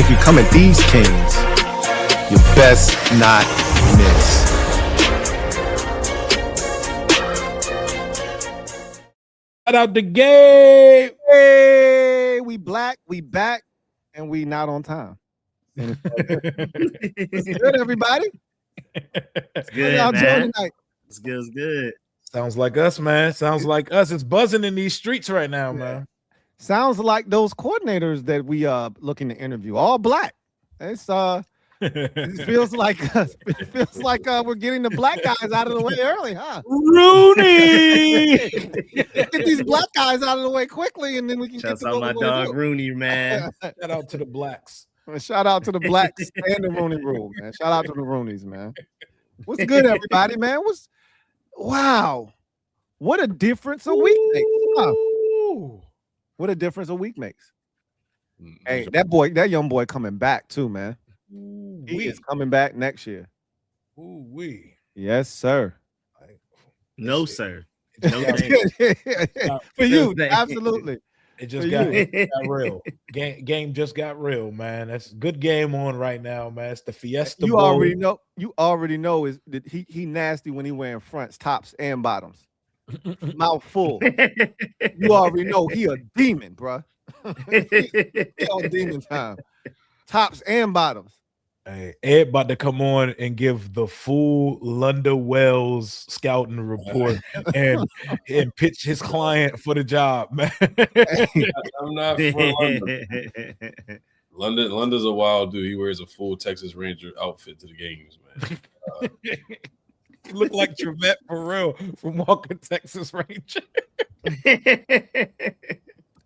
If you come at these kings, you best not miss. Shout out the game. Hey, we black, we back, and we not on time. It's good, everybody. It's good, y'all man. doing tonight? It's good. It's good. Sounds like us, man. Sounds like us. It's buzzing in these streets right now, man. Sounds like those coordinators that we looking to interview, all black. It's it feels like we're getting the black guys out of the way early, huh? Rooney. Get these black guys out of the way quickly, and then we can Shout get out to my dog Rooney, man. Shout out to the blacks. Shout out to the blacks and the Rooney Rule, man. Shout out to the Roonies, man. What's good, everybody, man? Wow, what a difference a week makes. Huh? What a difference a week makes. Hey, that young boy coming back too, man. He is coming back next year. Yes, sir. No, sir. No, for you, absolutely. It just got real. Game just got real, man. That's a good game on right now, man. It's the Fiesta You Bowl. already know is that he nasty when he wearing fronts, tops, and bottoms. Mouth full. You already know he a demon, bro. he on demon time. Tops and bottoms. Hey, Ed about to come on and give the full Lunda Wells scouting report and pitch his client for the job, man. I'm not for London. London's a wild dude. He wears a full Texas Ranger outfit to the games, man. He looked like Trevette for real from Walker, Texas Ranger.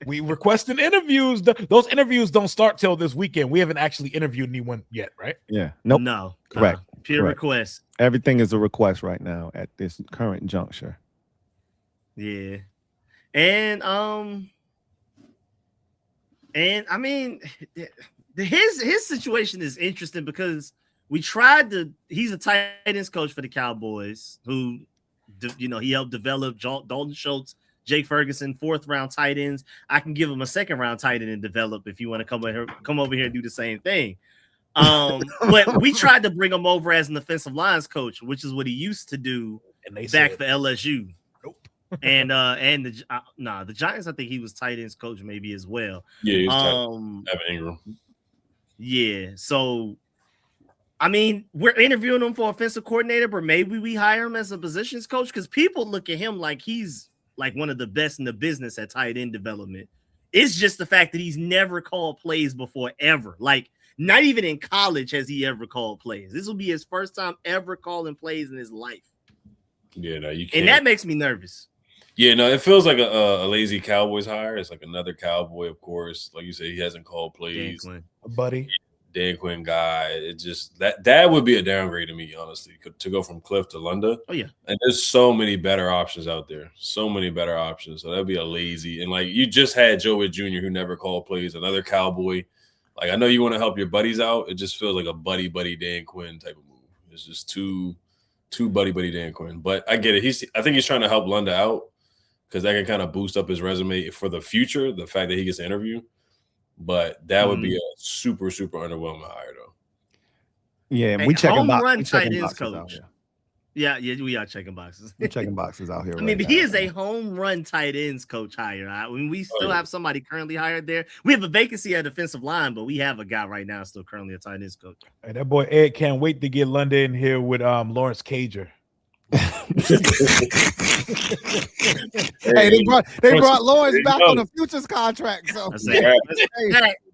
We requesting interviews. Those interviews don't start till this weekend. We haven't actually interviewed anyone yet, right? Yeah. Nope. No. Correct. Pure request. Everything is a request right now at this current juncture. Yeah. And I mean, his situation is interesting because he's a tight ends coach for the Cowboys who, he helped develop Dalton Schultz, Jake Ferguson, 4th round tight ends. I can give him a 2nd round tight end and develop if you want to come over here and do the same thing. But we tried to bring him over as an offensive lines coach, which is what he used to do back for LSU. Nope. And the Giants, I think he was tight ends coach maybe as well. Yeah, he was Evan Ingram. Yeah, so I mean, we're interviewing him for offensive coordinator, but maybe we hire him as a positions coach because people look at him like he's like one of the best in the business at tight end development. It's just the fact that he's never called plays before ever. Like, not even in college has he ever called plays. This will be his first time ever calling plays in his life. Yeah, no, you can't. And that makes me nervous. Yeah, no, it feels like a lazy Cowboys hire. It's like another Cowboy, of course. Like you said, he hasn't called plays. Buddy. Dan Quinn guy. It just that would be a downgrade to me, honestly, to go from Cliff to Lunda. Oh yeah, and there's so many better options out there. So many better options. So that'd be a lazy. And like you just had Joe Witt Jr. who never called plays. Another Cowboy. Like I know you want to help your buddies out. It just feels like a buddy Dan Quinn type of move. It's just too buddy Dan Quinn. But I get it. I think he's trying to help Lunda out because that can kind of boost up his resume for the future. The fact that he gets to interview. But that would be a super, super underwhelming hire, though. Yeah, we checking boxes. Tight ends coach. Yeah, we are checking boxes. We're checking boxes out here. I mean, but he is a home run tight ends coach hire. I mean, we still have somebody currently hired there. We have a vacancy at defensive line, but we have a guy right now still currently a tight ends coach. Hey, that boy Ed can't wait to get London in here with Lawrence Cager. Hey, they brought Lawrence back on the futures contract. So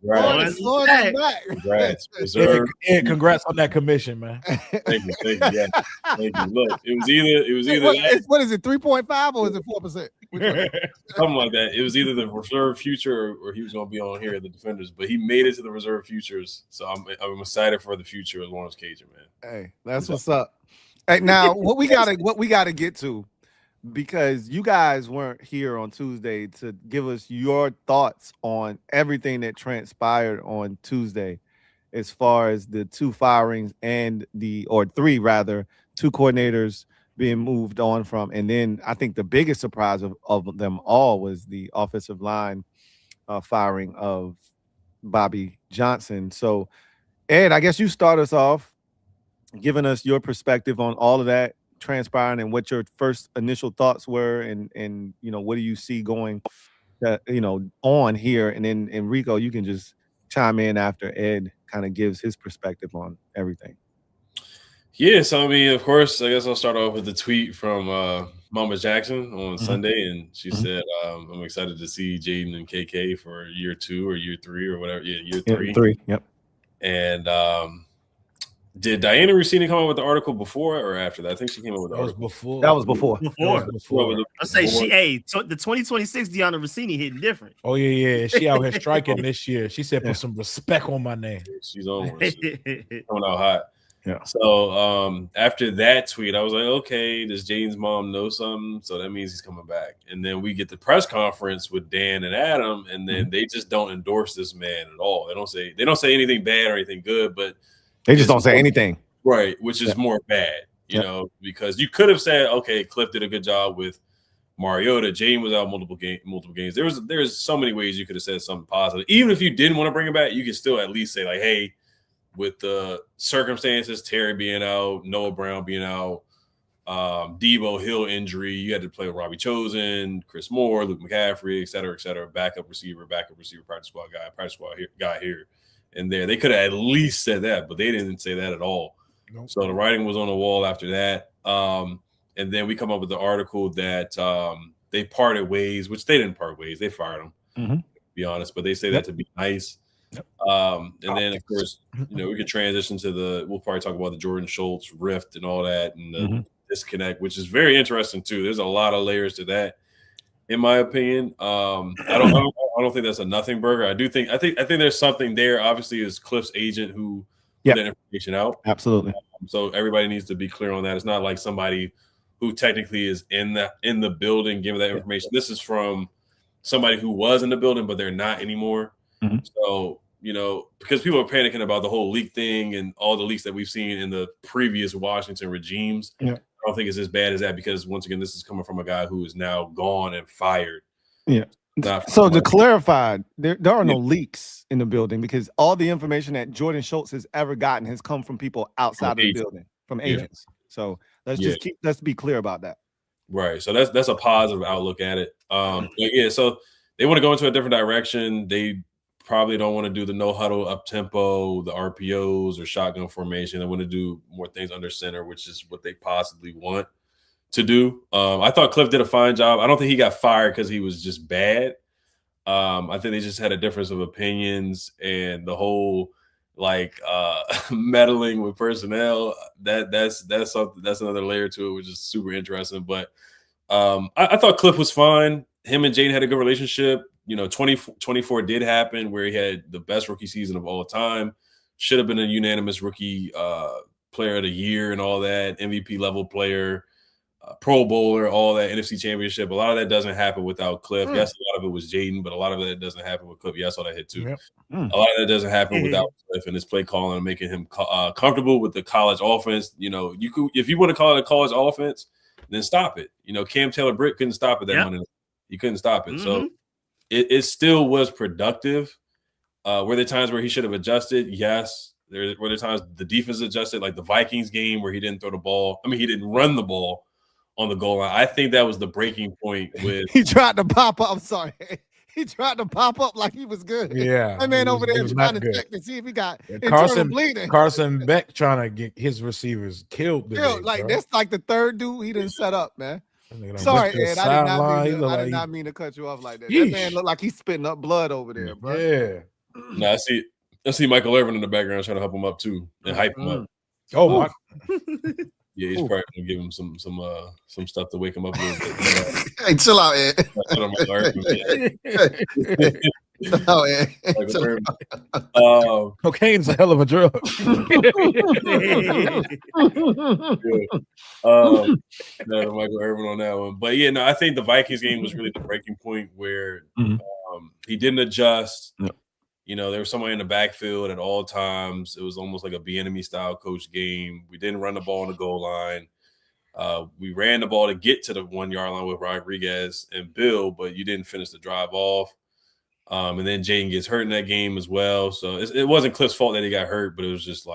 Lawrence is back. Congrats. Ed, congrats on that commission, man. Thank you. Yeah. Thank you. Look, it was either what is it, 3.5 or is it 4%? Something like that. It was either the reserve future or he was going to be on here at the Defenders, but he made it to the reserve futures. So I'm excited for the future of Lawrence Cager, man. Hey, that's what's up. Hey, now what we gotta get to, because you guys weren't here on Tuesday to give us your thoughts on everything that transpired on Tuesday, as far as the 2 firings and 3 2 coordinators being moved on from, and then I think the biggest surprise of them all was the offensive line firing of Bobby Johnson. So, Ed, I guess you start us off, giving us your perspective on all of that transpiring and what your first initial thoughts were, and what do you see going, on here, and then Enrico, you can just chime in after Ed kind of gives his perspective on everything. Yeah, so I mean, of course, I guess I'll start off with the tweet from Mama Jackson on Sunday, and she said, "I'm excited to see Jaden and KK for year 2 or year 3 or whatever." Yeah, year 3. 3. Yep. And did Diana Rossini come up with the article before or after that? I think she came up with the article before. That was before. I say the 2026 Diana Rossini hitting different. Oh yeah. She out here striking this year. She said, "Put some respect on my name." She's on one. Coming out hot. Yeah. So after that tweet, I was like, okay, does Jaden's mom know something? So that means he's coming back. And then we get the press conference with Dan and Adam, and then they just don't endorse this man at all. They don't say anything bad or anything good, but they just don't say anything. Right, which is more bad, you know, because you could have said, okay, Cliff did a good job with Mariota. Jaden was out multiple games. There's so many ways you could have said something positive. Even if you didn't want to bring him back, you could still at least say, like, hey, with the circumstances, Terry being out, Noah Brown being out, Debo Hill injury, you had to play with Robbie Chosen, Chris Moore, Luke McCaffrey, et cetera, backup receiver, practice squad guy here and there. They could have at least said that, but they didn't say that at all. Nope. So the writing was on the wall after that. And then we come up with the article that they parted ways, which they didn't part ways. They fired him, to be honest, but they say that to be nice. Yep. And then, of course, we could transition to we'll probably talk about the Jordan Schultz rift and all that and the disconnect, which is very interesting too. There's a lot of layers to that, in my opinion. I don't think that's a nothing burger. I think there's something there. Obviously, is Cliff's agent who put that information out. Absolutely. So everybody needs to be clear on that. It's not like somebody who technically is in the building giving that information. This is from somebody who was in the building, but they're not anymore. So, because people are panicking about the whole leak thing and all the leaks that we've seen in the previous Washington regimes. I don't think it's as bad as that because, once again, this is coming from a guy who is now gone and fired. Yeah. So to clarify, there are no leaks in the building because all the information that Jordan Schultz has ever gotten has come from people outside of the building, from agents. So let's be clear about that. Right. So that's a positive outlook at it. So they want to go into a different direction. They probably don't want to do the no huddle up tempo, the RPOs or shotgun formation. They want to do more things under center, which is what they possibly want to do. I thought Cliff did a fine job. I don't think he got fired because he was just bad. I think they just had a difference of opinions and the whole meddling with personnel. That's something, that's another layer to it, which is super interesting. But I thought Cliff was fine. Him and Jaden had a good relationship. 2024 did happen where he had the best rookie season of all time. Should have been a unanimous rookie player of the year and all that, MVP level player, Pro Bowler, all that, NFC Championship. A lot of that doesn't happen without Cliff. Yes, a lot of it was Jaden, but a lot of that doesn't happen with Cliff. Yeah, I saw that hit too. A lot of that doesn't happen without Cliff and his play calling and making him comfortable with the college offense. You could, if you want to call it a college offense, then stop it. Cam Taylor-Britt couldn't stop it that Monday. He couldn't stop it. So it still was productive. Were there times where he should have adjusted? Yes. Were there times the defense adjusted, like the Vikings game where he didn't throw the ball. I mean, he didn't run the ball on the goal line. I think that was the breaking point with he tried to pop up. I'm sorry. He tried to pop up like he was good. Yeah. That man over there trying to check to see if he got bleeding. Carson Beck trying to get his receivers killed. That's like the third dude he didn't set up, man. Sorry, Ed. I did not mean to cut you off like that. That man looked like he's spitting up blood over there, bro. Yeah. No, I see Michael Irvin in the background trying to help him up too and hype him up. Oh my. Yeah, he's probably gonna give him some stuff to wake him up a little bit. Hey, chill out, Ed. Chill out, Ed. Cocaine's a hell of a drug. Michael Irvin on that one. But yeah, no, I think the Vikings game was really the breaking point where he didn't adjust. There was somebody in the backfield at all times. It was almost like a Bieniemy style coach game. We didn't run the ball on the goal line. We ran the ball to get to the 1 yard line with Rodriguez and Bill, but you didn't finish the drive off. And then Jaden gets hurt in that game as well. So it wasn't Cliff's fault that he got hurt, but it was just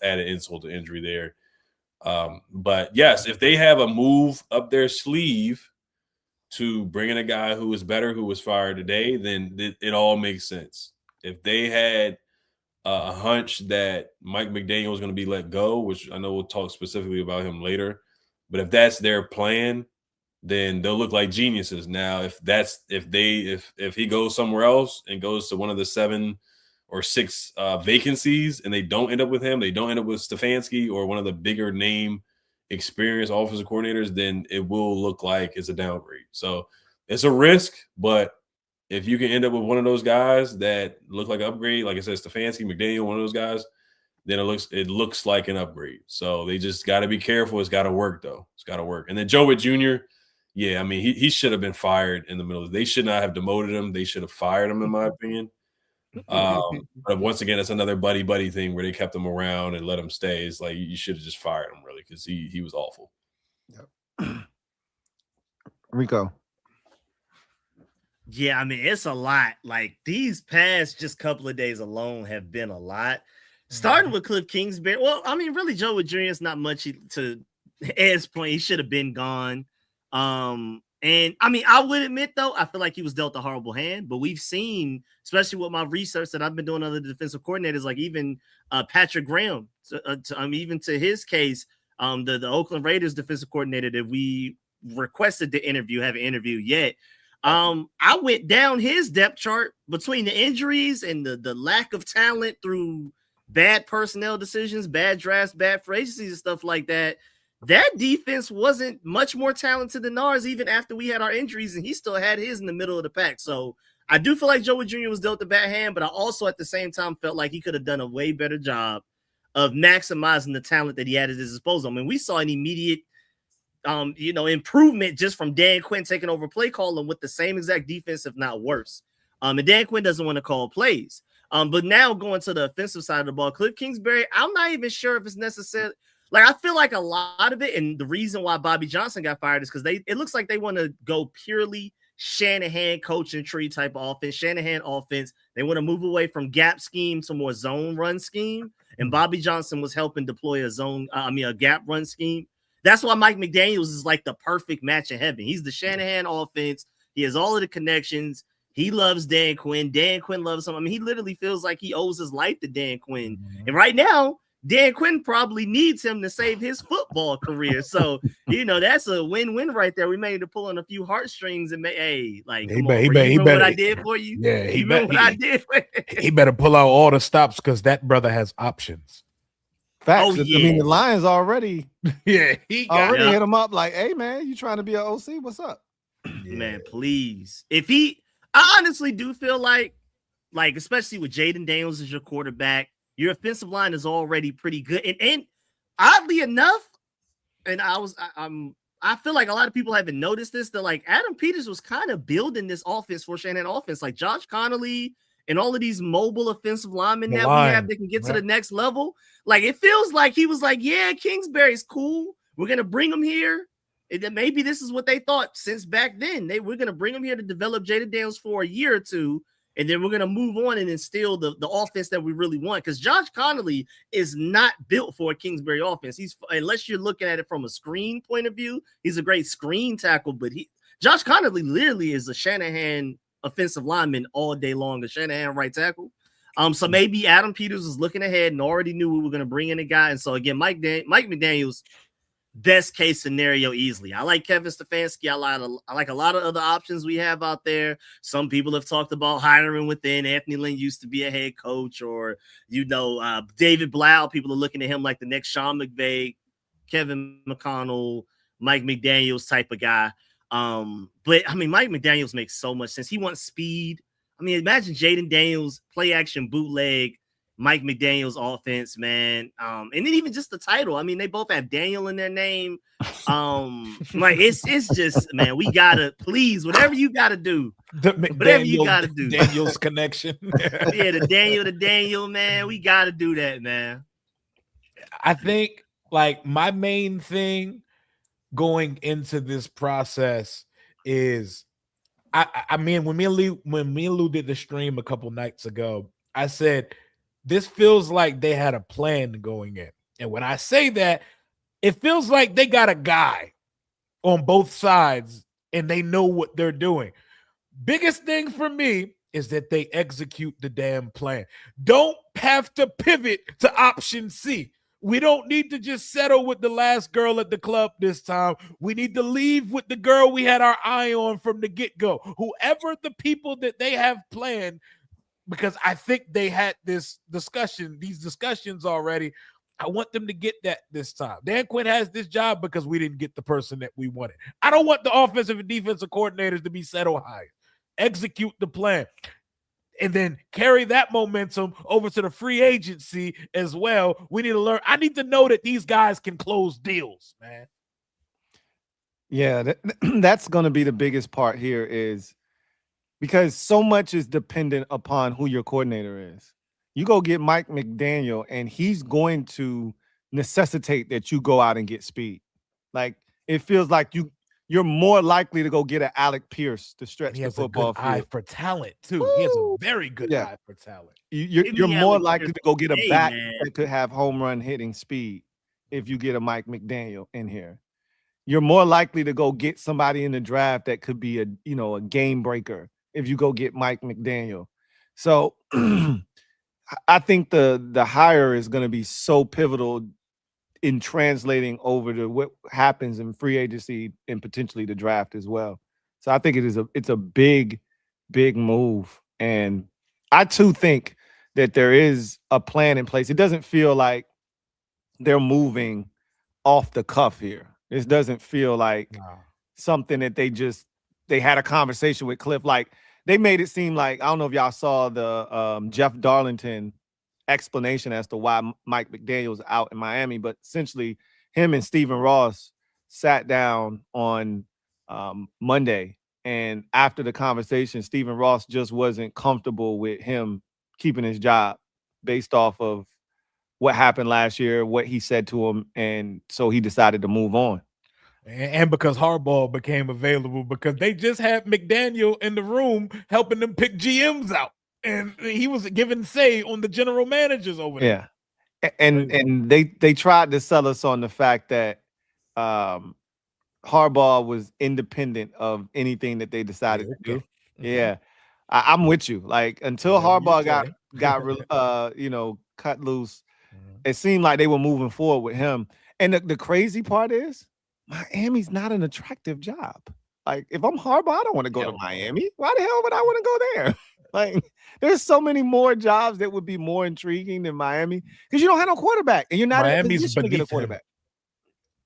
added insult to injury there. But yes, if they have a move up their sleeve to bring in a guy who is better, who was fired today, then it all makes sense. If they had a hunch that Mike McDaniel was going to be let go, which I know we'll talk specifically about him later, but if that's their plan, then they'll look like geniuses. Now, if he goes somewhere else and goes to one of the 7 or 6 vacancies, and they don't end up with him, they don't end up with Stefanski or one of the bigger name experienced offensive coordinators, then it will look like it's a downgrade. So it's a risk, but if you can end up with one of those guys that look like an upgrade, like I said, Stefanski, McDaniel, one of those guys, then it looks like an upgrade. So they just got to be careful. It's got to work, though. It's got to work. And then Joe Witt Jr., yeah, I mean, he should have been fired in the middle. They should not have demoted him. They should have fired him, in my opinion. But once again, it's another buddy thing where they kept him around and let him stay. It's like you should have just fired him, really, because he was awful. Yep. Rico. Yeah, I mean, it's a lot. Like these past just couple of days alone have been a lot. Starting with Cliff Kingsbury. Well, I mean, really, Joe Witt Jr. is not much to Ed's point. He should have been gone. And I mean, I would admit, though, I feel like he was dealt a horrible hand, but we've seen, especially with my research that I've been doing other defensive coordinators, like even Patrick Graham, even to his case, the Oakland Raiders defensive coordinator that we requested to interview, haven't interviewed yet. I went down his depth chart between the injuries and the lack of talent through bad personnel decisions, bad drafts, bad free agencies and stuff like that. That defense wasn't much more talented than ours, even after we had our injuries, and he still had his in the middle of the pack. So I do feel like Joe Witt Jr. was dealt a bad hand, but I also at the same time felt like he could have done a way better job of maximizing the talent that he had at his disposal. I mean, we saw an immediate improvement just from Dan Quinn taking over play calling with the same exact defense, if not worse. And Dan Quinn doesn't want to call plays. But now going to the offensive side of the ball, Cliff Kingsbury, I'm not even sure if it's necessary. Like, I feel like a lot of it, and the reason why Bobby Johnson got fired is because it looks like they want to go purely Shanahan coaching tree type of offense, Shanahan offense. They want to move away from gap scheme to more zone run scheme. And Bobby Johnson was helping deploy a gap run scheme. That's why Mike McDaniels is like the perfect match in heaven. He's the Shanahan offense. He has all of the connections. He loves Dan Quinn. Dan Quinn loves him. I mean, he literally feels like he owes his life to Dan Quinn. Mm-hmm. And right now, Dan Quinn probably needs him to save his football career. So, that's a win-win right there. We may need to pull on a few heartstrings and what I did for you? Yeah, I did for you? He better pull out all the stops because that brother has options. Facts. Oh, yeah. I mean, the Lions already he already hit him up like, hey, man, you trying to be an OC? What's up? Man, please. I honestly do feel like especially with Jaden Daniels as your quarterback, your offensive line is already pretty good. And oddly enough, and I feel like a lot of people haven't noticed this, that like Adam Peters was kind of building this offense for Shanahan offense, like Josh Connolly and all of these mobile offensive linemen we have that can get to the next level. Like, it feels like he was like, yeah, Kingsbury's cool. We're going to bring him here. And maybe this is what they thought since back then. We're going to bring him here to develop Jaden Daniels for a year or two. And then we're going to move on and instill the offense that we really want. Because Josh Connolly is not built for a Kingsbury offense. Unless you're looking at it from a screen point of view, he's a great screen tackle. But Josh Connolly literally is a Shanahan offensive lineman all day long, a Shanahan right tackle. So maybe Adam Peters was looking ahead and already knew we were going to bring in a guy. And so again, Mike McDaniels, best case scenario easily. I like Kevin Stefanski. I like a lot of other options we have out there. Some people have talked about hiring within. Anthony Lynn used to be a head coach, or David Blau. People are looking at him like the next Sean McVay, Kevin McConnell, Mike McDaniels type of guy. But I mean, Mike McDaniels makes so much sense. He wants speed. I mean, imagine Jaden Daniels, play action bootleg, Mike McDaniels offense, man. And then even just the title. I mean, they both have Daniel in their name. Like it's just, man, we gotta please whatever you gotta do. Daniel's connection. Yeah, the Daniel, man. We gotta do that, man. I think like my main thing going into this process is I mean, when me and Lou did the stream a couple nights ago, I said this feels like they had a plan going in. And when I say that, it feels like they got a guy on both sides and they know what they're doing. Biggest thing for me is that they execute the damn plan. Don't have to pivot to option C. We don't need to just settle with the last girl at the club this time. We need to leave with the girl we had our eye on from the get-go. Whoever the people that they have planned, because I think they had these discussions already. I want them to get that this time. Dan Quinn has this job because we didn't get the person that we wanted. I don't want the offensive and defensive coordinators to be settled high. Execute the plan. And then carry that momentum over to the free agency as well. We need to learn. I need to know that these guys can close deals, man. Yeah, that's going to be the biggest part here, is because so much is dependent upon who your coordinator is. You go get Mike McDaniel, and he's going to necessitate that you go out and get speed. Like, it feels like you're more likely to go get an Alec Pierce to stretch the football field. Eye for talent too. Woo! He has a very good eye for talent. You're more likely to go get a back that could have home run hitting speed if you get a Mike McDaniel in here. You're more likely to go get somebody in the draft that could be a game breaker if you go get Mike McDaniel. So I think the hire is going to be so pivotal in translating over to what happens in free agency and potentially the draft as well. So I think it's a big, big move. And I too think that there is a plan in place. It doesn't feel like they're moving off the cuff here. This doesn't feel like something that they had a conversation with Cliff. Like, they made it seem like, I don't know if y'all saw the Jeff Darlington explanation as to why Mike McDaniel's out in Miami, but essentially him and Stephen Ross sat down on Monday, and after the conversation, Stephen Ross just wasn't comfortable with him keeping his job based off of what happened last year, what he said to him, and so he decided to move on. And because Harbaugh became available, because they just had McDaniel in the room helping them pick GMs out. And he was given say on the general managers over there. Yeah. And they tried to sell us on the fact that Harbaugh was independent of anything that they decided to do. Yeah. I'm with you. Like, until Harbaugh got cut loose, it seemed like they were moving forward with him. And the crazy part is, Miami's not an attractive job. Like, if I'm Harbaugh, I don't want to go to Miami. Why the hell would I want to go there? Like, there's so many more jobs that would be more intriguing than Miami, because you don't have no quarterback, and you're not in a position to get a quarterback.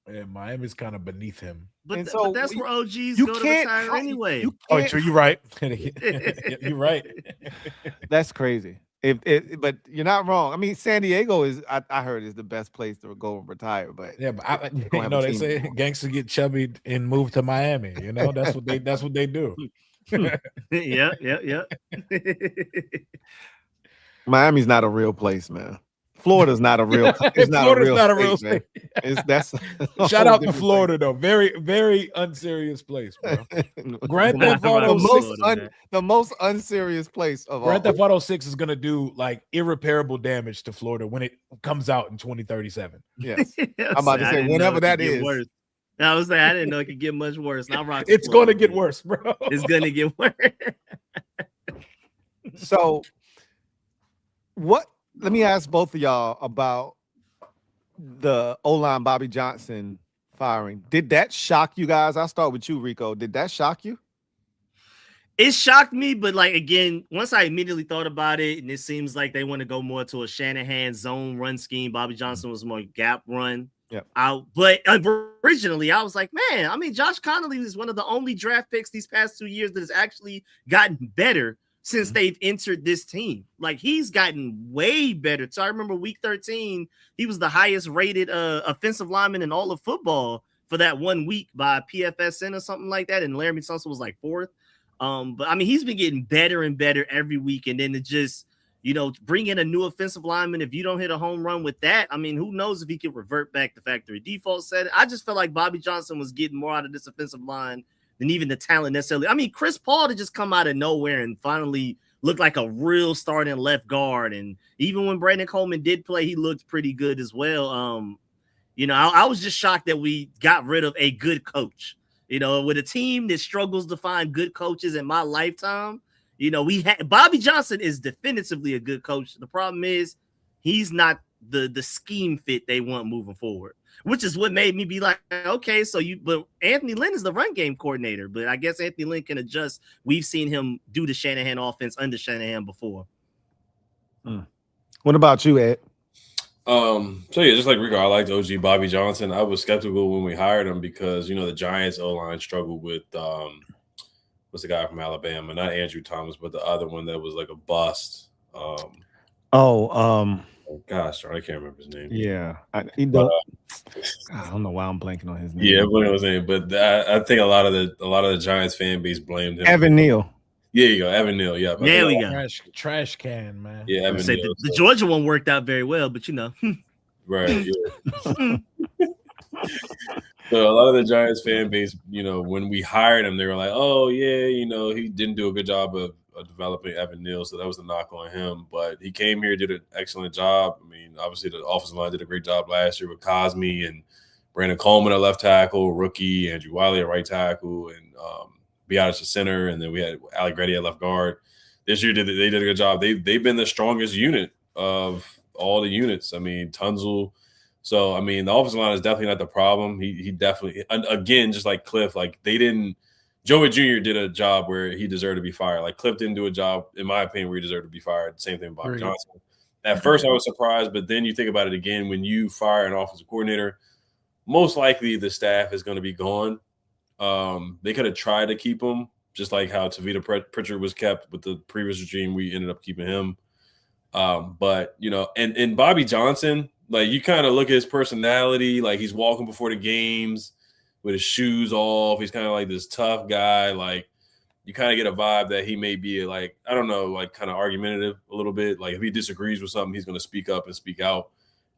Yeah, Miami's kind of beneath him. But that's where OGs go to retire anyway. True. You're right. You're right. That's crazy. But you're not wrong. I mean, San Diego is, I heard, is the best place to go and retire. But yeah, but they say gangsters get chubby and move to Miami. That's what they do. Yeah. Miami's not a real place, man. Florida's not a real. It's Florida's not a real state. That's shout out to Florida though. Very, very unserious place, bro. Grand Theft Auto the most unserious place of all. Grand Theft Auto 6 is gonna do like irreparable damage to Florida when it comes out in 2037. Yes, I'm about to say whenever that is. Worse. I was like, I didn't know it could get much worse. It's going to get worse, bro. It's going to get worse. So, let me ask both of y'all about the O-line Bobby Johnson firing. Did that shock you guys? I'll start with you, Rico. Did that shock you? It shocked me, but like, again, once I immediately thought about it, and it seems like they want to go more to a Shanahan zone run scheme. Bobby Johnson was more gap run. Yeah. But originally I was like, man, I mean, Josh Connolly is one of the only draft picks these past 2 years that has actually gotten better since they've entered this team. Like, he's gotten way better. So I remember week 13, he was the highest rated offensive lineman in all of football for that 1 week by PFSN or something like that. And Laramie Tunsil was like 4th. But I mean, he's been getting better and better every week. And then it just, bring in a new offensive lineman. If you don't hit a home run with that, I mean, who knows if he can revert back to factory default setting. I just felt like Bobby Johnson was getting more out of this offensive line than even the talent necessarily. I mean, Chris Paul to just come out of nowhere and finally look like a real starting left guard. And even when Brandon Coleman did play, he looked pretty good as well. You know, I was just shocked that we got rid of a good coach. You know, with a team that struggles to find good coaches in my lifetime, you know, Bobby Johnson is definitively a good coach. The problem is he's not the scheme fit they want moving forward, which is what made me be like, okay, but Anthony Lynn is the run game coordinator, but I guess Anthony Lynn can adjust. We've seen him do the Shanahan offense under Shanahan before. What about you, Ed? So yeah, just like Rico, I liked OG Bobby Johnson. I was skeptical when we hired him because the Giants O-line struggled with what's the guy from Alabama? Not Andrew Thomas, but the other one that was like a bust. Oh gosh, I can't remember his name. Yeah, I don't know why I'm blanking on his name. Yeah, what I was saying, but I think a lot of the Giants fan base blamed him. Evan Neal. Yeah, you go, Evan Neal. Yeah, there we go. Trash can, man. Yeah, Evan Neal. The Georgia one worked out very well, but right. Yeah. So a lot of the Giants fan base, when we hired him, they were like, "Oh yeah, he didn't do a good job of developing Evan Neal," so that was the knock on him. But he came here, did an excellent job. I mean, obviously the offensive line did a great job last year with Cosme and Brandon Coleman at left tackle, rookie Andrew Wiley at right tackle, and Biadasz at center, and then we had Allegretti at left guard. This year they did a good job. They've been the strongest unit of all the units. I mean, Tunzel. So I mean, the offensive line is definitely not the problem. He definitely, again, just like Cliff, like Joey Jr. did a job where he deserved to be fired. Like Cliff didn't do a job, in my opinion, where he deserved to be fired. Same thing with Bobby Johnson. At first, I was surprised, but then you think about it again. When you fire an offensive coordinator, most likely the staff is going to be gone. They could have tried to keep him, just like how Tavita Pritchard was kept with the previous regime. We ended up keeping him. But and Bobby Johnson, like you kind of look at his personality, like he's walking before the games with his shoes off. He's kind of like this tough guy. Like you kind of get a vibe that he may be like, I don't know, like kind of argumentative a little bit. Like if he disagrees with something, he's going to speak up and speak out.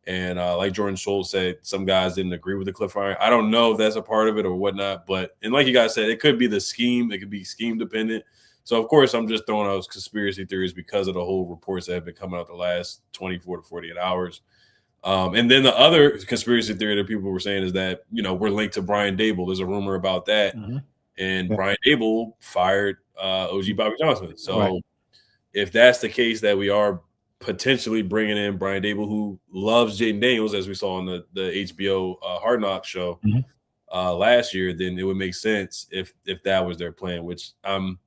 And like Jordan Schultz said, some guys didn't agree with the Cliff firing. I don't know if that's a part of it or whatnot. But and like you guys said, it could be the scheme. It could be scheme dependent. So of course, I'm just throwing out conspiracy theories because of the whole reports that have been coming out the last 24 to 48 hours. And then the other conspiracy theory that people were saying is that, we're linked to Brian Dable. There's a rumor about that. Mm-hmm. And Brian Dable fired OG Bobby Johnson. So if that's the case, that we are potentially bringing in Brian Dable, who loves Jaden Daniels, as we saw on the HBO Hard Knocks show last year, then it would make sense if that was their plan, which I'm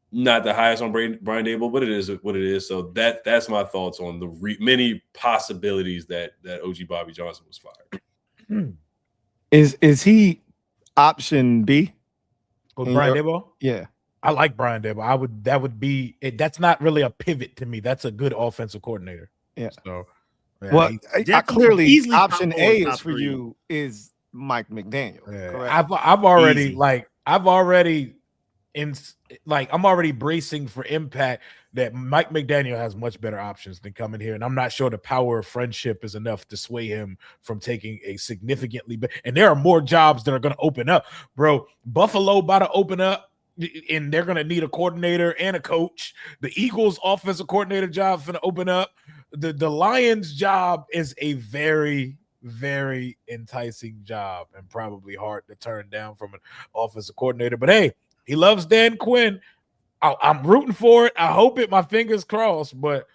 not the highest on Brian Dable, but it is what it is. So that's my thoughts on the many possibilities that OG Bobby Johnson was fired. Is he option B? With Brian Dable? Yeah. I like Brian Dable. That would be it. That's not really a pivot to me. That's a good offensive coordinator. Yeah. So well, clearly option A is for you is Mike McDaniel. Yeah. Correct. I'm already bracing for impact that Mike McDaniel has much better options than coming here. And I'm not sure the power of friendship is enough to sway him from taking a significantly and there are more jobs that are going to open up, bro. Buffalo about to open up and they're going to need a coordinator and a coach. The Eagles offensive coordinator job is going to open up. The Lions job is a very, very enticing job and probably hard to turn down from an offensive coordinator. But hey, he loves Dan Quinn. I'm rooting for it. I hope it. My fingers crossed. But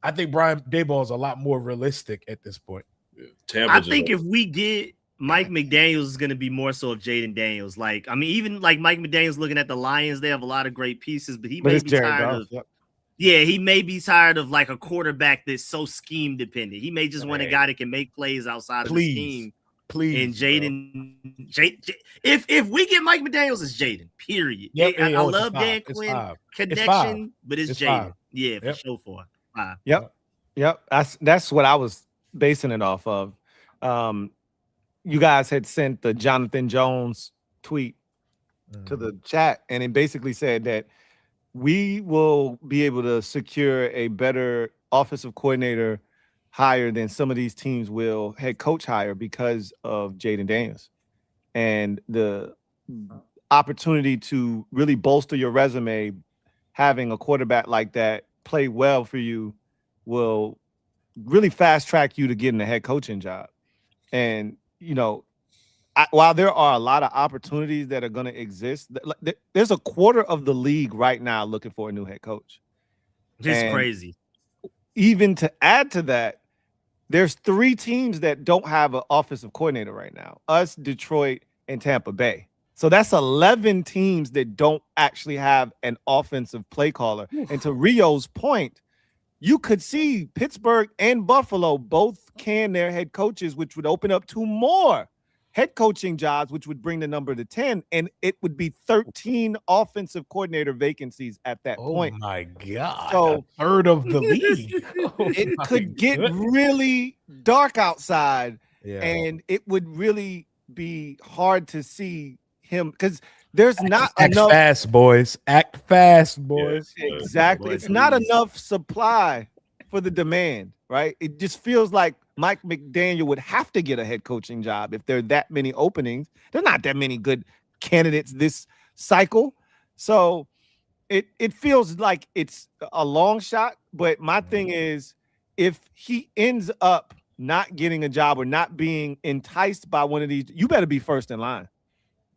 I think Brian Daboll is a lot more realistic at this point. Yeah. I think if we get Mike McDaniels, is going to be more so of Jaden Daniels. Like, I mean, even like Mike McDaniels looking at the Lions, they have a lot of great pieces, but he may be tired of. Yep. Yeah, he may be tired of like a quarterback that's so scheme dependent. He may just want a guy that can make plays outside of the scheme. Please, and Jaden, if we get Mike McDaniels, it's Jaden. Period. Yep, I love Dan Quinn connection, but it's Jaden. Yeah, for sure. 5. Yep. That's what I was basing it off of. You guys had sent the Jonathan Jones tweet to the chat, and it basically said that we will be able to secure a better offensive coordinator higher than some of these teams will head coach hire because of Jaden Daniels. And opportunity to really bolster your resume, having a quarterback like that play well for you will really fast track you to getting a head coaching job. And, while there are a lot of opportunities that are going to exist, there's a quarter of the league right now looking for a new head coach. It's crazy. Even to add to that, there's 3 teams that don't have an offensive coordinator right now: us, Detroit, and Tampa Bay. So that's 11 teams that don't actually have an offensive play caller. And to Rio's point, you could see Pittsburgh and Buffalo both can their head coaches, which would open up 2 more head coaching jobs, which would bring the number to 10, and it would be 13 offensive coordinator vacancies at that point. Oh my God. So a third of the league. It could get really dark outside, and it would really be hard to see him because there's not enough. Fast, boys. Act fast, boys. Exactly. It's not enough supply for the demand, right? It just feels like Mike McDaniel would have to get a head coaching job if there are that many openings. There are not that many good candidates this cycle. So it feels like it's a long shot. But my thing is, if he ends up not getting a job or not being enticed by one of these, you better be first in line.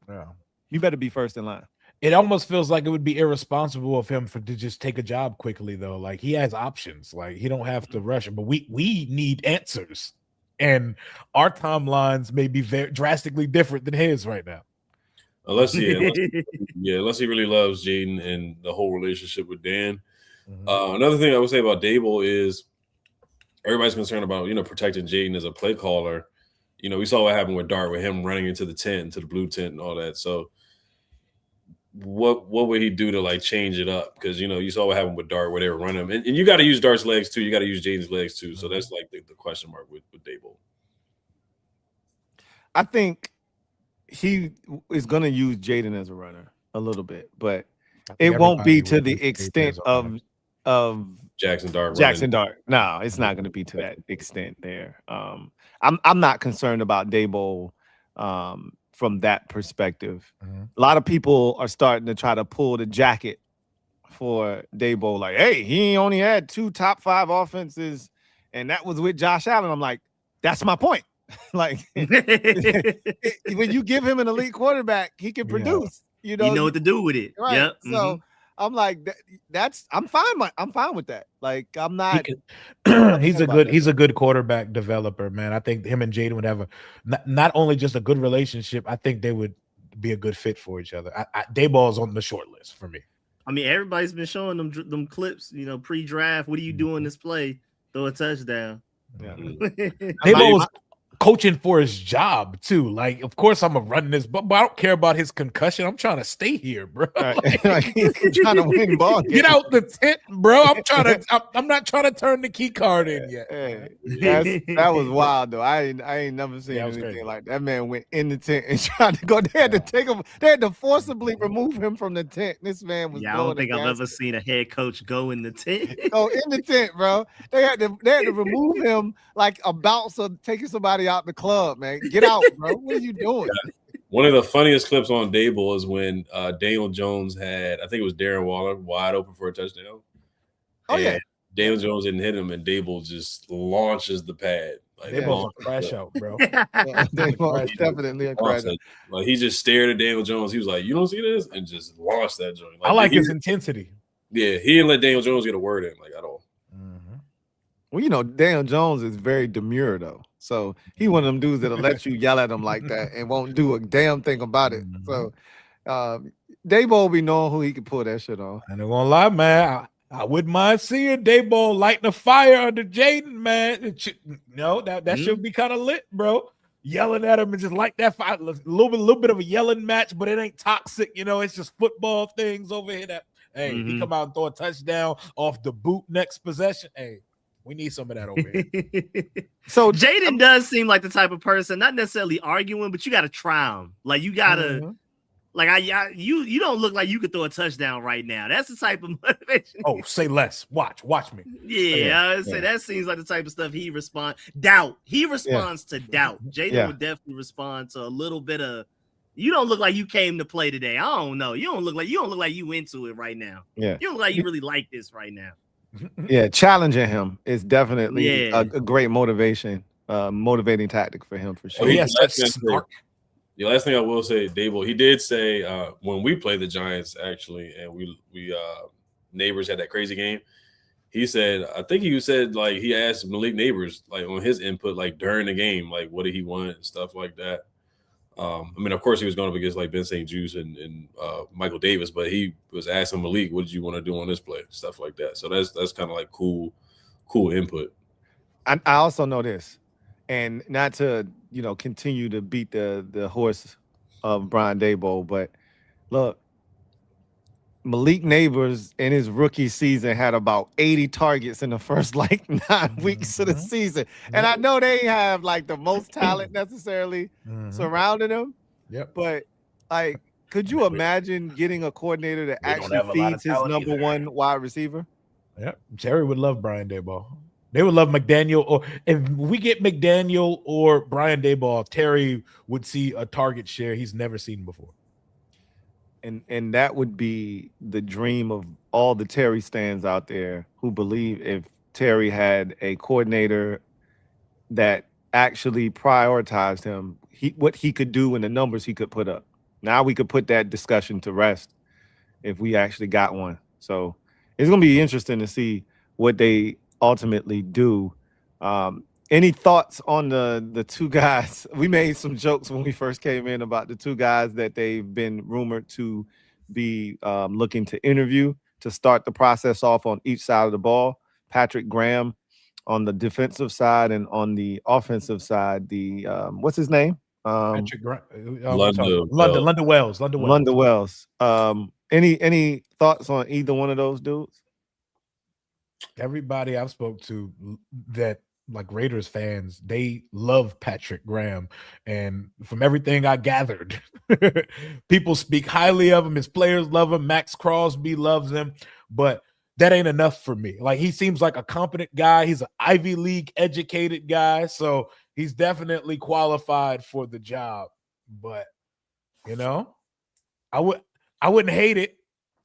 Yeah. You better be first in line. It almost feels like it would be irresponsible of him to just take a job quickly, though. Like, he has options. Like, he don't have to rush it, but we need answers, and our timelines may be very drastically different than his right now. Unless he really loves Jaden and the whole relationship with Dan. Another thing I would say about Dable is everybody's concerned about protecting Jaden as a play caller. We saw what happened with Dart, with him running into the tent, to the blue tent, and all that. So what would he do to change it up? Because you saw what happened with Dart, where they were running him, and you got to use Dart's legs too. You got to use Jaden's legs too. So that's the question mark with Dable. I think he is going to use Jaden as a runner a little bit, but it won't be to the extent of Jackson Dart. No, it's not going to be to that extent there. I'm not concerned about Dable from that perspective. A lot of people are starting to try to pull the jacket for Dable, like, hey, he only had 2 top 5 offenses, and that was with Josh Allen. I'm like, that's my point. Like, when you give him an elite quarterback, he can produce. You know what to do with it. Right. Yep. So I'm like, I'm fine with that. Like, I'm not. He's a good quarterback developer, man. I think him and Jaden would have not only just a good relationship. I think they would be a good fit for each other. Dayball's on the short list for me. I mean, everybody's been showing them clips. Pre-draft. What are you doing this play? Throw a touchdown. Yeah. Dayball was coaching for his job too. Like, of course I'm gonna run this, but I don't care about his concussion. I'm trying to stay here, bro. Like, he's trying to win ball. Get out the tent, bro. I'm not trying to turn the key card in yet. Hey, that was wild though. I ain't never seen anything like that. That man went in the tent and tried to go. They had to take him. They had to forcibly remove him from the tent. This man was. I don't think I've ever seen a head coach go in the tent. Go in the tent, bro. They had to remove him like a bouncer taking somebody out the club, man. Get out, bro. What are you doing? One of the funniest clips on Dable is when Daniel Jones had, I think it was Darren Waller, wide open for a touchdown. Oh, yeah. Daniel Jones didn't hit him, and Dable just launches the pad. Like, Dable's a crash out, bro. Dable's definitely a crash out. Like, he just stared at Daniel Jones. He was like, "You don't see this?" and just launched that joint. I like his intensity. Yeah, he didn't let Daniel Jones get a word in, like, at all. Well, Daniel Jones is very demure, though. So he one of them dudes that'll let you yell at him like that and won't do a damn thing about it. So Dayball will be knowing who he can pull that shit off. I ain't gonna lie, man. I wouldn't mind seeing Dayball lighting a fire under Jaden, man. That should be kind of lit, bro. Yelling at him and just like that fire. A little bit of a yelling match, but it ain't toxic. It's just football things over here. He come out and throw a touchdown off the boot next possession. Hey. We need some of that over here. So Jaden does seem like the type of person, not necessarily arguing, but you got to try him. Like, you got to, you don't look like you could throw a touchdown right now. That's the type of motivation. Oh, say less. Watch me. Yeah, I would say that seems like the type of stuff he responds. Doubt. He responds to doubt. Jaden would definitely respond to a little bit of, You don't look like you came to play today. I don't know. You don't look like you into it right now. Yeah. You don't look like you really like this right now. Yeah, challenging him is definitely Yeah. a great motivating tactic for him for sure. He has such snark. The last thing I will say, Dable, he did say when we played the Giants actually, and we Neighbors had that crazy game. He said, I think he said like he asked Malik Neighbors like on his input like during the game, like what did he want and stuff like that. I mean, of course, he was going up against like Ben St. Juste and Michael Davis, but he was asking Malik, "What did you want to do on this play?" Stuff like that. So that's kind of like cool input. I also know this, and not to continue to beat the horse of Brian Daboll, but look, Malik Neighbors in his rookie season had about 80 targets in the first like 9 weeks of the season. And I know they have like the most talent necessarily surrounding him. Yep. But like, could you imagine getting a coordinator that actually feeds his number one wide receiver? Yep. Terry would love Brian Daboll. They would love McDaniel, or if we get McDaniel or Brian Daboll, Terry would see a target share he's never seen before. And that would be the dream of all the Terry stands out there who believe if Terry had a coordinator that actually prioritized him, what he could do and the numbers he could put up. Now we could put that discussion to rest if we actually got one. So it's going to be interesting to see what they ultimately do. Any thoughts on the two guys? We made some jokes when we first came in about the two guys that they've been rumored to be looking to interview to start the process off on each side of the ball. Patrick Graham on the defensive side, and on the offensive side, the what's his name? Patrick Graham, London Wells. London Wells. Any thoughts on either one of those dudes? Everybody I've spoke to that like Raiders fans, they love Patrick Graham, and from everything I gathered, people speak highly of him. His players love him. Max Crosby loves him, but that ain't enough for me. Like, he seems like a competent guy. He's an Ivy League educated guy, so he's definitely qualified for the job. But I wouldn't hate it.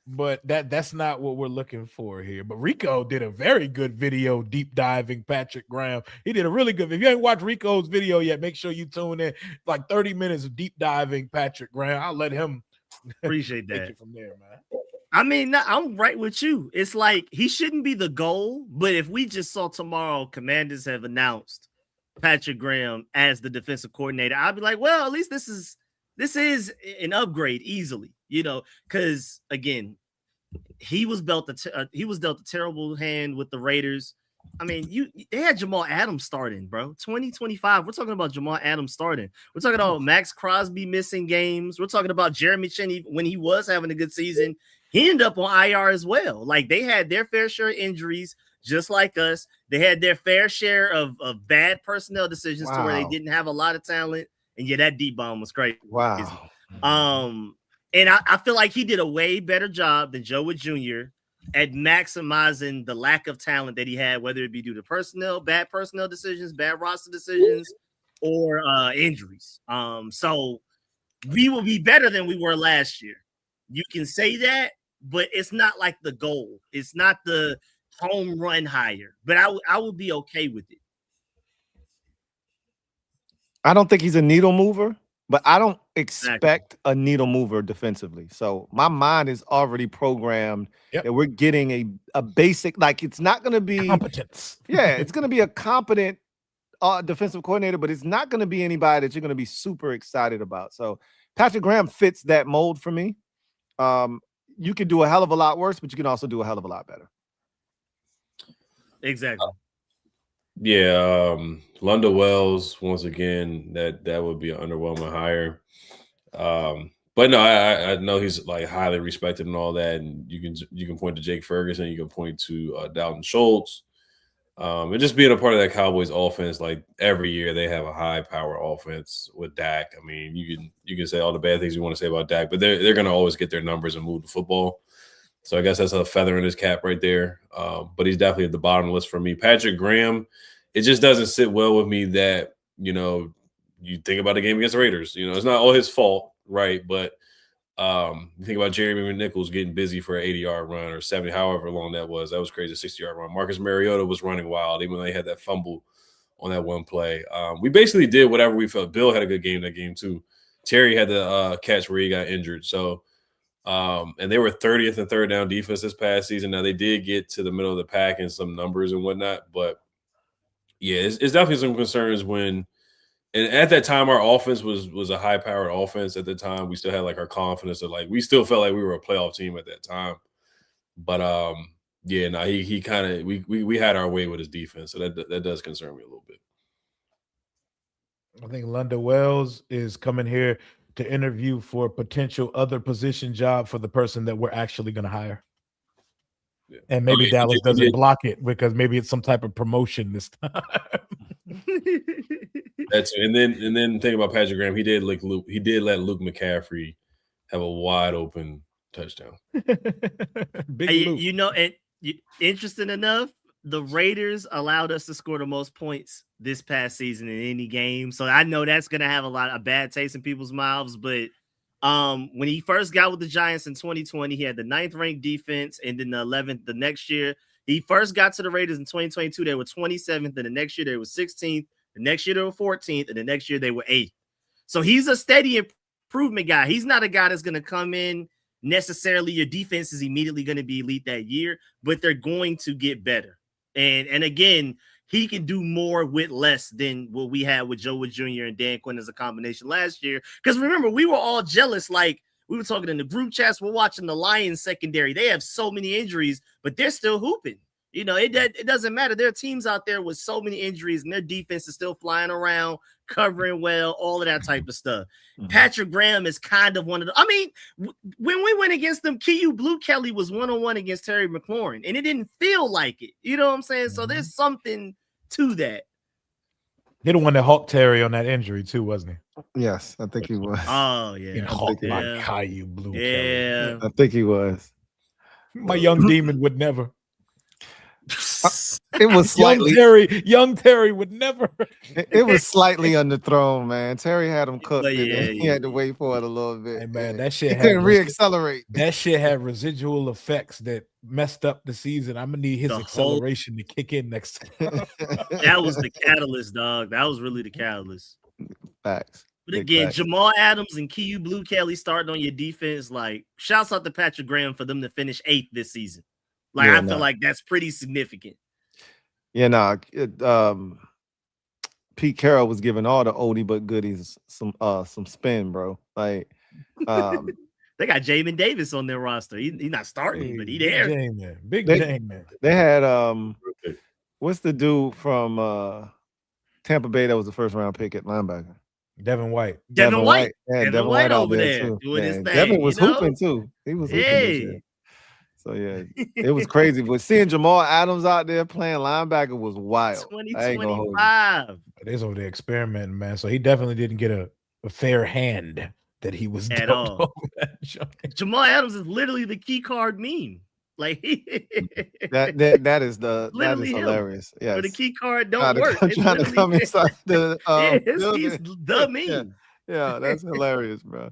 But that's not what we're looking for here. But Rico did a very good video deep diving Patrick Graham. He did a really good. If you haven't watched Rico's video yet, make sure you tune in. Like 30 minutes of deep diving Patrick Graham. I'll let him appreciate take that it from there, man. I mean, I'm right with you. It's like he shouldn't be the goal, but if we just saw tomorrow, Commanders have announced Patrick Graham as the defensive coordinator, I'd be like, well, at least this is an upgrade easily. Because again, he was dealt a terrible hand with the Raiders. I mean, they had Jamal Adams starting, bro. 2025. We're talking about Jamal Adams starting. We're talking about Max Crosby missing games. We're talking about Jeremy Chin when he was having a good season. He ended up on IR as well. Like, they had their fair share of injuries, just like us. They had their fair share of bad personnel decisions to where they didn't have a lot of talent. And yeah, that deep bomb was crazy. Wow. And I feel like he did a way better job than Joe Wood Jr. at maximizing the lack of talent that he had, whether it be due to bad personnel decisions, bad roster decisions, or injuries. So we will be better than we were last year. You can say that, but it's not like the goal. It's not the home run hire, but I would be okay with it. I don't think he's a needle mover, but I don't expect a needle mover defensively. So my mind is already programmed that we're getting a basic, like, it's not going to be competence. Yeah, it's going to be a competent defensive coordinator, but it's not going to be anybody that you're going to be super excited about. So Patrick Graham fits that mold for me. You could do a hell of a lot worse, but you can also do a hell of a lot better. Exactly. London Wells, once again, that would be an underwhelming hire. But no, I know he's like highly respected and all that. And you can point to Jake Ferguson, you can point to Dalton Schultz. And just being a part of that Cowboys offense, like every year they have a high power offense with Dak. I mean, you can say all the bad things you want to say about Dak, but they're going to always get their numbers and move the football. So I guess that's a feather in his cap right there. But he's definitely at the bottom of the list for me. Patrick Graham, it just doesn't sit well with me that, you think about the game against the Raiders. It's not all his fault. right, but you think about Jeremy McNichols getting busy for an 80-yard run or 70, however long that was. That was crazy, 60-yard run. Marcus Mariota was running wild, even though they had that fumble on that one play. We basically did whatever we felt. Bill had a good game that game too. Terry had the catch where he got injured. So, and they were 30th and third down defense this past season. Now they did get to the middle of the pack in some numbers and whatnot, but yeah, it's definitely some concerns when. And at that time, our offense was a high-powered offense. At the time, we still had like our confidence of like we still felt like we were a playoff team at that time. But yeah, no, he kind of we had our way with his defense, so that does concern me a little bit. I think London Wells is coming here to interview for a potential other position job for the person that we're actually going to hire. Yeah. And maybe Dallas doesn't block it because maybe it's some type of promotion this time. That's and then think about Patrick Graham. He did let Luke McCaffrey have a wide open touchdown. Big you know, and interesting enough, the Raiders allowed us to score the most points this past season in any game. So I know that's gonna have a lot of bad taste in people's mouths. But when he first got with the Giants in 2020, he had the 9th ranked defense, and then the 11th the next year. He first got to the Raiders in 2022. They were 27th, and the next year they were 16th. The next year they were 14th, and the next year they were 8th. So he's a steady improvement guy. He's not a guy that's going to come in necessarily. Your defense is immediately going to be elite that year, but they're going to get better. And again, he can do more with less than what we had with Joe Wood Jr. and Dan Quinn as a combination last year. Because remember, we were all jealous. Like we were talking in the group chats, we're watching the Lions secondary. They have so many injuries, but they're still hooping. You know, it doesn't matter. There are teams out there with so many injuries, and their defense is still flying around, covering well, all of that type of stuff. Mm-hmm. Patrick Graham is kind of one of the. I mean, when we went against them, K.U. Blue Kelly was 1-on-1 against Terry McLaurin, and it didn't feel like it. You know what I'm saying? Mm-hmm. So there's something to that. He the one that hawked Terry on that injury too, wasn't he? Yes, I think he was. Oh yeah, hawked like K.U. Blue Kelly. I think he was. My young demon would never. It was slightly young Terry would never. It was slightly underthrown, man. Terry had him cooked. He had to wait for it a little bit. Hey, man, that shit couldn't reaccelerate. That shit had residual effects that messed up the season. I'm gonna need his acceleration to kick in next time. That was the catalyst, dog. That was really the catalyst. Facts. But again, Jamal Adams and K.U. Blue Kelly starting on your defense. Like, shouts out to Patrick Graham for them to finish 8th this season. Like, I feel like that's pretty significant. Yeah, Pete Carroll was giving all the oldie but goodies some spin, bro. Like, they got Jamin Davis on their roster. He's not starting, but he there. Big J-Man. They had what's the dude from Tampa Bay that was the first round pick at linebacker? Devin White. Devin White. Yeah, Devin White over there doing his thing. Devin was hooping too. He was hooping this year. So yeah, it was crazy. But seeing Jamal Adams out there playing linebacker was wild. 2025. They's over there experimenting, man. So he definitely didn't get a fair hand that he was at all. Jamal Adams is literally the key card meme. Like that is hilarious. Yeah, but the key card don't work. Trying to come inside the he's the meme. Yeah, that's hilarious, bro.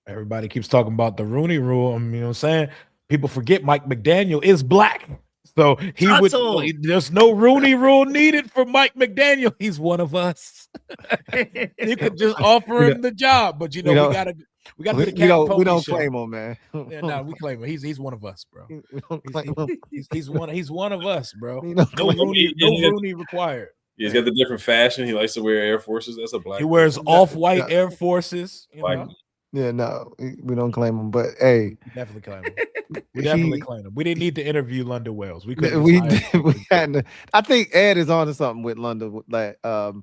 Everybody keeps talking about the Rooney Rule. You know what I'm saying? People forget Mike McDaniel is black. So there's no Rooney Rule needed for Mike McDaniel. He's one of us. You could just offer him the job, but we gotta we don't claim him, man. We claim him. He's one of us, bro. We don't claim him. He's one of us, bro. No Rooney required. Yeah, he's got the different fashion. He likes to wear Air Forces. That's a black. He wears off-white Air Forces. Yeah, no, we don't claim him, but hey, definitely claim him. We definitely claim him. We didn't need to interview London Wells. We hadn't. I think Ed is onto something with London, like or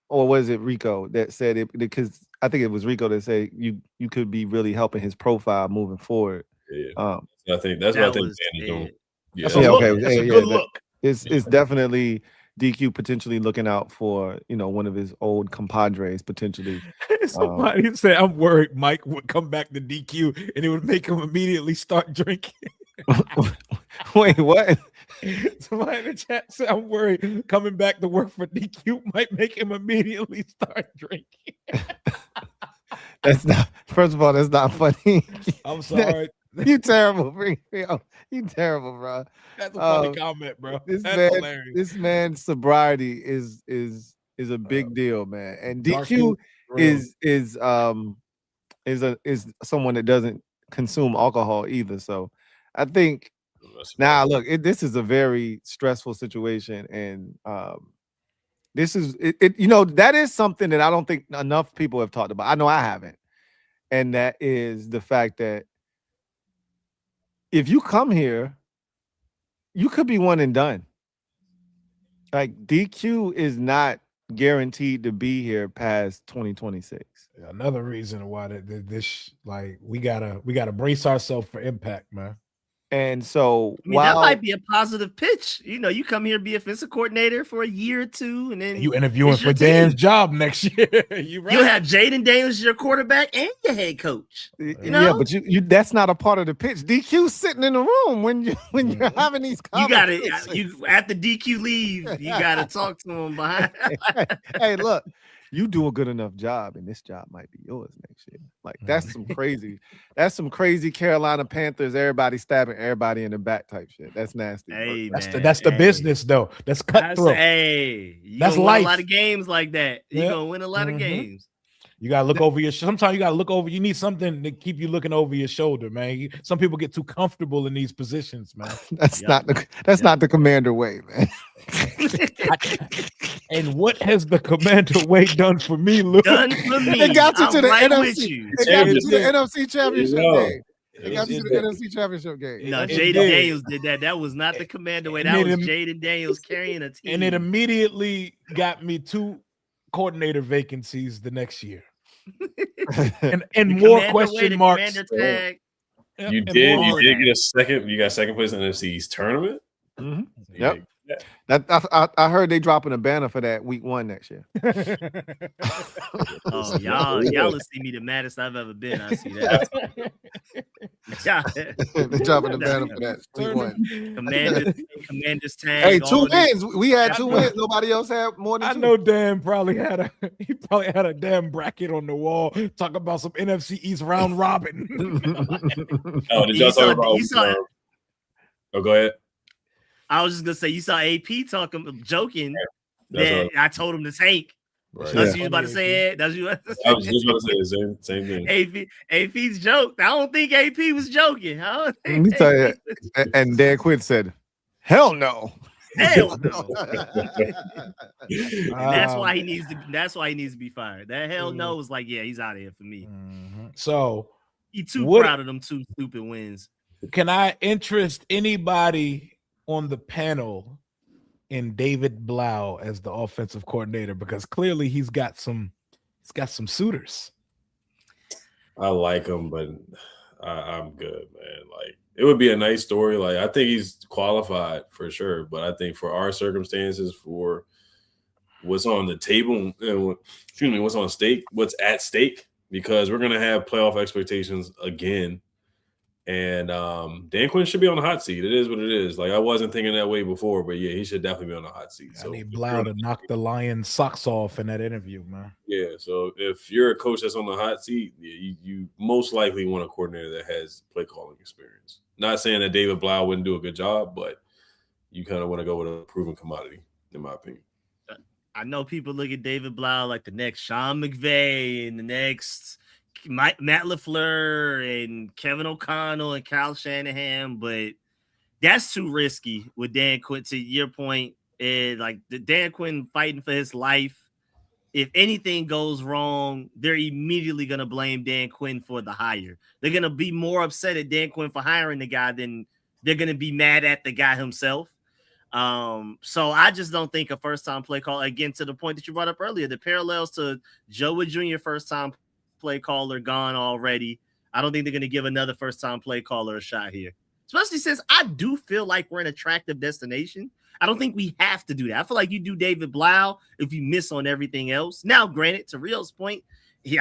was it Rico that said it? Because I think it was Rico that said you could be really helping his profile moving forward. Yeah, I think that's what I think Dan is doing. Yeah, that's a good look. It's definitely DQ potentially looking out for one of his old compadres potentially. Somebody said, "I'm worried Mike would come back to DQ and it would make him immediately start drinking." Wait, what? Somebody in the chat said, "I'm worried coming back to work for DQ might make him immediately start drinking." That's not. First of all, that's not funny. I'm sorry. You terrible, you terrible, bro. That's a funny comment, bro. That's hilarious. This man's sobriety is a big deal, man. And DQ is someone that doesn't consume alcohol either. So I think now look, this is a very stressful situation, and this is it. You know, that is something that I don't think enough people have talked about. I know I haven't, and that is the fact that if you come here, you could be one and done. Like DQ is not guaranteed to be here past 2026. Another reason why this like we gotta brace ourselves for impact, man. And so that might be a positive pitch. You know, you come here, be offensive coordinator for a year or two, and then you interviewing for Dan's job next year. You'll have Jaden Daniels your quarterback and your head coach. You know? Yeah, but you that's not a part of the pitch. DQ's sitting in the room when you're having these conversations. You after DQ leave, you gotta talk to him behind. Hey, look. You do a good enough job, and this job might be yours next year. Like that's some crazy Carolina Panthers. Everybody stabbing everybody in the back type shit. That's nasty. Hey, that's the business though. That's cutthroat. That's life. A lot of games like that. You're gonna win a lot of games. You gotta look over your. Sometimes you gotta look over. You need something to keep you looking over your shoulder, man. Some people get too comfortable in these positions, man. That's not the commander way, man. And what has the commander way done for me, Luke? Done for me. It got you to the NFC. It got you to the NFC Championship game. It got you to the NFC Championship game. No, Jaden Daniels did that. That was not the commander way. That was Jaden Daniels carrying a team. And it immediately got me 2 coordinator vacancies the next year. and more question marks. You did get a second. You got second place in the NFC East tournament. Mm-hmm. Yep. I heard they dropping a banner for that week 1 next year. Oh, y'all will see me the maddest I've ever been. I see that. They dropping the banner for that week 1. Commanders tag. Hey, 2 wins. We had 2 wins. Nobody else had more than 2. I know Dan probably had a damn bracket on the wall talking about some NFC East round robin. Oh, did y'all talk about? Oh, go ahead. I was just gonna say you saw AP joking that I told him to tank. Right. That's you about to say it. That's you. I was just about to say the same thing. AP's joke. I don't think AP was joking. Let me tell you. And Dan Quinn said, "Hell no." Hell no. That's why he needs to. That's why he needs to be fired. That hell no was like, yeah, he's out of here for me. Mm-hmm. So he's too proud of them 2 stupid wins. Can I interest anybody on the panel in David Blau as the offensive coordinator, because clearly he's got some suitors. I like him, but I'm good, man. Like, it would be a nice story. Like, I think he's qualified for sure, but I think for our circumstances, for what's on the table, what's at stake, because we're gonna have playoff expectations again. And Dan Quinn should be on the hot seat. It is what it is. Like, I wasn't thinking that way before, but yeah, he should definitely be on the hot seat. I need Blau to knock the Lions' socks off in that interview, man. Yeah, so if you're a coach that's on the hot seat, you most likely want a coordinator that has play calling experience. Not saying that David Blau wouldn't do a good job, but you kind of want to go with a proven commodity, in my opinion. I know people look at David Blau like the next Sean McVay and the next Matt LaFleur and Kevin O'Connell and Kyle Shanahan, but that's too risky with Dan Quinn. To your point, like the Dan Quinn fighting for his life. If anything goes wrong, they're immediately going to blame Dan Quinn for the hire. They're going to be more upset at Dan Quinn for hiring the guy than they're going to be mad at the guy himself. So I just don't think a first-time play call, again, to the point that you brought up earlier, the parallels to Joe Wood Jr. first-time play caller gone already. I don't think they're going to give another first-time play caller a shot here, especially since I do feel like we're an attractive destination. I don't think we have to do that. I feel like you do David Blau if you miss on everything else. Now, granted, to Rio's point,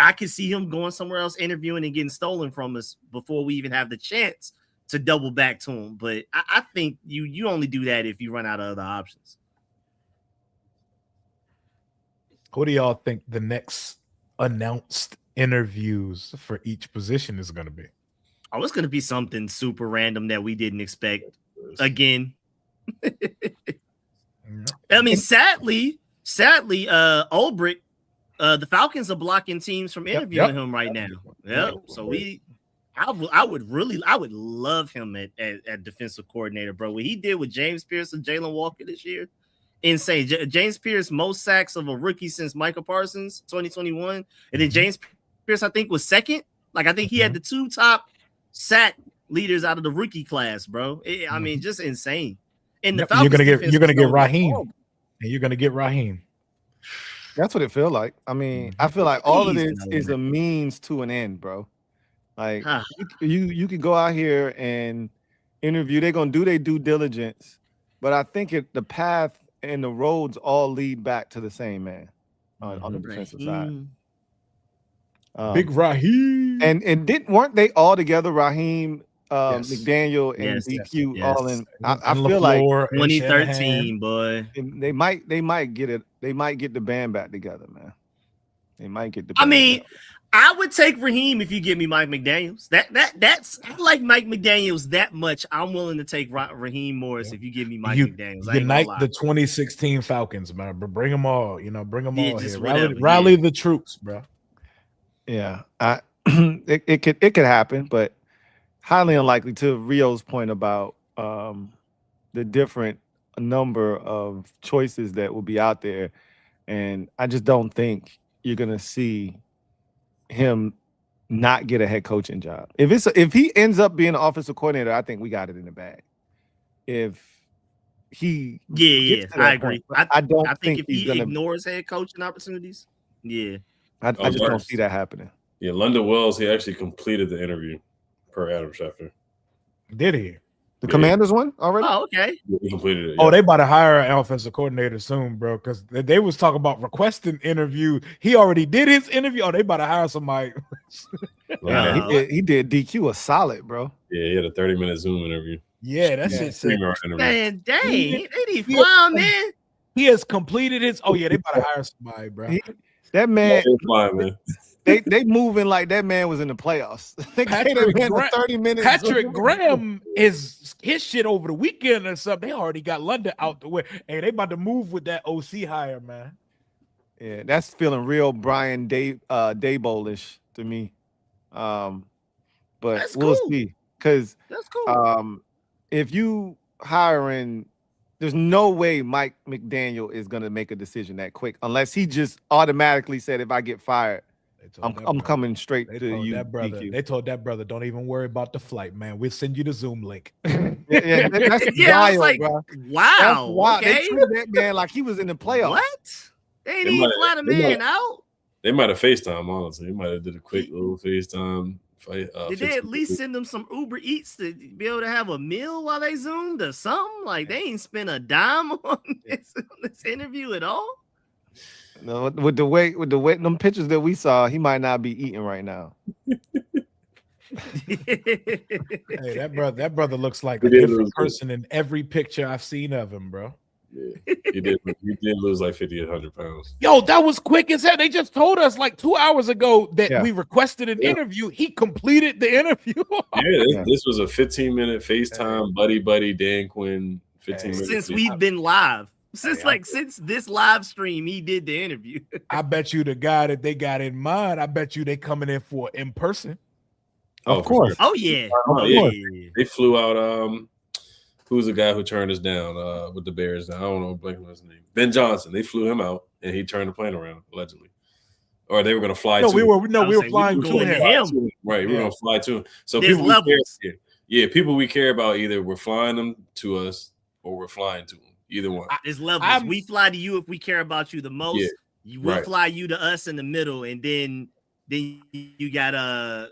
I can see him going somewhere else, interviewing and getting stolen from us before we even have the chance to double back to him. But I think you only do that if you run out of other options. Who do y'all think the next announced interviews for each position is going to be? Oh, it's going to be something super random that we didn't expect again. I mean, sadly, Ulbrich, the Falcons are blocking teams from interviewing him right now. Yep. So I would love him at defensive coordinator, bro. What he did with James Pierce and Jalen Walker this year, insane. James Pierce most sacks of a rookie since Michael Parsons 2021, and then James Pierce I think was second. Like I think he had the 2 top sack leaders out of the rookie class, bro. I mean, just insane. And the Falcons you're gonna get Raheem, and you're gonna get Raheem. That's what it feels like. I mean, I feel like all of this is a means to an end, bro. Like you could go out here and interview. They're gonna do their due diligence, but I think the path and the roads all lead back to the same man on the defensive side. Big Raheem. And weren't they all together? Raheem, McDaniel, and DQ all in. I feel like 2013, boy. And they might get it. They might get the band back together, man. They might get the. I mean, I would take Raheem if you give me Mike McDaniels. That's I like Mike McDaniels that much. I'm willing to take Raheem Morris if you give me Mike McDaniels. Unite the 2016 Falcons, man. But bring them all. Bring them all here. Rally the troops, bro. Yeah, it could happen, but highly unlikely. To Rio's point about the different number of choices that will be out there, and I just don't think you're gonna see him not get a head coaching job. If he ends up being an offensive coordinator, I think we got it in the bag. If he I agree. Point, I think if he ignores head coaching opportunities, I just don't see that happening. Yeah, London Wells, he actually completed the interview per Adam Schefter. Did he? The Commanders one already? Oh, okay. Yeah, he completed it. Oh, they about to hire an offensive coordinator soon, bro, because they was talking about requesting interview. He already did his interview. Oh, they about to hire somebody. He did DQ a solid, bro. Yeah, he had a 30-minute Zoom interview. Yeah, that's it. Man, dang, they need fly, man. He has completed his. Oh yeah, they about to hire somebody, bro. That man, man. They moving like that man was in the playoffs. Patrick 30 minutes. Patrick Graham is his shit over the weekend or something. They already got London out the way. Hey, they about to move with that OC hire, man. Yeah, that's feeling real Brian Daboll-ish to me. But that's we'll cool. see. Because that's cool. If you hiring, there's no way Mike McDaniel is gonna make a decision that quick unless he just automatically said, if I get fired, I'm coming straight to you. They told that brother, don't even worry about the flight, man. We'll send you the Zoom link. That's wild, like, bro. Wow. Wild. Okay. They treated that man like he was in the playoffs. What? They didn't even fly the man out. They might have FaceTime, honestly. They might have did a quick little FaceTime fight. Did they at least send them some Uber Eats to be able to have a meal while they Zoomed or something? Like they ain't spent a dime on this interview at all. No, with the way them pictures that we saw, he might not be eating right now. Hey, that brother looks like a different person in every picture I've seen of him, bro. Yeah, he did lose like 50 or 100 pounds. Yo, that was quick as hell. They just told us like 2 hours ago that we requested an interview. He completed the interview. This was a 15-minute FaceTime buddy Dan Quinn 15 minutes. Since we've been live. Since this live stream, he did the interview. I bet you the guy that they got in mind, I bet you they coming in for in person. Of course. Oh yeah. They flew out who's the guy who turned us down with the Bears? I don't know blanking on his name. Ben Johnson. They flew him out and he turned the plane around, allegedly. Or they were gonna fly we were flying to him. Right, we were gonna fly to him. So there's people levels. People we care about, either we're flying them to us or we're flying to them. Either one. There's levels. We fly to you if we care about you the most. We'll fly you to us in the middle, and then you got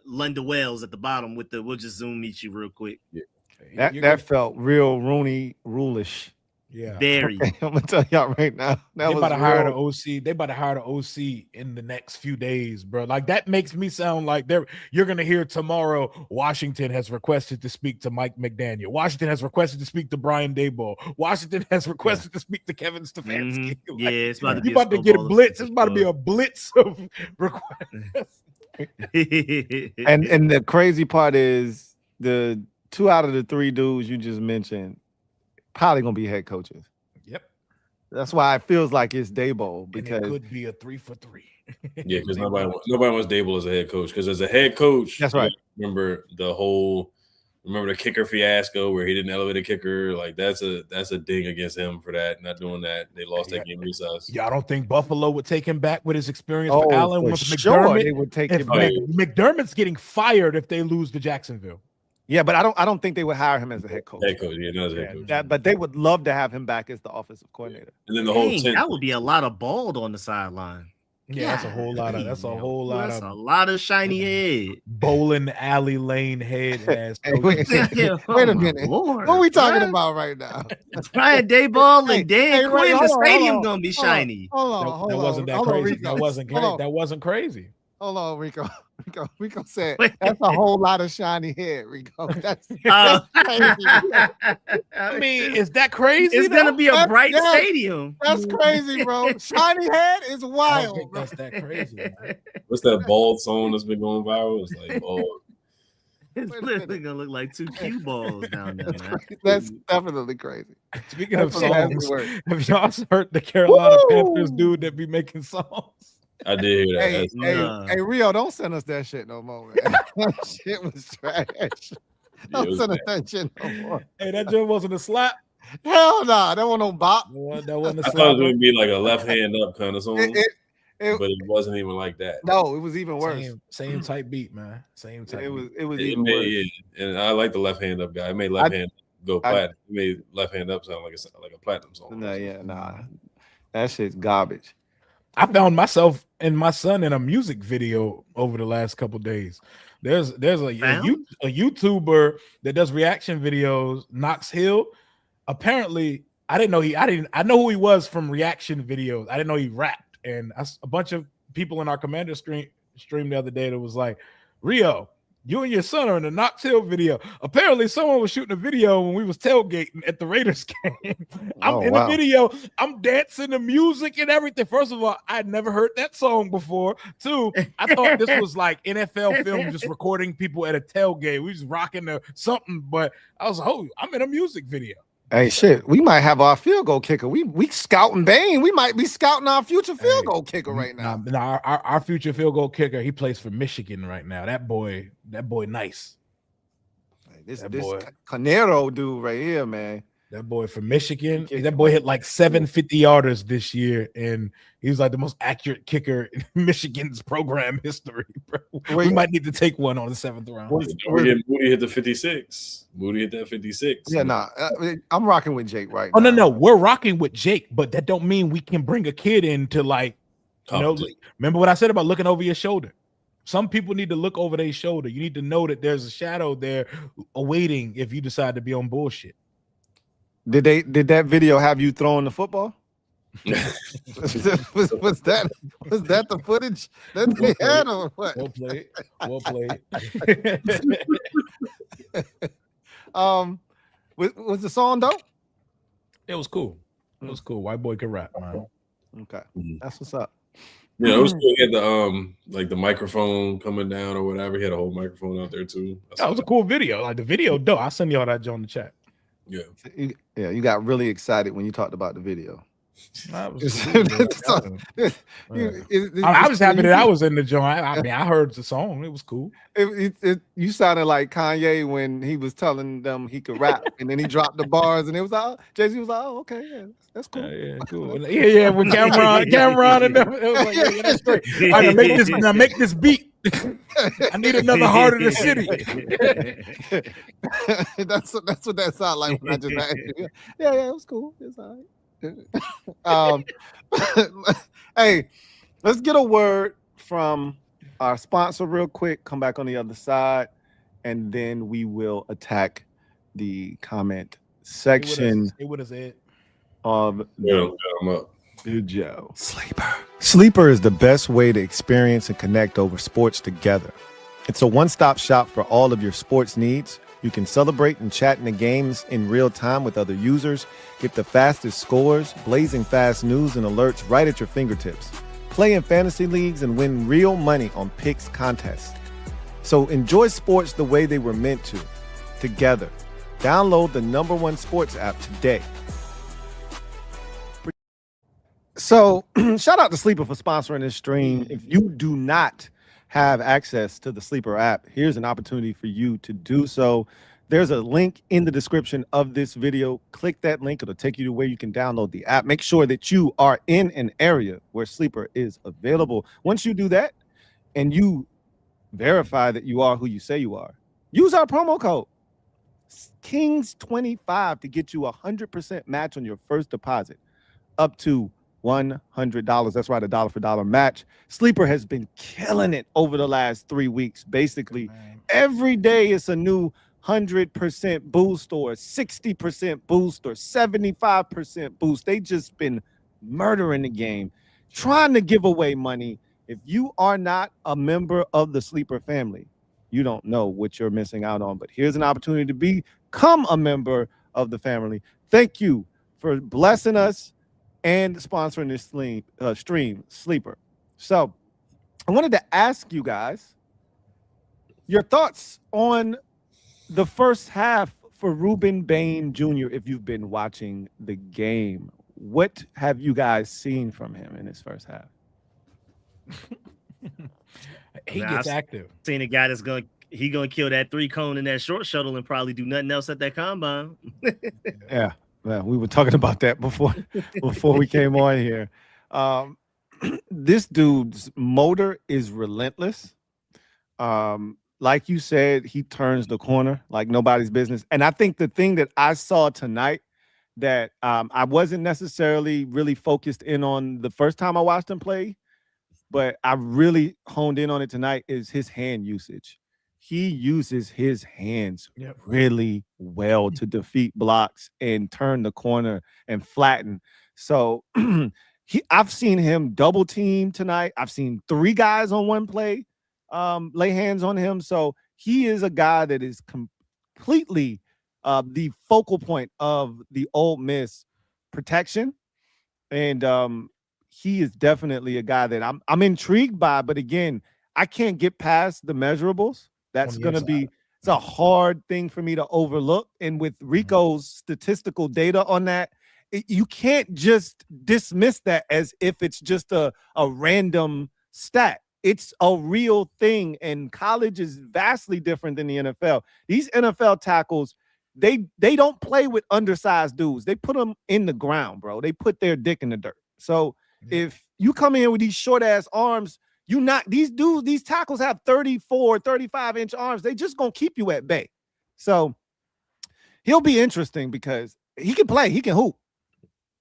London Wells at the bottom with we'll just Zoom meet you real quick. Yeah. That felt real Rooney rule-ish. Yeah. Very. Okay, I'm gonna tell y'all right now. They about to hire the OC. They about to hire the OC in the next few days, bro. Like that makes me sound like you're gonna hear tomorrow. Washington has requested to speak to Mike McDaniel. Washington has requested to speek to Brian Daboll. Washington has requested to speak to Kevin Stefanski. Mm-hmm. It's about to be you about to get a blitz. It's about to be a blitz of requests. And the crazy part is the 2 out of the 3 dudes you just mentioned probably gonna be head coaches. Yep. That's why it feels like it's Daboll, because and it could be a 3 for 3. Yeah, because nobody wants Daboll as a head coach. Because as a head coach, that's right. Remember the kicker fiasco where he didn't elevate a kicker? Like that's a ding against him for that, not doing that. They lost that game against us. Y'all don't think Buffalo would take him back with his experience for Allen? For with sure, McDermott? they would take him back. back. McDermott's getting fired if they lose to Jacksonville. Yeah, but I don't think they would hire him as a head coach. Head coach, yeah, not as a head coach. But they would love to have him back as the offensive coordinator. And then the whole that would be a lot of bald on the sideline. Yeah, that's a whole lot of a lot of shiny head. Bowling alley lane head ass. Wait a minute. Lord, what are we talking about right now? Brian Daboll and Dan Quinn. The stadium gonna be shiny. Hold on. That wasn't that crazy. That wasn't crazy. Hold on, Rico. Rico said that's a whole lot of shiny head, Rico. That's crazy. I mean, is that crazy? It's gonna be a bright stadium. That's crazy, bro. Shiny head is wild. I don't think that's that crazy. Man. What's that bald song that's been going viral? It's like bald. It's literally gonna look like 2 cue balls down there, man. That's definitely crazy. Speaking of songs, have y'all heard the Carolina Panthers dude that be making songs? I did hear that. Hey, Rio, don't send us that shit no more, man. That shit was trash. Don't send us that shit no more. Hey, that joke wasn't a slap. Hell nah, that wasn't no bop. That wasn't a slap. I thought it would be like a left hand up kind of song, but it wasn't even like that. No, it was even worse. Same type beat, man. Same type. It was even worse. Yeah. And I like the left hand up guy. It made left hand go platinum. It made left hand up sound like a platinum song. Nah. That shit's garbage. I found myself and my son in a music video over the last couple days. There's a YouTuber that does reaction videos, Knox Hill. Apparently, I know who he was from reaction videos. I didn't know he rapped. And a bunch of people in our Commander stream the other day that was like, Rio, you and your son are in the Knox Hill video. Apparently, someone was shooting a video when we was tailgating at the Raiders game. I'm in the video. I'm dancing to music and everything. First of all, I'd never heard that song before. 2, I thought this was like NFL film, just recording people at a tailgate. We just rocking to something, but I was like, oh, I'm in a music video. Hey, shit, we might have our field goal kicker. We scouting Bain. We might be scouting our future field goal kicker right now. Our future field goal kicker, he plays for Michigan right now. That boy nice. This Canero dude right here, man. That boy from Michigan. That boy hit like 750-yarders this year, and he was like the most accurate kicker in Michigan's program history, bro. We might need to take one on the 7th round. Moody hit the 56. Moody hit that 56. Yeah, I'm rocking with Jake right now. Oh, no, we're rocking with Jake, but that don't mean we can bring a kid in to remember what I said about looking over your shoulder? Some people need to look over their shoulder. You need to know that there's a shadow there awaiting if you decide to be on bullshit. Did that video have you throwing the football? was that the footage that they had or what? Well played. Was the song dope? It was cool. White boy can rap, man. Okay, that's what's up. Yeah, it was cool. He had the microphone coming down or whatever. He had a whole microphone out there too. That was a cool video. Like the video, dope. I'll send y'all that on the chat. Yeah, you got really excited when you talked about the video. I was happy that I was in the joint. I mean, I heard the song. It was cool. You sounded like Kanye when he was telling them he could rap, and then he dropped the bars, and it was all Jay-Z was like, "Oh, okay, yeah, that's cool." Yeah, cool. Yeah. With Cameron, and them, it was like, yeah, that's great. All right, make this beat. I need another Heart of the City. That's what that sounded like when I just asked you. Yeah, it was cool. It's all right. Hey, let's get a word from our sponsor real quick. Come back on the other side, and then we will attack the comment section of the Joe. Sleeper is the best way to experience and connect over sports together. It's a one-stop shop for all of your sports needs. You can celebrate and chat in the games in real time with other users, get the fastest scores, blazing fast news and alerts right at your fingertips. play in fantasy leagues, and win real money on picks contests. So enjoy sports the way they were meant to, together. Download the #1 sports app today. So shout out to Sleeper for sponsoring this stream. If you do not have access to the Sleeper app, here's an opportunity for you to do so. There's a link in the description of this video. Click that link. It'll take you to where you can download the app. Make sure that you are in an area where Sleeper is available. Once you do that and you verify that you are who you say you are, use our promo code KINGS25 to get you a 100% match on your first deposit up to $100. That's right, a dollar for dollar match. Sleeper has been killing it over the last 3 weeks. Basically, every day it's a new 100% boost or 60% boost or 75% boost. They just been murdering the game, trying to give away money. If you are not a member of the Sleeper family, you don't know what you're missing out on. But here's an opportunity to become a member of the family. Thank you for blessing us and sponsoring this stream, Sleeper. So I wanted to ask you guys your thoughts on the first half for Rueben Bain Jr. if you've been watching the game. What have you guys seen from him in his first half? He gets active. Seen a guy that's gonna kill that 3-cone in that short shuttle and probably do nothing else at that combine. Yeah. Well, we were talking about that before we came on here. This dude's motor is relentless. Like you said, he turns the corner like nobody's business. And I think the thing that I saw tonight that I wasn't necessarily really focused in on the first time I watched him play, but I really honed in on it tonight is his hand usage. He uses his hands really well to defeat blocks and turn the corner and flatten. So I've seen him double team tonight. I've seen 3 guys on one play lay hands on him. So he is a guy that is completely the focal point of the Ole Miss protection. And he is definitely a guy that I'm intrigued by. But again, I can't get past the measurables. That's going to be it's a hard thing for me to overlook. And with RICO'S statistical data on that, you can't just dismiss that as if it's just a random stat. It's a real thing, and college is vastly different than the NFL. These NFL tackles, they don't play with undersized dudes. They put them in the ground, bro. They put their dick in the dirt. So if you come in with these short-ass arms, these tackles have 34, 35-inch arms. They just going to keep you at bay. So he'll be interesting because he can play. He can hoop.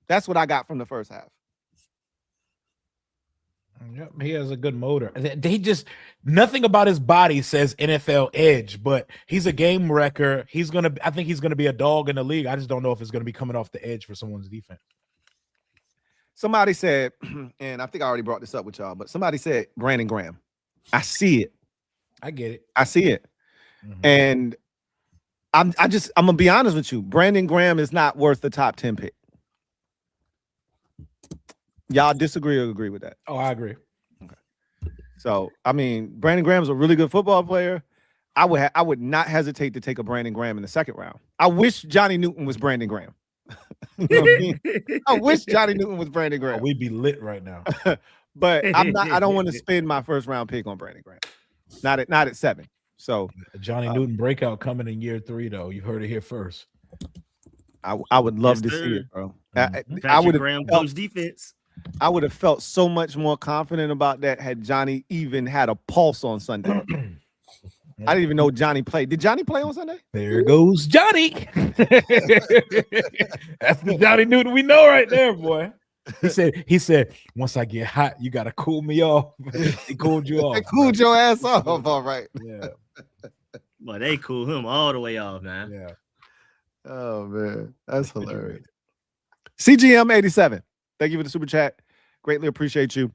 That's what I got from the first half. Yep, he has a good motor. He just nothing about his body says NFL edge, but he's a game wrecker. I think he's gonna be a dog in the league. I just don't know if it's gonna be coming off the edge for someone's defense. Somebody said, and I think I already brought this up with y'all, but somebody said Brandon Graham. I see it. I get it. I see it. And I'm gonna be honest with you. Brandon Graham is not worth the top 10 pick. Y'all disagree or agree with that? Oh, I agree. Okay. So, I mean, Brandon Graham's a really good football player. I would not hesitate to take a Brandon Graham in the second round. I wish Johnny Newton was Brandon Graham. You know what I mean? I wish Johnny Newton was Brandon Graham. Oh, we'd be lit right now. But I don't want to spend my first round pick on Brandon Graham. Not at 7. So Johnny Newton breakout coming in year 3, though. You heard it here first. I would love to see it, bro. I would have coach defense. I would have felt so much more confident about that had Johnny even had a pulse on Sunday. I didn't even know Johnny played. Did Johnny play on Sunday? There goes Johnny. That's the Johnny Newton we know right there, boy. He said, once I get hot, you got to cool me off. He cooled you off. They cooled your ass off. All right. Yeah. But they cool him all the way off, man. Yeah. Oh, man. That's hilarious. CGM87. Thank you for the super chat. Greatly appreciate you.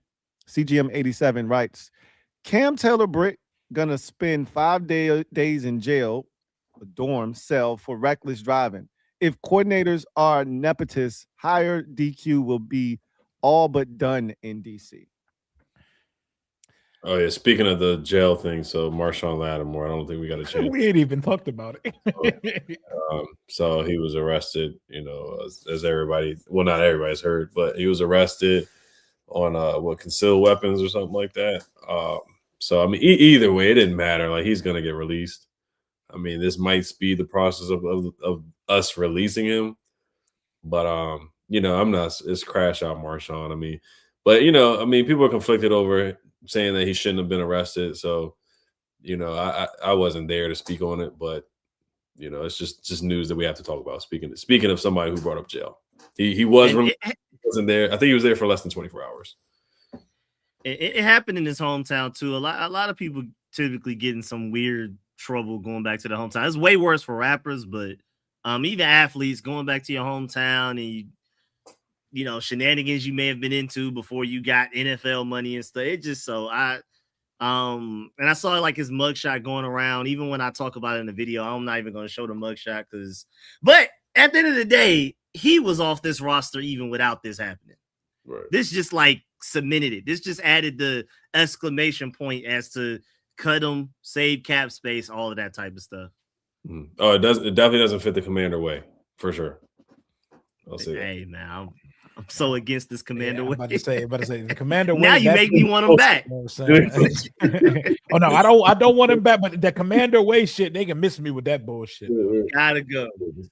CGM87 writes, Cam Taylor-Britt gonna spend 5 days in jail, a dorm cell, for reckless driving. If coordinators are nepotists, higher DQ will be all but done in DC. Oh yeah, speaking of the jail thing, so Marshawn Lattimore, I don't think we got a chance. We ain't even talked about it. So he was arrested, as everybody, well, not everybody's heard, but he was arrested on concealed weapons or something like that. So I mean, either way, it didn't matter. Like, he's gonna get released. I mean, this might speed the process of us releasing him, but I'm not. It's crash out Marshawn. I mean, but people are conflicted over saying that he shouldn't have been arrested. So, I wasn't there to speak on it, but it's just news that we have to talk about. Speaking of somebody who brought up jail, he wasn't there. I think he was there for less than 24 hours. It happened in his hometown too. A lot of people typically get in some weird trouble going back to the hometown. It's way worse for rappers, but even athletes going back to your hometown and shenanigans you may have been into before you got NFL money and stuff. It just and I saw like his mugshot going around. Even when I talk about it in the video, I'm not even going to show the mugshot but at the end of the day, he was off this roster even without this happening. Right. This just like cemented it. This just added the exclamation point as to cut him, save cap space, all of that type of stuff. Oh, it definitely doesn't fit the Commander way, for sure. I'll say that. Hey man, I'm so against this Commander way. About to say the Commander way. Now you make me want him back. Oh no, I don't want him back. But the Commander way shit, they can miss me with that bullshit. Gotta go.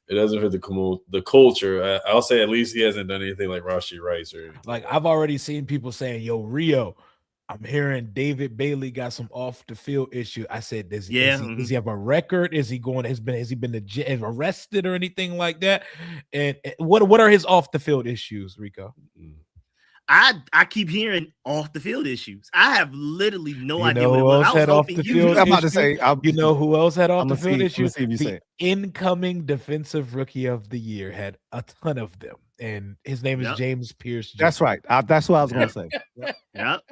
It doesn't fit the culture. I'll say at least he hasn't done anything like Rashee Rice or like I've already seen people saying, "Yo, Rio, I'm hearing David Bailey got some off the field issue." I said, does he have a record? Has he been arrested or anything like that? And what are his off the field issues, Rico? I keep hearing off the field issues. I have literally no idea what else had off the field. I'm about to say, you know who else had off the field issues? The incoming defensive rookie of the year had a ton of them, and his name is James Pierce. That's right. That's what I was going to say. Yep.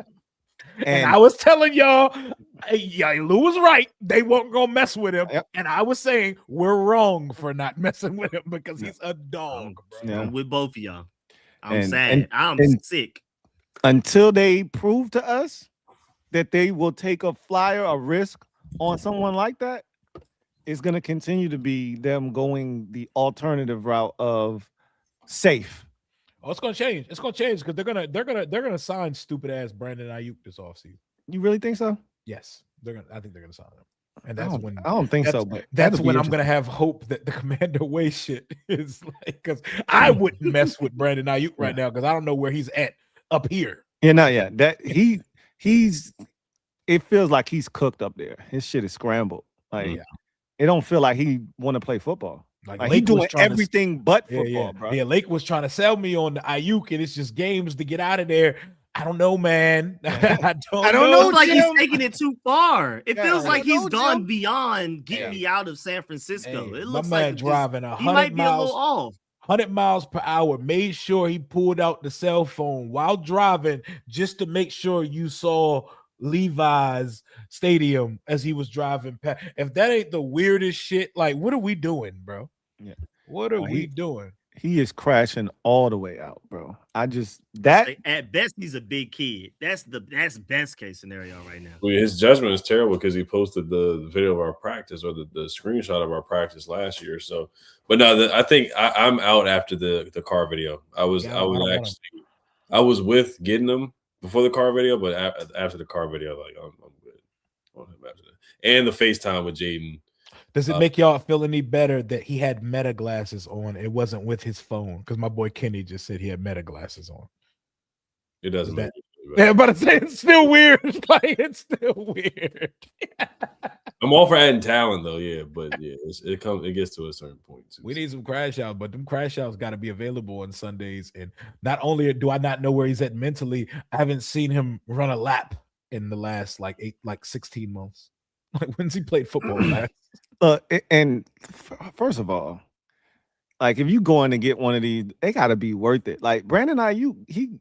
And I was telling y'all, Lou was right. They weren't gonna mess with him. Yep. And I was saying we're wrong for not messing with him because he's a dog. I'm with both of y'all. I'm sad. I'm sick. Until they prove to us that they will take a risk on someone like that, it's going to continue to be them going the alternative route of safe. Oh, it's gonna change. It's gonna change because they're gonna sign stupid ass Brandon Ayuk this offseason. You really think so? Yes, I think they're gonna sign him. And that's when I don't think so, but that's when I'm gonna have hope that the Commander Way shit is like, because I wouldn't mess with Brandon Ayuk right now because I don't know where he's at up here. Yeah, not yet. That he's it feels like he's cooked up there. His shit is scrambled. Like it don't feel like he want to play football. Like he's doing everything but football, bro. Yeah, Lake was trying to sell me on the Ayuk, and it's just games to get out of there. I don't know, man. I don't know. It's like he's taking it too far. It feels like he's gone beyond get me out of San Francisco. It looks like driving 100 he might be miles, a little off. 100 miles per hour. Made sure he pulled out the cell phone while driving just to make sure you saw Levi's stadium as he was driving past. If that ain't the weirdest shit, like, what are we doing, bro? Yeah. What are we doing? He is crashing all the way out, bro. At best he's a big kid. That's best case scenario right now. Well, his judgment is terrible because he posted the video of our practice or the screenshot of our practice last year. So, but no, I think I'm out after the car video. I was with getting him before the car video, but after the car video, like I'm good on him after that. And the FaceTime with Jaden. Does it make y'all feel any better that he had Meta glasses on? It wasn't with his phone because my boy Kenny just said he had Meta glasses on. It doesn't. Yeah, but it's still weird. Like, it's still weird. I'm all for adding talent though, yeah, but yeah, it gets to a certain point too. We need some crash outs, but them crash outs got to be available on Sundays. And not only do I not know where he's at mentally, I haven't seen him run a lap in the last 16 months. Like, when's he played football last? And first of all, like, if you going to get one of these, they got to be worth it. Like Brandon Ayuk, he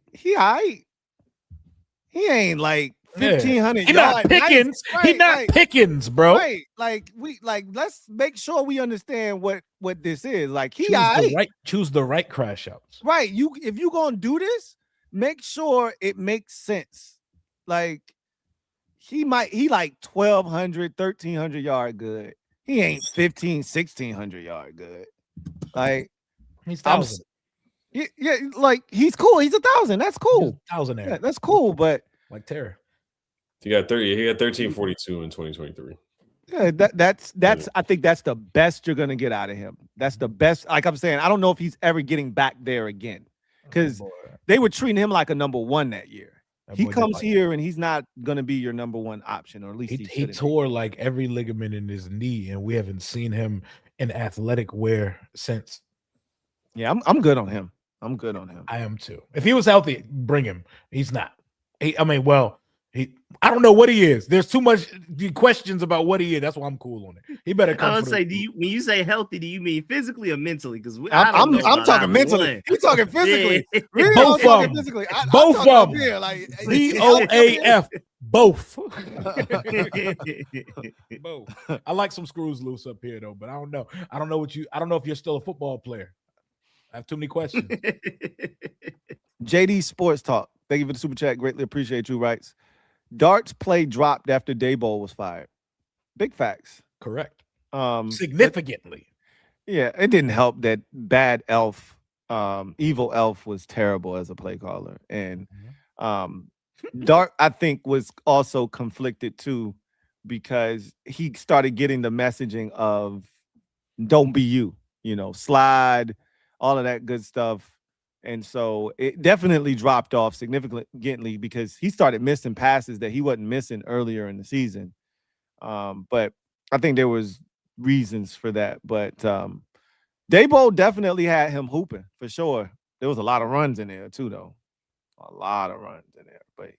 ain't like 1,500 He yards. not Pickens. Right, he not Pickens, bro. Right. Like let's make sure we understand what this is. Like choose the right crash outs. Right. If you gonna do this, make sure it makes sense. Like, he like 1,200, 1,300 yard good. He ain't 1,500, 1,600 yard good. Like He's 1,000. Yeah, like he's cool. He's 1,000. That's cool. 1,000 there. Yeah, that's cool. But like Terry. He got 1342 in 2023. Yeah, that's I think that's the best you're gonna get out of him. That's the best. Like I'm saying, I don't know if he's ever getting back there again. Because they were treating him like a number one that year. He comes here and he's not gonna be your number one option, or at least he tore like every ligament in his knee, and we haven't seen him in athletic wear since. Yeah, I'm good on him. I'm good on him. I am too. If he was healthy, bring him. He's not. I don't know what he is. There's too much questions about what he is. That's why I'm cool on it. He better come. I would say, when you say healthy, do you mean physically or mentally? Because I'm talking mentally. He's talking physically. Yeah. Both of them. Physically. Both of them. Here, like BOAF. Both. Both. I like some screws loose up here though, but I don't know. I don't know if you're still a football player. I have too many questions. JD Sports Talk. Thank you for the super chat. Greatly appreciate you. Writes, Dart's play dropped after Daboll was fired. Big facts. Correct. Significantly. Yeah, it didn't help that bad Elf, evil Elf was terrible as a play caller. And Dart, I think, was also conflicted too, because he started getting the messaging of don't be you, slide, all of that good stuff. And so it definitely dropped off significantly because he started missing passes that he wasn't missing earlier in the season. But I think there was reasons for that. But Daboll definitely had him hooping for sure. There was a lot of runs in there too, though. A lot of runs in there. But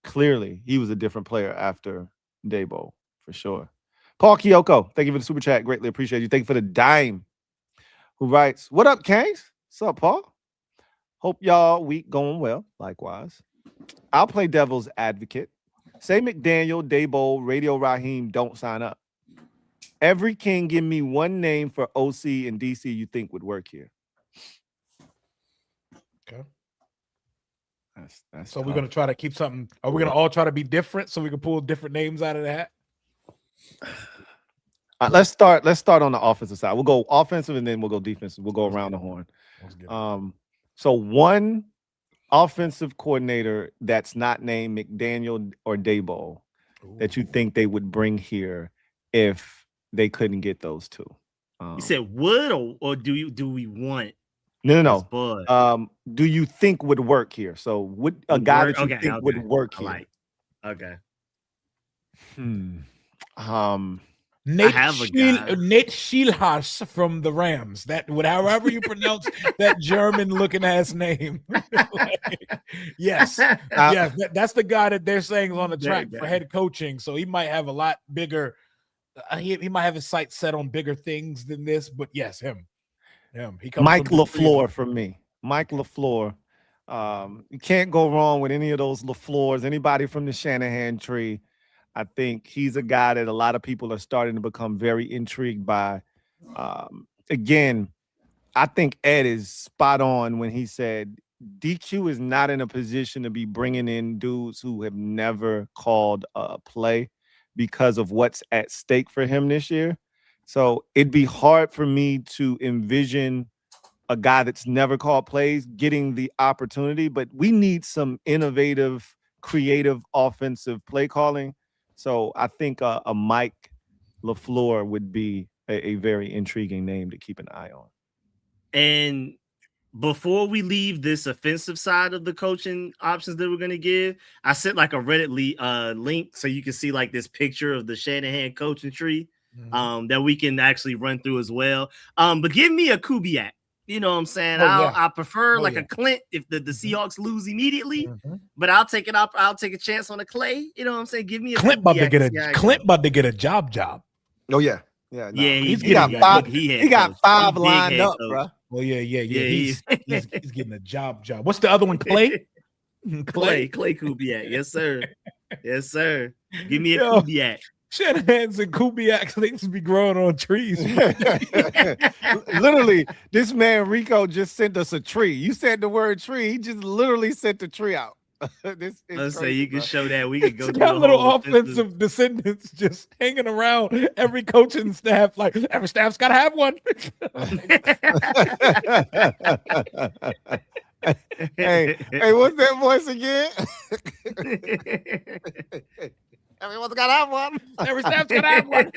clearly he was a different player after Daboll for sure. Paul Kyoko, thank you for the super chat. Greatly appreciate you. Thank you for the dime. Who writes, what up, Kangs? What's up, Paul? Hope y'all week going well. Likewise. I'll play devil's advocate. Say McDaniel, Daboll, Radio Raheem don't sign up. Every king, give me one name for OC and DC you think would work here. Okay. That's so we're gonna try to keep something. Are we gonna all try to be different so we can pull different names out of the hat? Let's start on the offensive side. We'll go offensive and then we'll go defensive. We'll go around the horn. So one offensive coordinator that's not named McDaniel or Daboll that you think they would bring here if they couldn't get those two. You said would or do we want? No. Do you think would work here? So would a guy that you think would work here? Okay. Nate Schielhaus from the Rams. That would, however you pronounce that German-looking ass name. Yes, that's the guy that they're saying is on the track for head coaching. So he might have a lot bigger. He might have his sights set on bigger things than this. But yes, him. He comes Mike LaFleur from me. Mike LaFleur. You can't go wrong with any of those LaFleurs. Anybody from the Shanahan tree. I think he's a guy that a lot of people are starting to become very intrigued by. Again, I think Ed is spot on when he said DQ is not in a position to be bringing in dudes who have never called a play because of what's at stake for him this year. So it'd be hard for me to envision a guy that's never called plays getting the opportunity, but we need some innovative, creative offensive play calling. So I think a Mike LaFleur would be a very intriguing name to keep an eye on. And before we leave this offensive side of the coaching options that we're going to give, I sent like a Reddit link so you can see like this picture of the Shanahan coaching tree that we can actually run through as well. But give me a Kubiak. You know what I'm saying? I prefer a Clint if the Seahawks lose immediately, but I'll take it up. I'll take a chance on a Clay. You know what I'm saying? Give me a Clint about to get a job. Oh yeah. No. Yeah, he got five. He got five lined up, bro. Well, yeah. He's getting a job. What's the other one? Clay Kubiak. Yes, sir. Yes, sir. Give me a Kubiak. Shanahan's and Kubiaks, they used to be growing on trees. Literally, this man Rico just sent us a tree. You said the word tree. He just literally sent the tree out. This is Let's say crazy, you can bro. show that. We could go Got through the little whole offensive descendants just hanging around every coaching staff. Like every staff's got to have one. hey, what's that voice again? Everyone's got to have one. Every staff's got to have one.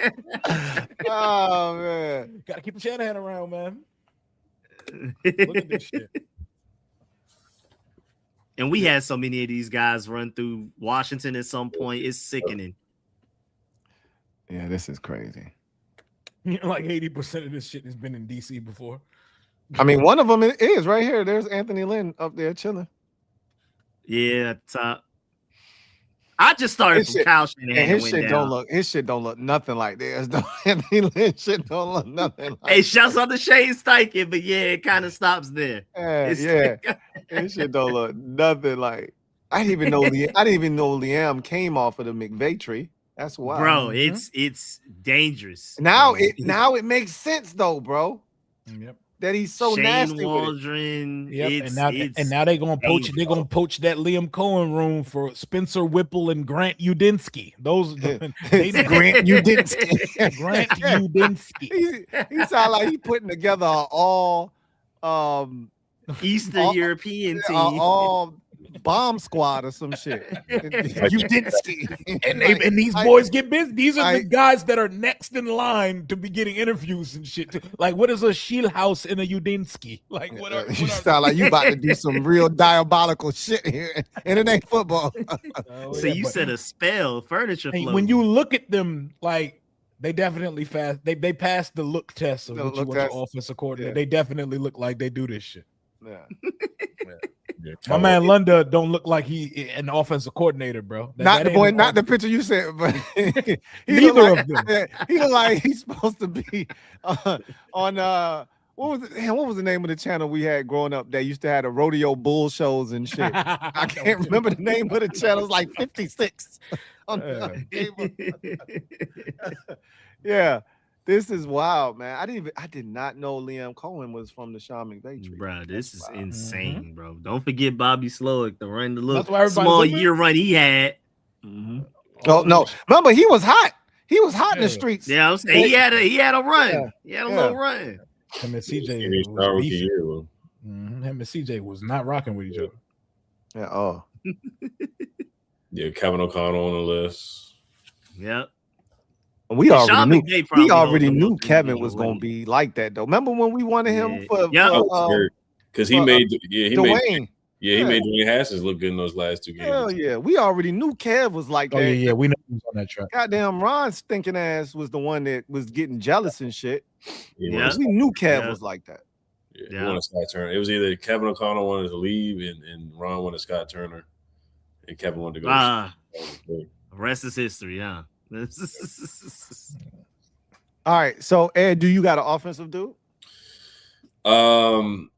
Oh man, Got to keep a Shanahan around, man. Look at this shit. And we had so many of these guys run through Washington at some point. It's sickening. yeah, this is crazy. Like 80% of this shit has been in DC before. I mean, one of them is right here. There's Anthony Lynn up there chilling. Yeah, top. I just started from Kyle Shanahan. And his and shit went don't down. look. His shit don't look nothing like theirs. Anthony Lynn shit don't look nothing. Like Hey, shouts out to Shane Steichen, but yeah, it kind of stops there. yeah. His shit don't look nothing like. I didn't even know. I didn't even know Liam came off of the McVay tree. That's wild, bro. It's dangerous. Now it makes sense though, bro. Yep. That he's so Shane nasty. Waldron. Yep. And now they're gonna poach. They're gonna poach that Liam Cohen room for Spencer Whipple and Grant Udinsky. Those Grant Udinsky. Grant Udinsky. He sound like he putting together all Eastern European team. all bomb squad or some shit. Udinsky. And these boys get busy. These are the guys that are next in line to be getting interviews and shit. Like, what is a Shielhaus in a Udinsky? Like, you sound like you about to do some real diabolical shit here, and it ain't football. So you said a spell, furniture. Hey, when you look at them, like they definitely they passed the look test of what you want your offensive coordinator. Yeah. They definitely look like they do this shit. Yeah. My man Lunda don't look like he an offensive coordinator, bro. Not the picture you said, but neither of them. He look like he's supposed to be on what was the name of the channel we had growing up that used to have the rodeo bull shows and shit? I can't remember the name of the channel. It's like 56. Yeah. This is wild, man. I did not know Liam Cohen was from the Sean McVay tree. Bro, this is insane, bro. Don't forget Bobby Slowick, the run, the little small year run he had. Mm-hmm. Oh no, remember he was hot. He was hot in the streets. Yeah, I'm saying he had a run. Yeah. He had a little run. Him and CJ him and CJ was not rocking with each other. Yeah. Oh. Yeah, Kevin O'Connell on the list. Yep. We already knew Kevin was going to be like that, though. Remember when we wanted him because he made Dwayne. He made Dwayne Haskins look good in those last two games. Hell yeah, we already knew Kev was like that. Yeah, we know he was on that track. Goddamn, Ron's stinking ass was the one that was getting jealous and shit. Yeah, we knew Kev was like that. Yeah, he wanted Scott Turner. It was either Kevin O'Connell wanted to leave and Ron wanted Scott Turner, and Kevin wanted to go. The rest is history, huh? All right, so Ed, do you got an offensive dude?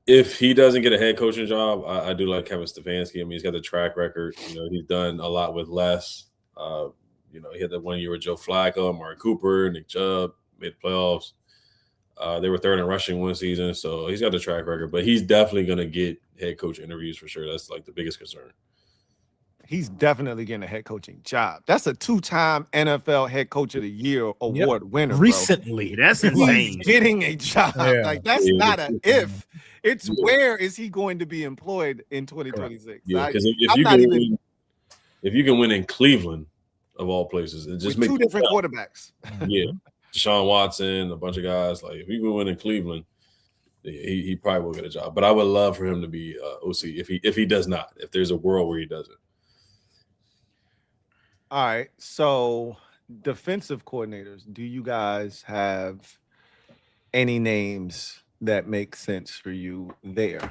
If he doesn't get a head coaching job, I do like Kevin Stefanski. I mean, he's got the track record. You know, he's done a lot with less. You know, he had that 1 year with Joe Flacco, Mark Cooper, Nick Chubb, made the playoffs. They were third in rushing one season, so he's got the track record. But he's definitely going to get head coach interviews for sure. That's like the biggest concern. He's definitely getting a head coaching job. That's a 2-time NFL Head Coach of the Year award winner. Recently, bro. That's insane. He's getting a job. Yeah. Like that's not an if. It's where is he going to be employed in 2026? Yeah, because if you can win in Cleveland, of all places, it just makes two different quarterbacks. Yeah, Deshaun Watson, a bunch of guys. Like if you can win in Cleveland, he probably will get a job. But I would love for him to be OC if he does not. If there's a world where he doesn't. All right, so defensive coordinators, do you guys have any names that make sense for you there?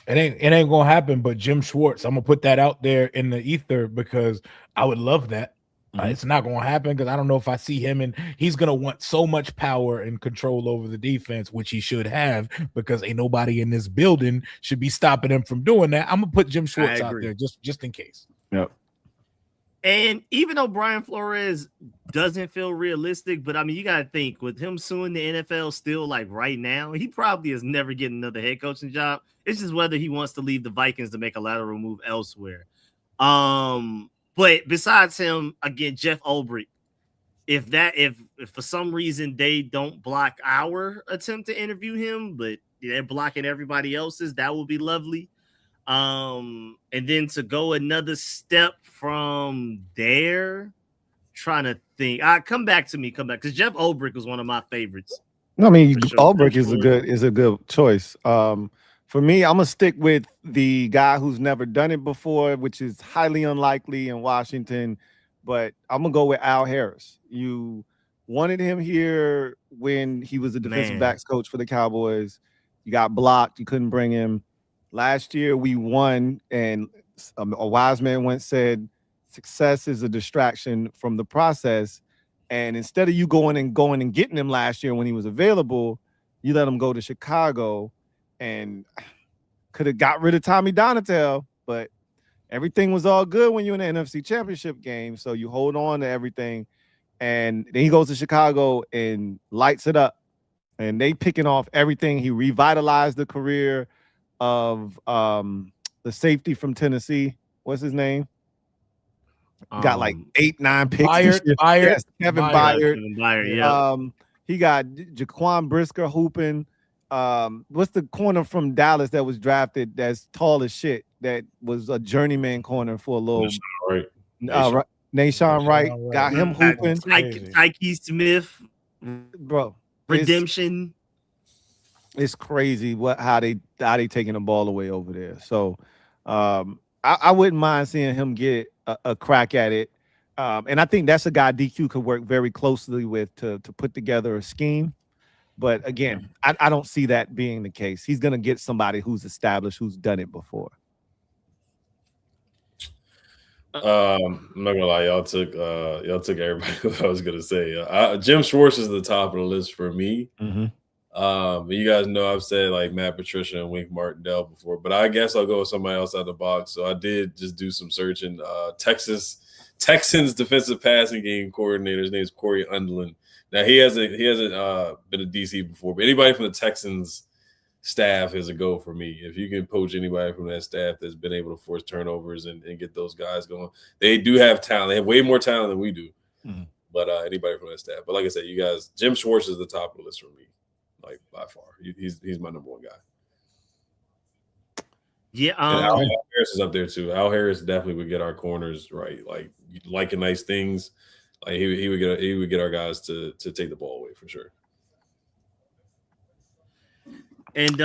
It ain't gonna happen, but Jim Schwartz, I'm gonna put that out there in the ether because I would love that. It's not gonna happen because I don't know if I see him, and he's gonna want so much power and control over the defense, which he should have, because ain't nobody in this building should be stopping him from doing that. I'm gonna put Jim Schwartz out there just in case. Yep. And even though Brian Flores doesn't feel realistic, but I mean, you got to think with him suing the NFL still like right now, he probably is never getting another head coaching job. It's just whether he wants to leave the Vikings to make a lateral move elsewhere. But besides him, again, Jeff Ulbrich, if for some reason they don't block our attempt to interview him, but they're blocking everybody else's, that would be lovely. And then to go another step from there, trying to think. Come back because Jeff Ulbrich was one of my favorites. No, I mean, sure. Ulbrich is a good choice. For me, I'm gonna stick with the guy who's never done it before, which is highly unlikely in Washington. But I'm gonna go with Al Harris. You wanted him here when he was a defensive backs coach for the Cowboys. You got blocked. You couldn't bring him. Last year we won, and a wise man once said, "Success is a distraction from the process." And instead of you going and getting him last year when he was available, you let him go to Chicago, and could have got rid of Tommy Donatel, but everything was all good when you're in the NFC Championship game. So you hold on to everything, and then he goes to Chicago and lights it up, and they picking off everything. He revitalized the career of the safety from Tennessee. What's his name? Got like 8-9 picks. Yes, Kevin Byard. Yeah. He got Jaquan Brisker hooping. What's the corner from Dallas that was drafted that's tall as shit? That was a journeyman corner for a little. Nahshon Wright got him hooping. Tyke Smith, bro. Redemption. It's crazy how they taking the ball away over there. So I wouldn't mind seeing him get a crack at it. And I think that's a guy DQ could work very closely with to put together a scheme. But again, I don't see that being the case. He's going to get somebody who's established, who's done it before. I'm not gonna lie, y'all took everybody what I was gonna say. Jim Schwartz is the top of the list for me. Mm-hmm. You guys know I've said like Matt Patricia and Wink Martindale before, but I guess I'll go with somebody else out of the box. So I did just do some searching. Texans defensive passing game coordinator. His name is Corey Undlin. Now he hasn't been a DC before, but anybody from the Texans staff is a go for me. If you can poach anybody from that staff that's been able to force turnovers and get those guys going, they do have talent. They have way more talent than we do. Mm-hmm. But anybody from that staff. But like I said, you guys, Jim Schwartz is the top of the list for me, like by far. He's my number one guy. Yeah, Al Harris is up there too. Al Harris definitely would get our corners right, like liking nice things. Like he would get our guys to take the ball away for sure. And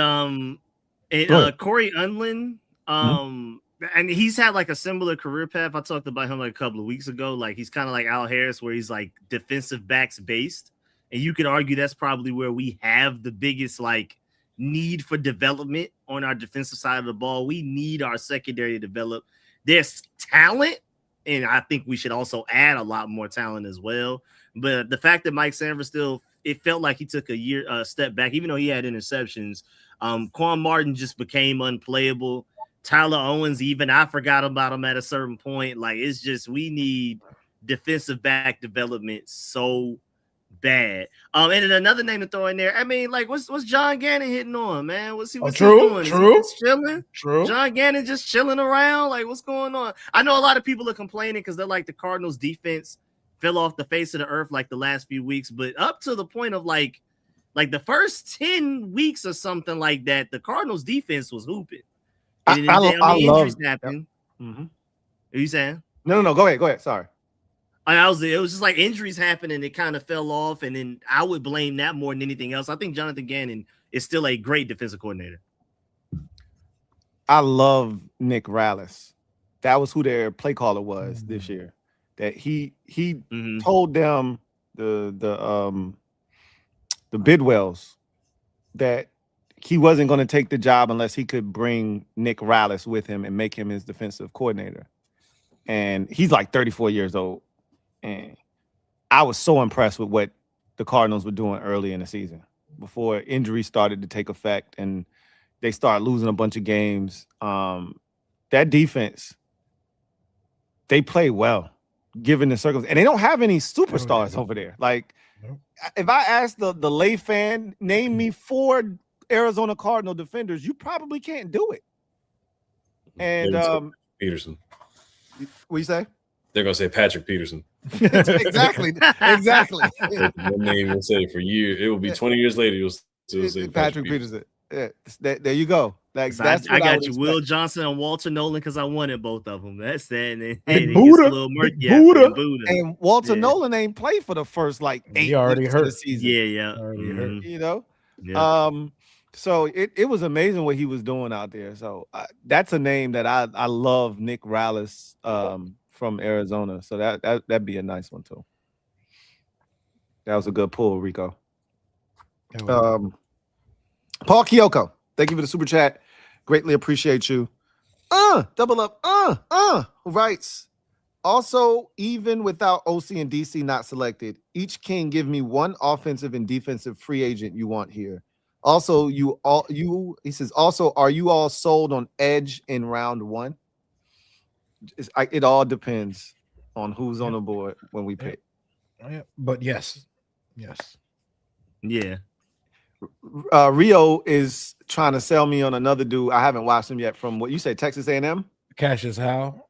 Corey Undlin, and he's had like a similar career path. I talked about him like a couple of weeks ago. Like he's kind of like Al Harris, where he's like defensive backs based, and you could argue that's probably where we have the biggest like need for development on our defensive side of the ball. We need our secondary to develop. There's talent, and I think we should also add a lot more talent as well. But the fact that Mike Sanford still, it felt like he took a step back, even though he had interceptions. Quan Martin just became unplayable. Tyler Owens, even I forgot about him at a certain point. Like it's just we need defensive back development so bad. And then another name to throw in there. I mean, like what's John Gannon hitting on, man? What's he doing? He's chilling. True. John Gannon just chilling around. Like what's going on? I know a lot of people are complaining because they're like the Cardinals defense fell off the face of the earth like the last few weeks, but up to the point of like the first 10 weeks or something like that, the Cardinals defense was hooping. And I injuries love happened. Mm-hmm. Are you saying? No. Go ahead. Sorry. It was just like injuries happened and it kind of fell off. And then I would blame that more than anything else. I think Jonathan Gannon is still a great defensive coordinator. I love Nick Rallis. That was who their play caller was this year. That he told them the Bidwells that he wasn't going to take the job unless he could bring Nick Rallis with him and make him his defensive coordinator. And he's like 34 years old. And I was so impressed with what the Cardinals were doing early in the season before injuries started to take effect and they started losing a bunch of games. That defense, they play well. given the circumstances. And they don't have any superstars over there. Like, if I ask the lay fan, name me 4 Arizona Cardinal defenders, you probably can't do it. And Peterson. What you say? They're gonna say Patrick Peterson. exactly. One name will say for years. It will be 20 years later. You'll still say Patrick Peterson. Yeah, there you go. Like that's I got you, expect. Will Johnson and Walter Nolan, because I wanted both of them. That's that. And Buddha. And Walter Nolan ain't played for the first 8 he already weeks hurt of the season. Yeah. You know. So it was amazing what he was doing out there. So that's a name that I love, Nick Rallis from Arizona. So that'd be a nice one too. That was a good pull, Rico. Paul Kyoko, thank you for the super chat. Greatly appreciate you. Double up. Who writes? Also, even without OC and DC not selected, each king give me one offensive and defensive free agent you want here. Also, he says, also, are you all sold on edge in round 1? It all depends on who's on the board when we pick. But yes. Yeah. Rio is trying to sell me on another dude. I haven't watched him yet. From what you say, Texas A&M? Cassius Howe.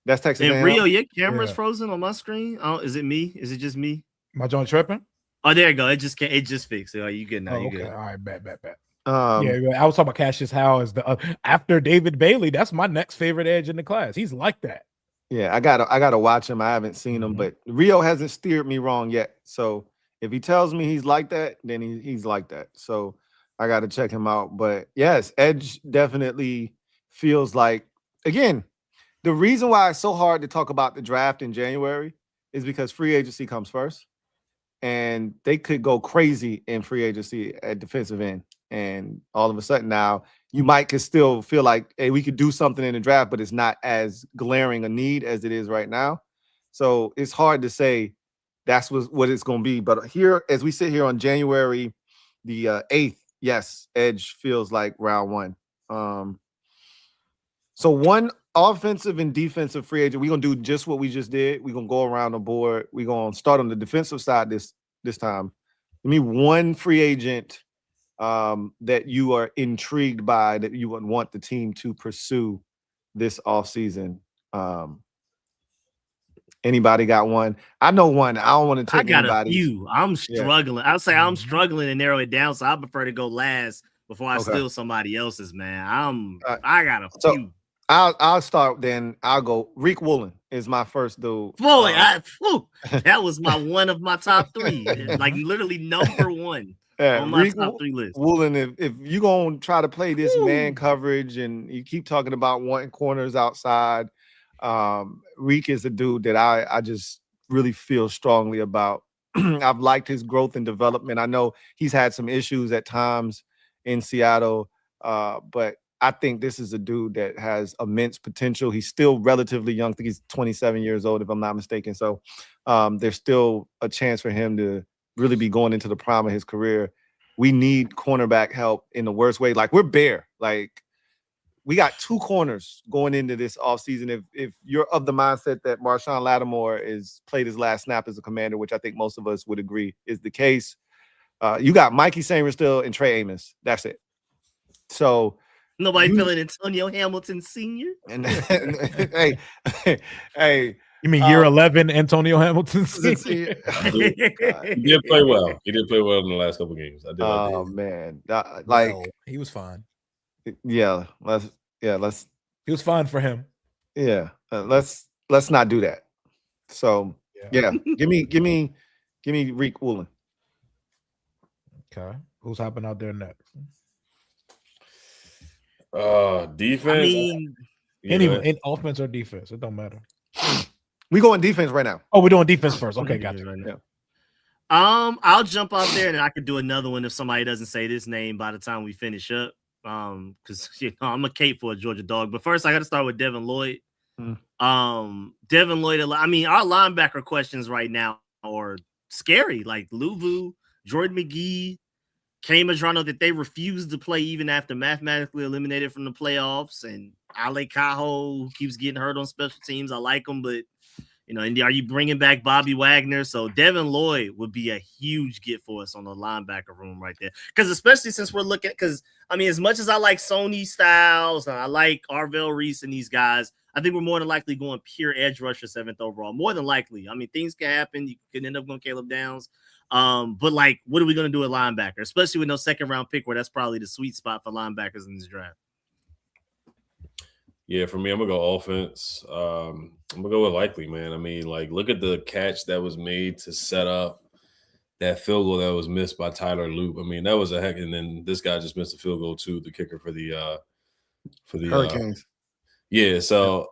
That's Texas A&M. Rio, your camera's frozen on my screen. Oh, is it me? Is it just me? My joint tripping? Oh, there you go. It just fixed. Oh, you good now? You good? All right, bet. I was talking about Cassius Howe as the after David Bailey. That's my next favorite edge in the class. He's like that. Yeah, I gotta watch him. I haven't seen him, but Rio hasn't steered me wrong yet. So if he tells me he's like that, then he's like that. So I got to check him out. But yes, edge definitely feels like, again, the reason why it's so hard to talk about the draft in January is because free agency comes first. And they could go crazy in free agency at defensive end. And all of a sudden now, you could still feel like, hey, we could do something in the draft, but it's not as glaring a need as it is right now. So it's hard to say that's what it's going to be. But here, as we sit here on January the 8th, yes, edge feels like round 1. So one offensive and defensive free agent. We're going to do just what we just did. We're going to go around the board. We're going to start on the defensive side this time. Give me one free agent that you are intrigued by, that you would want the team to pursue this offseason. Anybody got one? I know one. I don't want to take anybody. I got a few. I'm struggling. I'll say I'm struggling to narrow it down, so I prefer to go last before I steal somebody else's, man. I got a few. I'll start then. I'll go. Reek Woolen is my first dude. Boy, that was one of my top 3. Like literally number 1 on my top 3 list. Woolen, if you're gonna try to play this man coverage and you keep talking about wanting corners outside, Reek is a dude that I just really feel strongly about. I've liked his growth and development. I know he's had some issues at times in Seattle, but I think this is a dude that has immense potential. He's still relatively young. I think he's 27 years old, if I'm not mistaken. So there's still a chance for him to really be going into the prime of his career. We need cornerback help in the worst way. Like, we're bare. Like, we got 2 corners going into this offseason. If you're of the mindset that Marshawn Lattimore is played his last snap as a Commander, which I think most of us would agree is the case, you got Mikey Sainristil and Trey Amos. That's it. So nobody feeling Antonio Hamilton Sr. And hey, you mean year 11 Antonio Hamilton Sr.? He did play well. He did play well in the last couple games. Man, he was fine. Yeah, he was fine for him. Yeah, let's not do that. So yeah, give me Reek Woolen. Okay, who's hopping out there next? Defense. I mean, anyway, in offense or defense, it don't matter. We going defense right now. Oh, we're doing defense first. Okay, gotcha. Right now. I'll jump out there and I could do another one if somebody doesn't say this name by the time we finish up. Because I'm a cape for a Georgia dog. But first, I got to start with Devin Lloyd. Devin Lloyd. I mean, our linebacker questions right now are scary. Like Luvu, Jordan McGee, Kenny Madrano, that they refused to play even after mathematically eliminated from the playoffs, and Ale Cajo keeps getting hurt on special teams. I like him, but You know, and are you bringing back Bobby Wagner? So Devin Lloyd would be a huge get for us on the linebacker room right there. Because especially since we're looking, because I mean, as much as I like Sony Styles and I like Arvell Reese and these guys, I think we're more than likely going pure edge rusher 7th overall. More than likely. I mean, things can happen. You could end up going Caleb Downs. But like, what are we going to do at linebacker? Especially with no 2nd round pick, where that's probably the sweet spot for linebackers in this draft. Yeah, for me, I'm gonna go offense. I'm gonna go with Likely, man. I mean, like, look at the catch that was made to set up that field goal that was missed by Tyler Loop. I mean, that was a heck. And then this guy just missed a field goal too, the kicker for the Hurricanes. Yeah, so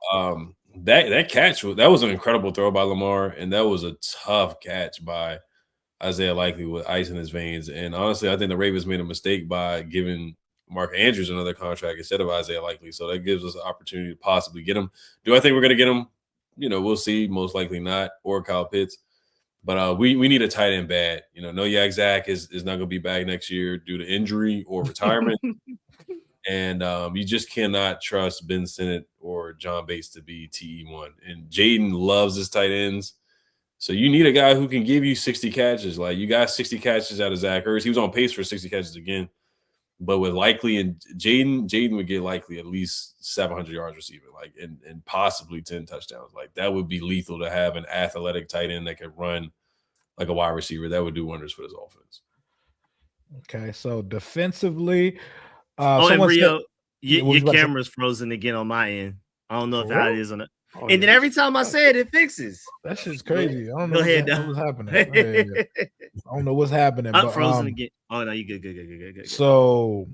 that catch was an incredible throw by Lamar, and that was a tough catch by Isaiah Likely with ice in his veins. And honestly, I think the Ravens made a mistake by giving Mark Andrews another contract instead of Isaiah Likely. So that gives us an opportunity to possibly get him. Do I think we're going to get him? You know, we'll see. Most likely not, or Kyle Pitts. But we need a tight end bad. You know, Noyak Zach is not going to be back next year due to injury or retirement. And you just cannot trust Ben Sinnott or John Bates to be TE1. And Jaden loves his tight ends. So you need a guy who can give you 60 catches. Like, you got 60 catches out of Zach Ertz. He was on pace for 60 catches again. But with Likely and Jaden would get Likely at least 700 yards receiving, like, and possibly 10 touchdowns. Like, that would be lethal to have an athletic tight end that could run like a wide receiver. That would do wonders for this offense. Okay, so defensively, and Rio, your camera's frozen again on my end. I don't know if that is on it. And then every time I say it, it fixes. That shit's crazy. I don't know what's happening. I don't know what's happening. I'm frozen again. Oh no, you good. So,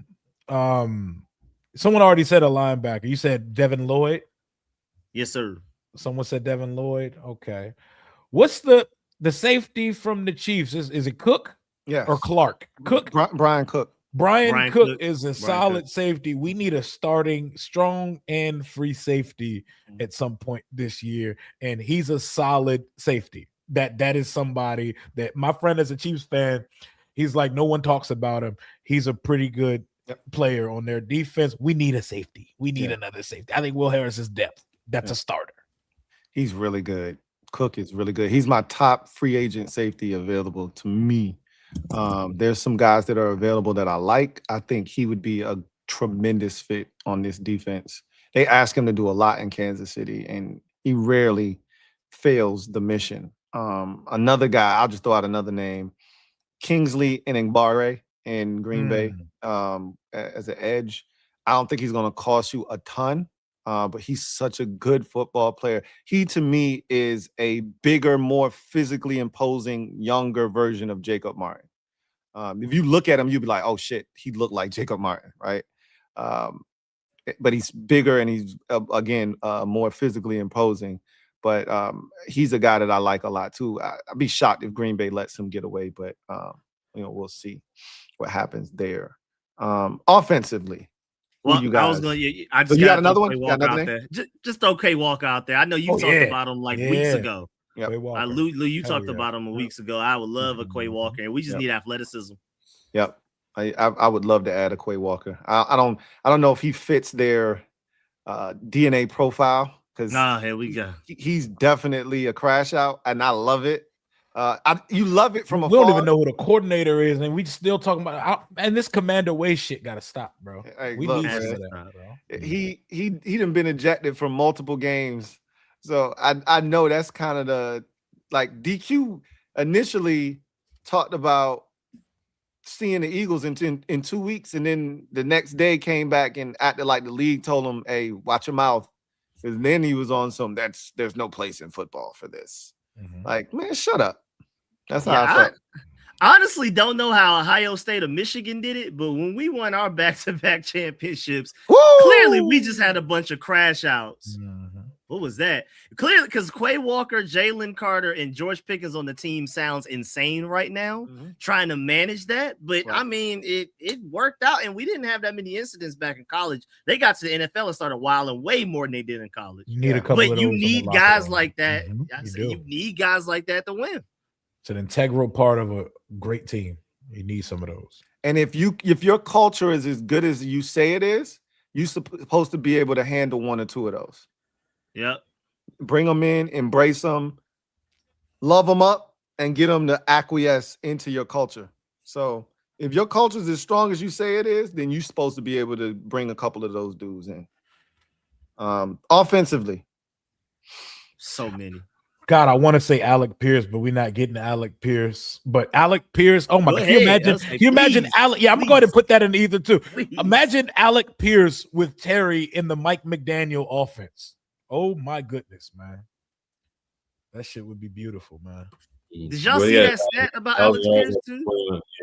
someone already said a linebacker. You said Devin Lloyd. Yes, sir. Someone said Devin Lloyd. Okay. What's the safety from the Chiefs? Is it Cook? Yeah. Or Clark? Cook. Brian Cook. Brian Cook is a solid safety. We need a starting strong and free safety at some point this year, and he's a solid safety. That is somebody that my friend is a Chiefs fan. He's like, no one talks about him. He's a pretty good player on their defense. We need a safety. We need another safety. I think Will Harris is depth. That's a starter. He's really good. Cook is really good. He's my top free agent safety available to me. There's some guys that are available that I like. I think he would be a tremendous fit on this defense. They ask him to do a lot in Kansas City, and he rarely fails the mission. Another guy, I'll just throw out another name, Kingsley Enagbare in Green Bay as an edge. I don't think he's going to cost you a ton, but he's such a good football player. He, to me, is a bigger, more physically imposing, younger version of Jacob Martin. If you look at him, you'd be like, oh, shit, he looked like Jacob Martin, right? But he's bigger and he's, again, more physically imposing. But he's a guy that I like a lot, too. I'd be shocked if Green Bay lets him get away, but, we'll see what happens there. Offensively. Well, you guys? I just got another one. You got another name? Just okay, walk out there. I know you talked about him weeks ago. Yep. Lou, you talked about him weeks ago. I would love a Quay Walker, and we just need athleticism. Yep, I would love to add a Quay Walker. I don't know if he fits their DNA profile because here we go. He's definitely a crash out, and I love it. You love it from afar. We don't even know who the coordinator is, and we still talking about and this Commander Way shit got to stop, bro. Hey, we look, need that, bro. He done been ejected from multiple games, so I know that's kind of the like DQ initially talked about seeing the Eagles in 2 weeks, and then the next day came back and acted like the league told him, "Hey, watch your mouth," because then he was on some there's no place in football for this. Like, man, shut up. That's how I felt. I honestly don't know how Ohio State or Michigan did it, but when we won our back-to-back championships, clearly we just had a bunch of crash outs. What was that? Clearly, because Quay Walker, Jalen Carter, and George Pickens on the team sounds insane right now, trying to manage that. But, I mean, it worked out, and we didn't have that many incidents back in college. They got to the NFL and started wilding way more than they did in college. You need a couple of those. But you need guys like that. You need guys like that to win. It's an integral part of a great team. You need some of those. And if your culture is as good as you say it is, you're supposed to be able to handle one or two of those. Yep. bring them in, embrace them, love them up, and get them to acquiesce into your culture. So if your culture is as strong as you say it is, then you're supposed to be able to bring a couple of those dudes in. Offensively. So many. God, I want to say Alec Pierce, but we're not getting Alec Pierce. But Alec Pierce, oh my God, can you imagine? Can you imagine Alec? Yeah, I'm going to put that in either too. Please. Imagine Alec Pierce with Terry in the Mike McDaniel offense. Oh my goodness, man. That shit would be beautiful, man. Did y'all see that stat about Alex Pierce too?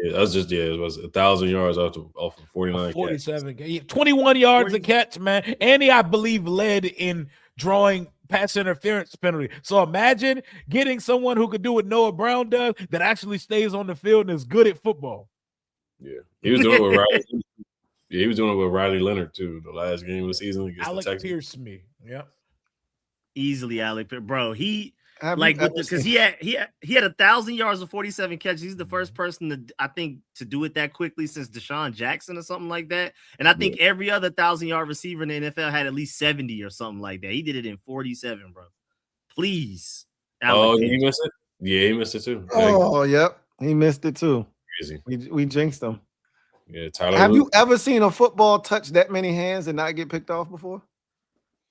Yeah, that was just it was 1,000 yards off of 49 47 catches. 21 yards a catch, man. And he, I believe, led in drawing pass interference penalty. So imagine getting someone who could do what Noah Brown does that actually stays on the field and is good at football. Yeah, he was doing it with Riley. Yeah, he was doing it with Riley Leonard too. The last game of the season against Alec the Texans. Pierce me. Yep. Easily Alec Pierce, bro. He because he had 1,000 yards of 47 catches. He's the first person to do it that quickly since Deshaun Jackson or something like that. And I think every other 1,000-yard receiver in the NFL had at least 70 or something like that. He did it in 47, bro. Please. Alec Pierce. He missed it? Yeah, he missed it too. Oh, yep. He missed it too. Crazy. We jinxed him. Yeah, Tyler. Have you ever seen a football touch that many hands and not get picked off before?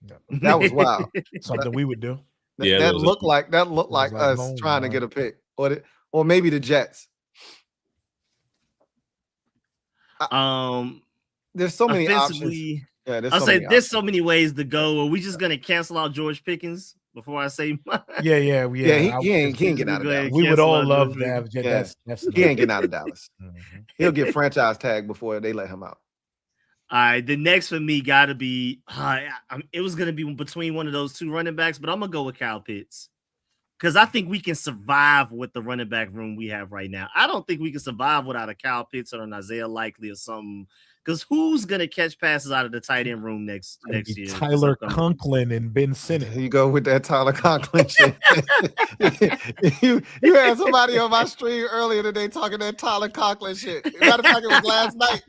No. That was wild. Something we would do. That looked like us trying to get a pick, or maybe the Jets. There's so many options. Yeah, there's so many ways to go. Are we just gonna cancel out George Pickens before I say mine? Yeah. He ain't get out of Dallas. We would all love to have. Yeah, he ain't getting out of Dallas. He'll get franchise tag before they let him out. All right, the next for me got to be it was going to be between one of those two running backs, but I'm going to go with Kyle Pitts because I think we can survive with the running back room we have right now. I don't think we can survive without a Kyle Pitts or an Isaiah Likely or something because who's going to catch passes out of the tight end room next year? Tyler Conklin and Ben Sinnott. You go with that Tyler Conklin shit. you had somebody on my stream earlier today talking that Tyler Conklin shit. Matter of fact, it was last night.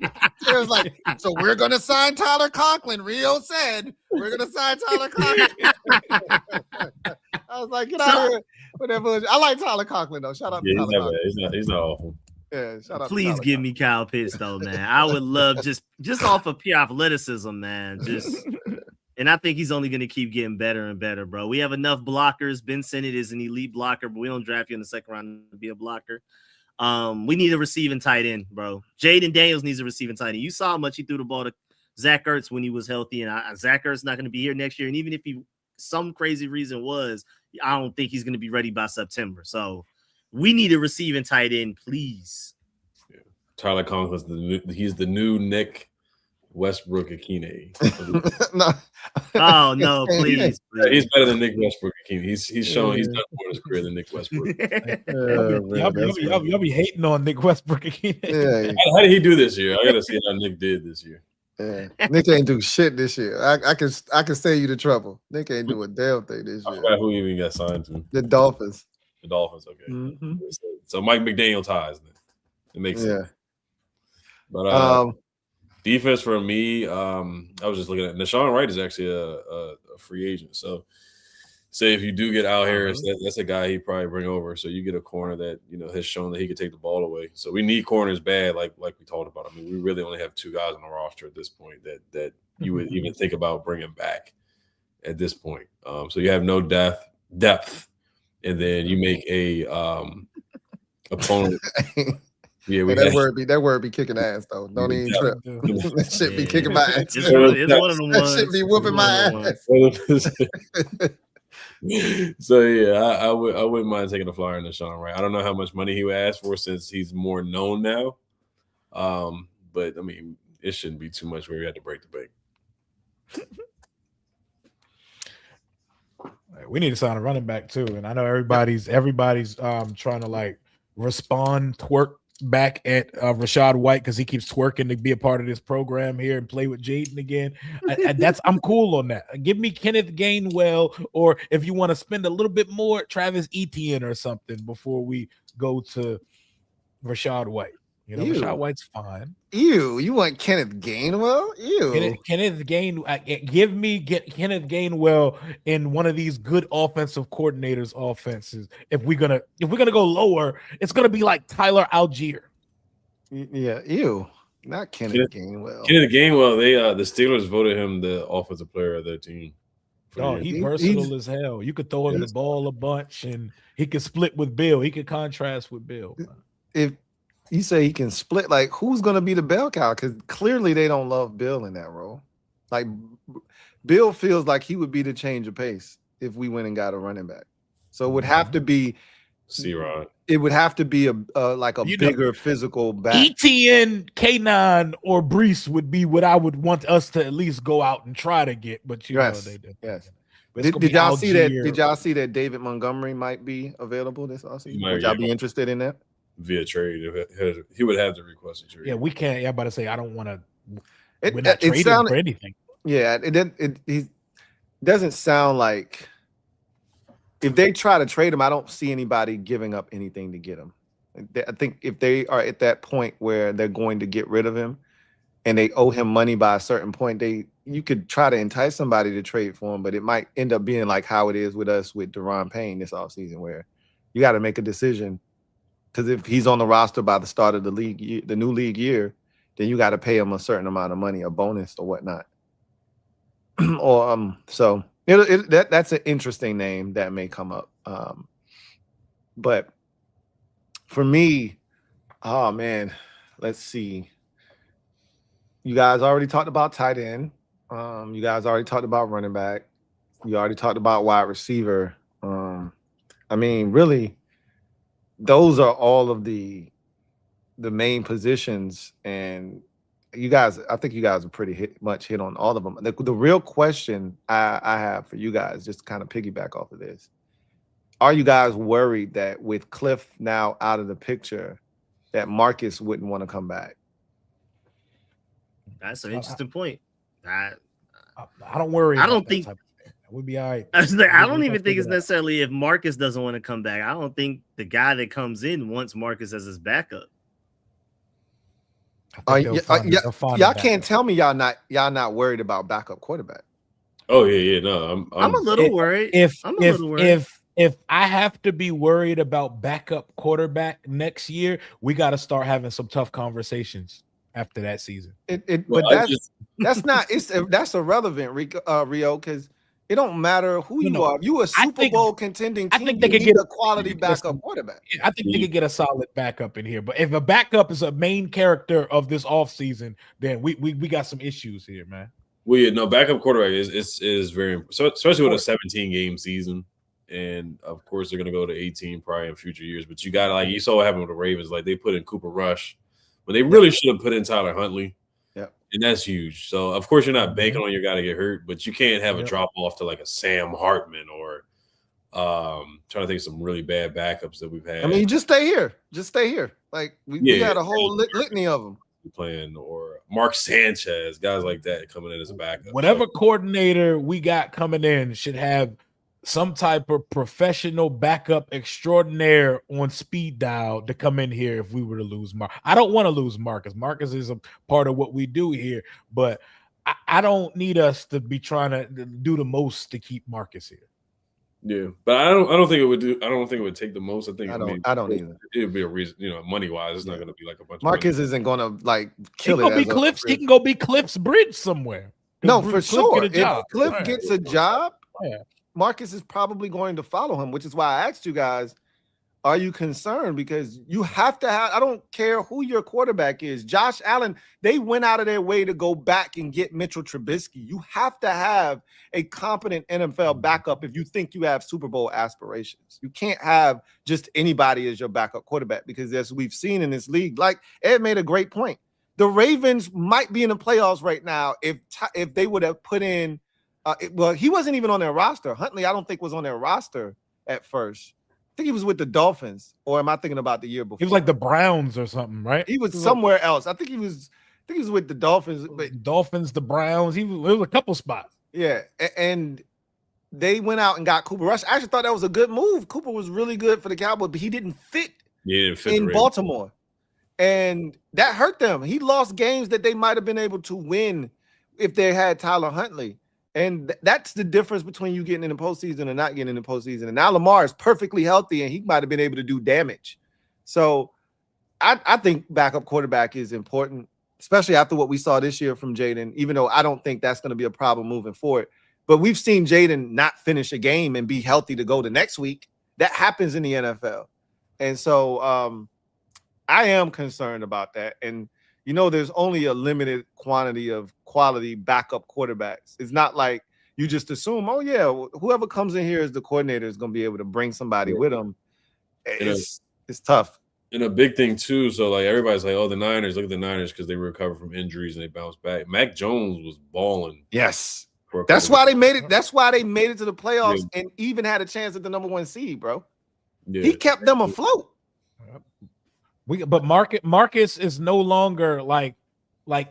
It was like, so we're going to sign Tyler Conklin. Rio said, we're going to sign Tyler Conklin. I was like, get out of here. Whatever. I like Tyler Conklin, though. Shout out to Tyler Conklin. He's not awful. Yeah, shout out Please give me Kyle Pitts, though, man. I would love just off of pure athleticism, man. And I think he's only going to keep getting better and better, bro. We have enough blockers. Ben Sinnott is an elite blocker, but we don't draft you in the second round to be a blocker. We need a receiving tight end, bro. Jaden Daniels needs a receiving tight end. You saw how much he threw the ball to Zach Ertz when he was healthy, and Zach Ertz not going to be here next year. And even if some crazy reason was, I don't think he's going to be ready by September. So we need a receiving tight end, please. Yeah. Tyler Conklin, he's the new Nick Westbrook-a.k.a. No. Oh no, please. Yeah, he's better than Nick Westbrook-a.k.a. He's shown he's done more in his career than Nick Westbrook. Y'all be hating on Nick Westbrook-a.k.a. Yeah. How did he do this year? I gotta see how Nick did this year. Yeah. Nick ain't do shit this year. I can save you the trouble. Nick ain't do a damn thing this year. I forgot who he even got signed to. The Dolphins. The Dolphins, okay. Mm-hmm. So Mike McDaniel ties then. It makes sense. But defense for me, I was just looking at Nashawn Wright is actually a free agent. So say if you do get Al Harris, that's a guy he'd probably bring over. So you get a corner that has shown that he could take the ball away. So we need corners bad, like we talked about. I mean, we really only have two guys on the roster at this point that you would even think about bringing back at this point. So you have no depth, and then you make a opponent. Yeah, that word be kicking ass though. Don't even trip. That shit be kicking my ass. It's one of them ones. That shit be whooping my ass. So yeah, I wouldn't mind taking a flyer on Nashawn Wright. I don't know how much money he would ask for since he's more known now. But I mean, it shouldn't be too much where we had to break the bank. We need to sign a running back too, and I know everybody's trying to like twerk back at Rachaad White because he keeps twerking to be a part of this program here and play with Jaden again. I'm cool on that. Give me Kenneth Gainwell, or if you want to spend a little bit more, Travis Etienne or something before we go to Rachaad White. You know, Rashad White's fine. Ew, you want Kenneth Gainwell? Ew. Kenneth Gainwell in one of these good offensive coordinators' offenses. If we're gonna go lower, it's gonna be like Tyler Algier. Yeah, ew. Not Kenneth Gainwell. Kenneth Gainwell, the Steelers voted him the offensive player of their team. Oh, he's versatile as hell. You could throw him the ball a bunch, and he could split with Bill. He could contrast with Bill. If you say he can split, like who's going to be the bell cow? Because clearly they don't love Bill in that role. Like Bill feels like he would be the change of pace if we went and got a running back. So it would have to be C-Rod. It would have to be a bigger physical back. ETN, K9, or Brees would be what I would want us to at least go out and try to get. But you know they did. Yes. Did y'all see that? Did y'all see that David Montgomery might be available this offseason? Would y'all be interested in that? Via trade, he would have to request a trade. Yeah, we can't. Yeah, I'm about to say I don't want to. We're not trading for anything. Yeah, it doesn't sound like. If they try to trade him, I don't see anybody giving up anything to get him. I think if they are at that point where they're going to get rid of him and they owe him money by a certain point, you could try to entice somebody to trade for him, but it might end up being like how it is with us with Daron Payne this offseason, where you got to make a decision. Because if he's on the roster by the start of the new league year, then you got to pay him a certain amount of money, a bonus or whatnot. So that's an interesting name that may come up. But for me, oh man, let's see. You guys already talked about tight end. You guys already talked about running back. You already talked about wide receiver. I mean, really, those are all of the main positions, and I think you guys are pretty much hit on all of them. The real question I have for you guys, just to kind of piggyback off of this, are you guys worried that with Cliff now out of the picture, that Marcus wouldn't want to come back? That's an interesting point. I don't worry. I don't think we'd be all right. I don't even think it's necessarily if Marcus doesn't want to come back. I don't think the guy that comes in wants Marcus as his backup. Y'all can't tell me y'all not worried about backup quarterback. Oh yeah. No, I'm a little worried. If I have to be worried about backup quarterback next year, we got to start having some tough conversations after that season. That's irrelevant, Rio, because it don't matter who you are. If you a Super Bowl contending team, I think they could get a quality backup quarterback. I think they could get a solid backup in here. But if a backup is a main character of this offseason, then we got some issues here, man. Well, yeah, no, backup quarterback is very important, especially with a 17-game season. And of course, they're going to go to 18 probably in future years. But you got to, like, you saw what happened with the Ravens. Like, they put in Cooper Rush, but they really should have put in Tyler Huntley. Yeah. And that's huge. So, of course, you're not banking on your guy to get hurt, but you can't have a drop off to like a Sam Hartman or trying to think of some really bad backups that we've had. I mean, just stay here. Like, we had a whole litany of them. Playing, or Mark Sanchez, guys like that coming in as a backup. Whatever coordinator we got coming in should have some type of professional backup extraordinaire on speed dial to come in here if we were to lose Mark. I don't want to lose Marcus. Marcus is a part of what we do here, but I don't need us to be trying to do the most to keep Marcus here. Yeah, but I don't think it would do. I don't think it would take the most. I don't either. It would be a reason, money wise. It's not going to be like a bunch. Marcus isn't going to like kill it. He can go be Cliff's bridge somewhere. No, for sure. If Cliff gets a job, Marcus is probably going to follow him, which is why I asked you guys, are you concerned? Because you have to have, I don't care who your quarterback is. Josh Allen, they went out of their way to go back and get Mitchell Trubisky. You have to have a competent NFL backup if you think you have Super Bowl aspirations. You can't have just anybody as your backup quarterback because as we've seen in this league, like Ed made a great point. The Ravens might be in the playoffs right now if they would have put in, he wasn't even on their roster. Huntley, I don't think was on their roster at first. I think he was with the Dolphins, or am I thinking about the year before? He was like the Browns or something, right? He was somewhere else. I think he was with the Dolphins. But Dolphins, the Browns. It was a couple spots. Yeah, and they went out and got Cooper Rush. I actually thought that was a good move. Cooper was really good for the Cowboys, but he didn't fit in Baltimore. And that hurt them. He lost games that they might have been able to win if they had Tyler Huntley. And that's the difference between you getting in the postseason and not getting in the postseason. And now Lamar is perfectly healthy and he might have been able to do damage. So I think backup quarterback is important, especially after what we saw this year from Jaden, even though I don't think that's going to be a problem moving forward. But we've seen Jaden not finish a game and be healthy to go the next week. That happens in the NFL. And so I am concerned about that. And, there's only a limited quantity of quality backup quarterbacks. It's not like you just assume, oh, yeah, whoever comes in here as the coordinator is going to be able to bring somebody with them. It's tough. And a big thing, too, so, like, everybody's like, oh, the Niners, look at the Niners because they recovered from injuries and they bounced back. Mac Jones was balling. Yes. That's why they made it. That's why they made it to the playoffs and even had a chance at the number 1 seed, bro. Yeah. He kept them afloat. But Marcus is no longer like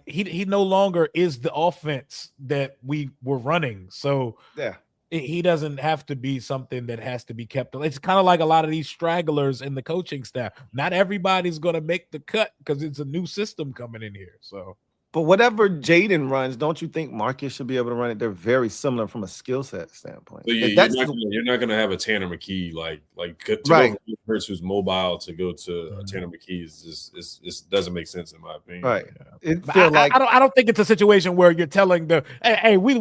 he no longer is the offense that we were running. So yeah. He doesn't have to be something that has to be kept. It's kind of like a lot of these stragglers in the coaching staff. Not everybody's going to make the cut because it's a new system coming in here. So, but whatever Jaden runs, don't you think Marcus should be able to run it? They're very similar from a skill set standpoint. So you're not going to have a Tanner McKee to go from Hurts who's mobile to go to Tanner McKee is doesn't make sense in my opinion. Right. I don't think it's a situation where you're telling hey, we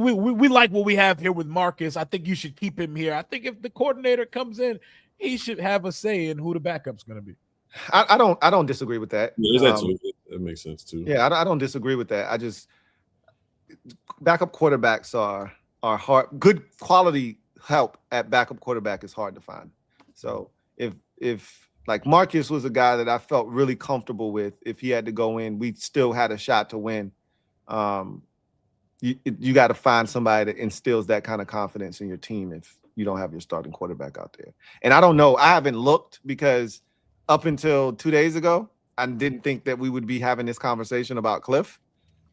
like what we have here with Marcus. I think you should keep him here. I think if the coordinator comes in, he should have a say in who the backup's going to be. I don't disagree with that. Yeah, that makes sense too. Yeah, I don't disagree with that. I just backup quarterbacks are hard. Good quality help at backup quarterback is hard to find. So if like Marcus was a guy that I felt really comfortable with, if he had to go in, we still had a shot to win. You got to find somebody that instills that kind of confidence in your team if you don't have your starting quarterback out there. And I don't know. I haven't looked because up until 2 days ago, I didn't think that we would be having this conversation about Cliff.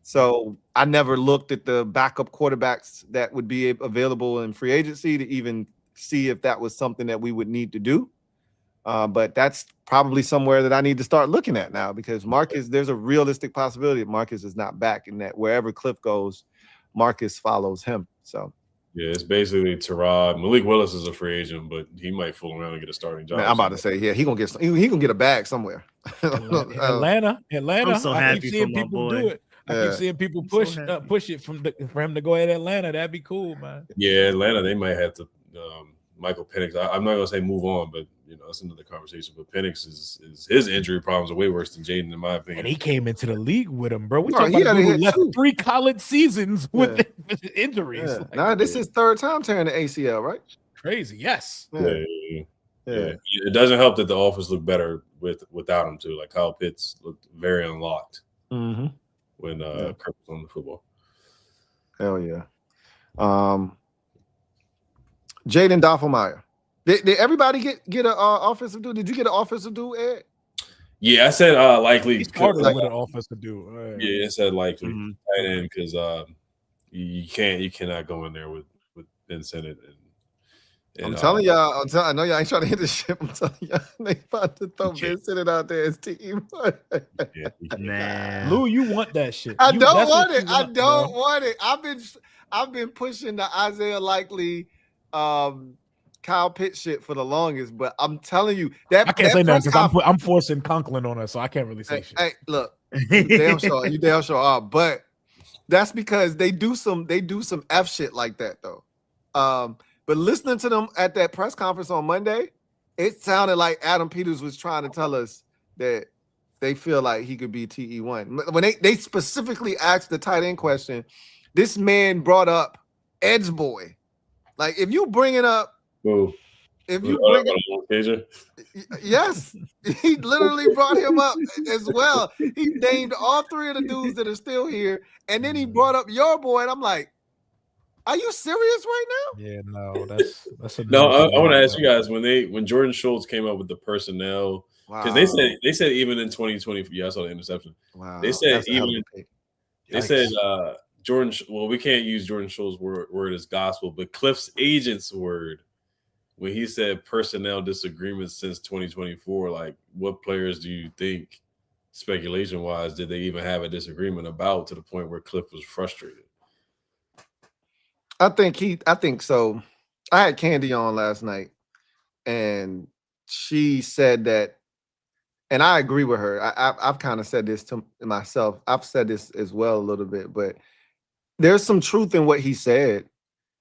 So I never looked at the backup quarterbacks that would be available in free agency to even see if that was something that we would need to do. But that's probably somewhere that I need to start looking at now because Marcus, there's a realistic possibility that Marcus is not back and that wherever Cliff goes, Marcus follows him. So. Yeah, it's basically Tyrod. Malik Willis is a free agent, but he might fool around and get a starting job. Man, I'm about to say, yeah, he gonna get a bag somewhere. Atlanta. I'm so happy for my boy. Do it. I keep seeing people push it for him to go ahead to Atlanta. That'd be cool, man. Yeah, Atlanta. They might have to. Michael Penix. I'm not gonna say move on, but that's another conversation. But Penix is his injury problems are way worse than Jaden, in my opinion. And he came into the league with him, bro. We talking about who left 3 college seasons with injuries. Yeah. This is 3rd time tearing the ACL, right? Crazy, yes. Yeah. It doesn't help that the offense looked better without him too. Like Kyle Pitts looked very unlocked when Kirk was on the football. Hell yeah. Jaden Doffelmeyer. Did everybody get an offensive dude? Did you get an offensive dude, Ed? Yeah, I said likely. He started with an offensive dude. Yeah, I said likely because you cannot go in there with Ben Sinnott. I'm telling y'all. I know y'all ain't trying to hit the ship. I'm telling y'all they about to throw Ben Sinnott out there as team. Man, Lou, you want that shit? I don't want it. I don't want it. I've been pushing the Isaiah Likely. Kyle Pitts shit for the longest, but I'm telling you that I can't say nothing because I'm forcing Conklin on us, so I can't really say shit. Hey, look, you damn sure are, but that's because they do some F shit like that though. But listening to them at that press conference on Monday, it sounded like Adam Peters was trying to tell us that they feel like he could be TE1. When they specifically asked the tight end question, this man brought up Ed's boy. Like if you bring it up, if you bring it, yes, he literally brought him up as well. He named all 3 of the dudes that are still here, and then he brought up your boy, and I'm like, are you serious right now? Yeah, no, that's a no. I want to ask you guys when Jordan Schultz came up with the personnel because they said even in 2020, yeah, I saw the interception. Wow, they said Jordan. Well, we can't use Jordan Schultz's word as gospel, but Cliff's agent's word when he said personnel disagreements since 2024. Like, what players do you think speculation wise, did they even have a disagreement about to the point where Cliff was frustrated? I think so. I had Candy on last night, and she said that, and I agree with her. I've kind of said this to myself. I've said this as well a little bit, but there's some truth in what he said,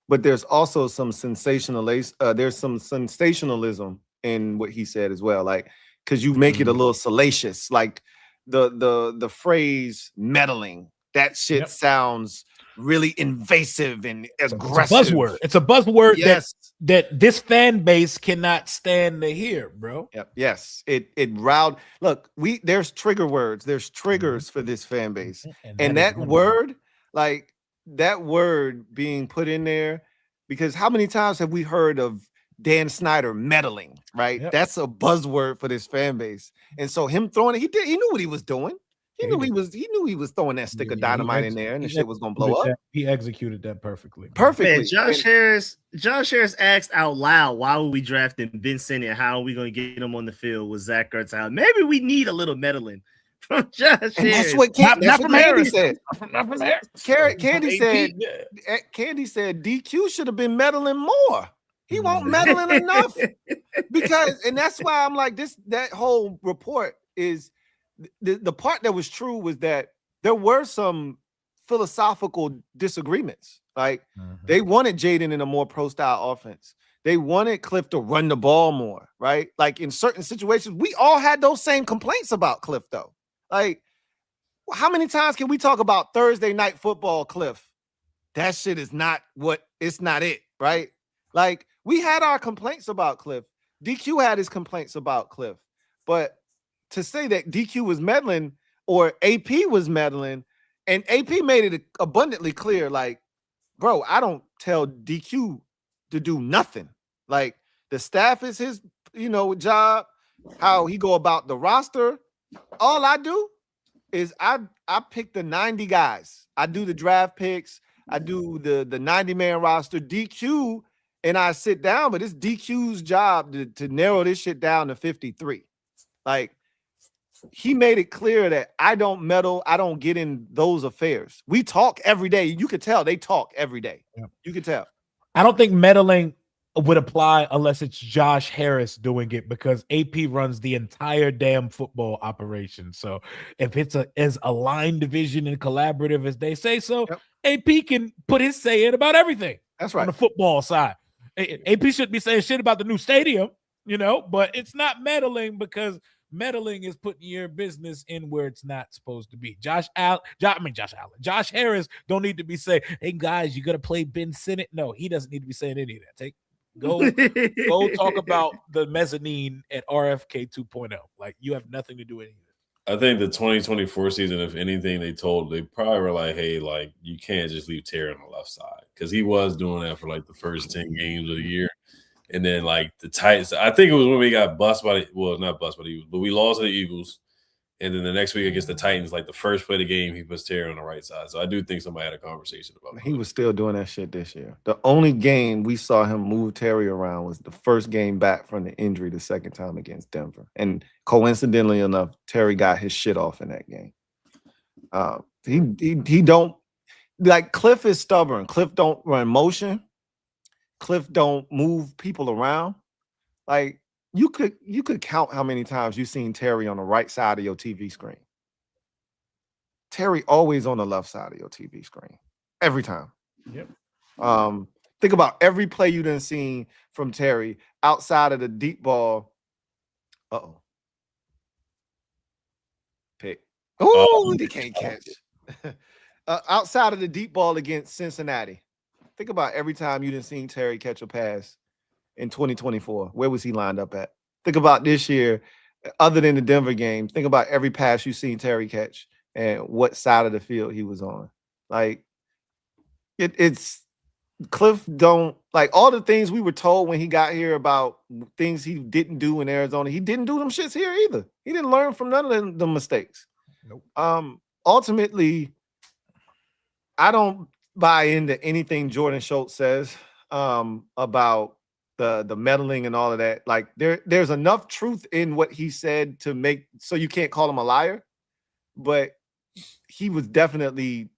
but there's also some there's some sensationalism in what he said as well. Like, because you make it a little salacious, like the phrase meddling. That shit sounds really invasive and aggressive. It's a buzzword Yes. that this fan base cannot stand to hear, bro. Yep. Yes. It riled. Look, there's trigger words. There's triggers for this fan base. And that word, like that word being put in there, because how many times have we heard of Dan Snyder meddling, right? Yep. That's a buzzword for this fan base. And so him throwing it, he knew what he was doing. He knew he was throwing that stick of dynamite in there, and the shit was gonna blow up. He executed that perfectly. Perfectly. Man, Josh Harris asked out loud, why were we drafting Ben Sinnott? How are we gonna get him on the field with Zach Ertz out? Maybe we need a little meddling from Josh Harris. That's what Candy said. Not from Harris. Candy said DQ should have been meddling more. He won't meddling enough. Because, and that's why I'm like, that whole report is the part that was true was that there were some philosophical disagreements. Like they wanted Jaden in a more pro style offense. They wanted Cliff to run the ball more, right? Like in certain situations, we all had those same complaints about Cliff, though. Like, how many times can we talk about Thursday night football, Cliff? That shit is not it's not it, right? Like, we had our complaints about Cliff. DQ had his complaints about Cliff. But to say that DQ was meddling or AP was meddling, and AP made it abundantly clear, like, bro, I don't tell DQ to do nothing. Like, the staff is his, job, how he go about the roster. All I do is I pick the 90 guys. I do the draft picks. I do the 90-man roster. DQ, and I sit down, but it's DQ's job to narrow this shit down to 53. Like, he made it clear that I don't meddle. I don't get in those affairs. We talk every day. You could tell they talk every day. Yeah. You could tell. I don't think meddling would apply unless it's Josh Harris doing it, because AP runs the entire damn football operation. So if it's as aligned division and collaborative as they say so, AP can put his say in about everything. That's right. On the football side. AP should be saying shit about the new stadium, but it's not meddling, because meddling is putting your business in where it's not supposed to be. Josh Harris don't need to be saying, hey guys, you got to play Ben Sinnott. No, he doesn't need to be saying any of that. Go talk about the mezzanine at RFK 2.0. Like, you have nothing to do with any of it. I think the 2024 season, if anything, they probably were like, hey, like, you can't just leave Terry on the left side, because he was doing that for like the first 10 games of the year. And then, like, the Titans, I think it was when we got not bust by the Eagles, but we lost to the Eagles. And then the next week against the Titans, like the first play of the game, he puts Terry on the right side. So I do think somebody had a conversation about that. He was still doing that shit this year. The only game we saw him move Terry around was the first game back from the injury the second time against Denver. And coincidentally enough, Terry got his shit off in that game. He don't, like, Cliff is stubborn. Cliff don't run motion. Cliff don't move people around. Like, you could count how many times you've seen Terry on the right side of your TV screen. Terry always on the left side of your TV screen. Every time. Yep. Think about every play you done seen from Terry outside of the deep ball. Uh-oh. Pick. Oh, they can't catch. Outside of the deep ball against Cincinnati. Think about every time you done seen Terry catch a pass in 2024. Where was he lined up at? Think about this year, other than the Denver game. Think about every pass you've seen Terry catch and what side of the field he was on. Like, it's Cliff don't, like, all the things we were told when he got here about things he didn't do in Arizona. He didn't do them shits here either. He didn't learn from none of the mistakes. Nope. Ultimately, I don't buy into anything Jordan Schultz says about the meddling and all of that. Like, there's enough truth in what he said to make so you can't call him a liar. but he was definitely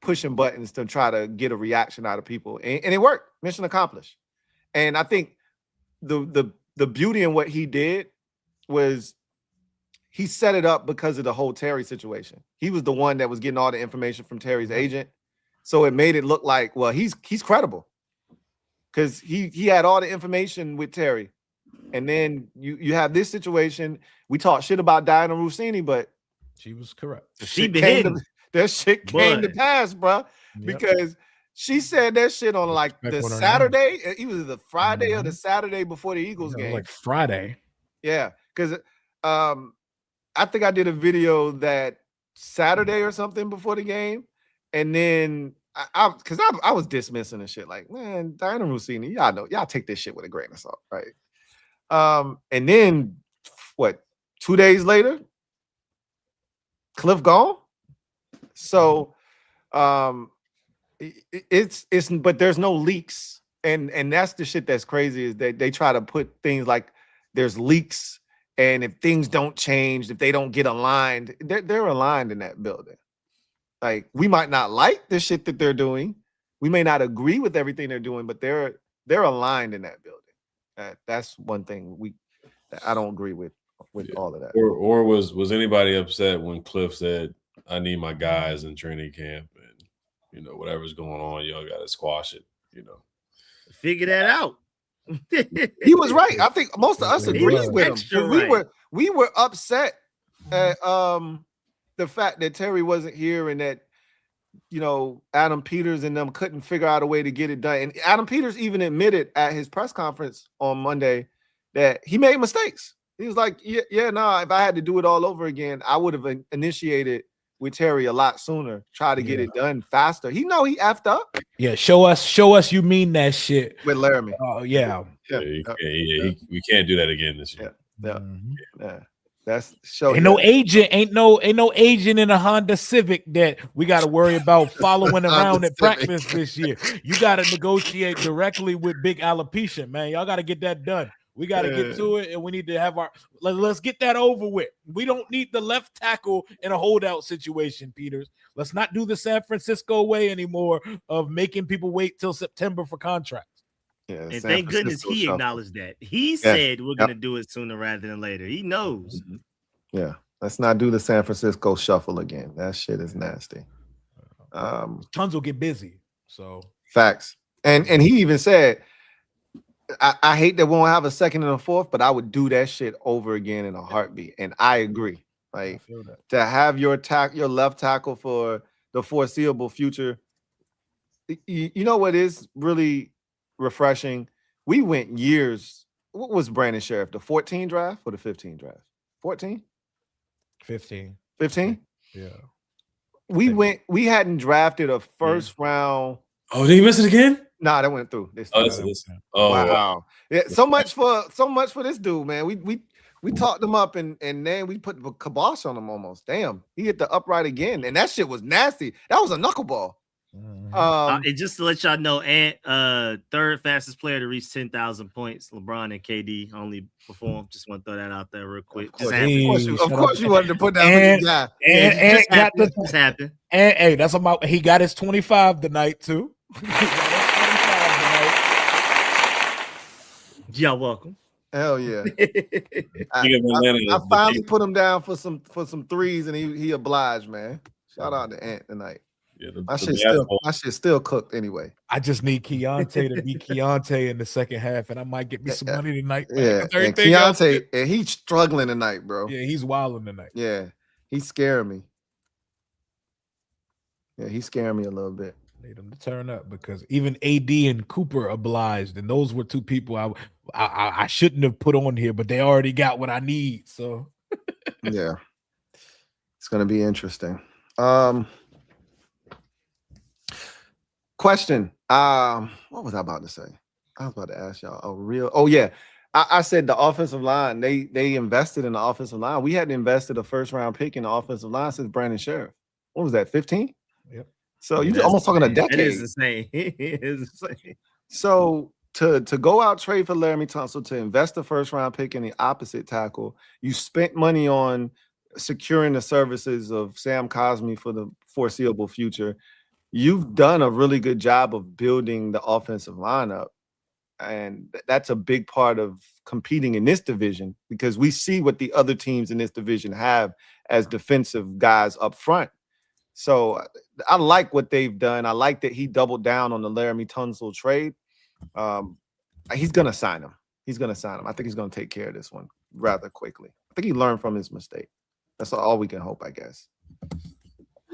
pushing buttons to try to get a reaction out of people, and it worked. Mission accomplished. And I think the beauty in what he did was he set it up because of the whole Terry situation. He was the one that was getting all the information from Terry's agent, so it made it look like, well, he's credible because he had all the information with Terry. And then you have this situation. We talked shit about Diana Rossini, but she was correct. That shit came to pass, bro. Because she said that shit on like the Saturday. It was the Friday or the Saturday before the Eagles game. Like Friday. Yeah, because I think I did a video that Saturday or something before the game, and then I was dismissing and shit like, man, Diana Rossini, y'all know, y'all take this shit with a grain of salt, right? And then what? 2 days later, Cliff gone. So it's but there's no leaks, and that's the shit that's crazy is that they try to put things like there's leaks, and if things don't change, if they don't get aligned, they're aligned in that building. Like, we might not like the shit that they're doing, we may not agree with everything they're doing, but they're aligned in that building. That's one thing that I don't agree with all of that. Or was anybody upset when Cliff said, I need my guys in training camp, and whatever's going on, y'all gotta squash it, Figure that out. He was right. I think most of us agreed with him. Right. We were upset at the fact that Terry wasn't here and that Adam Peters and them couldn't figure out a way to get it done. And Adam Peters even admitted at his press conference on Monday that he made mistakes. He was like, if I had to do it all over again, I would have initiated with Terry a lot sooner, try to get it done faster. He effed up. Yeah, show us you mean that shit. With Laramie. Oh, yeah. We can't do that again this year. Yeah. That's show. Ain't no agent in a Honda Civic that we got to worry about following around at practice this year. You got to negotiate directly with Big Alopecia, man. Y'all got to get that done. We got to get to it, and we need to have let's get that over with. We don't need the left tackle in a holdout situation, Peters. Let's not do the San Francisco way anymore of making people wait till September for contracts. Yeah, and thank goodness he acknowledged that. He said we're going to do it sooner rather than later. He knows. Yeah, let's not do the San Francisco shuffle again. That shit is nasty. Tons will get busy. So facts. And he even said, I hate that we won't have a second and a fourth, but I would do that shit over again in a heartbeat. And I agree. Like, to have your left tackle for the foreseeable future. You know what is really refreshing? We went years. What was Brandon Sheriff? The 14 draft or the 15 draft? 14? 15. 15? Yeah. We hadn't drafted a first round. Oh, did he miss it again? Nah, that went through. Wow. Yeah, so much for this dude, man. We talked him up and then we put the kibosh on him almost. Damn, he hit the upright again, and that shit was nasty. That was a knuckleball. And just to let y'all know, third fastest player to reach 10,000 points, LeBron and KD only performed. Just want to throw that out there real quick. Of course you wanted to put that on the guy. And happened. And hey, that's about. He got his 25 tonight too. Y'all welcome. Hell yeah. I finally put him down for some threes, and he obliged, man. Shout out to Ant tonight. Yeah, my shit still cooked anyway. I just need Keontae to be Keontae in the second half, and I might get me some money tonight. Yeah, and Keontae, and he's struggling tonight, bro. Yeah, he's wilding tonight. Yeah, he's scaring me. Yeah, he's scaring me a little bit. Need him to turn up because even AD and Cooper obliged, and those were two people I shouldn't have put on here, but they already got what I need. So yeah, it's gonna be interesting. Question. What was I about to say? I was about to ask y'all I said the offensive line, they invested in the offensive line. We hadn't invested a first round pick in the offensive line since Brandon Sheriff. What was that, 15? Yep. So you're almost talking a decade. It is insane. So to go out trade for Laramie Tunsil, to invest the first round pick in the opposite tackle, you spent money on securing the services of Sam Cosmi for the foreseeable future, you've done a really good job of building the offensive lineup. And that's a big part of competing in this division, because we see what the other teams in this division have as defensive guys up front. So I like what they've done. I like that he doubled down on the Laramie Tunsil trade. He's going to sign him. He's going to sign him. I think he's going to take care of this one rather quickly. I think he learned from his mistake. That's all we can hope, I guess.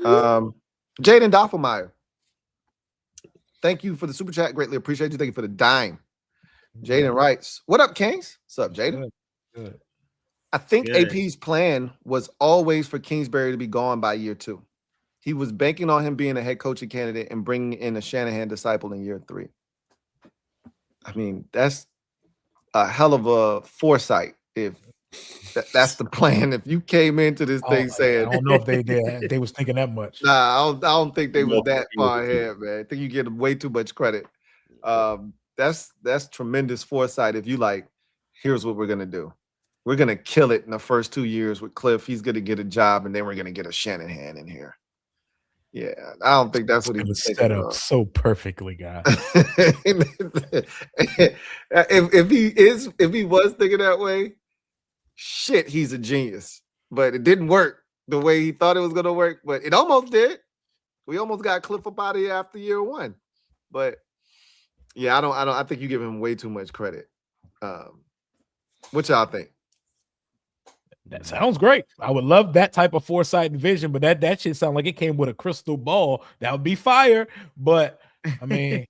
Jaden Doffelmeyer, thank you for the super chat. Greatly appreciate you. Thank you for the dime. Jaden writes, "What up, Kings? What's up, Jaden? Good. I think Good. AP's plan was always for Kingsbury to be gone by year 2. He was banking on him being a head coaching candidate and bringing in a Shanahan disciple in year 3. I mean, that's a hell of a foresight if that's the plan. If you came into this thing saying, I don't know if they did. They was thinking that much. Nah, I don't think they was that far ahead, man. I think you get way too much credit. That's tremendous foresight. If you like, here's what we're gonna do. We're gonna kill it in the first 2 years with Cliff. He's gonna get a job, and then we're gonna get a Shanahan in here. Yeah, I don't think that's what he was set up so perfectly, guys. if he was thinking that way, shit, he's a genius. But it didn't work the way he thought it was gonna work. But it almost did. We almost got Cliff up out of here after year 1. But yeah, I think you give him way too much credit. What y'all think? That sounds great. I would love that type of foresight and vision, but that shit sound like it came with a crystal ball. That would be fire. But I mean,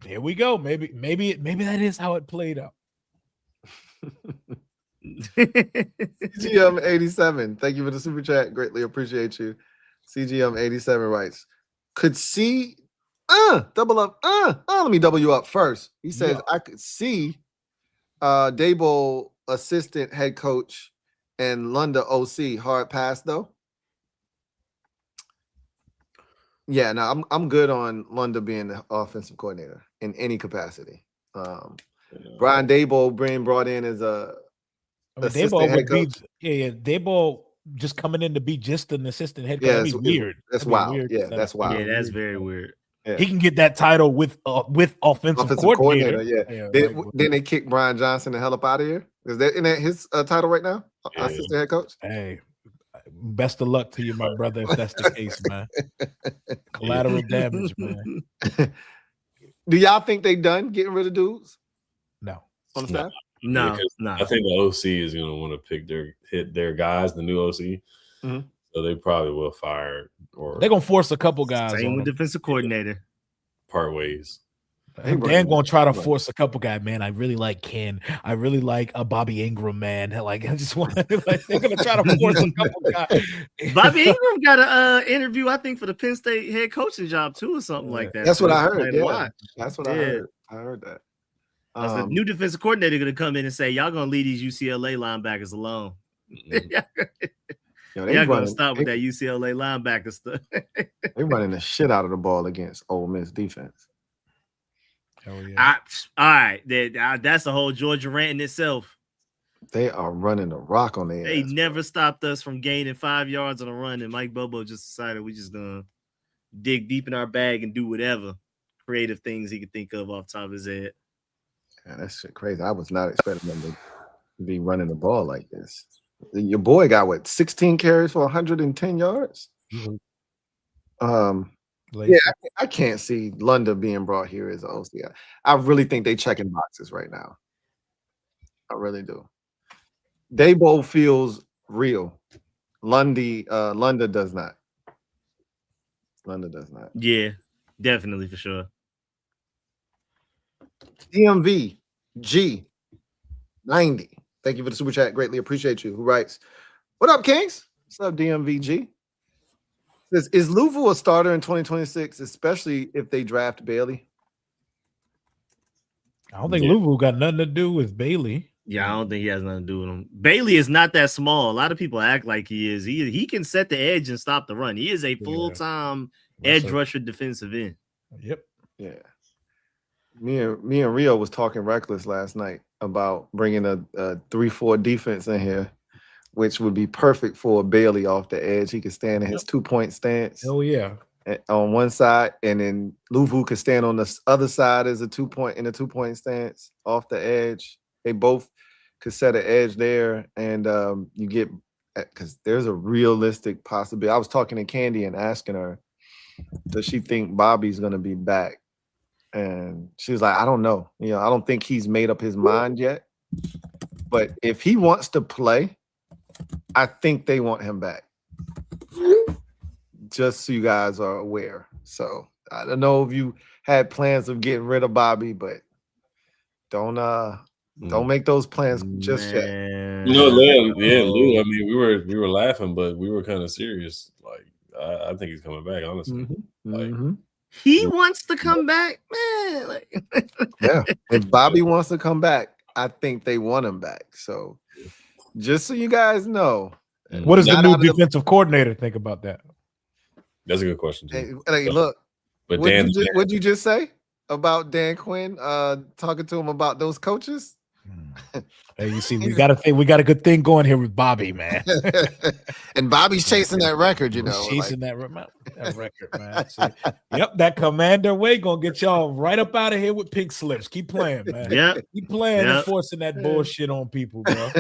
here we go. Maybe that is how it played out. CGM 87, thank you for the super chat. Greatly appreciate you. CGM 87 writes, could see double up. Let me double you up first. He says, I could see Dable assistant head coach and Lunda OC. Hard pass though. Yeah, no, I'm good on Lunda being the offensive coordinator in any capacity. Brian Dable being brought in as a Dable would be Dable just coming in to be just an assistant head coach. Yeah, that'd be weird. That's wild. Yeah, that's wild. Yeah, that's very weird. Yeah. He can get that title with offensive coordinator. Yeah. Then they kick Brian Johnson the hell up out of here. Isn't that his title right now? Yeah. Assistant head coach. Hey, best of luck to you, my brother, if that's the case, man. Collateral damage, man. Do y'all think they done getting rid of dudes? No. On the staff? No. I think the OC is going to want to hit their guys, the new OC. Mm-hmm. So they probably will fire, or they're gonna force a couple guys. Same with defensive coordinator. Part ways. They're gonna try to force a couple guys. Man, I really like Ken. I really like a Bobby Ingram. Man, like I just want. Like, they're gonna try to force a couple guys. Bobby Ingram got an interview, I think, for the Penn State head coaching job too, or something like that. That's what I heard. Yeah. That's what I heard. I heard that. The new defensive coordinator gonna come in and say, "Y'all gonna leave these UCLA linebackers alone." Yo, they're gonna stop with that UCLA linebacker stuff. They're running the shit out of the ball against Ole Miss defense. Hell yeah. All right, that's a whole Georgia rant in itself. They are running the rock on their They never stopped us from gaining 5 yards on a run, and Mike Bobo just decided we just gonna dig deep in our bag and do whatever creative things he could think of off the top of his head. Yeah, that's shit crazy. I was not expecting them to be running the ball like this. Your boy got 16 carries for 110 yards. Mm-hmm. Yeah, I can't see Lunda being brought here as an OC. I really think they checking boxes right now. I really do. Dabo feels real. Lunda does not. Lunda does not. Yeah, definitely for sure. DMV G 90. Thank you for the super chat. Greatly appreciate you. Who writes, what up, Kings? What's up, DMVG? Says, is Louisville a starter in 2026, especially if they draft Bailey? I don't think Louisville got nothing to do with Bailey. Yeah, I don't think he has nothing to do with him. Bailey is not that small. A lot of people act like he is. He can set the edge and stop the run. He is a full-time edge rusher defensive end. Yep. Yeah. Me and Rio was talking reckless last night about bringing a 3-4 defense in here which would be perfect for Bailey off the edge. He could stand in his 2-point stance. Oh yeah. On one side, and then Luvu could stand on the other side as a 2-point stance off the edge. They both could set an edge there, and you get, because there's a realistic possibility. I was talking to Candy and asking her, does she think Bobby's gonna be back? And she was like, I don't know. I don't think he's made up his mind yet. But if he wants to play, I think they want him back. Just so you guys are aware. So I don't know if you had plans of getting rid of Bobby, but don't make those plans just yet. Lou. I mean, we were laughing, but we were kind of serious. Like, I think he's coming back, honestly. He wants to come back, man. Like, yeah, if Bobby wants to come back, I think they want him back. So just so you guys know, what does the new defensive coordinator think about that? That's a good question too. Hey, look, but what'd you just say about Dan Quinn talking to him about those coaches? Hey, you see, we got a good thing going here with Bobby, man. And Bobby's chasing that record, chasing that record, man. See, yep, that Commander way gonna get y'all right up out of here with pink slips. Keep playing, man. Yeah, keep playing and forcing that bullshit on people, bro.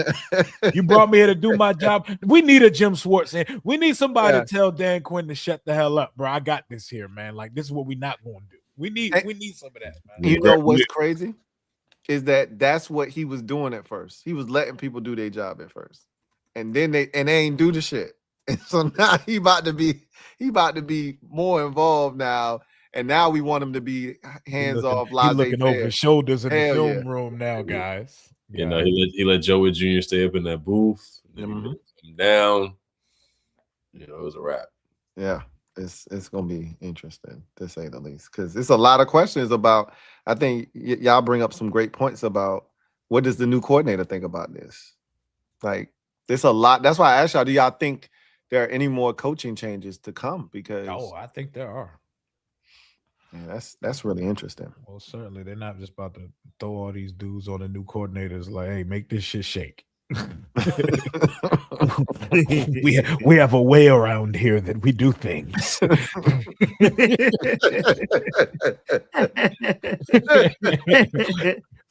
You brought me here to do my job. We need a Jim Schwartz. We need somebody to tell Dan Quinn to shut the hell up, bro. I got this here, man. Like, this is what we not gonna do. We need some of that, man. You know what's crazy? Is that's what he was doing at first. He was letting people do their job at first. And then they ain't do the shit. And so now he about to be more involved now. And now we want him to be hands off. He's looking over his shoulders in the film room now, guys. He let Joey Jr. stay up in that booth. Come down. It was a wrap. Yeah. It's gonna be interesting, to say the least, because it's a lot of questions about. I think y'all bring up some great points about what does the new coordinator think about this. Like, there's a lot. That's why I asked y'all, do y'all think there are any more coaching changes to come? Because I think there are. Yeah, that's really interesting. Well, certainly they're not just about to throw all these dudes on the new coordinators like, hey, make this shit shake. we have a way around here that we do things.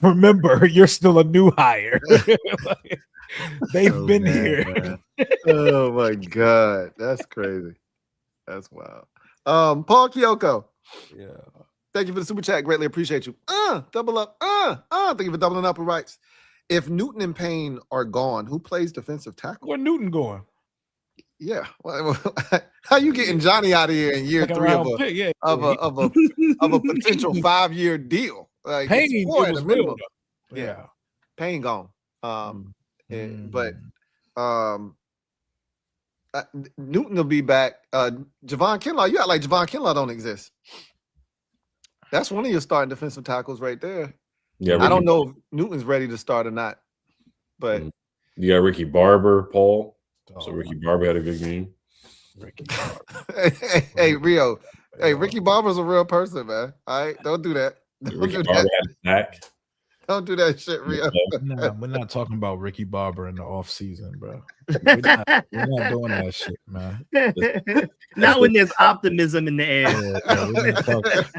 Remember, you're still a new hire. They've been here. Oh my God, that's crazy. That's wild. Paul Kyoko. Yeah. Thank you for the super chat. Greatly appreciate you. Double up. Thank you for doubling up with rights. If Newton and Payne are gone, who plays defensive tackle? Where Newton going? Yeah. How you getting Johnny out of here in year 3 of a potential 5-year deal? Like, Payne was real. Yeah. Payne gone. But Newton will be back. Javon Kinlaw, you act like Javon Kinlaw don't exist. That's one of your starting defensive tackles right there. Yeah, I don't know if Newton's ready to start or not, but you got Ricky Barber, Paul. So Ricky Barber had a good game. Ricky Barber. Hey, Rio. Hey, Ricky Barber's a real person, man. All right, don't do that. Ricky Barber had a sack. Don't do that shit, Rio. We're not talking about Ricky Barber in the off season, bro. We're not doing that shit, man. Not when there's optimism in the air.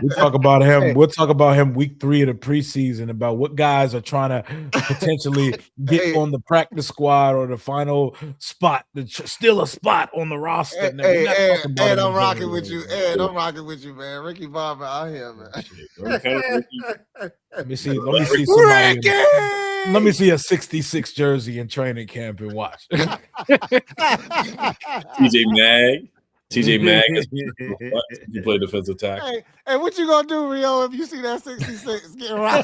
We talk about him. We'll talk about him week 3 of the preseason, about what guys are trying to potentially get on the practice squad or the final spot, still a spot on the roster. Ed, I'm rocking with you. Ed, I'm rocking with you, man. Ricky Barber out here, man. Let me see somebody. Let me see a 66 jersey in training camp and watch. TJ Mag you play defensive tackle. Hey, what you gonna do, Rio, if you see that 66 get right?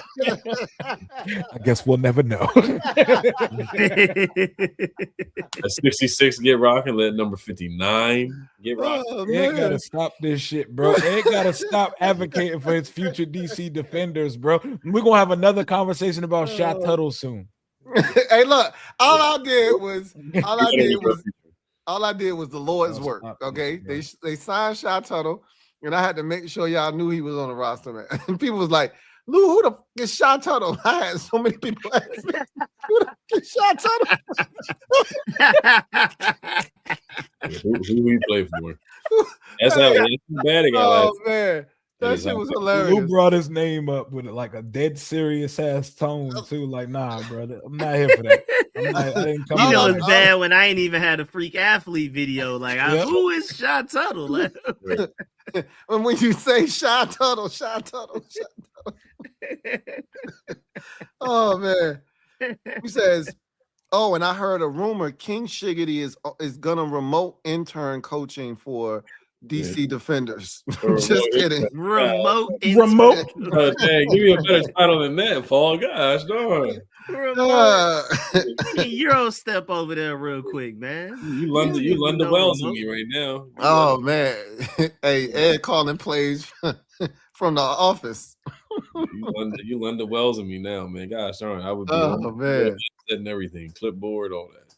I guess we'll never know. A 66 get rocking, let number 59 get rocking. Ed gotta stop this shit, bro. Ed gotta stop advocating for his future DC defenders, bro. We're gonna have another conversation about Shy Tuttle soon. Hey, look, all I did was the Lord's work. Okay, they signed Shy Tuttle, and I had to make sure y'all knew he was on the roster, man. And people was like, "Lou, who the fuck is Shy Tuttle?" I had so many people ask me, Shot Tuttle. Who we play for? That's how bad it got Oh last. man, that shit was Lou hilarious. brought his name up with like a dead serious ass tone too. Like, nah, brother, I'm not here for that. I didn't come. You know here it's for that. bad when I ain't even had a freak athlete video. Like, who is Shot Tuttle? Like, when you say Shot Tuttle. Oh man, he says, "Oh, and I heard a rumor King Shiggity is gonna remote intern coaching for DC Defenders." Just kidding. remote. Remote. Oh, dang, give me a better title than that, Paul. Gosh, darn. Euro step over there real quick, man. You London Wells in me right now. Oh man, hey, Ed calling plays from the office. You London Wells in me now, man. Gosh darn, I would be man, and everything, clipboard, all that.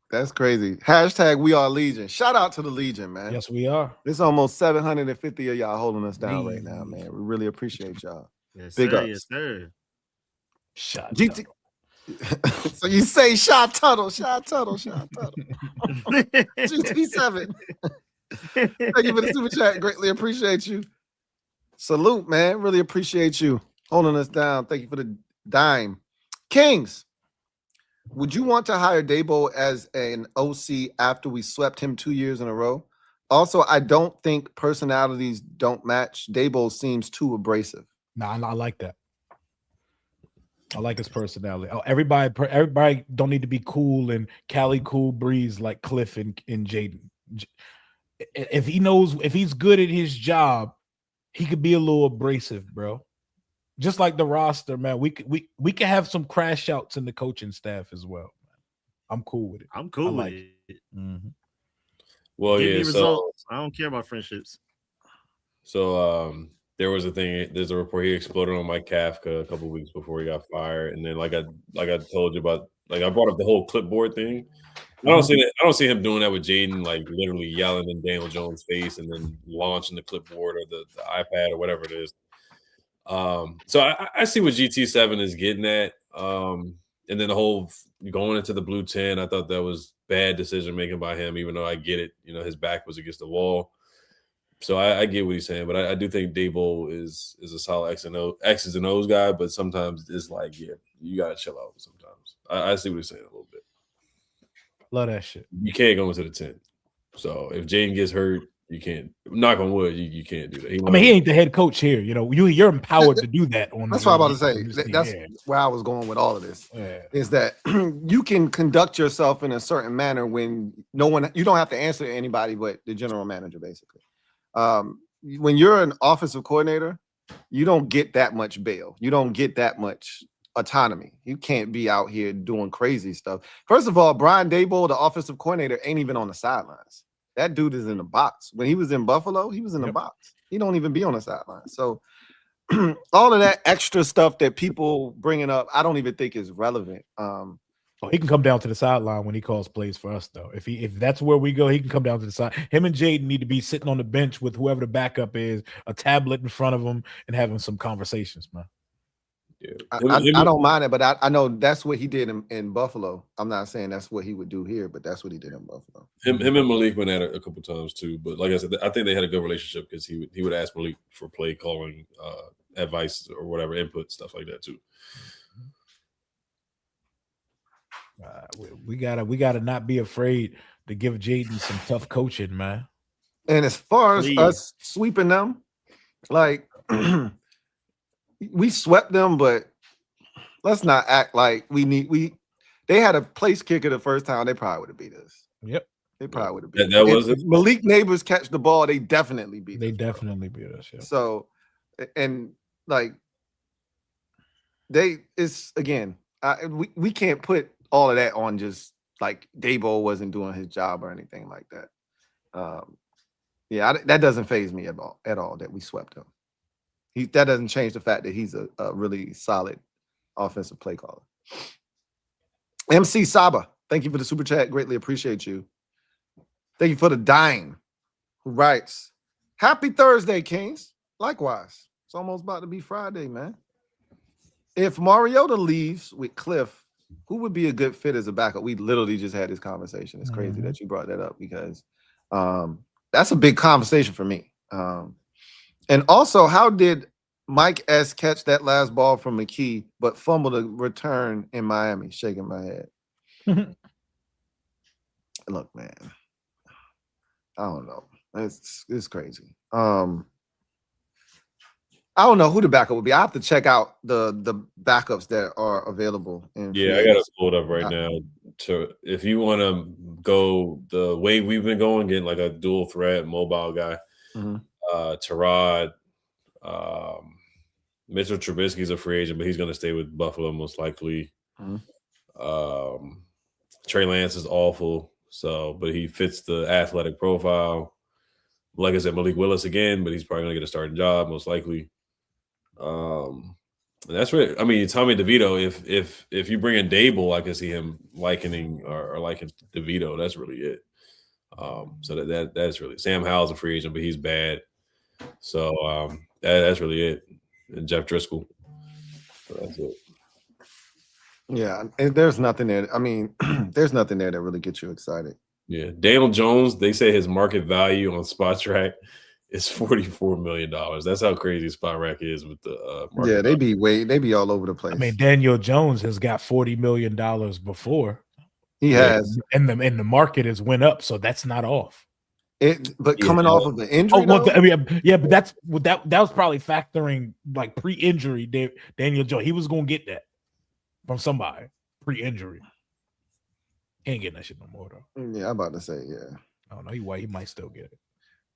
That's crazy. Hashtag we are Legion. Shout out to the Legion, man. Yes, we are. There's almost 750 of y'all holding us down right now, man. We really appreciate y'all. Yes, Big sir, ups. yes, sir. Shot. GT. So you say Shot Tuttle. GT7. Thank you for the super chat. Greatly appreciate you. Salute, man. Really appreciate you holding us down. Thank you for the dime. Kings, would you want to hire Dabo as an OC after we swept him 2 years in a row? Also, I don't think personalities don't match. Dabo seems too abrasive. Nah, I like that. I like his personality. Oh, everybody don't need to be cool and Cali cool breeze like Cliff and Jaden. If he's good at his job, he could be a little abrasive, bro. Just like the roster, man. We can have some crash outs in the coaching staff as well. I'm cool with it. I'm cool with it. Mm-hmm. Well, Give me yeah. results. I don't care about friendships. So there was a thing. There's a report he exploded on Mike Kafka a couple weeks before he got fired, and then like I told you about, like I brought up the whole clipboard thing. I don't see him doing that with Jaden, like literally yelling in Daniel Jones' face and then launching the clipboard or the iPad or whatever it is. So I see what GT7 is getting at. And then the whole going into the blue 10, I thought that was bad decision making by him, even though I get it. You know, his back was against the wall. So I get what he's saying, but I do think Dabo is a solid X's and O's guy, but sometimes it's like, yeah, you gotta chill out sometimes. I see what he's saying a little bit. Love that shit. You can't go into the 10. So if Jaden gets hurt, you can't. Knock on wood, you can't do that. He ain't the head coach here. You know, you're empowered to do that. That's what I'm about to say. That's where I was going with all of this. Yeah. Is that you can conduct yourself in a certain manner when you don't have to answer to anybody but the general manager, basically. When you're an offensive coordinator, you don't get that much bail. You don't get that much autonomy. You can't be out here doing crazy stuff. First of all, Brian Daboll, the offensive coordinator, ain't even on the sidelines. That dude is in the box. When he was in Buffalo, he was in the box. He don't even be on the sideline. So all of that extra stuff that people bringing up, I don't even think is relevant. He can come down to the sideline when he calls plays for us, though. If that's where we go, he can come down to the side. Him and Jaden need to be sitting on the bench with whoever the backup is, a tablet in front of them, and having some conversations, man. Yeah. I don't mind it, but I know that's what he did in Buffalo. I'm not saying that's what he would do here, but that's what he did in Buffalo. Him and Malik went at it a couple times too. But like I said, I think they had a good relationship because he would ask Malik for play calling advice or whatever, input, stuff like that too. We gotta not be afraid to give Jaden some tough coaching, man. And as far as us sweeping them, like we swept them, but let's not act like they had a place kicker the first time. They probably would have beat us. Yep. They probably would have beat us. That was it. Malik Neighbors catch the ball, they definitely beat us. They definitely beat us. Yeah. So, and like we can't put all of that on just like Dabo wasn't doing his job or anything like that. That doesn't faze me at all that we swept him. That doesn't change the fact that he's a really solid offensive play caller. MC Saba, thank you for the super chat. Greatly appreciate you. Thank you for the dime. Who writes, "Happy Thursday, Kings." Likewise, it's almost about to be Friday, man. If Mariota leaves with Cliff, who would be a good fit as a backup? We literally just had this conversation. It's crazy that you brought that up because that's a big conversation for me. And also, how did Mike S catch that last ball from McKee but fumbled a return in Miami? Shaking my head. Look, man, I don't know. It's crazy. I don't know who the backup would be. I have to check out the backups that are available. Yeah, I got to pull it up right now. If you want to go the way we've been going, getting like a dual threat mobile guy, Terod, Mitchell Trubisky's a free agent, but he's going to stay with Buffalo most likely. Trey Lance is awful, but he fits the athletic profile. Like I said, Malik Willis again, but he's probably going to get a starting job most likely. That's what I mean. Tommy DeVito. If you bring in Dable, I can see him liking DeVito. That's really it. So that's really Sam Howell's a free agent, but he's bad. So that's really it. And Jeff Driscoll. So that's it. Yeah, and there's nothing there. I mean, there's nothing there that really gets you excited. Yeah, Daniel Jones. They say his market value on SpotTrack is $44 million. That's how crazy SpotTrack is with the market. Yeah, they be all over the place. I mean, Daniel Jones has got $40 million before. He has, and the market has went up, so that's not off. But coming off of the injury, but that was probably factoring like pre-injury. Daniel Jones, he was gonna get that from somebody pre-injury. He ain't getting that shit no more though. Yeah, I'm about to say, yeah. I don't know. He might still get it.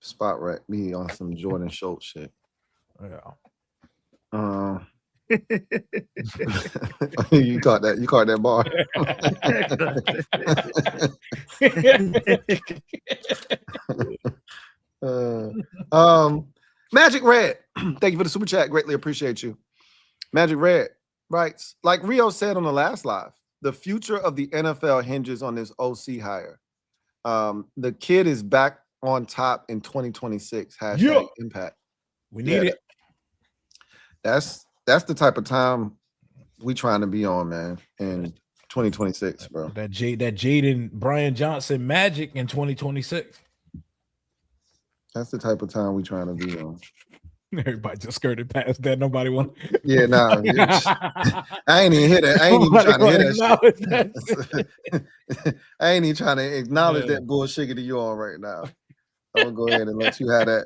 SpotTrack be on some Jordan Schultz shit. Yeah. You caught that bar. Magic Red, thank you for the super chat. Greatly appreciate you. Magic Red writes, like Rio said on the last live, the future of the NFL hinges on this OC hire. The kid is back on top in 2026. #impact. We need it. That's the type of time we trying to be on, man, in 2026, bro. That Jaden Brian Johnson magic in 2026. That's the type of time we trying to be on. Everybody just skirted past that. Nobody want. Yeah, nah. I ain't even hit it. I ain't even trying to hear that shit. I ain't even trying to acknowledge that bullshit that you on right now. I'm gonna go ahead and let you have that.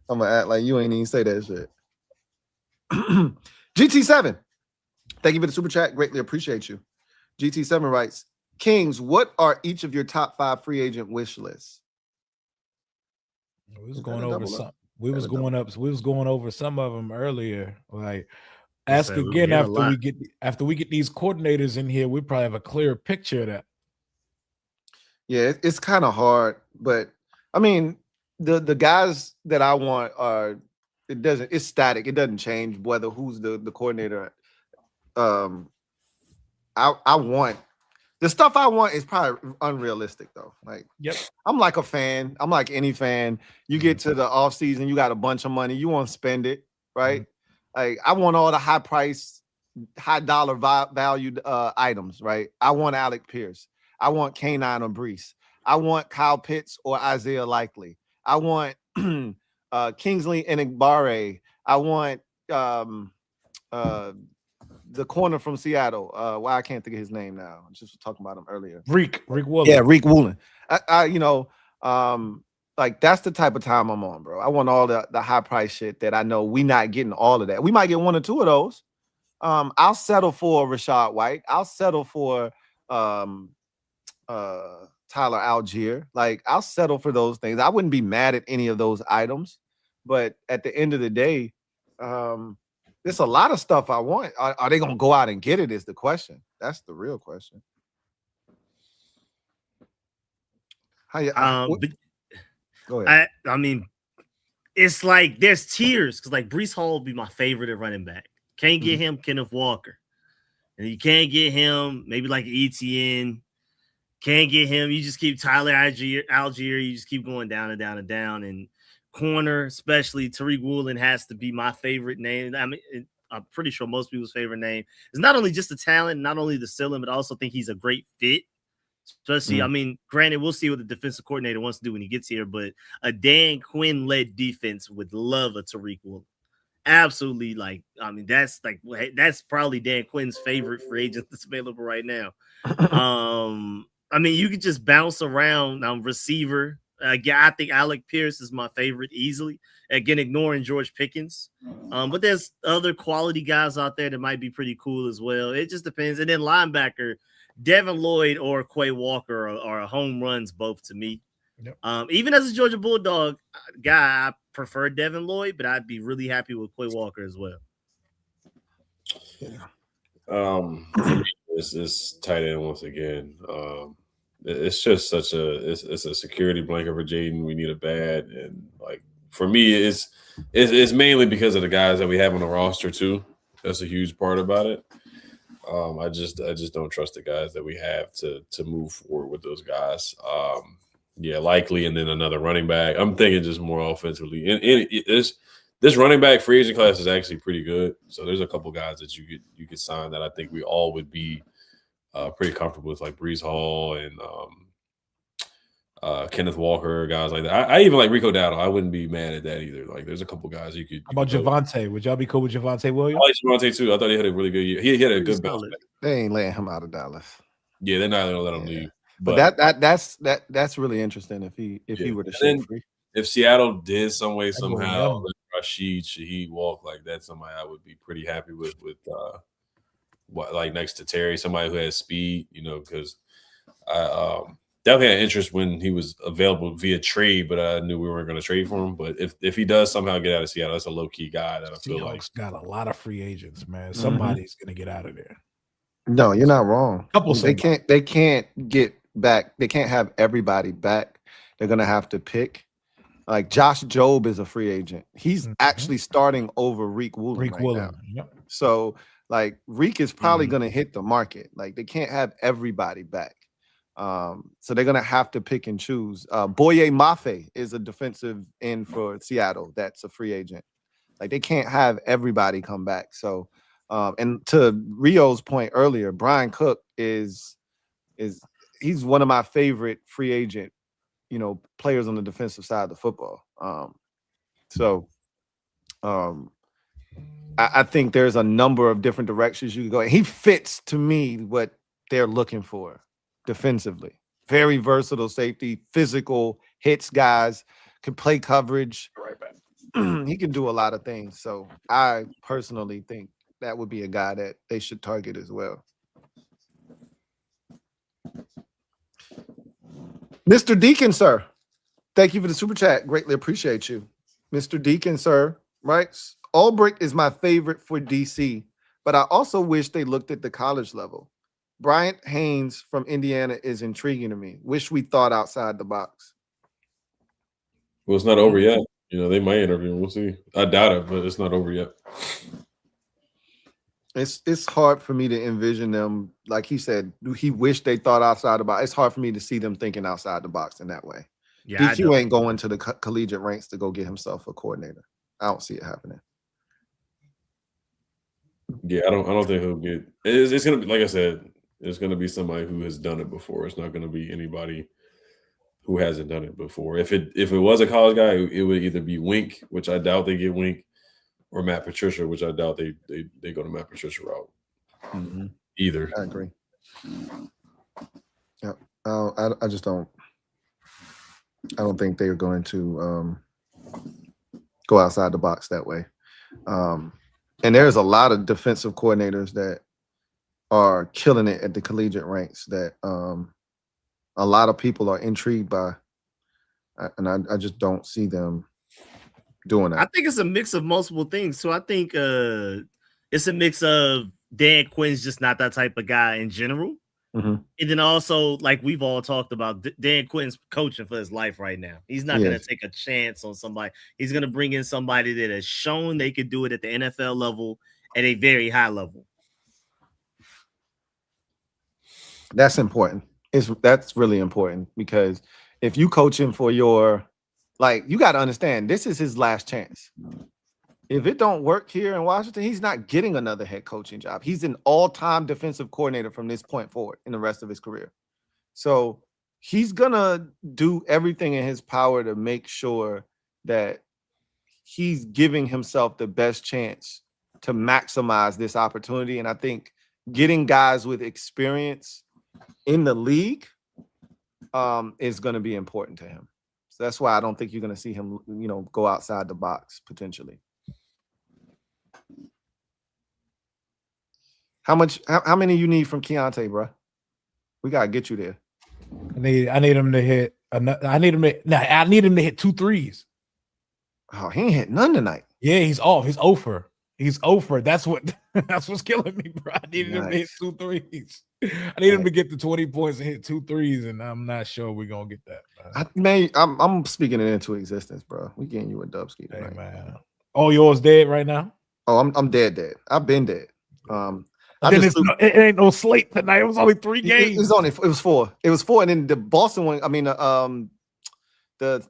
I'm gonna act like you ain't even say that shit. GT7, thank you for the super chat. Greatly appreciate you. GT7 writes, Kings, what are each of your top 5 free agent wish lists? We was going over some. We was going over some of them earlier. Like, ask again after we get these coordinators in here. We probably have a clearer picture of that. Yeah, it's kind of hard, but I mean, the guys that I want are it's static. It doesn't change whether who's the coordinator. I want the stuff I want is probably unrealistic though. Like, I'm like a fan. I'm like any fan. You get to the off season, you got a bunch of money. You want to spend it, right? Like, I want all the high price, high dollar valued items, right? I want Alec Pierce. I want Kanine or Brees. I want Kyle Pitts or Isaiah Likely. I want Kingsley Enagbare. I want the corner from Seattle. Why I can't think of his name now. I just was talking about him earlier. Reek Woolen. Yeah, Reek Woolen. Like that's the type of time I'm on, bro. I want all the high price shit that I know we not getting all of that. We might get 1 or 2 of those. I'll settle for Rashad White. I'll settle for Tyler Algier. Like, I'll settle for those things. I wouldn't be mad at any of those items, but at the end of the day, there's a lot of stuff I want. Are they gonna go out and get it? Is the question. That's the real question. Go ahead. I mean, it's like there's tiers because like Breece Hall will be my favorite at running back. Can't get him, Kenneth Walker, and you can't get him. Maybe like ETN. Can't get him. You just keep Tyler Algier. You just keep going down and down and down. And corner, especially Tariq Woolen, has to be my favorite name. I mean, I'm pretty sure most people's favorite name. It's not only just the talent, not only the ceiling, but I also think he's a great fit. Especially, I mean, granted, we'll see what the defensive coordinator wants to do when he gets here, but a Dan Quinn-led defense would love a Tariq Woolen. Absolutely, like, I mean, that's probably Dan Quinn's favorite free agent that's available right now. I mean, you could just bounce around receiver. Yeah, I think Alec Pierce is my favorite easily. Again, ignoring George Pickens. But there's other quality guys out there that might be pretty cool as well. It just depends. And then linebacker, Devin Lloyd or Quay Walker are home runs both to me. Yep. Even as a Georgia Bulldog guy, I prefer Devin Lloyd, but I'd be really happy with Quay Walker as well. This tight end once again. It's just such it's a security blanket for Jaden. We need a bad, and like for me, it's mainly because of the guys that we have on the roster too. That's a huge part about it. I just don't trust the guys that we have to move forward with those guys. Yeah, likely, and then another running back. I'm thinking just more offensively. And this running back free agent class is actually pretty good. So there's a couple guys that you could sign that I think we all would be pretty comfortable with, like Breece Hall and Kenneth Walker, guys like that. I even like Rico Dowdle. I wouldn't be mad at that either. Like there's a couple guys you could. How about Javonte? Would y'all be cool with Javonte Williams? I like Javonte too. I thought he had a really good year. He had a good bounce back. They ain't letting him out of Dallas. Yeah, they're not gonna let him leave. But that's really interesting if he were to shoot free. If Seattle did some way somehow let Rashid Shaheed walk, like that's somebody I would be pretty happy with like next to Terry, somebody who has speed, because I definitely had interest when he was available via trade, but I knew we weren't going to trade for him. But if he does somehow get out of Seattle, that's a low key guy that I feel like got a lot of free agents, man. Somebody's going to get out of there. No, you're not wrong. They can't get back. They can't have everybody back. They're going to have to pick. Like Josh Jobe is a free agent. He's actually starting over Reek Woolen now. Yep. So like Reek is probably going to hit the market. Like they can't have everybody back. So they're going to have to pick and choose. Boye Mafe is a defensive end for Seattle. That's a free agent. Like they can't have everybody come back. So, and to Rio's point earlier, Brian Cook he's one of my favorite free agent, players on the defensive side of the football. I think there's a number of different directions you could go. And he fits to me what they're looking for defensively. Very versatile safety, physical, hits guys, can play coverage. Right back. He can do a lot of things. So I personally think that would be a guy that they should target as well. Mr. Deacon, sir. Thank you for the super chat. Greatly appreciate you. Mr. Deacon, sir, writes, Ulbrich is my favorite for DC, but I also wish they looked at the college level. Bryant Haynes from Indiana is intriguing to me. Wish we thought outside the box. Well, it's not over yet. They might interview him. We'll see. I doubt it, but it's not over yet. It's hard for me to envision them. Like he said, he wished they thought outside the box. It's hard for me to see them thinking outside the box in that way. Yeah, DQ ain't going to the collegiate ranks to go get himself a coordinator. I don't see it happening. Yeah, I don't think he'll get. It's gonna be, like I said, it's gonna be somebody who has done it before. It's not gonna be anybody who hasn't done it before. If it was a college guy, it would either be Wink, which I doubt they get Wink, or Matt Patricia, which I doubt they go to Matt Patricia route. Mm-hmm. Either. I agree. Yeah, I just don't. I don't think they're going to go outside the box that way. And there's a lot of defensive coordinators that are killing it at the collegiate ranks that a lot of people are intrigued by. And I just don't see them doing that. I think it's a mix of multiple things. So I think it's a mix of Dan Quinn's just not that type of guy in general. Mm-hmm. And then also, like we've all talked about, Dan Quinn's coaching for his life right now. He's not going to take a chance on somebody. He's going to bring in somebody that has shown they could do it at the NFL level at a very high level. That's important. That's really important because if you coach him for your, like, you got to understand, this is his last chance. If it don't work here in Washington, he's not getting another head coaching job. He's an all-time defensive coordinator from this point forward in the rest of his career. So he's gonna do everything in his power to make sure that he's giving himself the best chance to maximize this opportunity. And I think getting guys with experience in the league is going to be important to him. So that's why I don't think you're going to see him, go outside the box potentially. How many you need from Keontae, bro? We got to get you there. I need him to hit. I need him to hit 2 threes. Oh, he ain't hit none tonight. Yeah, he's off. He's over. He's over. That's what's killing me, bro. I needed him to hit 2 threes. I need him to get to 20 points and hit 2 threes, and I'm not sure we're gonna get that. I'm speaking it into existence, bro. We getting you a Dubsky tonight. Hey, man. Oh, yours dead right now? Oh, I'm dead. I've been dead. It ain't no slate tonight. It was only 3 games. It was 4. It was 4, and then the Boston one. I mean, the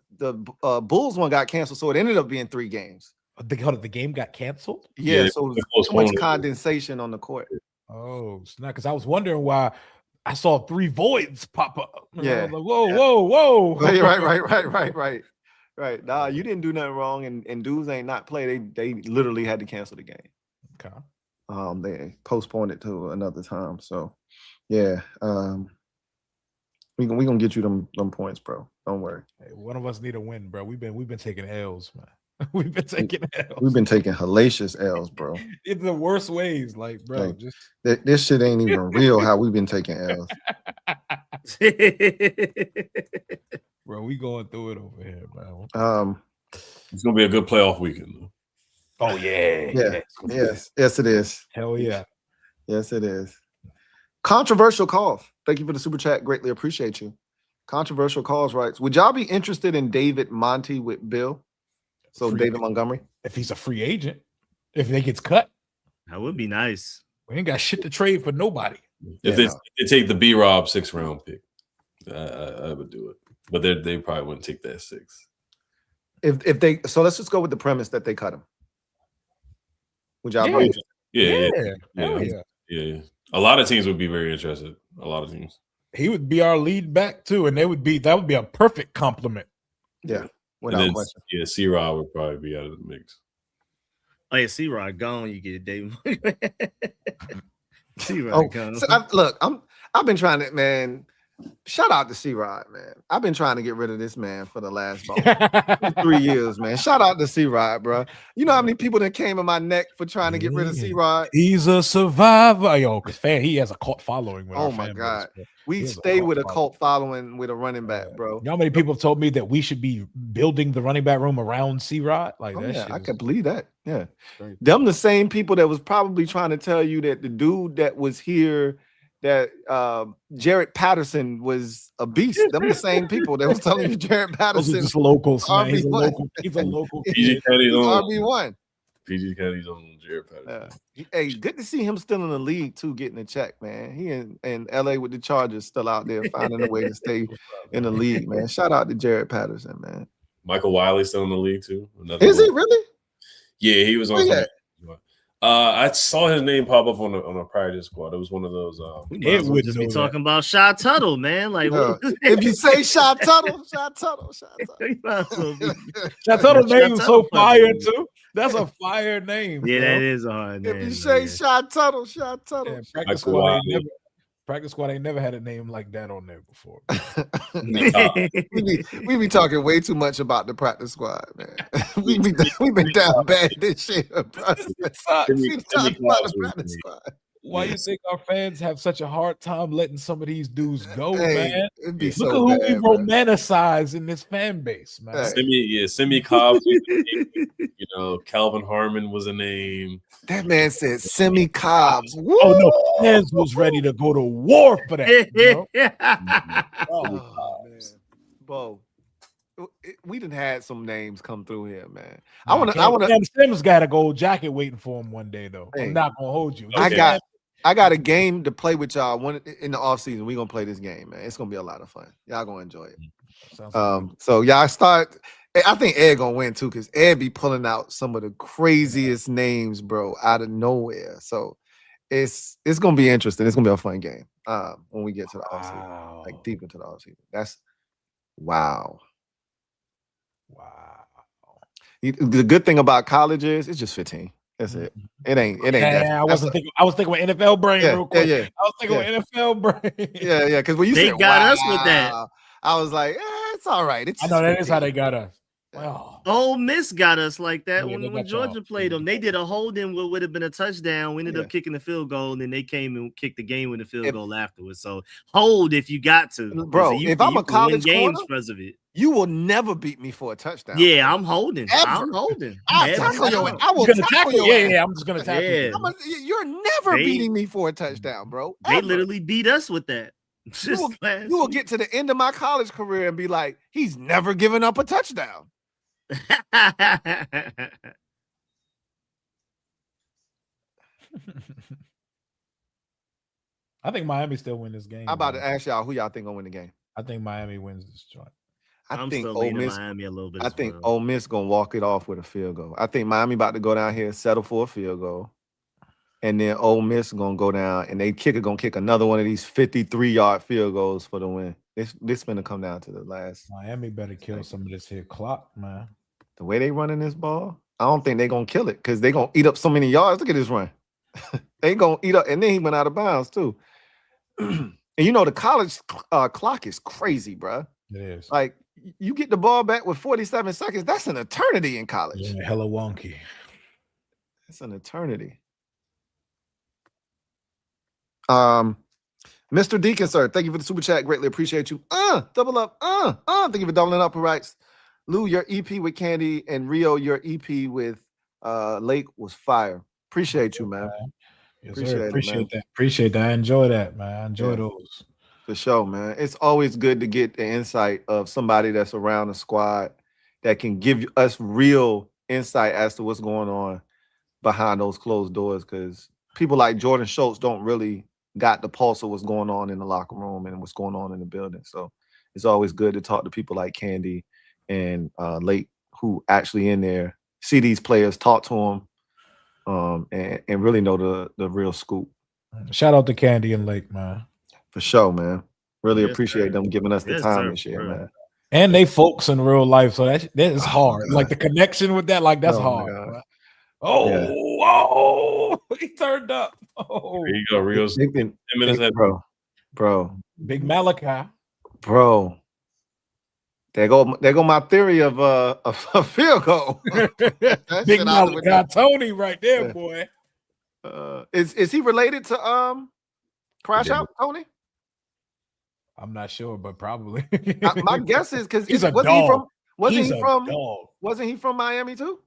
Bulls one got canceled, so it ended up being 3 games. The game got canceled? Yeah, so it was too much condensation on the court. Oh, it's not because I was wondering why I saw 3 voids pop up. Yeah. Like, whoa. Right. Nah, you didn't do nothing wrong, and dudes ain't not play. They literally had to cancel the game. Okay. They postponed it to another time. So yeah. We gonna get you them points, bro. Don't worry. Hey, one of us need a win, bro. We've been taking L's, man. We've been taking L's. We've been taking hellacious L's, bro. In the worst ways, like, bro. This shit ain't even real. How we've been taking L's, bro. We going through it over here, bro. It's gonna be a good playoff weekend, though. Oh yeah. Yes, it is. Hell yeah. Yes, it is. Controversial calls. Thank you for the super chat. Greatly appreciate you. Controversial calls writes, would y'all be interested in David Monty with Bill? So David Montgomery? If he's a free agent, if they gets cut. That would be nice. We ain't got shit to trade for nobody. If they take the B-Rob 6th round pick, I would do it. But they probably wouldn't take that 6. So let's just go with the premise that they cut him. Would y'all be interested? Yeah. A lot of teams would be very interested. A lot of teams. He would be our lead back too, and that would be a perfect compliment. Yeah, without question. Yeah, C-Rod would probably be out of the mix. Oh yeah, C-Rod gone. You get David. C-Rod gone. So I've been trying to, man. Shout out to C-Rod, man. I've been trying to get rid of this man for the last 3 years, man. Shout out to C-Rod, bro. You know how many people that came in my neck for trying to get rid of C-Rod? He's a survivor. Yo, because he has a cult following. Oh my God. We stay with a cult following with a running back, bro. You know how many people have told me that we should be building the running back room around C-Rod? Like that shit. I could believe that. Yeah. Them the same people that was probably trying to tell you that the dude that was here, that Jared Patterson was a beast. Them the same people that was telling you Jared Patterson. Just locals, man. He's a local. PG County's on RB1. PG County's on Jared Patterson. Hey, good to see him still in the league too, getting a check, man. He in LA with the Chargers, still out there finding a way to stay in the league, man. Shout out to Jared Patterson, man. Michael Wiley still in the league too. Is he really? Yeah, he was on. I saw his name pop up on a practice squad. It was one of those. It would just be talking about Shy Tuttle, man. Like, if you say Shy Tuttle. Shy Tuttle name is so fire too. That's a fire name. Yeah, that is a hard name. If you say Shy Tuttle. Yeah, practice squad ain't never had a name like that on there before. we be talking way too much about the practice squad, man. we been down bad this year, bro. Why you think our fans have such a hard time letting some of these dudes go, man? Look at who we romanticize in this fan base, man. Simi Cobbs. You know, Calvin Harmon was a name. That man said Simi Cobbs. Woo! Oh no, fans was ready to go to war for that. You know? Man. Bo, we done had some names come through here, man. Sims got a gold jacket waiting for him one day, though. Hey, I'm not gonna hold you. I got a game to play with y'all in the offseason. We're gonna play this game, man. It's gonna be a lot of fun. Y'all gonna enjoy it. So y'all start I think Ed gonna win too, because Ed be pulling out some of the craziest names, bro, out of nowhere. So it's gonna be interesting. It's gonna be a fun game when we get to the offseason, like deep into the offseason. That's wow. The good thing about college is it's just 15. That's it. It ain't. Yeah, I was thinking with NFL brain real quick. Yeah. I was thinking with NFL brain. Yeah. Because when you they said got wow, us with that, I was like, it's all right. It's I know that 15. is how they got us. Wow. Ole Miss got us like that Yeah, when Georgia played them. They did a holding what would have been a touchdown. We ended up kicking the field goal, and then they came and kicked the game with the field goal afterwards. So hold if you got to, bro. If I'm a college games because of it, you will never beat me for a touchdown. Yeah, bro. I'm holding. Ever. I'm holding. I'll tackle you. I will tackle you. Yeah, I'm just gonna tackle you. You're never beating me for a touchdown, bro. They literally beat us with that. You will get to the end of my college career and be like, he's never given up a touchdown. I think Miami still win this game. I'm about to ask y'all who y'all think gonna win the game. I think Miami wins this joint. I'm still leaning Miami a little bit. I think Ole Miss gonna walk it off with a field goal. I think Miami about to go down here and settle for a field goal, and then Ole Miss gonna go down and they gonna kick another one of these 53-yard field goals for the win. This gonna come down to the last. Miami better kill some of this here clock, man. The way they running this ball, I don't think they're gonna kill it because they're gonna eat up so many yards. Look at this run. They gonna eat up, and then he went out of bounds too. And you know the college clock is crazy, bro. It is. Like you get the ball back with 47 seconds. That's an eternity in college. Yeah, hella wonky. It's an eternity. Mr. Deacon, sir, thank you for the super chat. Greatly appreciate you. Double up. Thank you for doubling up. Who writes, Lou, your EP with Candy, and Rio, your EP with Lake was fire. Appreciate you, man. Yes, appreciate that. Appreciate that. I enjoy that, man. I enjoy those. For sure, man. It's always good to get the insight of somebody that's around the squad that can give us real insight as to what's going on behind those closed doors, because people like Jordan Schultz don't really got the pulse of what's going on in the locker room and what's going on in the building. So it's always good to talk to people like Candy and Lake, who actually in there, see these players, talk to them, and really know the real scoop. Shout out to Candy and Lake, man. For sure, man. Really appreciate them giving us the time this year, man. And they folks in real life, so that is hard. Like the connection with that, like that's hard. He turned up. Oh, there you go, Rio's 10 minutes ahead, bro. Big Malachi, bro. There go my theory of a field goal. Big Malachi Tony right there, boy. Is he related to Crash Out Tony? I'm not sure, but probably. My guess is because he's a dog. Wasn't he from Miami too?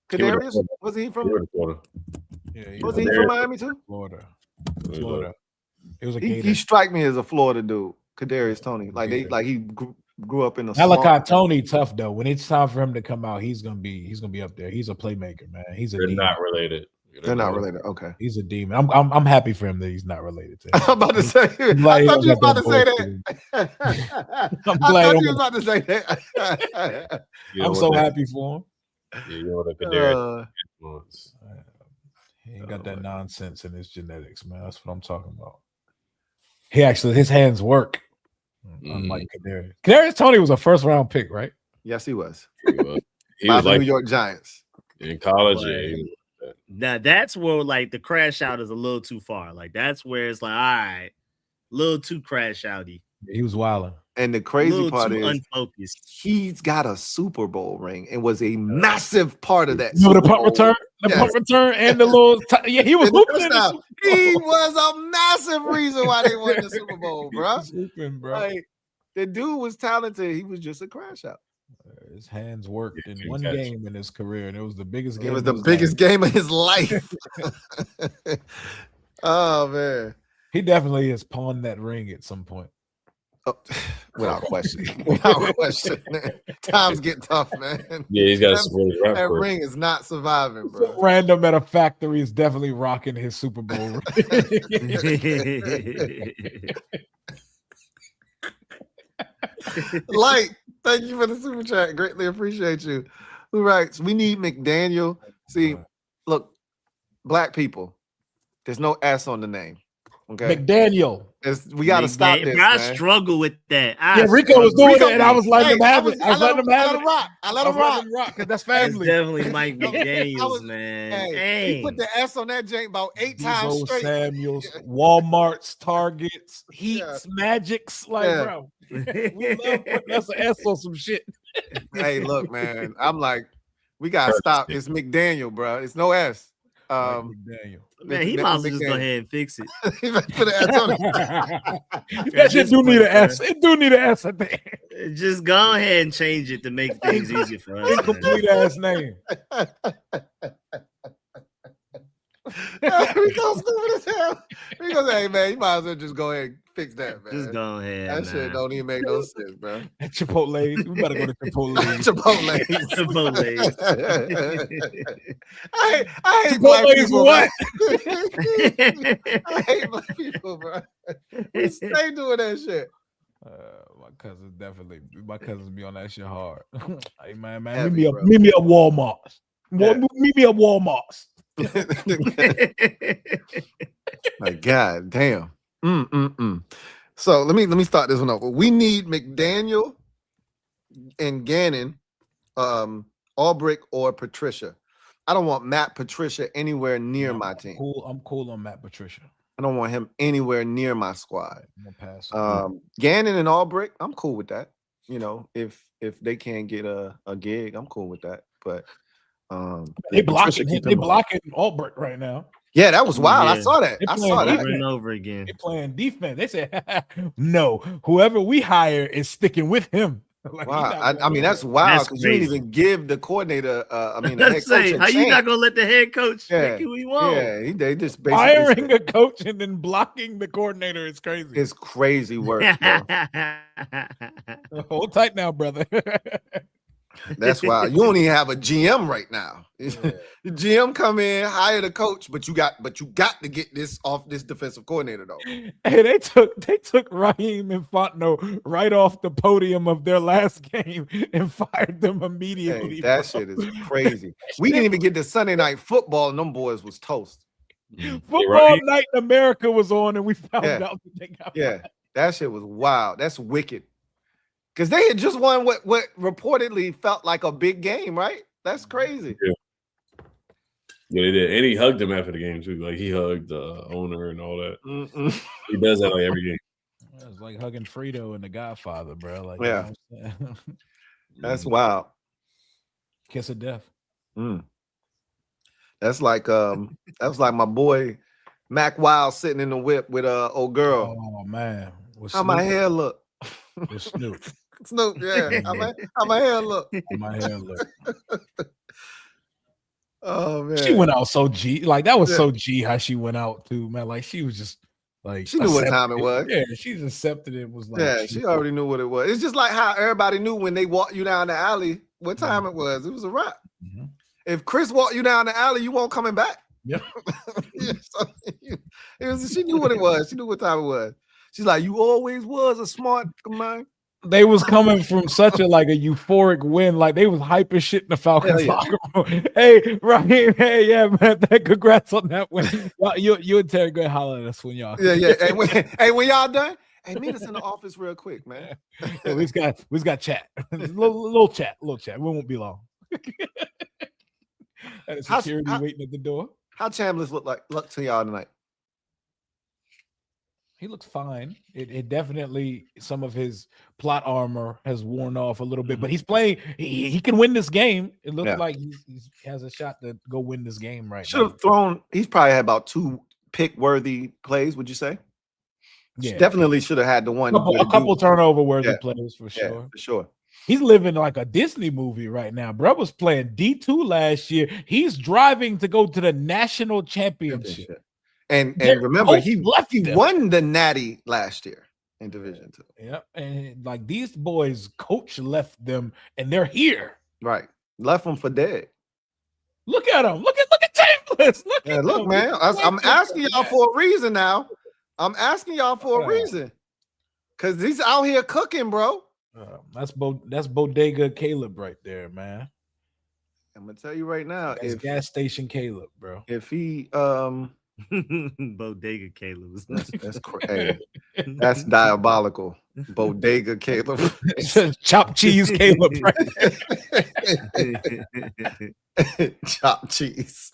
Kadarius? Was he from Florida? Yeah, was he from Miami too? Florida. It was a he strike me as a Florida dude, Kadarius Tony. Like he grew up in the Malachi Tony tough though. When it's time for him to come out, he's gonna be up there. He's a playmaker, man. They're not related. They're not related. Okay. He's a demon. I'm happy for him that he's not related to him. I'm about to say I thought you was about to say that. I'm glad you was about to say that. I'm so happy for him. Yeah, you know the Kadarius influence. He ain't got that nonsense in his genetics, man. That's what I'm talking about. His hands work. Unlike Kadarius. Kadarius Tony was a first round pick, right? Yes, he was. He was like New York Giants in college. Now that's where like the crash out is a little too far. Like that's where it's like, all right, a little too crash outy. He was wilding. And the crazy part is unfocused. He's got a Super Bowl ring and was a massive part of that. You know the punt return, punt return, and the little he was hooping. He was a massive reason why they won the Super Bowl, bro. Hooping, bro. Like, the dude was talented. He was just a crash out. His hands worked in one game in his career, and it was the biggest game. It was the biggest game of his life. Oh man, he definitely has pawned that ring at some point. Oh, without question. Without question. Times get tough, man. Yeah, he's got that ring is not surviving, bro. Some random at a factory is definitely rocking his Super Bowl ring. Like, Thank you for the super chat. Greatly appreciate you. Who writes, we need McDaniel. See, look, black people, there's no S on the name. Okay. McDaniel. We got to stop this, bro, I man. struggle with that. Yeah, Rico was doing it, and I was letting him have it. I let him rock. I let him rock because that's family. It's definitely Mike McDaniels, man. He put the S on that jank about 8 times straight. Samuels, Walmart's, Targets, Heats, Magics, bro. We love putting us an S on some shit. Hey, look, man. I'm like, we gotta stop. It's McDaniel, bro. It's no S. McDaniel. Man, he might as well just go ahead and fix it. Put an S on it. That shit do need an S. It do need an S, I think. Just go ahead and change it to make things easier for us. Incomplete ass name. Rico's stupid as hell. Rico say, hey, man, you might as well just go ahead and fix that, man. Just go ahead. That shit don't even make no sense, bro. Chipotle. We better go to Chipotle. Chipotle. I hate black people. What? I hate black people, bro. We stay doing that shit. My cousins be on that shit hard. Hey, man, Heavy, meet me at Walmart's. Meet me at Walmart's. My God, damn. So let me start this one off. We need McDaniel and Gannon, Albrecht or Patricia. I don't want Matt Patricia anywhere near my team. I'm cool on Matt Patricia. I don't want him anywhere near my squad. I'm gonna pass. Gannon and Albrecht, I'm cool with that. You know, if they can't get a gig, I'm cool with that. But they blocking Albrecht right now. Yeah, that was wild. Yeah. I saw that. I saw that over and over again. They playing defense. They said, no, whoever we hire is sticking with him. Wow. I mean, that's wild because you didn't even give the coordinator, the head coach how you not going to let the head coach pick who he wants? Yeah, they just basically hiring a coach and then blocking the coordinator is crazy. It's crazy work. Hold tight now, brother. That's why you don't even have a GM right now. The GM come in, hire the coach, but you got to get this off this defensive coordinator though. Hey, they took Raheem and Fontenot right off the podium of their last game and fired them immediately. Hey, that shit is crazy. We didn't even get to Sunday Night Football, and them boys was toast. Football Night in America was on, and we found out that they got fired. That shit was wild. That's wicked. Because they had just won what reportedly felt like a big game, right? That's crazy. Yeah, they did. And he hugged him after the game, too. Like, he hugged the owner and all that. He does that like every game. It's like hugging Frito and the Godfather, bro. Like, yeah. That's wild. Kiss of death. That's like my boy Mac Wild sitting in the whip with old girl. Oh, man. How my hair look? With Snoop. Snoop, yeah. How my hair look? My hair look. Oh man, she went out so G. Like that was so G how she went out too, man. Like she was just like she knew what time it was. Yeah, she just accepted it. Was like she already knew what it was. It's just like how everybody knew when they walked you down the alley what time it was. It was a wrap. If Chris walked you down the alley, you won't coming back. Yep. She knew what it was. She knew what time it was. She's like, you always was a smart man. They was coming from such a euphoric win, like they was hyping shit in the Falcons locker room. Hey, Ryan, hey, yeah, man, congrats on that win. You and Terry go holler at us when y'all. Yeah. Hey, when y'all done, hey, meet us in the office real quick, man. Yeah, we just got chat, little chat. We won't be long. And security waiting at the door. How Chambliss look to y'all tonight? He looks fine. It definitely, some of his plot armor has worn off a little bit, but he's playing. He can win this game. It looks like he has a shot to go win this game right now. Should have thrown. He's probably had about 2 pick-worthy plays. Would you say? Yeah, definitely should have had the one. A couple turnover-worthy plays for sure. Yeah, for sure. He's living like a Disney movie right now. Bro was playing D2 last year. He's driving to go to the national championship. And remember, he won the Natty last year in Division 2. Yep, and like these boys, coach left them, and they're here. Right, left them for dead. Look at him. Look at Chambliss. Look, man. I'm asking y'all for a reason now. I'm asking y'all for a reason, because he's out here cooking, bro. That's Bodega Caleb right there, man. I'm gonna tell you right now, That's gas station Caleb, bro. if he Bodega Caleb. hey, that's diabolical. Bodega Caleb. Chopped cheese Caleb. Chopped cheese.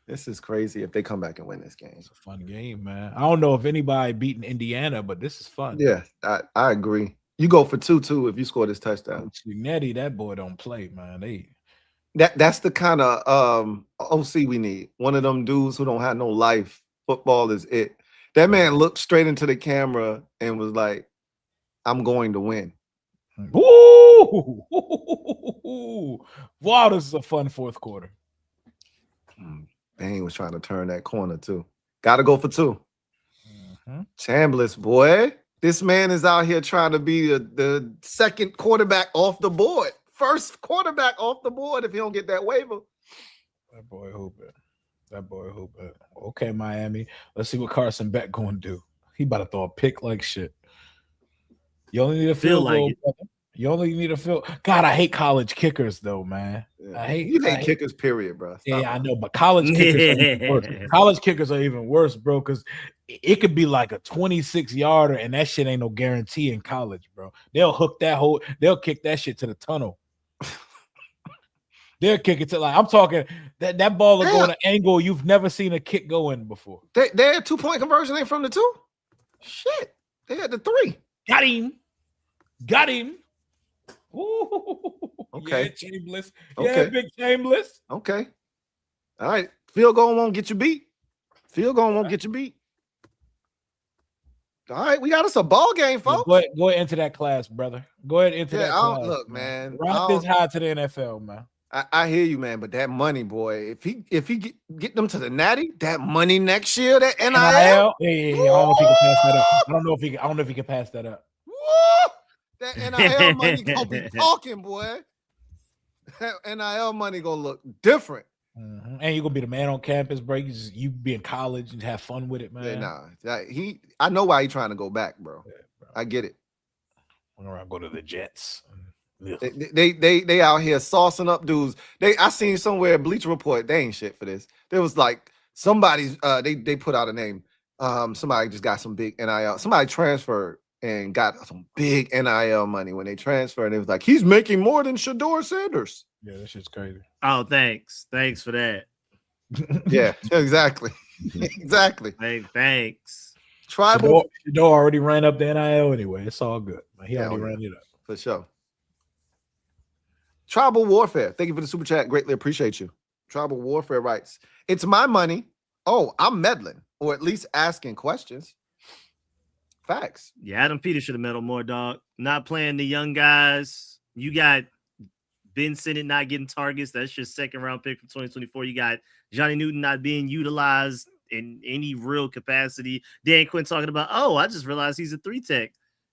This is crazy if they come back and win this game. It's a fun game, man. I don't know if anybody beating Indiana, but this is fun. Yeah, I agree. You go for 2-2 if you score this touchdown. Nettie, that boy don't play, man. That's the kind of OC we need. One of them dudes who don't have no life. Football is it. That man looked straight into the camera and was like, I'm going to win. Woo! Wow, this is a fun fourth quarter. Bain was trying to turn that corner too. Got to go for 2. Chambliss, boy. This man is out here trying to be the second quarterback off the board. First quarterback off the board if he don't get that waiver. That boy hooping. Okay, Miami. Let's see what Carson Beck going to do. He about to throw a pick like shit. You only need a field goal, brother. You only need a field. God, I hate college kickers though, man. Yeah. I hate kickers, period, bro. Yeah, I know, but college kickers are even worse. College kickers are even worse, bro, because it could be like a 26-yarder, and that shit ain't no guarantee in college, bro. They'll kick that shit to the tunnel. They'll kick it to I'm talking that ball will go in an angle you've never seen a kick go in before. Their 2-point conversion ain't from the 2. Shit, they had the 3. Got him. Ooh. Okay. Yeah, Chambliss. Okay. Yeah, big Chambliss. Okay. All right. Field goal won't get you beat. All right, we got us a ball game, folks. Go ahead into that class, brother. Go ahead into that class. Look, man. Rock this high to the NFL, man. I hear you, man, but that money, boy, if he get them to the Natty, that money next year, that NIL. Yeah. I don't know if he can pass that up. Woo! That NIL money gonna be talking, boy. That NIL money gonna look different. Mm-hmm. And you're gonna be the man on campus, bro. You be in college and have fun with it, man. Yeah, I know why he's trying to go back, bro. Yeah, bro. I get it. I'm gonna go to the Jets. They out here saucing up dudes. I seen somewhere Bleacher Report. They ain't shit for this. There was like somebody's. They put out a name. Somebody just got some big NIL. Somebody transferred and got some big NIL money when they transferred. And it was like he's making more than Shador Sanders. Yeah, that shit's crazy. Oh, thanks for that. Yeah, exactly. Exactly. Thanks. Shador already ran up the NIL anyway. It's all good. He already ran it up for sure. Tribal Warfare. Thank you for the super chat. Greatly appreciate you. Tribal Warfare writes, it's my money. Oh, I'm meddling, or at least asking questions. Facts. Yeah, Adam Peters should have meddled more, dog. Not playing the young guys. You got Ben Sinnott not getting targets. That's your second round pick from 2024. You got Johnny Newton not being utilized in any real capacity. Dan Quinn talking about, I just realized he's a 3-tech.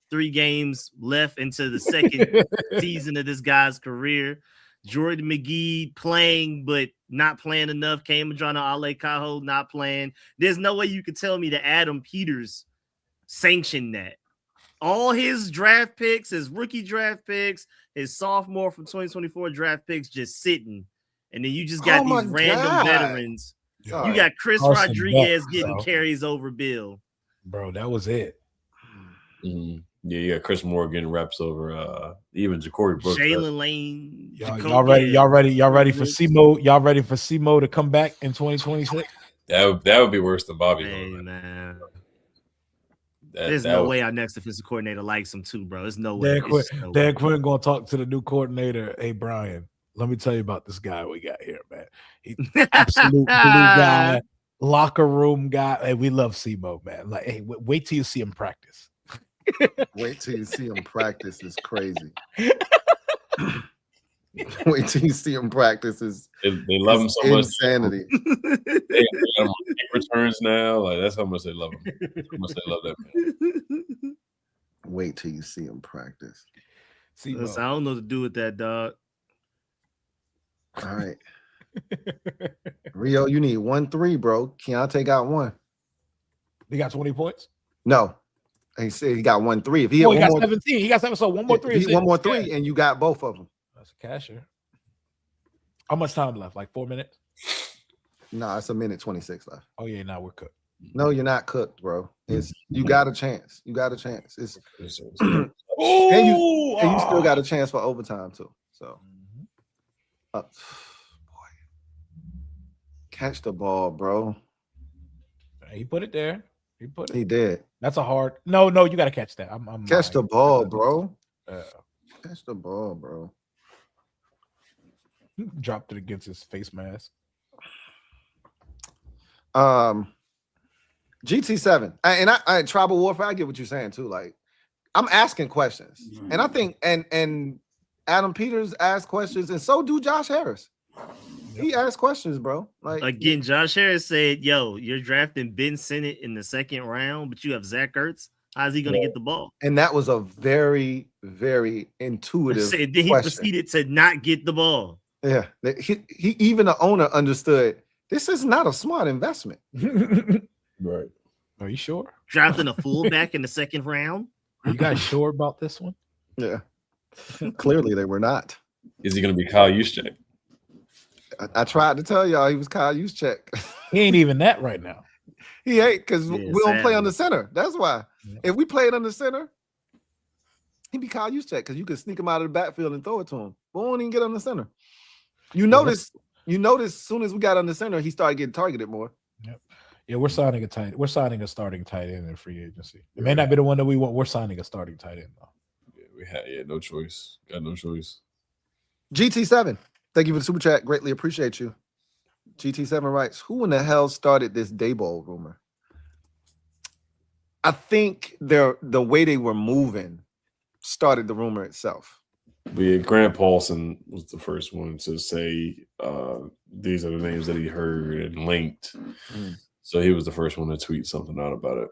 3 games left into the second season of this guy's career. Jordan McGee playing, but not playing enough. Cameron Ale Cajo not playing. There's no way you could tell me that Adam Peters sanctioned that. All his draft picks, his rookie draft picks, his sophomore from 2024 draft picks just sitting. And then you just got these random veterans. Sorry. You got Chris Carson Rodriguez getting carries over Bill. Bro, that was it. Mm-hmm. Yeah, you got Chris Morgan reps over even Ja'Cory Brooks. Jalen Lane. Y'all ready for SEMO? Y'all ready for SEMO to come back in 2026? That would be worse than Bobby. Man. There's no way our next defensive coordinator likes him too, bro. There's no way. Dan Quinn gonna talk to the new coordinator. Hey, Brian, let me tell you about this guy we got here, man. He's absolute blue guy, locker room guy. Hey, we love SEMO, man. Like, hey, wait till you see him practice. Wait till you see him practice is crazy. Wait till you see him practice is they love him so much. Insanity. They returns now. Like that's how much they love him. How much they love that man. Wait till you see him practice. Listen, I don't know what to do with that, dog. All right. Rio, you need 1-3, bro. Keontae got 1. He got 20 points. No, he said he got 1-3. If he Oh, had he one got more, 17. He got 7. So one more three. if he one more three, and you got both of them. That's a casher. How much time left? Like 4 minutes? No, it's 1:26 left. Oh yeah, now we're cooked. No, you're not cooked, bro. It's you got a chance. You got a chance. It's Oh, and you still got a chance for overtime too. So, boy, catch the ball, bro. He put it there. He did. That's a hard. No, you got to catch that. I'm catch the ball, bro. Catch the ball, bro. Dropped it against his face mask. GT7 and I tribal warfare. I get what you're saying too. Like, I'm asking questions, and I think and Adam Peters asked questions, and so do Josh Harris. He asked questions, bro. Like again, Josh Harris said, "Yo, you're drafting Ben Sinnott in the second round, but you have Zach Ertz. How's he gonna get the ball?" And that was a very, very intuitive. Then he proceeded to not get the ball. Yeah, he even the owner understood this is not a smart investment. Right. Are you sure? Drafting a fullback in the second round? Are you guys sure about this one? Yeah. Clearly they were not. Is he going to be Kyle Juszczyk? I tried to tell y'all he was Kyle Juszczyk. He ain't even that right now. He ain't because we don't play on the center. That's why. Yeah. If we played on the center, he'd be Kyle Juszczyk because you could sneak him out of the backfield and throw it to him. But we won't even get on the center. You notice as soon as we got on the center, he started getting targeted more. Yep. Yeah, we're signing a starting tight end in free agency. It may not be the one that we want. We're signing a starting tight end though. Yeah, we had no choice. Got no choice. GT7, thank you for the super chat. Greatly appreciate you. GT7 writes, "Who in the hell started this Daboll rumor?" I think the way they were moving started the rumor itself. But yeah, Grant Paulson was the first one to say these are the names that he heard and linked. So he was the first one to tweet something out about it,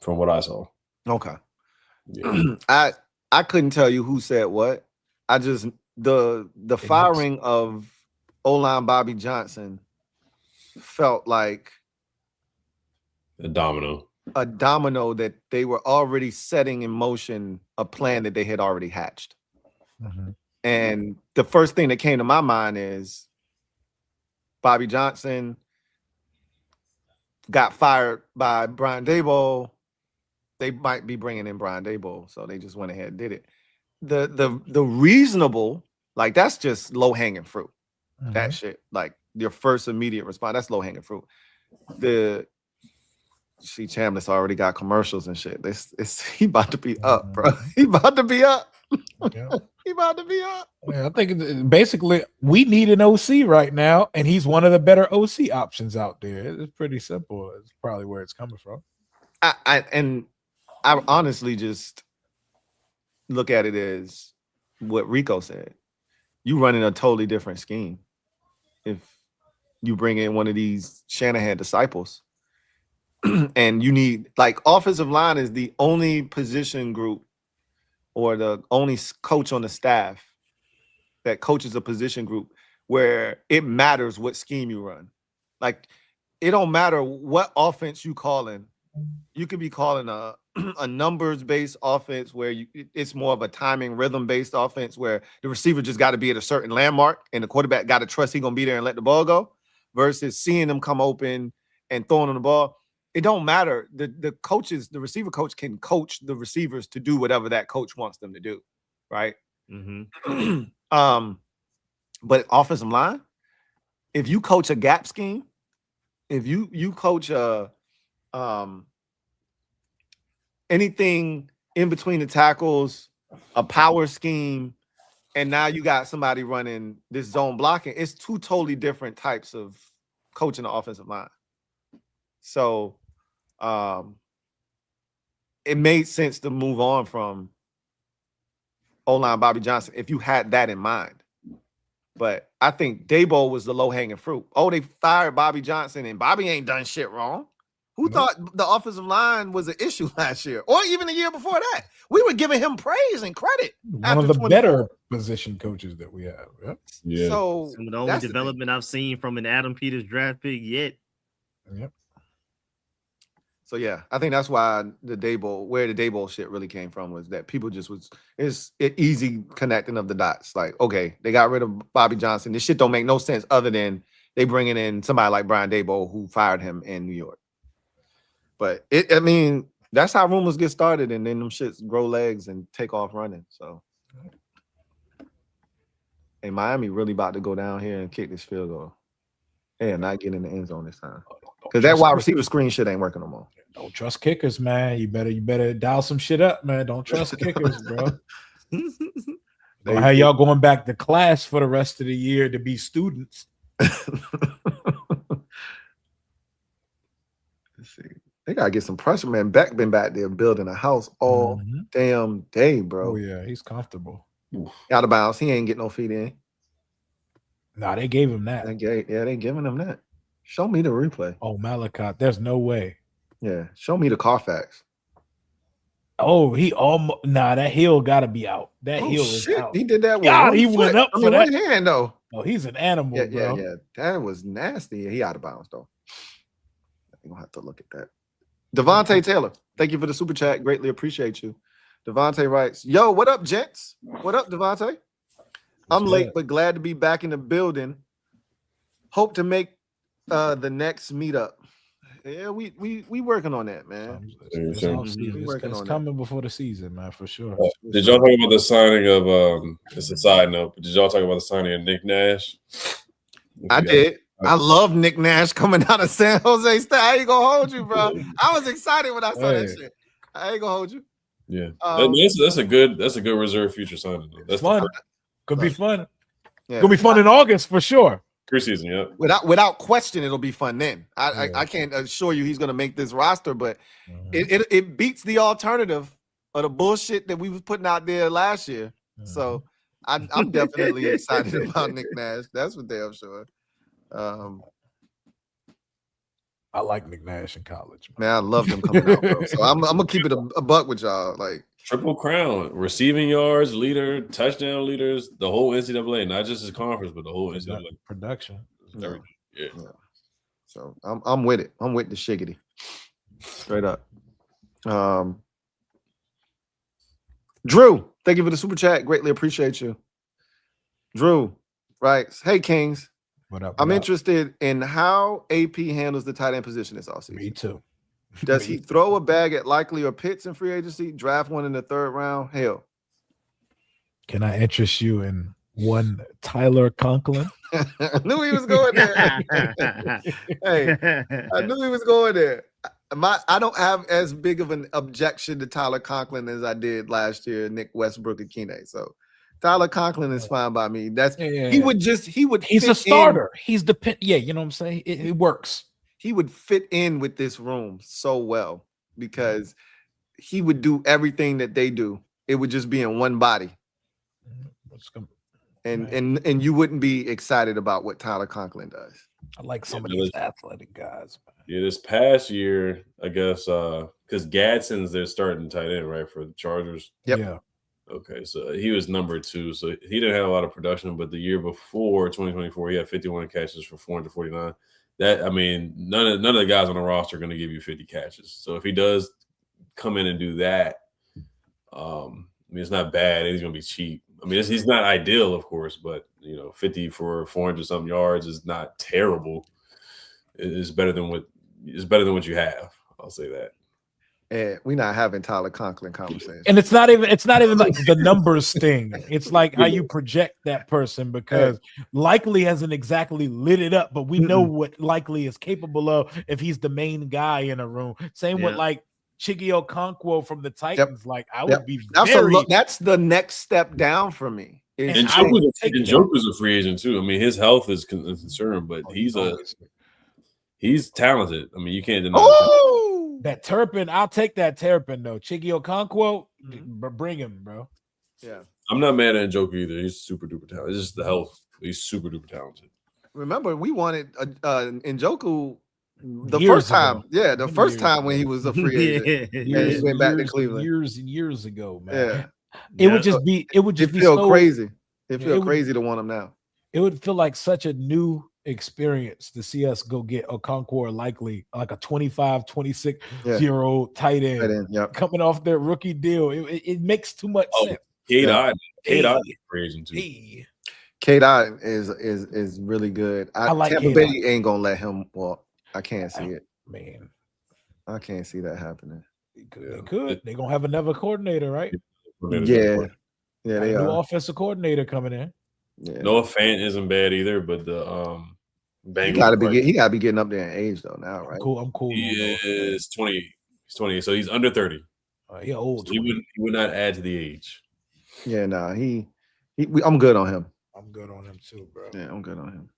from what I saw. Okay. Yeah. I couldn't tell you who said what. I just the firing of O-line Bobby Johnson felt like a domino that they were already setting in motion a plan that they had already hatched. Mm-hmm. And the first thing that came to my mind is Bobby Johnson got fired by Brian Daboll. They might be bringing in Brian Daboll, so they just went ahead and did it. The reasonable, like, that's just low hanging fruit. Mm-hmm. That shit, like your first immediate response, that's low hanging fruit. Chambliss already got commercials and shit. He about to be up, bro. He about to be up. Yeah. He about to be up. Yeah, I think basically we need an OC right now, and he's one of the better OC options out there. It's pretty simple. It's probably where it's coming from. I honestly just look at it as what Rico said. You running a totally different scheme if you bring in one of these Shanahan disciples. And you need, like, offensive line is the only position group or the only coach on the staff that coaches a position group where it matters what scheme you run. Like, it don't matter what offense you calling. You could be calling a numbers-based offense where it's more of a timing, rhythm-based offense where the receiver just got to be at a certain landmark and the quarterback got to trust he's going to be there and let the ball go, versus seeing them come open and throwing on the ball. It don't matter. The coaches, the receiver coach can coach the receivers to do whatever that coach wants them to do, right? Mm-hmm. But offensive line, if you coach a gap scheme, if you coach anything in between the tackles, a power scheme, and now you got somebody running this zone blocking, it's two totally different types of coaching the offensive line. So it made sense to move on from O-line Bobby Johnson if you had that in mind. But I think Daboll was the low-hanging fruit. Oh, they fired Bobby Johnson, and Bobby ain't done shit wrong. Who thought the offensive line was an issue last year? Or even the year before that? We were giving him praise and credit. One of the better position coaches that we have. Yep. Yeah. So the only development I've seen from an Adam Peters draft pick yet. Yep. So yeah, I think that's why the Daboll shit really came from was that people just it's easy connecting of the dots. Like, okay, they got rid of Bobby Johnson. This shit don't make no sense other than they bringing in somebody like Brian Daboll who fired him in New York. But I mean, that's how rumors get started, and then them shits grow legs and take off running. So, hey, Miami really about to go down here and kick this field goal. And not get in the end zone this time. Because that wide receiver screen shit ain't working no more. Don't trust kickers, man. You better dial some shit up, man. Don't trust kickers, bro. How y'all going back to class for the rest of the year to be students? Let's see. They gotta get some pressure, man. Beck been back there building a house all damn day, bro. Oh yeah, he's comfortable. Out of bounds. He ain't getting no feet in. Nah, they gave him that. They giving him that. Show me the replay. Oh, Malachi, there's no way. Yeah, show me the Carfax. Oh, he almost that heel got to be out. That heel is out. He did that. God, he went up for that. One hand though. Oh, he's an animal, bro. Yeah. That was nasty. He out of bounds though. You're gonna have to look at that. Devontae Taylor, thank you for the super chat. Greatly appreciate you. Devontae writes, "Yo, what up, gents? What up, Devontae? I'm late, but glad to be back in the building. Hope to make the next meetup." Yeah, we working on that, man. It's coming before the season, man, for sure. Did y'all talk about the signing of it's a side note, but did y'all talk about the signing of Nick Nash? I did. I love Nick Nash coming out of San Jose State. I ain't gonna hold you, bro. I was excited when I saw that shit. I ain't gonna hold you. Yeah, that's a good reserve future signing. That's fun. Could be fun. Yeah. Gonna be fun in August for sure. Preseason, yeah. Without question, it'll be fun then. I can't assure you he's gonna make this roster, but it beats the alternative of the bullshit that we was putting out there last year. So I'm definitely excited about Nick Nash. That's for damn sure. I like Nick Nash in college. Man, I love him coming out, bro. So I'm gonna keep it a buck with y'all. Like Triple Crown, receiving yards, leader, touchdown leaders, the whole NCAA, not just his conference, but the whole NCAA production. Yeah. So I'm with it. I'm with the shiggity. Straight up. Drew, thank you for the super chat. Greatly appreciate you. Drew writes, "Hey Kings, I'm interested in how AP handles the tight end position this offseason. Me too. Does he throw a bag at Likely or Pitts in free agency? Draft one in the third round? Hell. Can I interest you in one Tyler Conklin?" I knew he was going there. Hey, I knew he was going there. I don't have as big of an objection to Tyler Conklin as I did last year, Nick Westbrook and Keeney. So Tyler Conklin is fine by me. He's a starter. He's you know what I'm saying? It works. He would fit in with this room so well because he would do everything that they do. It would just be in one body. And you wouldn't be excited about what Tyler Conklin does. I like some of these athletic guys. Man. Yeah, this past year, I guess, because Gadsden's their starting tight end, right, for the Chargers. Yep. Yeah. Okay, so he was number 2, so he didn't have a lot of production. But the year before, 2024, he had 51 catches for 449. That, I mean, none of the guys on the roster are going to give you 50 catches. So if he does come in and do that, I mean, it's not bad. He's going to be cheap. I mean, he's not ideal, of course, but 50 for 400 something yards is not terrible. It's better than what you have. I'll say that. And we're not having Tyler Conklin conversation. And it's not even like the numbers thing. It's like how you project that person, because Likely hasn't exactly lit it up, but we know what Likely is capable of if he's the main guy in a room. Same with like Chiggy Okonkwo from the Titans. Like I would be that's the next step down for me. And Njoku's a free agent too. I mean, his health is concerned, but he's talented. I mean, you can't deny that Turpin. I'll take that Turpin though. Chiggy Okonkwo, bring him, bro. Yeah, I'm not mad at Njoku either. He's super duper talented. It's just the health. He's super duper talented. Remember, we wanted Njoku the first time. Yeah, the first time when he was a free agent. And he went back to Cleveland years and years ago, man. Yeah. It would just be feel crazy. It feels crazy to want him now. It would feel like such a new experience to see us go get a Concord likely like a 25, 26-year-old tight end coming off their rookie deal. It makes too much sense. Cade Otton crazy too. Cade Otton is really good. I like Tampa Cade Bay Otton. ain't gonna let him walk. I can't see it. Man, I can't see that happening. They could. They're gonna have another coordinator, right? Yeah, they new are. Offensive coordinator coming in. Yeah. Noah Fant isn't bad either, but the Bengals. He gotta be getting up there in age though now, right? I'm cool. He is 20. He's 20, so he's under 30. Yeah, old. So he would not add to the age. Yeah, I'm good on him. I'm good on him too, bro. Yeah, I'm good on him.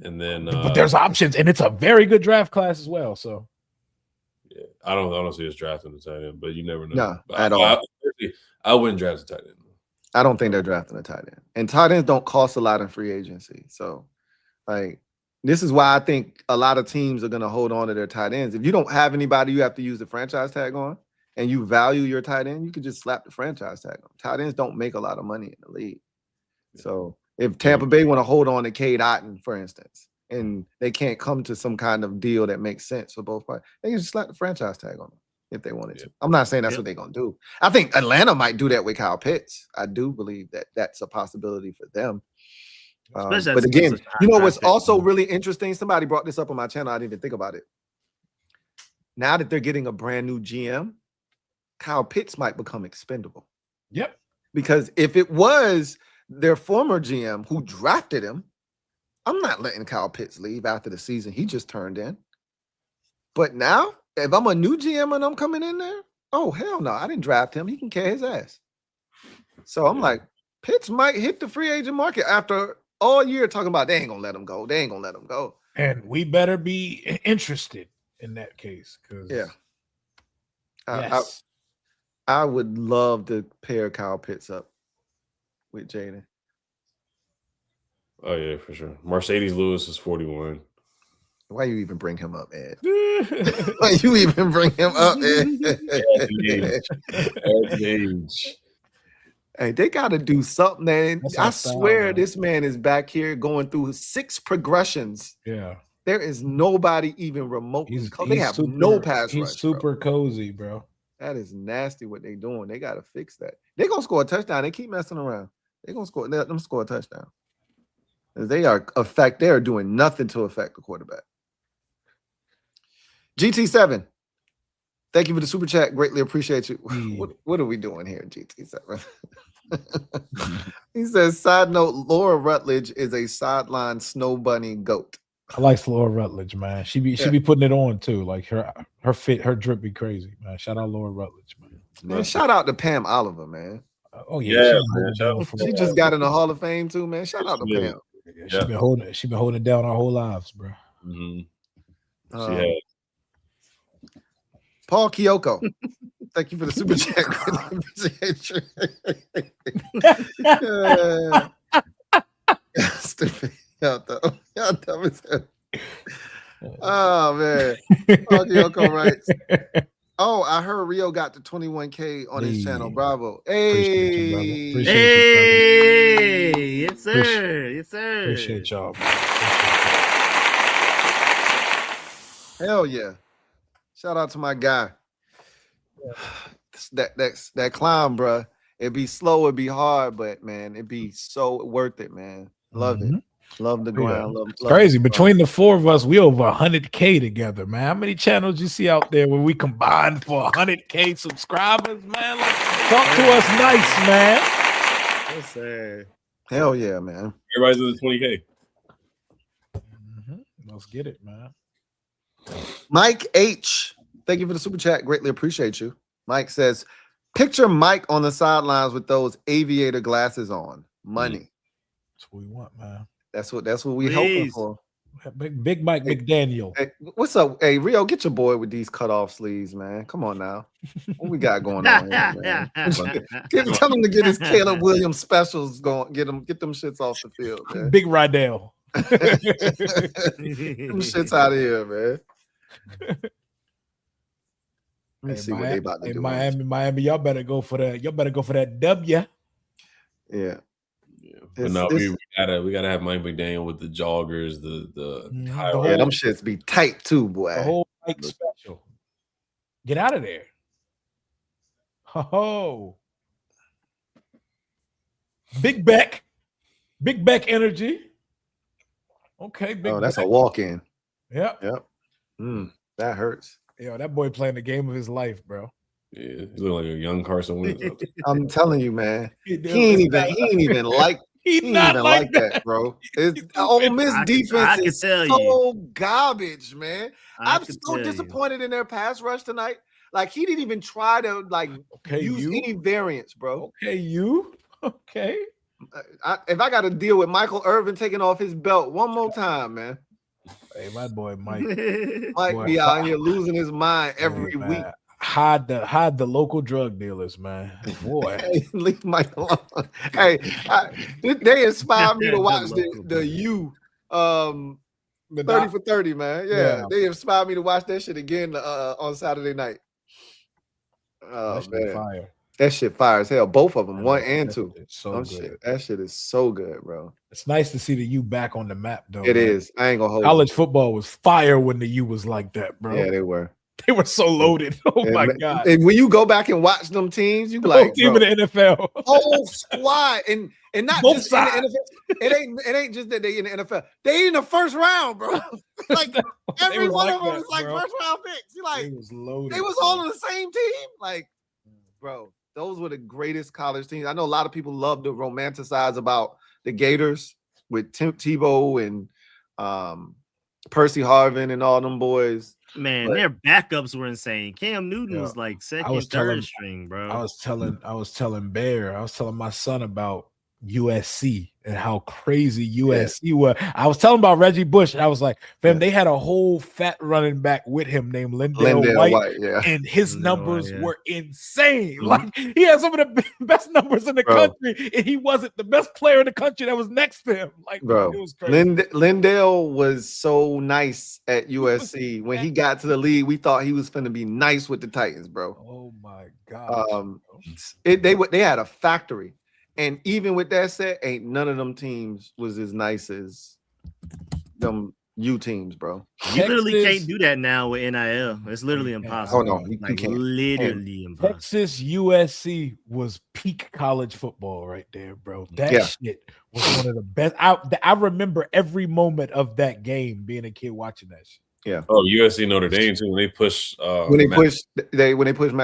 And then, but there's options, and it's a very good draft class as well. So, yeah, I don't see us drafting the tight end, but you never know. No, at all. I wouldn't draft a tight end. I don't think they're drafting a tight end, and tight ends don't cost a lot in free agency. So, like, this is why I think a lot of teams are going to hold on to their tight ends. If you don't have anybody you have to use the franchise tag on, and you value your tight end, you can just slap the franchise tag on. Tight ends don't make a lot of money in the league. So if Tampa Bay want to hold on to Cade Otton, for instance, and they can't come to some kind of deal that makes sense for both parties, they can just slap the franchise tag on them if they wanted to. I'm not saying that's what they're going to do. I think Atlanta might do that with Kyle Pitts. I do believe that that's a possibility for them. But again, you know what's also really interesting? Somebody brought this up on my channel. I didn't even think about it. Now that they're getting a brand new GM, Kyle Pitts might become expendable. Yep. Because if it was their former GM who drafted him, I'm not letting Kyle Pitts leave after the season he just turned in. But now, if I'm a new GM and I'm coming in there, oh, hell no, I didn't draft him. He can carry his ass. So I'm like, Pitts might hit the free agent market after all year talking about they ain't going to let him go. They ain't going to let him go. And we better be interested in that case. Yeah. Yes. I would love to pair Kyle Pitts up with Jaden. Oh, yeah, for sure. Mercedes Lewis is 41. Why you even bring him up, Ed? Why you even bring him up, Ed? Age. Hey, they got to do something, man. I swear this man is back here going through 6 progressions. Yeah. There is nobody even remotely. They have no pass rush. He's super cozy, bro. That is nasty what they doing. They got to fix that. They're going to score a touchdown. They keep messing around. They're going to score. Let them score a touchdown. They are doing nothing to affect the quarterback. GT7. Thank you for the super chat. Greatly appreciate you. What are we doing here, GT7? He says, side note, Laura Rutledge is a sideline snow bunny goat. I like Laura Rutledge, man. She be putting it on too. Like her fit, her drip be crazy, man. Shout out Laura Rutledge, man. Shout out to Pam Oliver, man. Oh yeah, she just got in the Hall of Fame too, man. Shout out to Pam. Yeah, she been holding it down our whole lives, bro. Mm-hmm. She has. Paul Kyoko. Thank you for the super chat. Stupid. Y'all dumb as hell. Oh, man. Paul Kyoko writes, oh, I heard Rio got to 21K on his channel. Bravo. Hey. Hey. Yes, sir. Yes, sir. Appreciate y'all. Hell yeah. Shout out to my guy. That climb, bro. It'd be slow, it'd be hard, but man, it'd be so worth it, man. Love it. Love the ground. Love crazy. Between the 4 of us, we over 100K together, man. How many channels you see out there where we combined for 100K subscribers, man? Like, talk to us nice, man. Yes, sir. Hell yeah, man. Everybody's in the 20K. Let's get it, man. Mike H. Thank you for the super chat. Greatly appreciate you. Mike says, picture Mike on the sidelines with those aviator glasses on. Money. That's what we want, man. That's what we hoping for. Big Mike McDaniel. Hey, what's up? Hey, Rio, get your boy with these cutoff sleeves, man. Come on now. What we got going on here, man? Tell him to get his Caleb Williams specials going. Get them shits off the field, man. Big Rydell. Them shits out of here, man. Let me see what they about to do. Miami, y'all better go for that. Y'all better go for that W. Yeah. But no, we gotta have Mike McDaniel with the joggers, the high yeah, them shits be tight too, boy. The whole Mike special. Get out of there. Ho. Big Beck energy. Okay, Big that's Beck. a walk-in. Yep. That hurts. Yo, that boy playing the game of his life, bro. Yeah, he look like a young Carson Wentz. I'm telling you, man. He ain't even like that, bro. Ole Miss defense is so garbage, man. I'm so disappointed in their pass rush tonight. Like, he didn't even try to use any variance, bro. Okay. If I got to deal with Michael Irvin taking off his belt one more time, man. Hey, my boy Mike. Mike be out here losing his mind every week. Hide the local drug dealers, man. Boy, hey, leave Mike alone. Hey, they inspired me to watch the U 30 for 30, man. Yeah, they inspired me to watch that shit again on Saturday night. Oh, that shit fire. That shit fire as hell. Both of them, man, 1 and 2. So good. That shit is so good, bro. It's nice to see the U back on the map, though. It is. I ain't gonna hold College football was fire when the U was like that, bro. Yeah, they were. They were so loaded. Oh my god! And when you go back and watch them teams, you be like, team in the NFL, whole squad, and not both just sides. in the NFL. It ain't just that they in the NFL. They in the first round, bro. Like every one of them was like first round picks. You like they was all on the same team. Like, bro, those were the greatest college teams. I know a lot of people love to romanticize about the Gators with Tebow and Percy Harvin and all them boys. Man, their backups were insane. Cam Newton was like second, third string, bro. I was telling my son about USC and how crazy USC was. I was telling about Reggie Bush, and I was like, fam, they had a whole fat running back with him named Lindell White, and his numbers were insane. Like, he had some of the best numbers in the country, and he wasn't the best player in the country that was next to him. Like, bro, it was crazy. Lindell was so nice at USC. When he got to the league, we thought he was going to be nice with the Titans, bro. Oh my god! They had a factory. And even with that said, ain't none of them teams was as nice as them U teams, bro. You literally can't do that now with NIL. It's literally impossible. Oh no, you can't. Literally impossible. Texas USC was peak college football right there, bro. That shit was one of the best. I remember every moment of that game being a kid watching that shit. Yeah. Oh, USC Notre Dame too. When they push Matt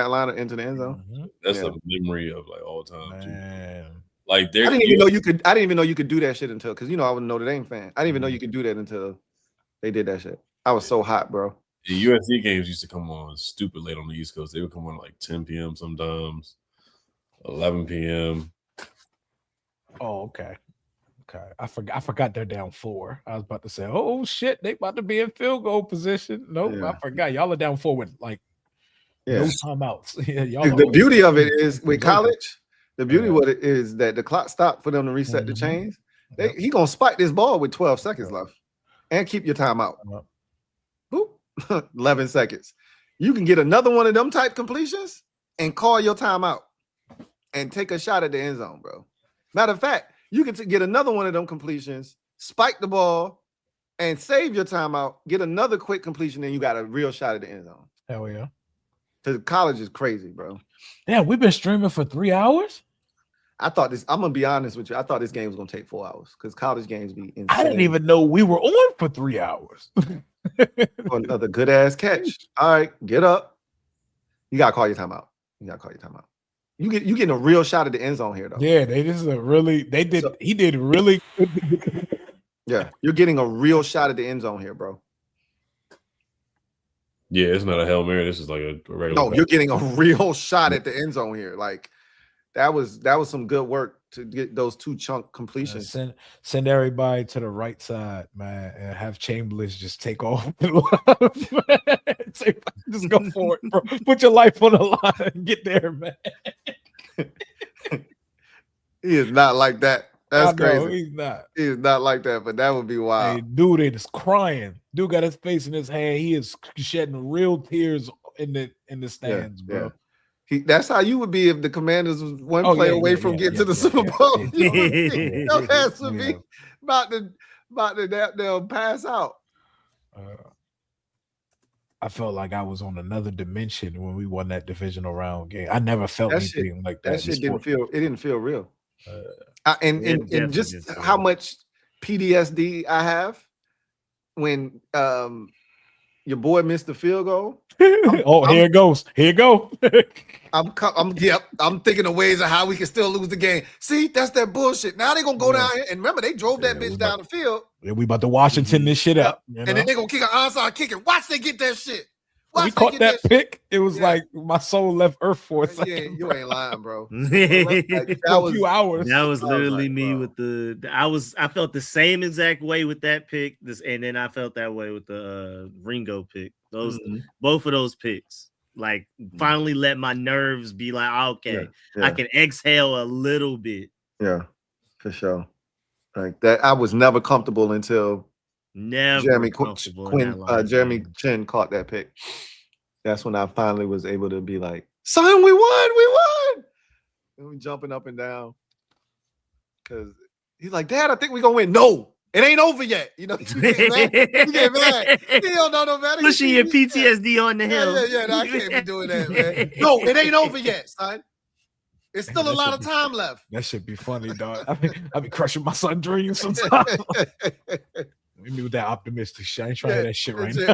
Leinart into the end zone. That's a memory of like all time. Man. Too. Like, I didn't even know you could. I didn't even know you could do that shit until, because I was a Notre Dame fan. I didn't even know you could do that until they did that shit. I was so hot, bro. The USC games used to come on stupid late on the East Coast. They would come on like 10 p.m. sometimes, 11 p.m. Oh, okay. I forgot they're down 4. I was about to say, oh shit, they about to be in field goal position. Nope, I forgot. Y'all are down 4 with like no timeouts. The beauty of it is with college. The beauty of it is that the clock stopped for them to reset the chains. He gonna spike this ball with 12 seconds left and keep your timeout. Boop, 11 seconds. You can get another one of them type completions and call your timeout and take a shot at the end zone, bro. Matter of fact, you can get another one of them completions, spike the ball, and save your timeout. Get another quick completion, and you got a real shot at the end zone. Hell yeah! Because college is crazy, bro. Yeah, we've been streaming for 3 hours. I'm gonna be honest with you. I thought this game was gonna take 4 hours because college games be insane. I didn't even know we were on for 3 hours. Another good ass catch. All right, get up. You gotta call your timeout. You getting a real shot at the end zone here, though. Yeah, he did really good. Yeah, you're getting a real shot at the end zone here, bro. Yeah, it's not a Hail Mary. This is like a regular. No, you're getting a real shot at the end zone here. Like, that was some good work to get those 2 chunk completions. Send everybody to the right side, man, and have Chambliss just take off. Just go for it, bro. Put your life on the line and get there, man. He is not like that. That's crazy. He's not. He is not like that, but that would be wild. Hey, dude is crying. Dude got his face in his hand. He is shedding real tears in the stands, bro. That's how you would be if the Commanders was one player away from getting to the Super Bowl. Your ass would be about to pass out. I felt like I was on another dimension when we won that divisional round game. I never felt anything like that. That shit didn't feel real. And just how much PTSD I have when your boy missed the field goal. Here it goes. Here it go. I'm thinking of ways of how we can still lose the game. See, that's that bullshit. Now they're gonna go down here, and remember they drove that bitch down the field. Yeah, we about to Washington this shit up. And then they're gonna kick an onside kick and watch they get that shit. We caught that pick. It was like my soul left Earth for a second. Yeah, you ain't lying, bro. That was a few hours. That was literally me with I felt the same exact way with that pick. And then I felt that way with the Ringo pick. Both of those picks. Like finally let my nerves be like, okay, I can exhale a little bit. Yeah, for sure. Like that, I was never comfortable until Jeremy Chin caught that pick. That's when I finally was able to be like, son, we won. And we jumping up and down. Cause he's like, Dad, I think we're gonna win. No, it ain't over yet. You know, you get mad. He don't know no better. Pushing your PTSD on the hill. Yeah, no, I can't be doing that, man. No, it ain't over yet, son. It's still a lot of time left. That should be funny, dog. I be crushing my son's dreams sometimes. We knew that optimistic shit. I ain't trying to that shit right now.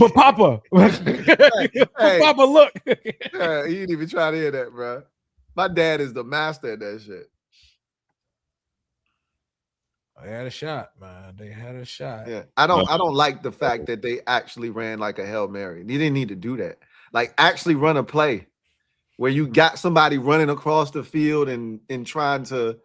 But Papa, Papa, look. You didn't even try to hear that, bro. My dad is the master at that shit. They had a shot, man. They had a shot. Yeah, I don't like the fact that they actually ran like a Hail Mary. They didn't need to do that. Like actually run a play where you got somebody running across the field and trying to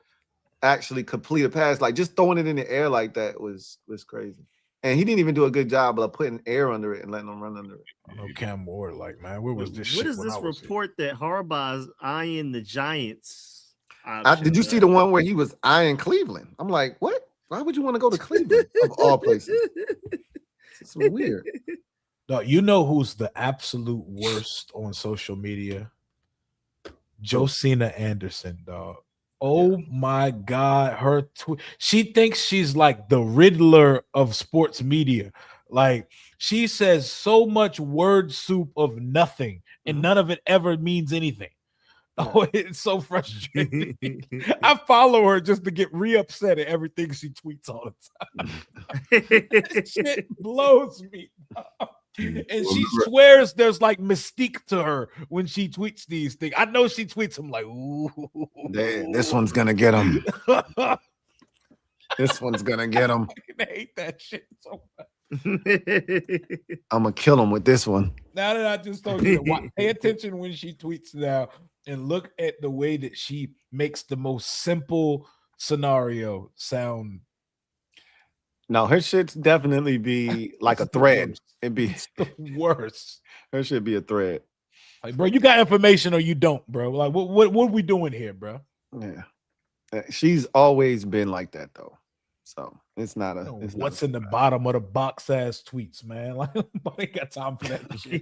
actually complete a pass. Like just throwing it in the air like that was crazy. And he didn't even do a good job of putting air under it and letting them run under it. I know Cam Ward, like, man, where was this? What is this report that Harbaugh's eyeing the Giants? Did you see the one where he was eyeing Cleveland? I'm like, what? Why would you want to go to Cleveland of all places? It's weird. No, you know who's the absolute worst on social media? Josina Anderson, dog. Oh my God, her she thinks she's like the Riddler of sports media. Like she says so much word soup of nothing, and none of it ever means anything. Oh, it's so frustrating. I follow her just to get re-upset at everything she tweets all the time. Shit blows me. And she swears there's like mystique to her when she tweets these things. I know she tweets them like, ooh. This one's gonna get him. This one's gonna get him. I hate that shit so much. I'm gonna kill him with this one. Now that I just told you to pay attention when she tweets now and look at the way that she makes the most simple scenario sound. No, her shit's definitely be like a thread. It'd be the worst. Her should be a thread. Like, bro, you got information or you don't, bro. Like, what are we doing here, bro? Yeah, she's always been like that though. So it's not a. It's what's in the bottom of the box ass tweets, man? Like, nobody got time for that shit.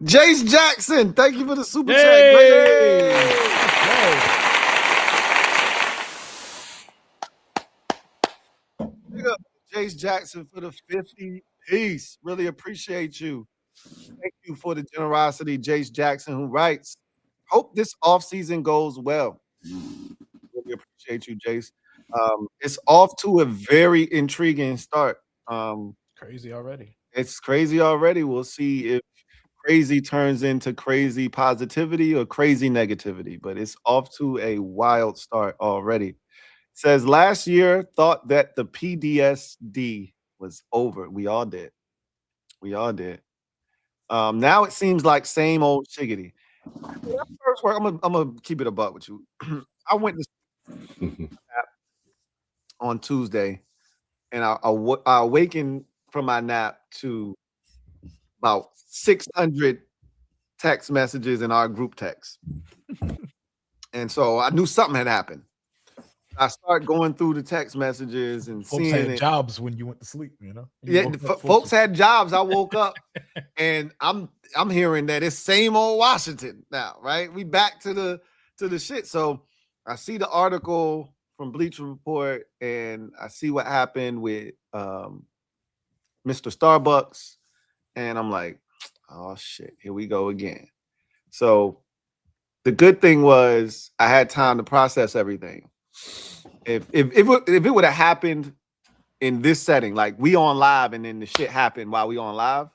Jace Jackson, thank you for the super chat. Big up Jace Jackson for the 50 piece. Really appreciate you. Thank you for the generosity, Jace Jackson, who writes, hope this offseason goes well. Really appreciate you, Jace. It's off to a very intriguing start. Crazy already. It's crazy already. We'll see if crazy turns into crazy positivity or crazy negativity, but it's off to a wild start already. It says last year thought that the PDSD was over. We all did. Now it seems like same old shiggity. First work, I'm gonna keep it a buck with you. I went to on Tuesday, and I awakened from my nap to about 600 text messages in our group text. And so I knew something had happened. I start going through the text messages and Folks seeing had it. jobs when you went to sleep, you know. Yeah, folks had jobs. I woke up and I'm hearing that it's same old Washington now, right? We back to the shit. So I see the article from Bleacher Report and I see what happened with Mr. Starbucks, and I'm like, oh shit, here we go again. So the good thing was I had time to process everything. If it would have happened in this setting, like we on live and then the shit happened while we on live,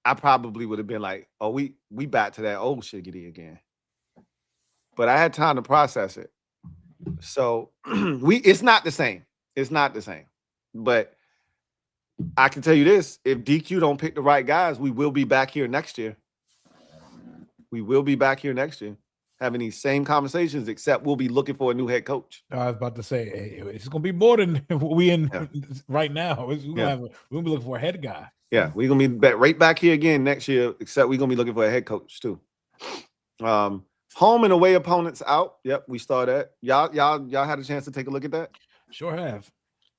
I probably would have been like, oh, we back to that old shiggity again. But I had time to process it. So it's not the same. It's not the same. But I can tell you this, if DQ don't pick the right guys, we will be back here next year. We will be back here next year having these same conversations, except we'll be looking for a new head coach. I was about to say, hey, it's going to be more than what we in right now. We're going to be looking for a head guy. Yeah, we're going to be right back here again next year, except we're going to be looking for a head coach too. Home and away opponents out. Yep, we started. Y'all had a chance to take a look at that? Sure have.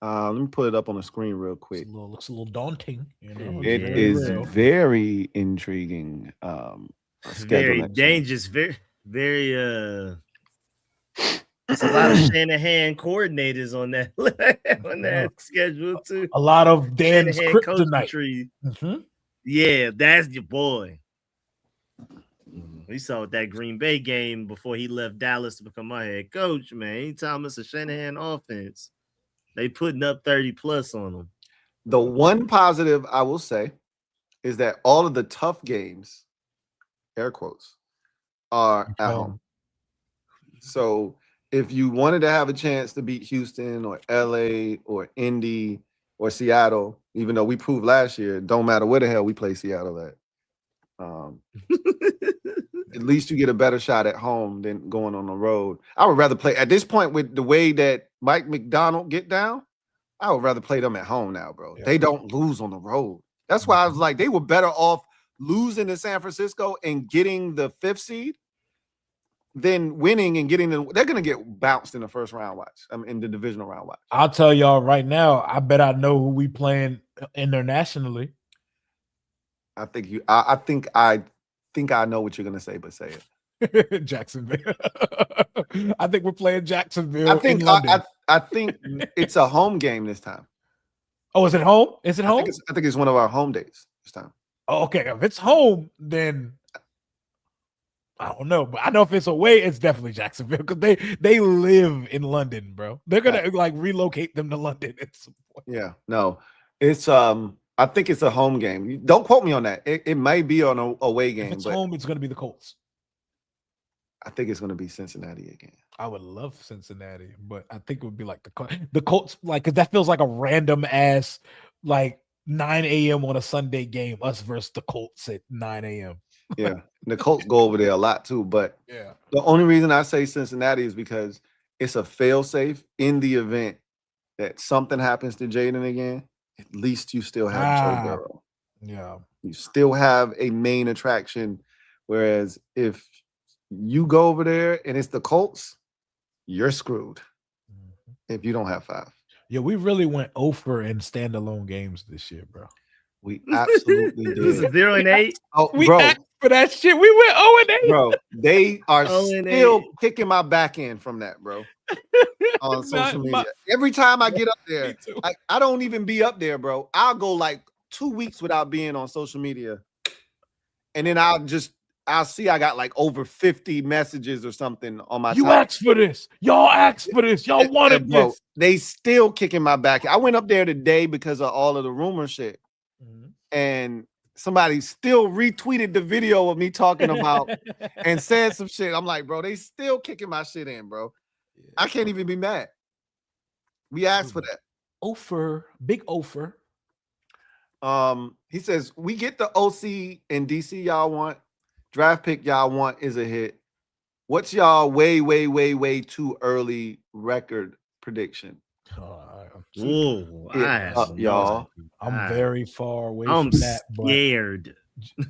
Let me put it up on the screen real quick. Looks a little daunting. You know? It is very intriguing. Very dangerous. Very There's a lot of Shanahan coordinators on that schedule too. A lot of Dan's kryptonite. Yeah, that's your boy. We saw with that Green Bay game before he left Dallas to become my head coach, man. Anytime it's a Shanahan offense, they putting up 30 plus on them. The one positive I will say is that all of the tough games, air quotes, are at home. So if you wanted to have a chance to beat Houston or LA or Indy or Seattle, even though we proved last year, it don't matter where the hell we play Seattle at. At least you get a better shot at home than going on the road. I would rather play at this point with the way that Mike McDaniel get down. I would rather play them at home now, bro. Yeah. They don't lose on the road. That's why I was like, they were better off losing to San Francisco and getting the 5th seed than winning and getting the. They're gonna get bounced in the first round. Watch, in the divisional round. Watch. I'll tell y'all right now. I bet I know who we playing internationally. I think I know what you're gonna say, but say it. Jacksonville. I think we're playing Jacksonville. I think it's a home game this time. Oh, is it home? Is it home? I think it's one of our home days this time. Oh, okay. If it's home, then I don't know. But I know if it's away, it's definitely Jacksonville because they live in London, bro. They're gonna like relocate them to London at some point. Yeah, no, it's I think it's a home game. Don't quote me on that. It may be on a away game. If it's home, it's going to be the Colts. I think it's going to be Cincinnati again. I would love Cincinnati, but I think it would be like the Colts, like, because that feels like a random ass, like 9 a.m. on a Sunday game, us versus the Colts at 9 a.m. Yeah, the Colts go over there a lot too. But yeah, the only reason I say Cincinnati is because it's a fail-safe in the event that something happens to Jaden again. At least you still have Joe Burrow. Yeah. You still have a main attraction. Whereas if you go over there and it's the Colts, you're screwed if you don't have 5. Yeah, we really went over in standalone games this year, bro. We absolutely did. It was 0-8. Oh, we bro. asked for that shit. We went 0-8. Bro, they are still kicking my back end from that, bro. On social media. Every time I get up there, I don't even be up there, bro. I'll go like 2 weeks without being on social media. And then I'll see I got like over 50 messages or something on my asked for this. Y'all asked for this. Y'all wanted this. They still kicking my back. I went up there today because of all of the rumor shit. And somebody still retweeted the video of me talking about and said some shit. I'm like, bro, they still kicking my shit in, bro. Yeah. I can't even be mad. We asked for that. Offer, big offer. He says, we get the OC and DC y'all want. Draft pick y'all want is a hit. What's y'all way too early record prediction? Y'all. I'm very far away from that. I'm scared.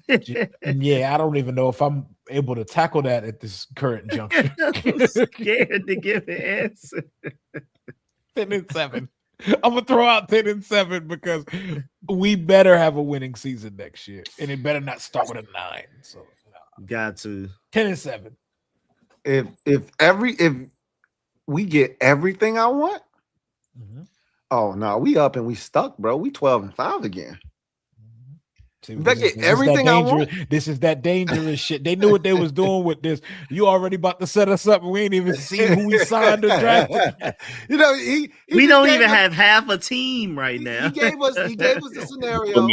Yeah, I don't even know if I'm able to tackle that at this current juncture. I'm scared to give an answer. 10-7. I'm gonna throw out 10-7 because we better have a winning season next year, and it better not start with a 9. So got to 10-7. If we get everything I want, oh no, we up and we stuck, bro. We 12-5 again. See, everything I want. This is that dangerous shit. They knew what they was doing with this. You already about to set us up, and we ain't even seen who we signed or drafted. You know, we don't even have half a team right now. He gave us the scenario.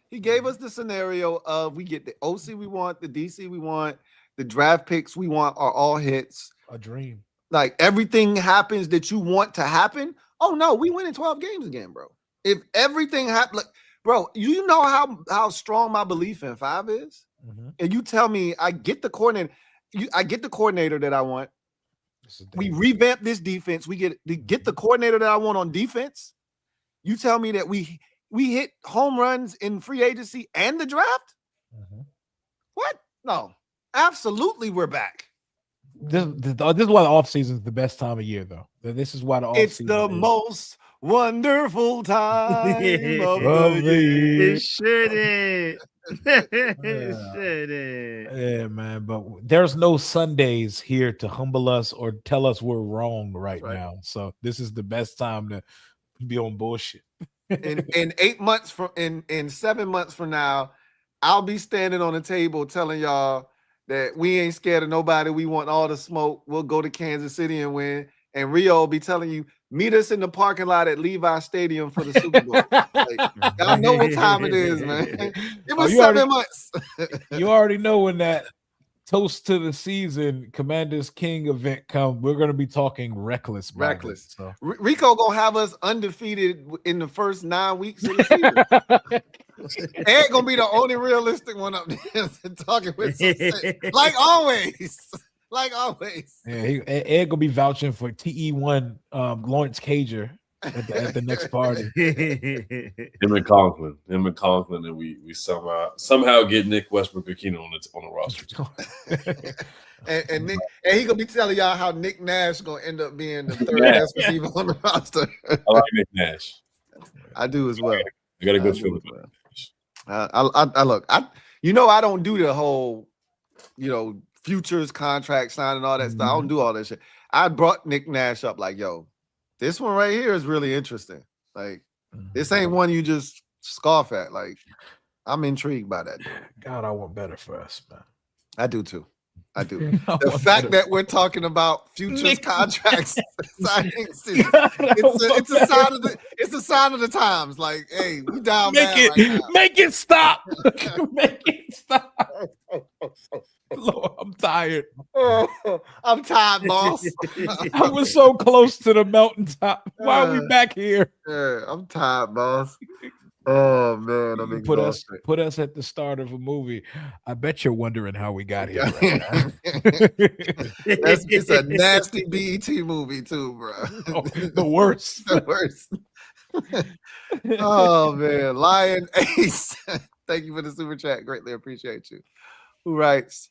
He gave us the scenario of we get the OC we want, the DC we want, the draft picks we want are all hits. A dream. Like everything happens that you want to happen. Oh no, we win in 12 games again, bro. If everything happens, bro, you know how strong my belief in 5 is, and you tell me I get the coordinator, I get the coordinator that I want. We revamp this defense. We get the coordinator that I want on defense. You tell me that we hit home runs in free agency and the draft. What? No, absolutely, we're back. This is why the offseason is the best time of year, though. This is why the offseason it's the most wonderful time of the year. It shouldn't. Yeah, man. But there's no Sundays here to humble us or tell us we're wrong right now. So this is the best time to be on bullshit. in 8 months in 7 months from now, I'll be standing on the table telling y'all that we ain't scared of nobody. We want all the smoke. We'll go to Kansas City and win. And Rio will be telling you, meet us in the parking lot at Levi Stadium for the Super Bowl. Y'all know what time it is, man. It was 7 months. You already know when that toast to the season Commanders King event comes. We're going to be talking reckless. So. Rico going to have us undefeated in the first 9 weeks of the season. Ed going to be the only realistic one up there talking with some sense. Like always. Like always. Yeah, Ed gonna be vouching for TE1 Lawrence Cager at the next party. Him and Conklin, and we somehow get Nick Westbrook-Ikhine on the roster. and Nick, and he gonna be telling y'all how Nick Nash gonna end up being the third best receiver on the roster. I like Nick Nash. I do as well. I got a good feeling about I look, I don't do the whole, futures contract signing, all that stuff. I don't do all that shit. I brought Nick Nash up like, yo, this one right here is really interesting. Like, this ain't one you just scoff at. Like, I'm intrigued by that. God, I want better for us, man. I do too. I do. The fact that we're talking about futures contracts signings, it's a sign of the times. Like, hey, we down bad right now. Make it stop. Make it stop. Lord, I'm tired. I'm tired, boss. I was so close to the mountaintop. Why are we back here? Yeah, I'm tired, boss. Oh man, I'm exhausted. Put us at the start of a movie. I bet you're wondering how we got here. Right now. It's a nasty BET movie too, bro. Oh, the worst. The worst. Oh man, Lion Ace. Thank you for the super chat. Greatly appreciate you. Who writes,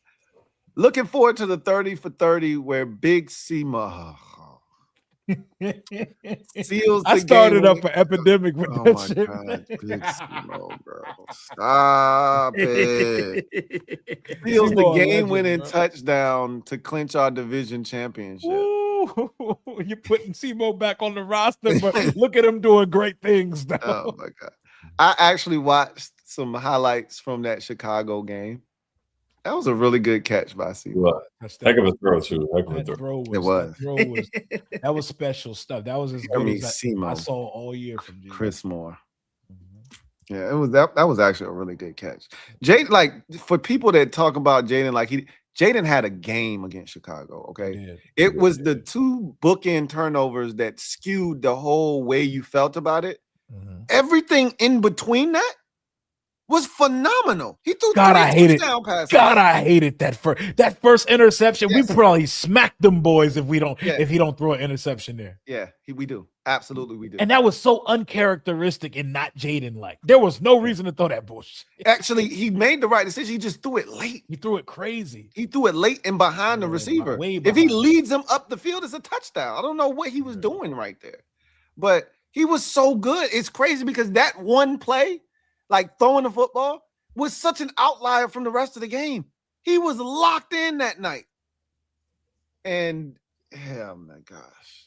looking forward to the 30 for 30 where Big Sema seals the I started game up an epidemic with that my shit. God, Big Sema, bro. Stop it. Seals the game-winning touchdown to clinch our division championship. Ooh, you're putting Semo back on the roster, but look at him doing great things now. Oh my God. I actually watched some highlights from that Chicago game. That was a really good catch by Semo. Heck of a throw, too. That was special stuff. That was as good as I saw all year from Chris Moore. Yeah, it was that was actually a really good catch. Jaden, like, for people that talk about Jaden, like Jaden had a game against Chicago. Okay, it was the two bookend turnovers that skewed the whole way you felt about it. Everything in between that, was phenomenal. He threw God, 3 I hate it. touchdown passes. God, I hated that first interception. Yes. We probably smack them boys if Yeah. he don't throw an interception there. Yeah, we do. Absolutely, we do. And that was so uncharacteristic and not Jaden like. There was no reason to throw that bullshit. Actually, he made the right decision. He just threw it late. He threw it crazy. He threw it late and behind the receiver. If he leads him up the field, it's a touchdown. I don't know what he was doing right there. But he was so good. It's crazy because that one play, like throwing the football, was such an outlier from the rest of the game. He was locked in that night. And, oh my gosh.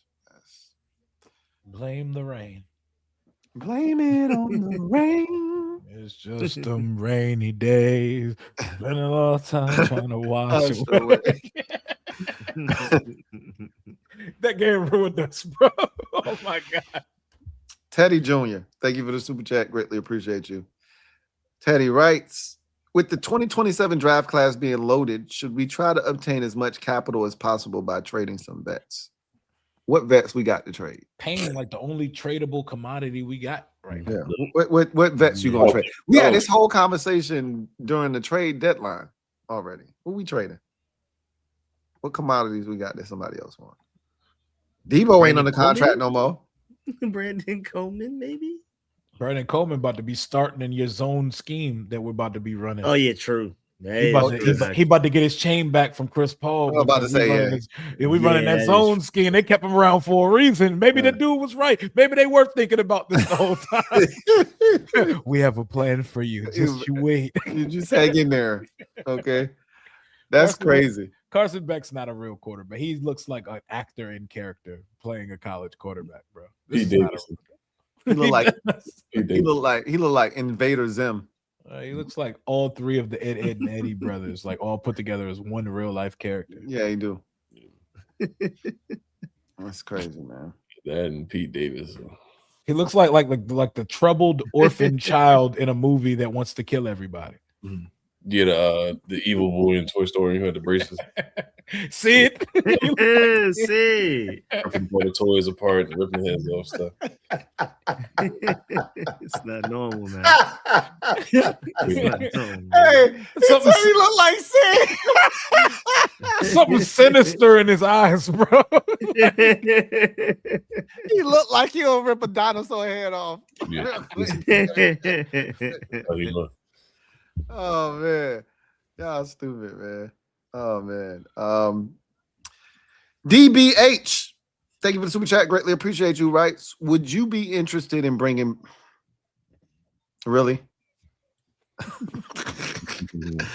Blame the rain. Blame it on the rain. It's just them rainy days. Spend a lot of time trying to wash away. That game ruined us, bro. Oh my God. Teddy Jr., thank you for the super chat. Greatly appreciate you. Teddy writes, with the 2027 draft class being loaded, should we try to obtain as much capital as possible by trading some vets? What vets we got to trade? Paying like the only tradable commodity we got right now. Yeah. What vets you gonna trade? We had this whole conversation during the trade deadline already. Who we trading? What commodities we got that somebody else wants? Debo ain't on the contract no more. Brandon Coleman, maybe. Brandon Coleman about to be starting in your zone scheme that we're about to be running. Oh yeah, true. He about to get his chain back from Chris Paul. I'm about to say, we running that zone scheme. They kept him around for a reason. Maybe the dude was right. Maybe they were thinking about this the whole time. We have a plan for you. Just you wait. You just hang in there. Okay. That's crazy. Carson Beck's not a real quarterback. He looks like an actor in character playing a college quarterback, bro. He look like Invader Zim. He looks like all three of the Ed and Eddie brothers, like all put together as one real life character. Yeah, he do. That's crazy, man. That and Pete Davis. He looks like the troubled orphan child in a movie that wants to kill everybody. Yeah, the evil boy in Toy Story who had the braces. See it? See. Ripping all the toys apart and ripping heads off stuff. It's not normal, man. Hey, something he look like Sid. Something sinister in his eyes, bro. He looked like he'll rip a dinosaur head off. Yeah. Oh man, y'all stupid, man. Oh man. DBH, thank you for the super chat. Greatly appreciate you. Right? Would you be interested in bringing? Really?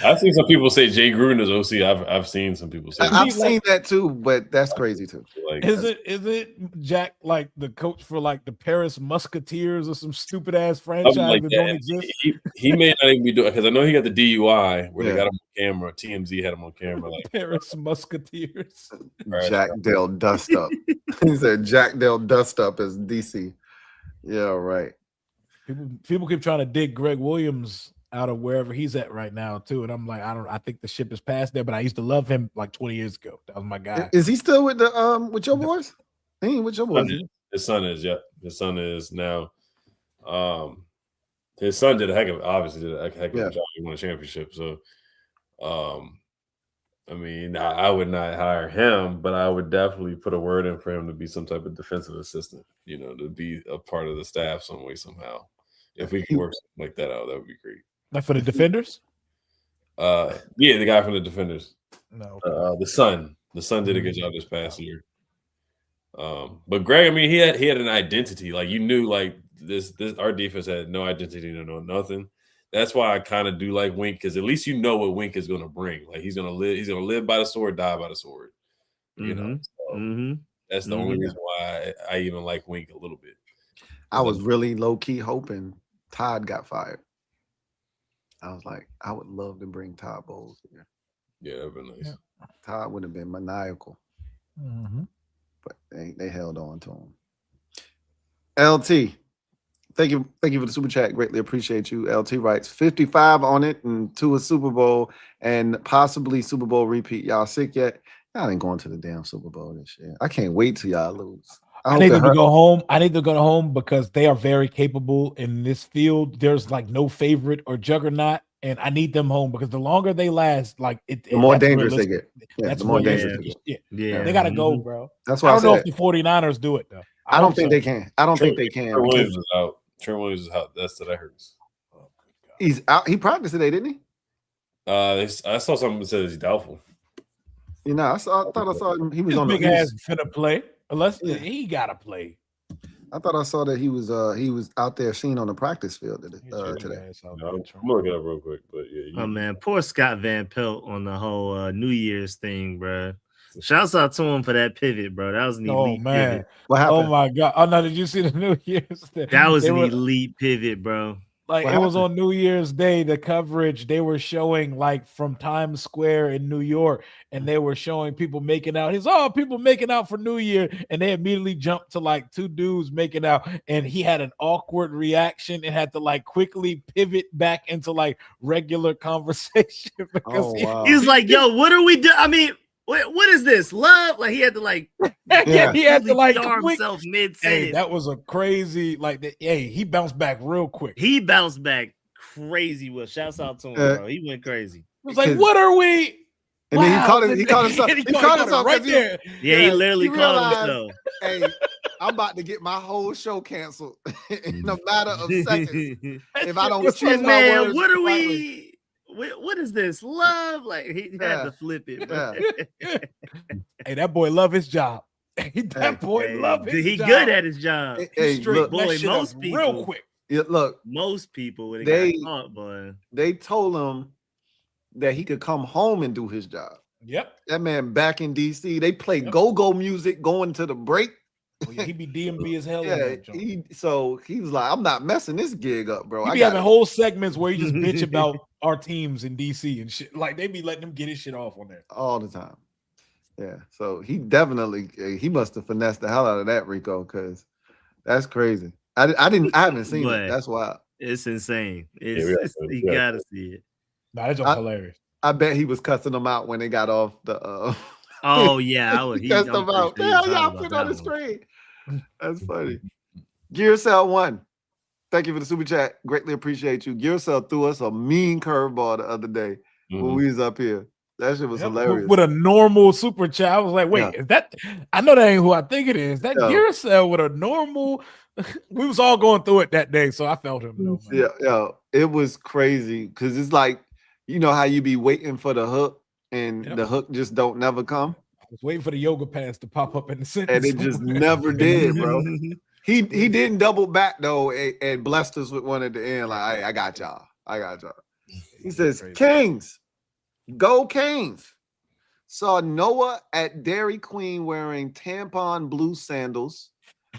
I've seen some people say Jay Gruden is OC. I've seen some people say I've seen that too, but that's crazy too. Like, is it Jack like the coach for like the Paris Musketeers or some stupid ass franchise like that that. don't exist? He may not even be doing it because I know he got the DUI where they got him on camera. TMZ had him on camera. Like Paris Musketeers. Jack Dale Dust Up. He said Jack Dale Dust Up is DC. Yeah, right. People keep trying to dig Greg Williams out of wherever he's at right now too, and I'm like, I think the ship is past there. But I used to love him like 20 years ago. That was my guy. Is he still with the with your boys? He ain't with your boys. His son is, yeah. His son is now. His son did a heck of a job. He won a championship. So, I mean, I would not hire him, but I would definitely put a word in for him to be some type of defensive assistant. You know, to be a part of the staff some way somehow. If we can work something like that out, that would be great. Like for the Defenders? Yeah, the guy from the Defenders. No, the son did a good job this past year. But Greg, I mean, he had an identity. Like you knew, like this our defense had no identity, no nothing. That's why I kind of do like Wink because at least you know what Wink is going to bring. Like he's going to live by the sword, die by the sword. You know, so that's the only reason why I even like Wink a little bit. I was really low key hoping Todd got fired. I was like, I would love to bring Todd Bowles here. Yeah, that'd been nice. Yeah. Todd would have been maniacal. But they held on to him. LT, thank you for the super chat. Greatly appreciate you. LT writes 55 on it and to a Super Bowl and possibly Super Bowl repeat. Y'all sick yet? Y'all ain't going to the damn Super Bowl this year. I can't wait till y'all lose. I need them to go home. I need to go home because they are very capable in this field. There's like no favorite or juggernaut, and I need them home because the longer they last, like the more dangerous realistic. they get. Yeah, That's the more realistic. dangerous they get. Yeah. They gotta go, bro. That's why I don't know if the 49ers do it though. I don't think they can. I don't think they can. Trent Williams is out. Trent Williams is out. That's what I heard. He's out. He practiced today, didn't he? I saw something that says he's doubtful. You know, I thought I saw him. He was on big the ass finna play. Unless he gotta play. I thought I saw that he was out there seen on the practice field today. I'm gonna look it up real quick, but yeah. Oh man, poor Scott Van Pelt on the whole New Year's thing, bro. Shouts out to him for that pivot, bro. That was an elite pivot. What happened? Oh my god! Oh no, did you see the New Year's Day? That was an elite pivot, bro. Like it was on New Year's Day, the coverage they were showing like from Times Square in New York, and they were showing people making out. People making out for New Year, and they immediately jumped to like two dudes making out, and he had an awkward reaction and had to like quickly pivot back into like regular conversation because he was like, "Yo, what are we doing? I mean, what is this? Love?" Like he had to like, he had to like himself mid sentence. Hey, that was a crazy he bounced back real quick. He bounced back crazy. Well, shouts out to him, bro. He went crazy. He was like, "What are we?" And then he caught himself. He caught himself right there. Yeah, he literally caught himself. Hey, I'm about to get my whole show canceled in a matter of seconds if I don't choose my words. What are we? What is this? Love? Like he had to flip it. Bro. Hey, that boy love his job. That boy love his job. He good at his job. Hey, look, boy, most people real quick. Yeah, look, most people when they got caught, boy. They told him that he could come home and do his job. Yep. That man back in DC, they play go-go music going to the break. He be DMV as hell. Yeah, he was like, I'm not messing this gig up, bro. He be having whole segments where he just bitch about our teams in DC and shit. Like they be letting him get his shit off on there all the time. Yeah, so he definitely he must have finessed the hell out of that, Rico, because that's crazy. I haven't seen it. That's wild. It's insane. You gotta see it. Nah, it's hilarious. I bet he was cussing them out when they got off the. Oh yeah, he cussed them out. The hell y'all put on the screen? That's funny. Gearcell 1. Thank you for the super chat. Greatly appreciate you. Gearcell threw us a mean curveball the other day when we was up here. That shit was hilarious. With a normal super chat, I was like, "Wait, is that? I know that ain't who I think it is. That Gearcell with a normal." We was all going through it that day, so I felt him. Yeah, it was crazy because it's like you know how you be waiting for the hook and the hook just don't never come. I was waiting for the yoga pants to pop up in the sentence, and it just never did, bro. He didn't double back though and blessed us with one at the end. Like I got y'all. He says, "Kings, go Kings." Saw Noah at Dairy Queen wearing tampon blue sandals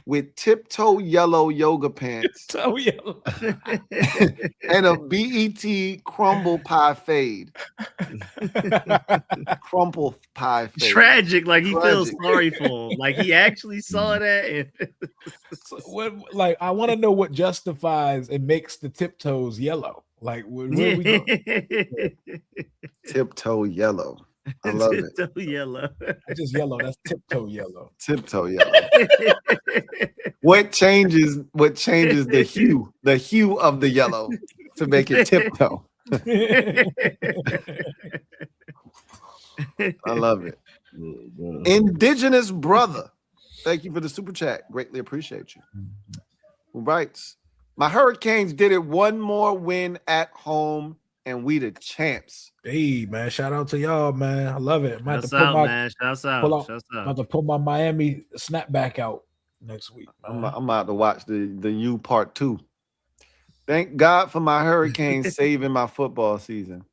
with tiptoe yellow yoga pants tiptoe yellow. and a BET crumble pie fade. Crumble pie fade. Tragic, like he feels sorry for him. Like he actually saw that. Like I want to know what justifies and makes the tiptoes yellow. Like where we go? Tiptoe yellow. I love tiptoe yellow. That's just yellow. That's tiptoe yellow. Tiptoe yellow. What changes the hue of the yellow to make it tiptoe? I love it. Indigenous brother. Thank you for the super chat. Greatly appreciate you. Who writes, my Hurricanes did it one more win at home and we the champs. Hey man, shout out to y'all, man. I love it. Shouts out, man. Shouts out. I'm about to pull my Miami snapback out next week. I'm about to watch the U part 2. Thank God for my Hurricanes saving my football season.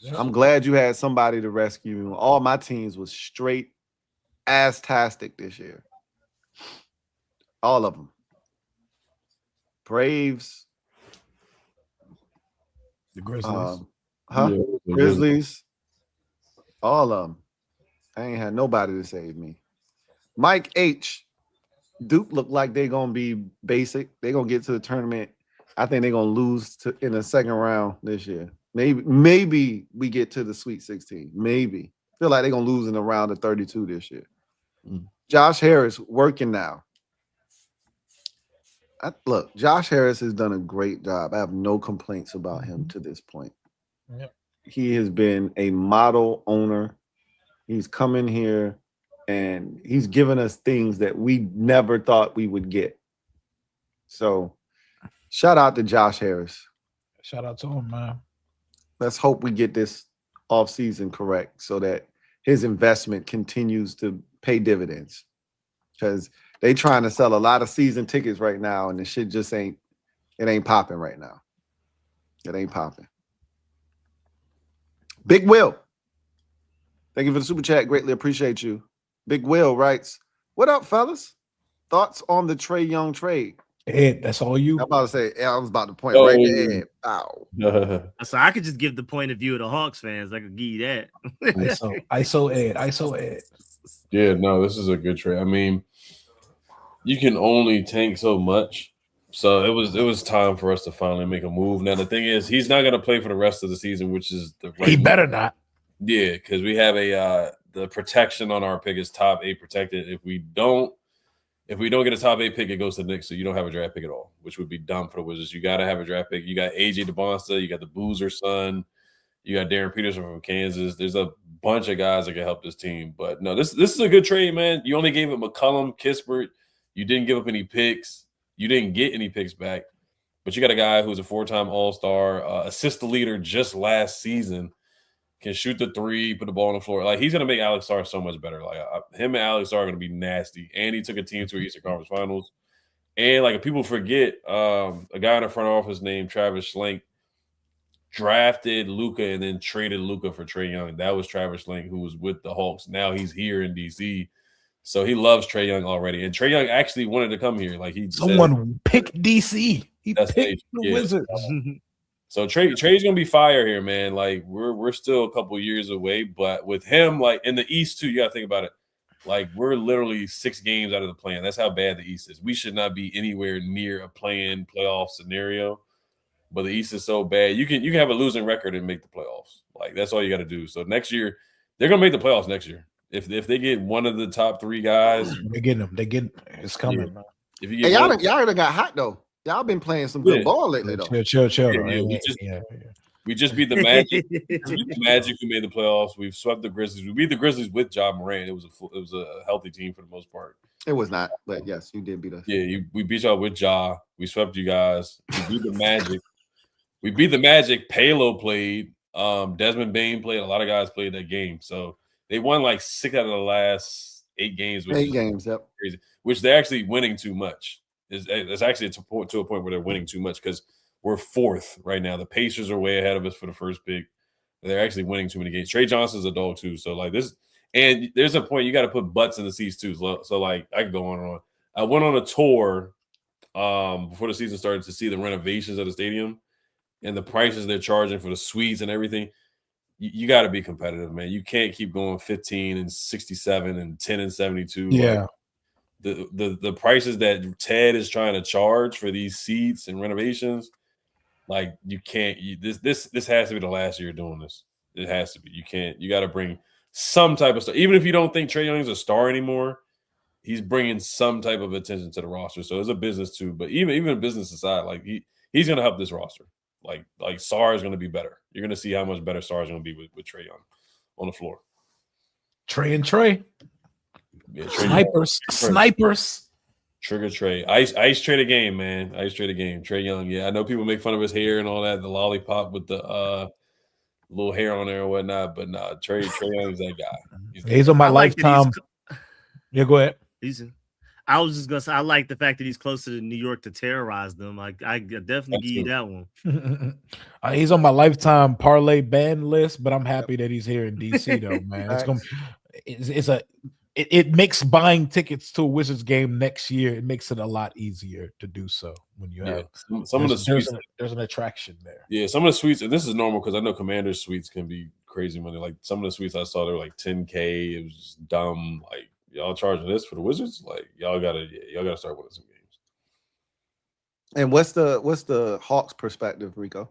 Yep. I'm glad you had somebody to rescue me. All my teams was straight ass-tastic this year. All of them. Braves. The Grizzlies. Grizzlies. All of them. I ain't had nobody to save me. Mike H. Duke look like they're going to be basic. They're going to get to the tournament. I think they're going to lose in the second round this year. Maybe we get to the Sweet 16. Maybe. Feel like they're going to lose in the round of 32 this year. Josh Harris working now. Look, Josh Harris has done a great job. I have no complaints about him to this point. Yep. He has been a model owner. He's come in here and he's given us things that we never thought we would get. So shout out to Josh Harris. Shout out to him, man. Let's hope we get this offseason correct so that his investment continues to pay dividends. Because they trying to sell a lot of season tickets right now, and the shit just ain't popping right now. It ain't popping. Big Will. Thank you for the super chat. Greatly appreciate you. Big Will writes, what up, fellas? Thoughts on the Trae Young trade? Ed, that's all you. I'm about to say, I was about to point right to Ed. Ow. So I could just give the point of view of the Hawks fans. I could give you that. ISO Ed. Yeah, no, this is a good trade. I mean, you can only tank so much. So it was time for us to finally make a move. Now the thing is, he's not going to play for the rest of the season, which is the right he better not. Yeah, because we have the protection on our pick is top 8 protected. If we don't get a top 8 pick, it goes to the Knicks, so you don't have a draft pick at all, which would be dumb for the Wizards. You got to have a draft pick. You got AJ DeBonsta, you got the Boozer son, you got Darren Peterson from Kansas. There's a bunch of guys that can help this team. But no, this is a good trade, man. You only gave up McCollum, Kispert. You didn't give up any picks. You didn't get any picks back. But you got a guy who's a 4-time All-Star, assist leader just last season, can shoot the 3, put the ball on the floor. Like, he's going to make Alex Sarr so much better. Like, him and Alex Sarr are going to be nasty. And he took a team to an Eastern Conference Finals. And, like, if people forget, a guy in the front office named Travis Schlenk drafted Luka and then traded Luka for Trae Young. That was Travis Schlenk, who was with the Hawks. Now he's here in D.C., so he loves Trae Young already. And Trae Young actually wanted to come here. Like, someone picked DC. He picked the Wizards. So Trae's gonna be fire here, man. Like, we're still a couple years away, but with him, like, in the East too, you gotta think about it. Like, we're literally 6 games out of the play-in. That's how bad the East is. We should not be anywhere near a play-in playoff scenario. But the East is so bad. You can have a losing record and make the playoffs. Like, that's all you got to do. So next year, they're gonna make the playoffs next year. If they get one of the top 3 guys, they're getting them. It's coming. Yeah. Man. If you get y'all done got hot though. Y'all been playing some good ball lately though. Chill. We just beat the Magic. The Magic who made the playoffs. We've swept the Grizzlies. We beat the Grizzlies with Ja Morant. It was a healthy team for the most part. It was not, but yes, you did beat us. Yeah, we beat y'all with Ja. We swept you guys. We beat the Magic. We beat the Magic. Palo played. Desmond Bain played. A lot of guys played that game. So they won like 6 out of the last 8 games. 8 games, yep. Crazy. Which they're actually winning too much. It's actually to a point where they're winning too much because we're 4th right now. The Pacers are way ahead of us for the first pick. They're actually winning too many games. Trey Johnson's a dog too. So like this, and there's a point you got to put butts in the seats too. So like I could go on and on. I went on a tour before the season started to see the renovations of the stadium and the prices they're charging for the suites and everything. You got to be competitive, man. You can't keep going 15 and 67 and 10 and 72. Yeah. Like, the prices that Ted is trying to charge for these seats and renovations, like you can't. This has to be the last year doing this. It has to be. You can't. You got to bring some type of stuff. Even if you don't think Trae Young's a star anymore, he's bringing some type of attention to the roster. So it's a business too. But even business aside, like he's going to help this roster. Like Sarr is going to be better. You're going to see how much better Sarr is going to be with Trae Young on the floor. Trey. Yeah, snipers. Trigger Trae. Ice trade a game, man. Ice trade a game. Trae Young. Yeah, I know people make fun of his hair and all that. The lollipop with the little hair on there and whatnot. But nah, Trae Young is that guy. He's on my lifetime. Yeah, go ahead. I was just gonna say I like the fact that he's closer to New York to terrorize them. I definitely give you that one. He's on my lifetime parlay ban list, but I'm happy that he's here in DC though, man. It makes buying tickets to a Wizards game next year. It makes it a lot easier to do so when you have some of the suites. There's an attraction there. Yeah, some of the suites, and this is normal because I know Commanders suites can be crazy money. Like some of the suites I saw, they were like $10K. It was just dumb. Like y'all charging this for the Wizards? Like y'all gotta start winning some games. And what's the Hawks perspective, Rico?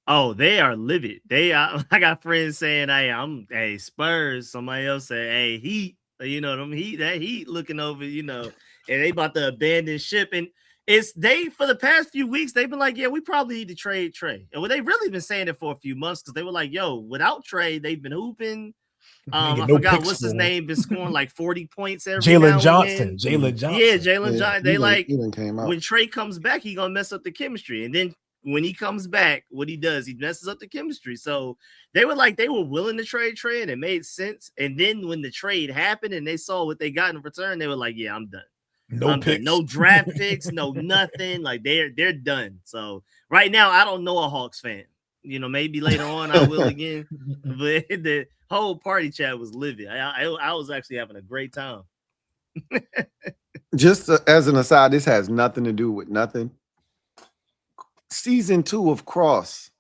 Oh, they are livid. I got friends saying, "Hey, Spurs." Somebody else say, "Hey, Heat." You know them Heat. That Heat looking over. You know, and they about to abandon ship. And it's they for the past few weeks they've been like, yeah, we probably need to trade Trey. And they've really been saying it for a few months because they were like, yo, without Trey, they've been hooping. I forgot what's his name, been scoring like 40 points every Jalen Johnson. Jalen Johnson. Yeah, Jalen Johnson. They like came out. When Trey comes back, he gonna mess up the chemistry. And then when he comes back, what he does, he messes up the chemistry. So they were willing to trade Trey, and it made sense. And then when the trade happened and they saw what they got in return, they were like, yeah, I'm done. No picks. No draft picks, no nothing. Like they're done. So right now, I don't know a Hawks fan. You know, maybe later on I will again. But the whole party chat was livid. I was actually having a great time. Just as an aside, this has nothing to do with nothing. Season 2 of Cross.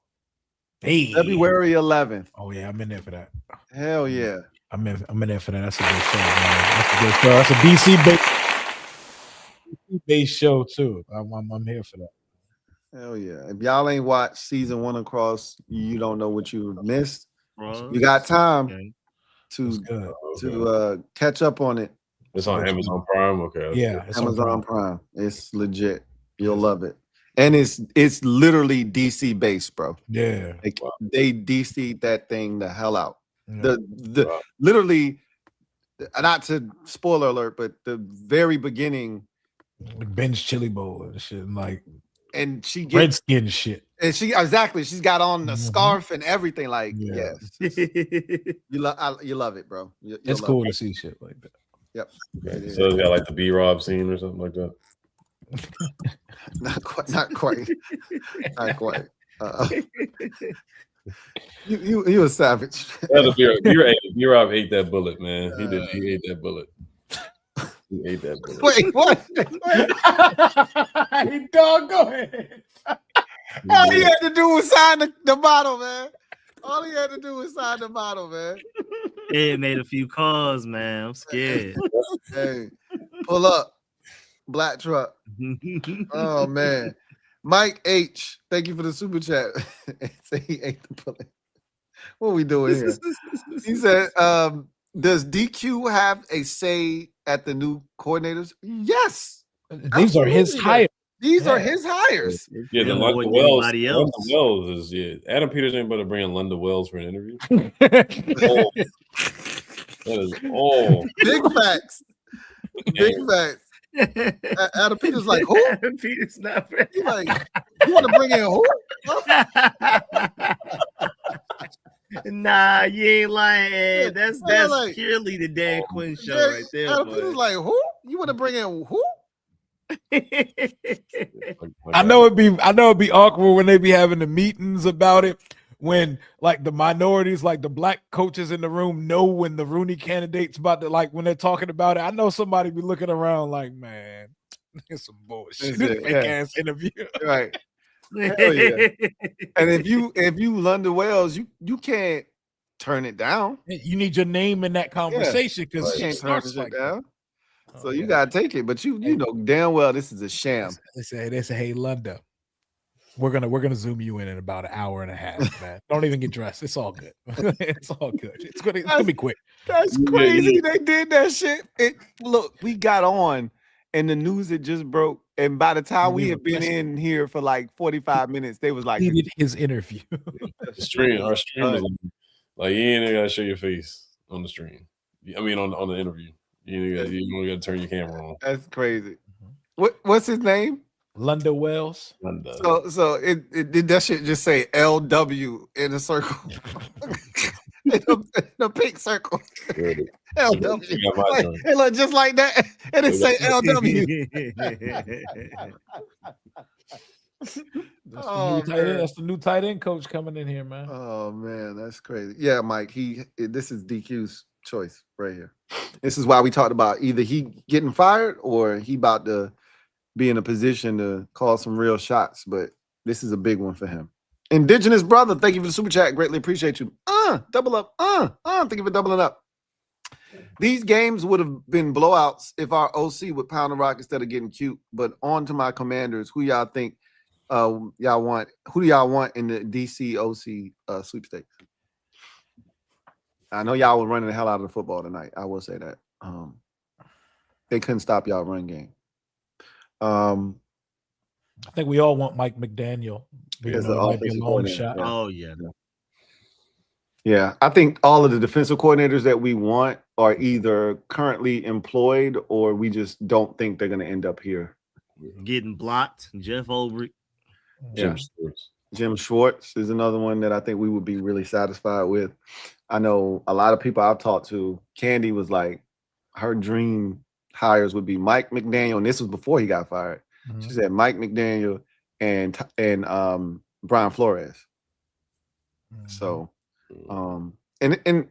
Hey. February 11th. Oh yeah, I'm in there for that. Hell yeah. I'm in there for that. That's a good show, man. That's a good show. That's a DC-based show too. I'm here for that. Hell yeah. If y'all ain't watched season 1 of Cross, you don't know what you missed. You got time to catch up on it. It's on Amazon Prime. Okay. Yeah, it's Amazon Prime. It's legit. You'll love it. And it's literally DC based, bro. Yeah. Like, they DC that thing the hell out. Yeah. The literally, not to spoiler alert, but the very beginning, Ben's Chili Bowl and shit, like, and she gets Redskin shit. And she's got on the scarf and everything. Like, yes. you love it, bro. It's cool to see shit like that. Yep. Okay. So it's got like the B-Rob scene or something like that. Not quite. You a savage. B-Rob ate that bullet, man. He ate that bullet. He ate that bullet. Wait, what? Hey, dog, go ahead. All he had to do was sign the bottle, man. All he had to do was sign the bottle, man. It made a few calls, man. I'm scared. Hey, pull up. Black truck. Oh, man. Mike H, thank you for the super chat. Say he ate the bullet. What are we doing here? He said, does DQ have a say at the new coordinators? Yes. These are his hires. These are his hires. Yeah, the London Wells is Adam Peters ain't about to bring in London Wells for an interview. That is all big facts. Big facts. Adam Peters like who? Adam Peters not ready. He like, you want to bring in who? Nah, you ain't lying. That's like, purely the Dan Quinn show right there. Adam Peters like who? You want to bring in who? I know it'd be awkward when they be having the meetings about it, when like the minorities, like the black coaches in the room, know when the Rooney candidate's about to, like when they're talking about it. I know somebody be looking around like, man, it's some bullshit. This fake ass interview. Right. Hell yeah. And if you London Wells, you can't turn it down. You need your name in that conversation because you can't turn it down. So you gotta take it, but you know damn well this is a sham. They say, hey, London, we're gonna zoom you in about an hour and a half, man. Don't even get dressed. It's all good. It's all good. It's gonna be quick. That's crazy. They did that shit. Look, we got on, and the news had just broke, and by the time we had been in here for like 45 minutes, they was like, he did his interview. Our stream is like you ain't gotta show your face on the stream. I mean on the interview. You only got to turn your camera on. That's crazy. What's his name? London Wells. So it did that shit just say LW in a circle. in a pink circle. LW. It look just like that. And it say LW. That's the new tight end coach coming in here, man. Oh man, that's crazy. Yeah, Mike. This is DQ's choice right here. This is why we talked about either he getting fired or he about to be in a position to call some real shots. But this is a big one for him. Indigenous brother, thank you for the super chat. Greatly appreciate you. Double up. Thank you for doubling up. These games would have been blowouts if our OC would pound the rock instead of getting cute. But on to my Commanders. Who y'all think y'all want? Who do y'all want in the DC OC sweepstakes? I know y'all were running the hell out of the football tonight. I will say that. They couldn't stop y'all run game. I think we all want Mike McDaniel. As It the might be a offensive long coordinator, shot. yeah. Oh yeah. Yeah, I think all of the defensive coordinators that we want are either currently employed or we just don't think they're going to end up here. Getting blocked. Jeff Ulbrich. Jim Schwartz. Jim Schwartz is another one that I think we would be really satisfied with. I know a lot of people I've talked to, Candy was like, her dream hires would be Mike McDaniel, and this was before he got fired. She said Mike McDaniel and Brian Flores. So, and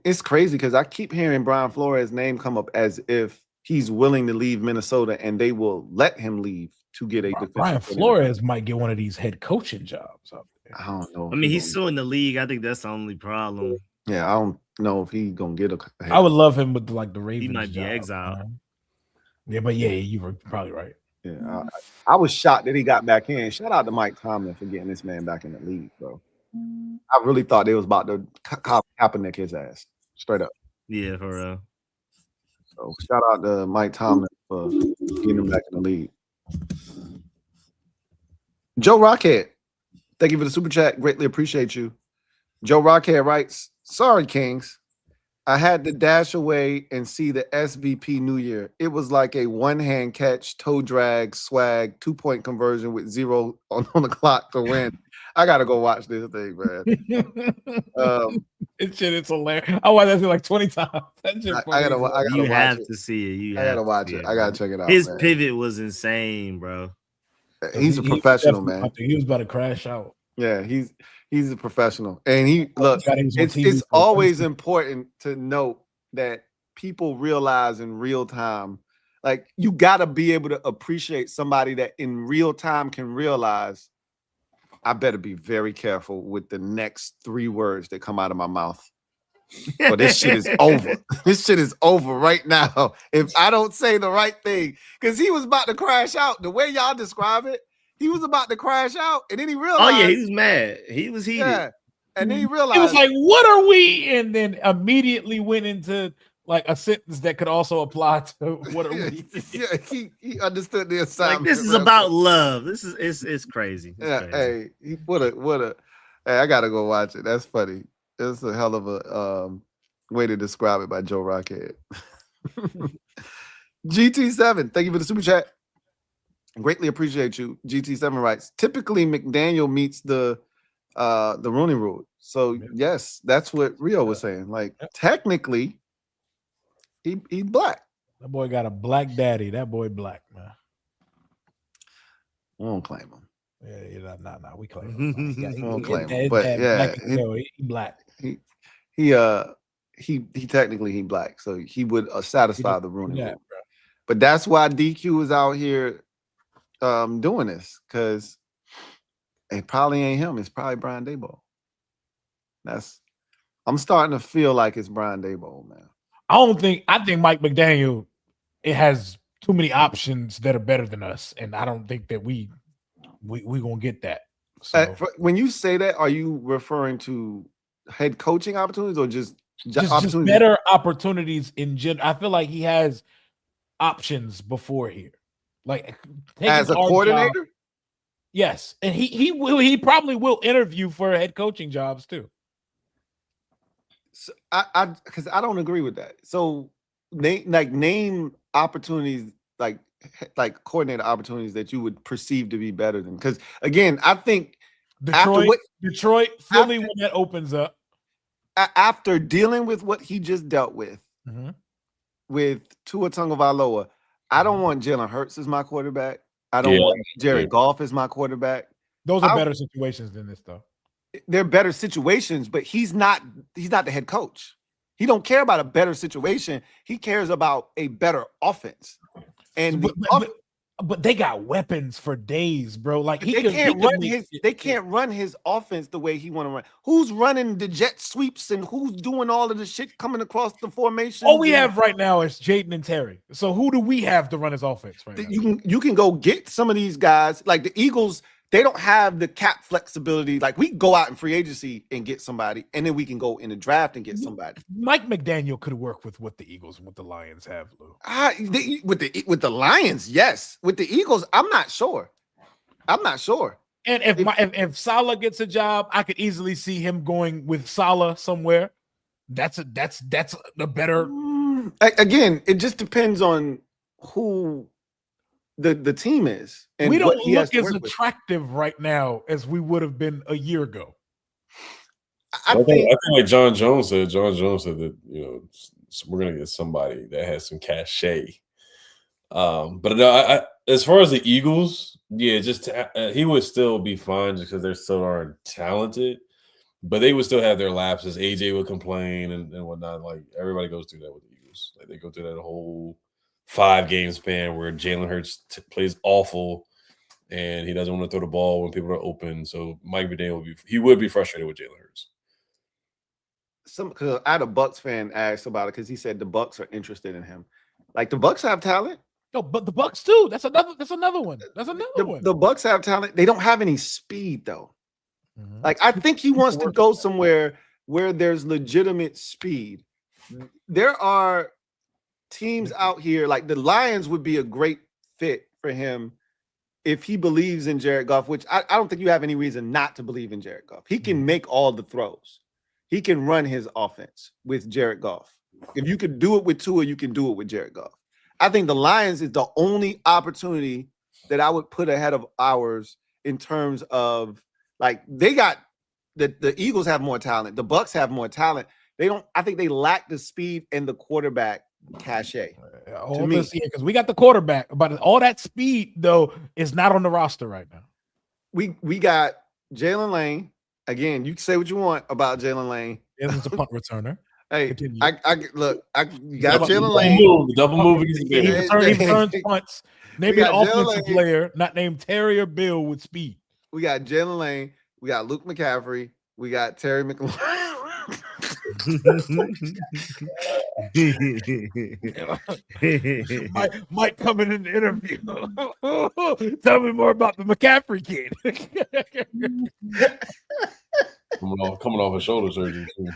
it's crazy because I keep hearing Brian Flores' name come up as if he's willing to leave Minnesota and they will let him leave to get a defensive Brian coordinator. Flores might get one of these head coaching jobs up there. I don't know. I mean, he's suing the league. I think that's the only problem. Yeah, I don't know if he's gonna get a. I would love him with like the Ravens. He might be job, exiled. man. Yeah, but yeah, you were probably right. Yeah, I was shocked that he got back in. Shout out to Mike Tomlin for getting this man back in the league, bro. I really thought they was about to Kaepernick his ass straight up. Yeah, for real. So shout out to Mike Tomlin for getting him back in the league. Joe Rockhead, thank you for the super chat. Greatly appreciate you. Joe Rockhead writes, "Sorry, Kings. I had to dash away and see the SVP New Year. It was like a one-hand catch, toe drag, swag, 2-point conversion with 0 on the clock to win. I gotta go watch this thing, man. It shit is hilarious. I watched that shit like 20 times. That shit I gotta You watch have it. to see it. I gotta watch it. I gotta check it out. His man. pivot was insane, bro. He's a professional, man. He was about to crash out. Yeah, he's a professional, and it's always important to note that people realize in real time, like you got to be able to appreciate somebody that in real time can realize, I better be very careful with the next 3 words that come out of my mouth. But this shit is over. This shit is over right now. If I don't say the right thing, because he was about to crash out. The way y'all describe it, he was about to crash out, and then he realized. Oh yeah, he was mad. He was heated. Yeah. And then he realized. He was like, "What are we?" And then immediately went into like a sentence that could also apply to what are we? Yeah, he understood the assignment. Like, this is about love. This is it's crazy. It's yeah, crazy. hey, what a. Hey, I gotta go watch it. That's funny. It's a hell of a way to describe it by Joe Rockhead. GT7, thank you for the super chat. Greatly appreciate you. GT7 writes, typically McDaniel meets the Rooney Rule. So yes, that's what Rio was saying. Like technically, he black. That boy got a black daddy. That boy black, man. We don't claim him. Yeah, nah. We claim him. We don't claim him. But yeah, he black. He technically he black, so he would satisfy the Rooney Rule. Bro. But that's why DQ is out here doing this, because it probably ain't him. It's probably Brian Daboll. I'm starting to feel like it's Brian Daboll, man. I think Mike McDaniel, it has too many options that are better than us, and I don't think that we gonna get that. So when you say that, are you referring to head coaching opportunities or just better opportunities in general? I feel like he has options before here, like as a coordinator. Job. Yes, and he probably will interview for head coaching jobs too. So because I don't agree with that. So name opportunities like coordinator opportunities that you would perceive to be better than. Because again, I think Detroit, Philly, when that opens up, after dealing with what he just dealt with with Tua Tagovailoa, I don't want Jalen Hurts as my quarterback. I don't want Jared Goff as my quarterback. Those are better situations than this, though. They're better situations, but he's not the head coach. He don't care about a better situation. He cares about a better offense. And but they got weapons for days, bro. Like they can't run his offense the way he want to run. Who's running the jet sweeps and who's doing all of the shit coming across the formation? All we have right now is Jaden and Terry. So who do we have to run his offense right now? You can go get some of these guys. Like the Eagles they don't have the cap flexibility. Like we can go out in free agency and get somebody, and then we can go in the draft and get somebody. Mike McDaniel could work with what the Eagles and what the Lions have, Lou. With the Lions, yes. With the Eagles, I'm not sure. And if Saleh gets a job, I could easily see him going with Saleh somewhere. That's a better. Again, it just depends on who the team is. And we don't what he look has as to attractive right now as we would have been a year ago. I think like John Jones said that, you know, we're gonna get somebody that has some cachet. But no, as far as the Eagles, yeah, he would still be fine just because they still aren't talented, but they would still have their lapses. AJ would complain and whatnot. Like everybody goes through that with the Eagles. Like they go through that whole 5-game span where Jalen Hurts plays awful and he doesn't want to throw the ball when people are open. So Mike McDaniel would be frustrated with Jalen Hurts. Cause I had a Bucks fan ask about it because he said the Bucks are interested in him. Like the Bucks have talent. No, but the Bucks too. That's another one. The Bucks have talent. They don't have any speed though. Mm-hmm. Like I think he wants to go somewhere where there's legitimate speed. There are teams out here, like the Lions would be a great fit for him if he believes in Jared Goff, which I don't think you have any reason not to believe in Jared Goff. He can make all the throws. He can run his offense with Jared Goff. If you could do it with Tua, you can do it with Jared Goff. I think the Lions is the only opportunity that I would put ahead of ours in terms of like they got the Eagles have more talent. The Bucks have more talent. I think they lack the speed and the quarterback cachet. Because we got the quarterback, but all that speed though is not on the roster right now. We got Jalen Lane. Again, you can say what you want about Jalen Lane. He's a punt returner. Hey, you got Jalen Lane. Double move. He returns punts. Name an offensive player not named Terry or Bill with speed. We got Jalen Lane. We got Luke McCaffrey. We got Terry McLaurin. Mike coming in the interview. Tell me more about the McCaffrey kid. coming off a shoulder surgery too.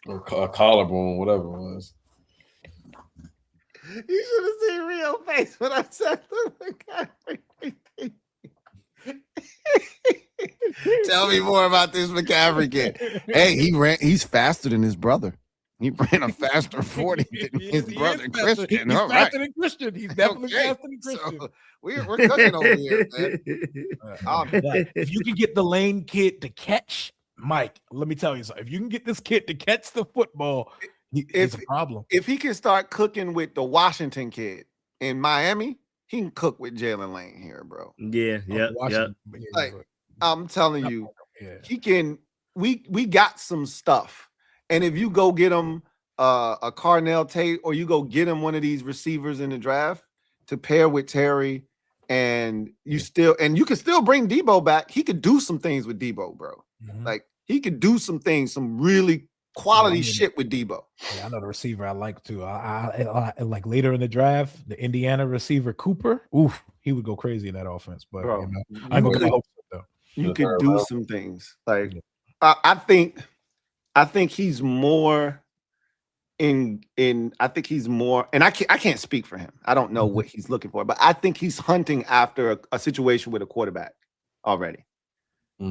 Or a collarbone, whatever it was. You should have seen Rio face when I said the McCaffrey. Tell me more about this McCaffrey kid. Hey, he's faster than his brother. He ran a faster 40 than his brother Christian. He's faster than Christian. He's definitely faster than Christian. So we're cooking over here, man. If you can get the Lane kid to catch, Mike, let me tell you something. If you can get this kid to catch the football, it's a problem. If he can start cooking with the Washington kid in Miami, he can cook with Jalen Lane here, bro. Yeah. Like, I'm telling you, he can. We got some stuff. And if you go get him a Carnell Tate, or you go get him one of these receivers in the draft to pair with Terry, and you can still bring Debo back. He could do some things with Debo, bro. Mm-hmm. Like he could do some things, some really quality shit with Debo. Yeah, I know the receiver I like too. I like later in the draft, the Indiana receiver Cooper. Oof, he would go crazy in that offense. But bro, I'm gonna get my hopes up though. You could do some things. Like I think he's more in I think he's more, and I can't speak for him. I don't know what he's looking for, but I think he's hunting after a situation with a quarterback already. He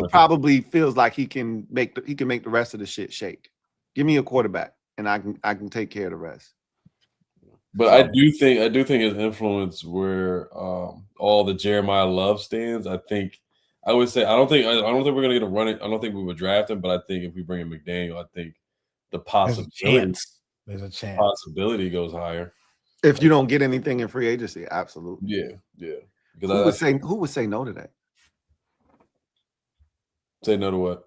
probably feels like he can make the rest of the shit shake. Give me a quarterback, and I can take care of the rest. But I do think his influence where all the Jeremiah Love stands. I would say I don't think we're gonna get a run. I don't think we would draft him, but I think if we bring in McDaniel, I think the possibility there's a chance possibility goes higher. If you don't get anything in free agency, absolutely. Yeah. Because who would say no to that? Say no to what?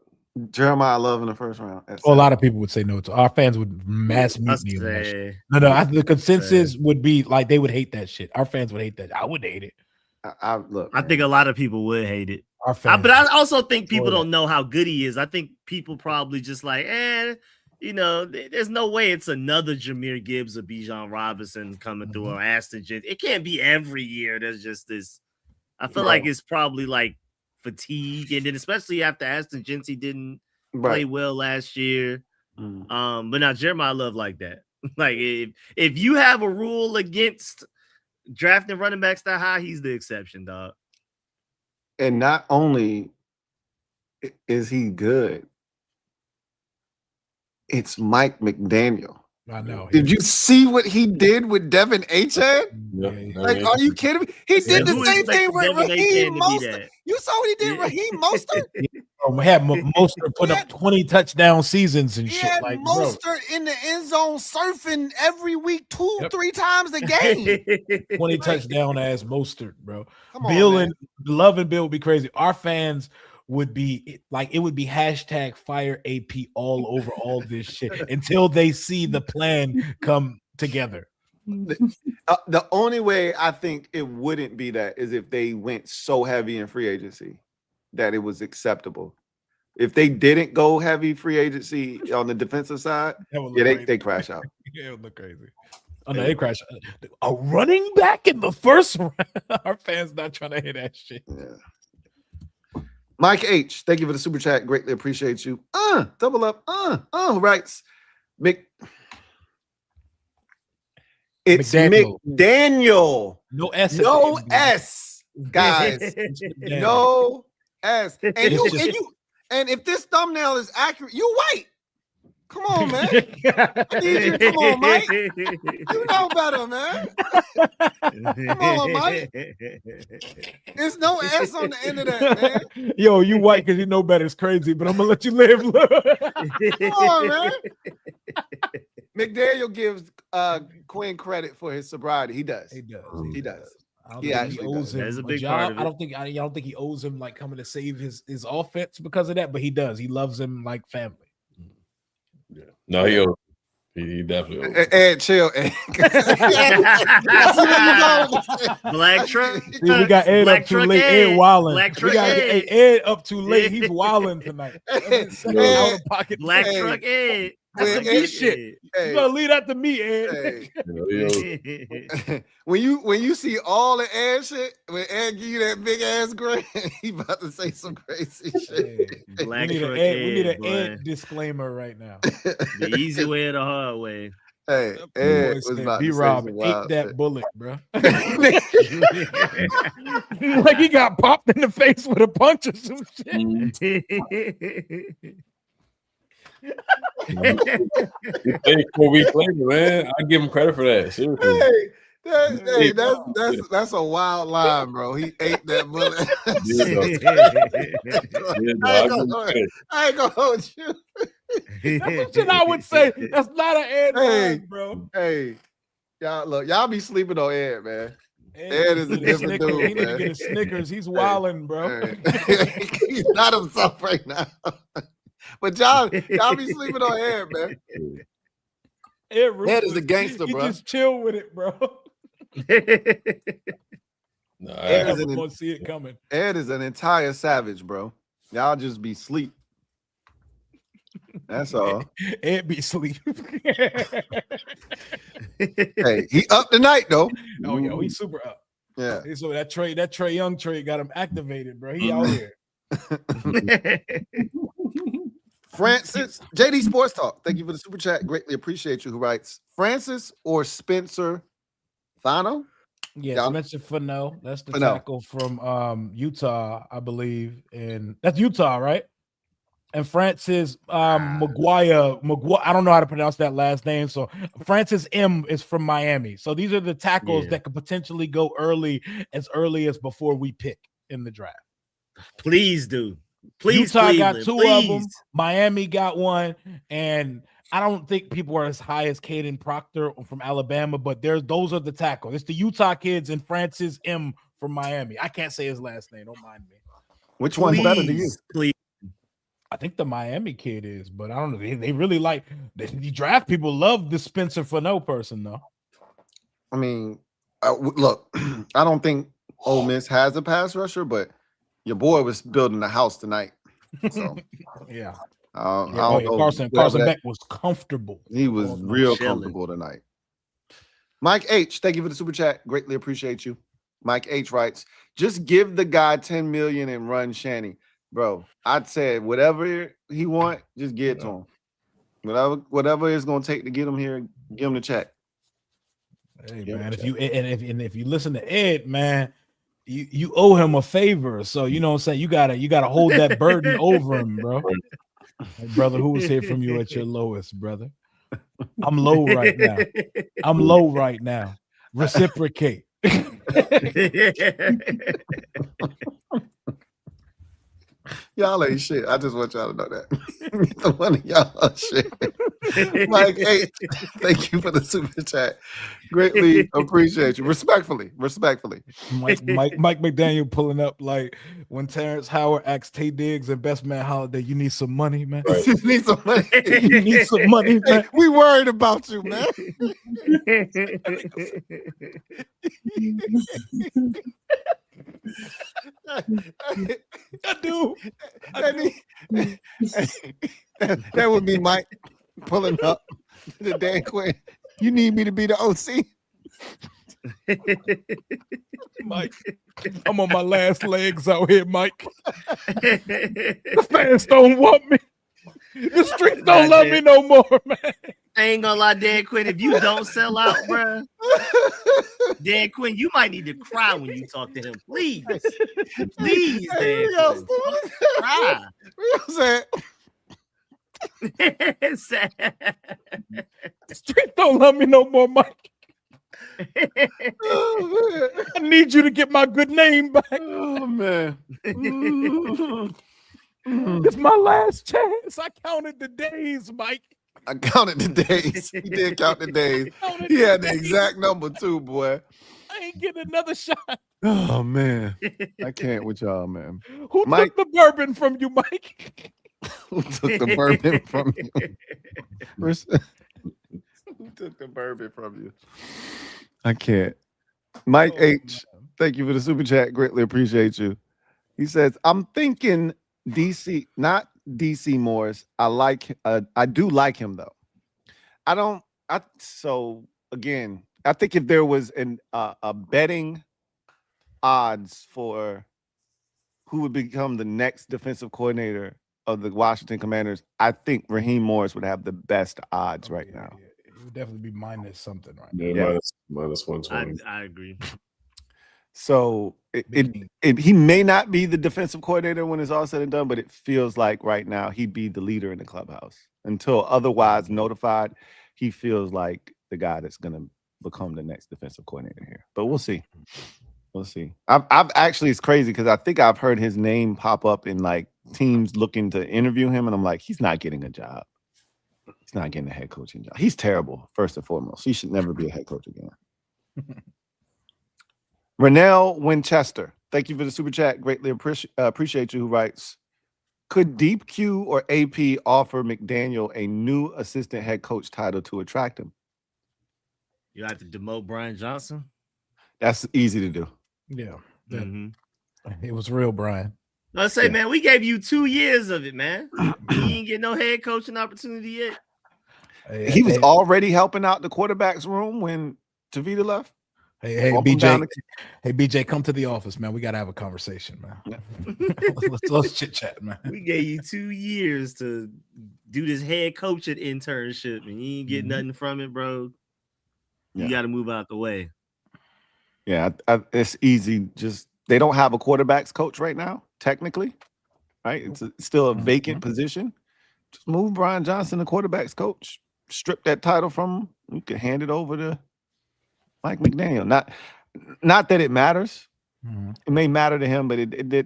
Jeremiah Love in the first round. A lot of people would say no to. Our fans would mass mutiny. No. The consensus would be like they would hate that shit. Our fans would hate that. I would hate it. I think a lot of people would hate it. Our fans but I also think people don't know how good he is. I think people probably just like, there's no way it's another Jahmyr Gibbs or Bijan Robinson coming through or Aston Gentry. It can't be every year. There's just this. I feel like it's probably like fatigue, and then especially after Aston Gentry didn't play well last year. But now Jeremiah Love like that. Like if you have a rule against drafting running backs that high, he's the exception, dog. And not only is he good, it's Mike McDaniel. I know. Did you see what he did with Devin Achane? Yeah. Like, are you kidding me? He did the same thing with Raheem Mostert. You saw what he did, Raheem Mostert? We had Mostert put up 20 touchdown seasons and He shit. had Like Mostert in the end zone surfing every week, 2-3 times a game. 20 touchdown ass Mostert, bro. Come on, Bill man. and Love and Bill would be crazy. Our fans would be like, it would be hashtag fire AP all over all this shit until they see the plan come together. The only way I think it wouldn't be that is if they went so heavy in free agency that it was acceptable. If they didn't go heavy free agency on the defensive side, they crash out. Yeah, it would look crazy. Oh no, they crash. A running back in the first round. Our fans not trying to hear that shit. Yeah. Mike H, thank you for the super chat. Greatly appreciate you. Double up. Writes it's McDaniel. No S. No S, guys. No S. And if this thumbnail is accurate, you white. Come on, man. I need you. Come on, Mike. You know better, man. Come on, Mike. There's no S on the end of that, man. Yo, you white because you know better. It's crazy, but I'm gonna let you live. Come on, man. McDaniel gives Quinn credit for his sobriety. He does. He does. He does. He owes him. That's a big part of it. I don't think he owes him like coming to save his offense because of that, but he does. He loves him like family. Yeah. No, he owes. He definitely owes. Ed, chill. Black truck. See, we got Ed Black up too truck late. Ed wilding. Black We truck got Ed. Ed up too late. He's wilding tonight. Out of pocket. Black truck Ed. That's some me shit. You gotta leave that to me, Ed. When you see all the Ed shit, when Ed give you that big ass grin, he about to say some crazy shit. Black we need an Ed disclaimer right now. The easy way or the hard way. Hey, Ed was about to say Rob some ate wild that shit. bullet, bro. Like he got popped in the face with a punch or some shit. Hey, 4 weeks later, man, I give him credit for that. Seriously. That's a wild line, bro. He ate that bullet. I ain't gonna hold you. That's what I would say. That's not an Ed line, bro. Hey, y'all be sleeping on Ed, man. Ed is a different dude, he need to get a Snickers. He's wilding, bro. He's not himself right now. But y'all be sleeping on Ed, man. Ed is a gangster, bro. Just chill with it, bro. No, I don't see it coming. Ed is an entire savage, bro. Y'all just be sleep. That's all. Ed be sleep. Hey, he up tonight though. Oh, yo, he's super up. Yeah. So that Trey Young trade got him activated, bro. He out here. Francis, JD Sports Talk. Thank you for the super chat. Greatly appreciate you. Who writes Francis or Spencer Fano? Yeah, Spencer Fano. That's the tackle from Utah, I believe. And that's Utah, right? And Francis Maguire. I don't know how to pronounce that last name. So Francis M is from Miami. So these are the tackles that could potentially go as early as before we pick in the draft. Please do. Please, Utah Cleveland, got two of them. Miami got one, and I don't think people are as high as Caden Proctor from Alabama, but those are the tackles. It's the Utah kids and Francis M from Miami. I can't say his last name. Don't mind me. Which one's better than you? Please. I think the Miami kid is, but I don't know. They really like the draft people love the Spencer Fano person, though. I mean, look, I don't think Ole Miss has a pass rusher, but your boy was building a house tonight. So yeah. I don't know. Carson Beck was comfortable. He was real chilling. comfortable tonight. Mike H, thank you for the super chat. Greatly appreciate you. Mike H writes, just give the guy 10 million and run Shanny. Bro, I'd say whatever he want, just give it to him. Whatever it's gonna take to get him here, give him the check. Hey man, if you listen to Ed, man, you owe him a favor. So you know what I'm saying, you gotta hold that burden over him, bro. Hey, brother, who was here from you at your lowest, brother? I'm low right now. Reciprocate. Y'all ain't shit. I just want y'all to know that. One of y'all are shit. Mike H, thank you for the super chat. Greatly appreciate you. Respectfully. Mike McDaniel pulling up like when Terrence Howard asked Tay Diggs and Best Man Holiday, you need some money, man. Right. You need some money. You need some money, man. Hey, we worried about you, man. I do. That would be Mike pulling up to Dan Quinn. You need me to be the OC? Mike, I'm on my last legs out here, Mike. The fans don't want me. The streets don't love me no more, man. I ain't gonna lie, Dan Quinn. If you don't sell out, bro, Dan Quinn, you might need to cry when you talk to him. Please, Dan Quinn. Cry. The streets don't love me no more, Mike. Oh, man. I need you to get my good name back. Oh, man. It's my last chance. I counted the days, Mike. I counted the days. He did count the days. He had the exact number too, boy. I ain't getting another shot. Oh, man. I can't with y'all, man. Who took the bourbon from you, Mike? Who took the bourbon from you? Who took the bourbon from you? I can't. Mike H, thank you for the super chat. Greatly appreciate you. He says, I'm thinking DC, not DC Morris. I do like him though. So again, I think if there was a betting odds for who would become the next defensive coordinator of the Washington Commanders, I think Raheem Morris would have the best odds right now. Yeah. It would definitely be minus something right now. Yeah, minus 120. I agree. So he may not be the defensive coordinator when it's all said and done, but it feels like right now he'd be the leader in the clubhouse. Until otherwise notified, he feels like the guy that's going to become the next defensive coordinator here. But we'll see. We'll see. I've actually, it's crazy because I think I've heard his name pop up in like teams looking to interview him, and I'm like, he's not getting a job. He's not getting a head coaching job. He's terrible, first and foremost. He should never be a head coach again. Renell Winchester, thank you for the super chat. Greatly appreciate you. Who writes, could Deep Q or AP offer McDaniel a new assistant head coach title to attract him? You have to demote Brian Johnson? That's easy to do. Yeah. It was real, Brian. Let's say, man, we gave you 2 years of it, man. You didn't get no head coaching opportunity yet. He was already helping out the quarterback's room when Tavita left. Hey, BJ. Hey, BJ, come to the office, man. We got to have a conversation, man. Yeah. let's chit chat, man. We gave you 2 years to do this head coaching internship, and you ain't get nothing from it, bro. You got to move out the way. Yeah, it's easy. Just they don't have a quarterback's coach right now, technically, right? It's still a vacant position. Just move Brian Johnson, the quarterback's coach. Strip that title from him. You can hand it over to Mike McDaniel. Not that it matters. It may matter to him, but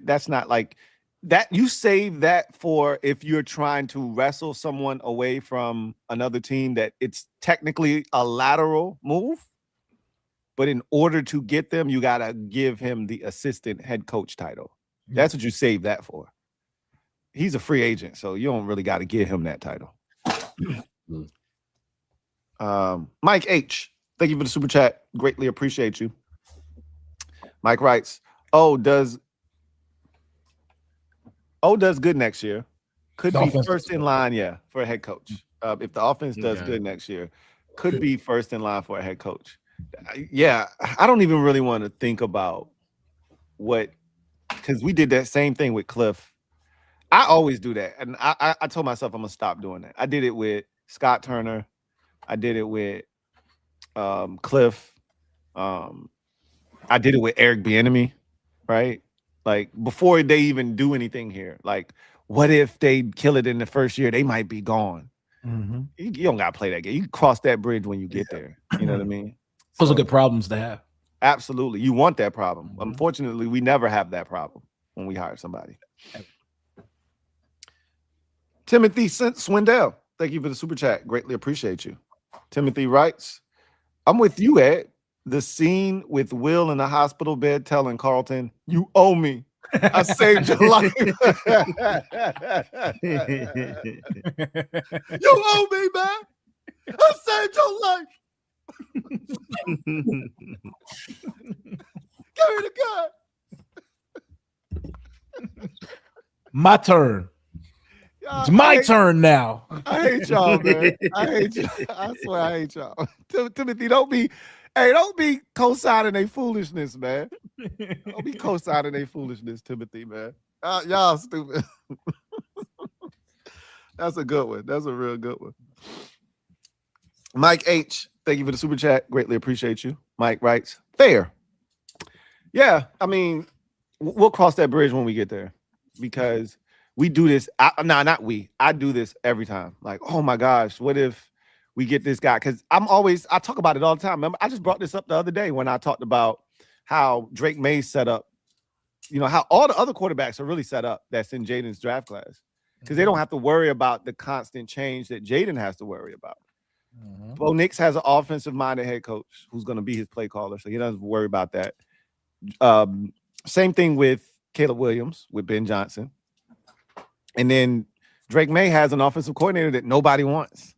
that's not like that. You save that for if you're trying to wrestle someone away from another team that it's technically a lateral move. But in order to get them, you got to give him the assistant head coach title. That's what you save that for. He's a free agent, so you don't really got to give him that title. Mike H, thank you for the super chat. Greatly appreciate you. Mike writes, does good next year. Could be first in line, for a head coach. If the offense does good next year, could be first in line for a head coach. Yeah, I don't even really want to think about because we did that same thing with Cliff. I always do that, and I told myself I'm gonna stop doing that. I did it with Scott Turner. I did it with Cliff. I did it with Eric Bieniemy, right? Like before they even do anything here. Like, what if they kill it in the first year? They might be gone. You don't gotta play that game. You can cross that bridge when you get there. You know what I mean? Those are good problems to have. Absolutely, you want that problem. Unfortunately, we never have that problem when we hire somebody. Timothy Swindell, thank you for the super chat. Greatly appreciate you. Timothy writes, I'm with you, Ed. The scene with Will in the hospital bed telling Carlton, you owe me. I saved your life. You owe me, man. I saved your life. Carry the gun. My turn. It's my turn now. I hate y'all, man. I hate y'all. I swear I hate y'all. Timothy, don't be co-signing their foolishness, man. Don't be co-signing their foolishness, Timothy, man. Y'all stupid. That's a good one. That's a real good one. Mike H, thank you for the super chat. Greatly appreciate you. Mike writes, fair. Yeah, I mean, we'll cross that bridge when we get there because we do this. I do this every time. Like, oh my gosh, what if we get this guy? Because I talk about it all the time. Remember, I just brought this up the other day when I talked about how Drake May's set up, how all the other quarterbacks are really set up that's in Jaden's draft class because they don't have to worry about the constant change that Jaden has to worry about. Bo Nix has an offensive-minded head coach who's going to be his play caller, so he doesn't worry about that. Same thing with Caleb Williams, with Ben Johnson. And then Drake May has an offensive coordinator that nobody wants.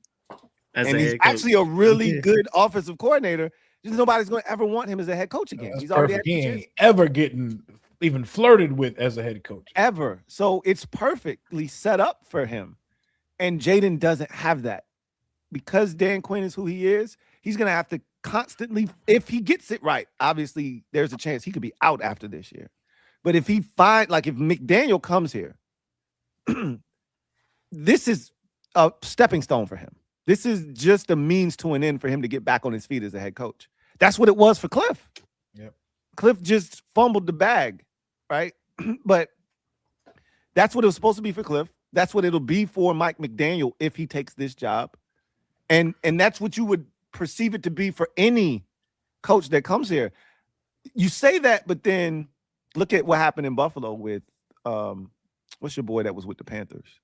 And he's actually a really good offensive coordinator. Just nobody's going to ever want him as a head coach again. He's already had he ain't ever getting even flirted with as a head coach. Ever. So it's perfectly set up for him. And Jaden doesn't have that. Because Dan Quinn is who he is, he's going to have to constantly, if he gets it right, obviously there's a chance he could be out after this year. But if if McDaniel comes here, this is a stepping stone for him. This is just a means to an end for him to get back on his feet as a head coach. That's what it was for Cliff. Yep. Cliff just fumbled the bag, right? But that's what it was supposed to be for Cliff. That's what it'll be for Mike McDaniel if he takes this job. And that's what you would perceive it to be for any coach that comes here. You say that, but then look at what happened in Buffalo with what's your boy that was with the Panthers?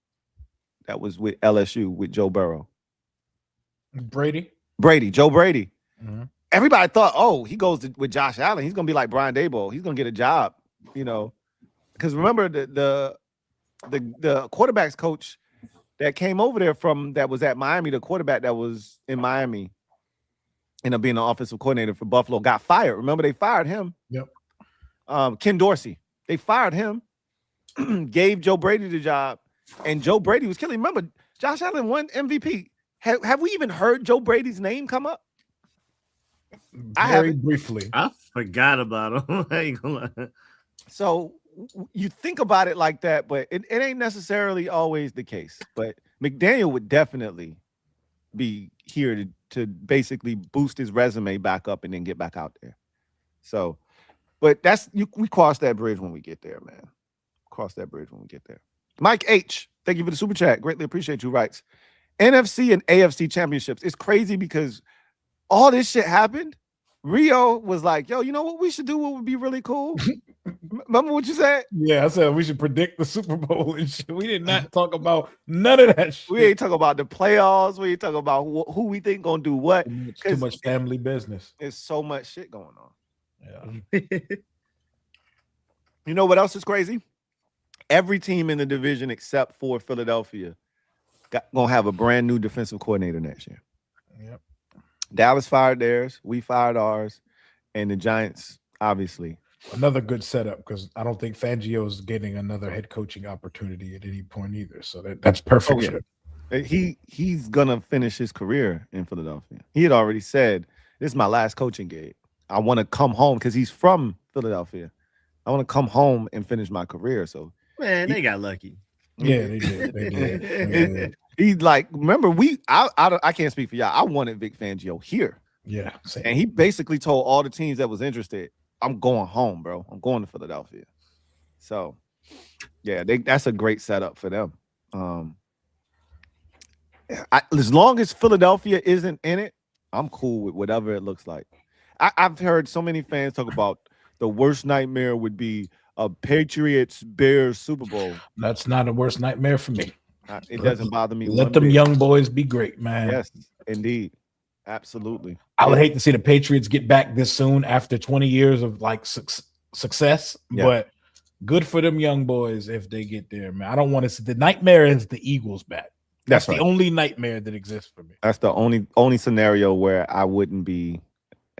That was with LSU with Joe Burrow. Joe Brady. Mm-hmm. Everybody thought, he goes with Josh Allen. He's going to be like Brian Daboll. He's going to get a job, because remember the quarterbacks coach that came over there that was at Miami, the quarterback that was in Miami, ended up being the offensive coordinator for Buffalo, got fired. Remember, they fired him. Yep. Ken Dorsey. They fired him, gave Joe Brady the job, and Joe Brady was killing. Remember, Josh Allen won MVP. Have we even heard Joe Brady's name come up? Very briefly. I forgot about him. I ain't gonna lie. So you think about it like that, but it ain't necessarily always the case. But McDaniel would definitely be here to basically boost his resume back up and then get back out there. So, but we cross that bridge when we get there, man. Cross that bridge when we get there. Mike H, thank you for the super chat. Greatly appreciate you. Writes, NFC and AFC championships. It's crazy because all this shit happened. Rio was like, yo, you know what we should do? What would be really cool? Remember what you said? Yeah, I said we should predict the Super Bowl and shit. We did not talk about none of that shit. We ain't talking about the playoffs. We ain't talking about who we think gonna do what. Too much family business. There's so much shit going on. Yeah. You know what else is crazy? Every team in the division except for Philadelphia gonna have a brand new defensive coordinator next year. Yep. Dallas fired theirs, we fired ours, and the Giants obviously Another good setup because I don't think Fangio is getting another head coaching opportunity at any point either. So that's perfect Oh, yeah. for him. He's gonna finish his career in Philadelphia. He had already said, "This is my last coaching gig. I want to come home," because he's from Philadelphia. I want to come home and finish my career. So, Man, they got lucky. Yeah, they did. They did. They did. He's like, remember, I can't speak for y'all. I wanted Vic Fangio here, Yeah, same. and he basically told all the teams that was interested, "I'm going home, bro. I'm going to Philadelphia." So, yeah, that's a great setup for them. As long as Philadelphia isn't in it, I'm cool with whatever it looks like. I've heard so many fans talk about the worst nightmare would be a Patriots Bears Super Bowl. That's not a worst nightmare for me. It doesn't bother me. Let them young boys be great, man. Yes, indeed. Absolutely. I would hate to see the Patriots get back this soon after 20 years of like success, but good for them young boys if they get there, man. I don't want to see the nightmare is the Eagles back. That's right. The only nightmare that exists for me. That's the only scenario where I wouldn't be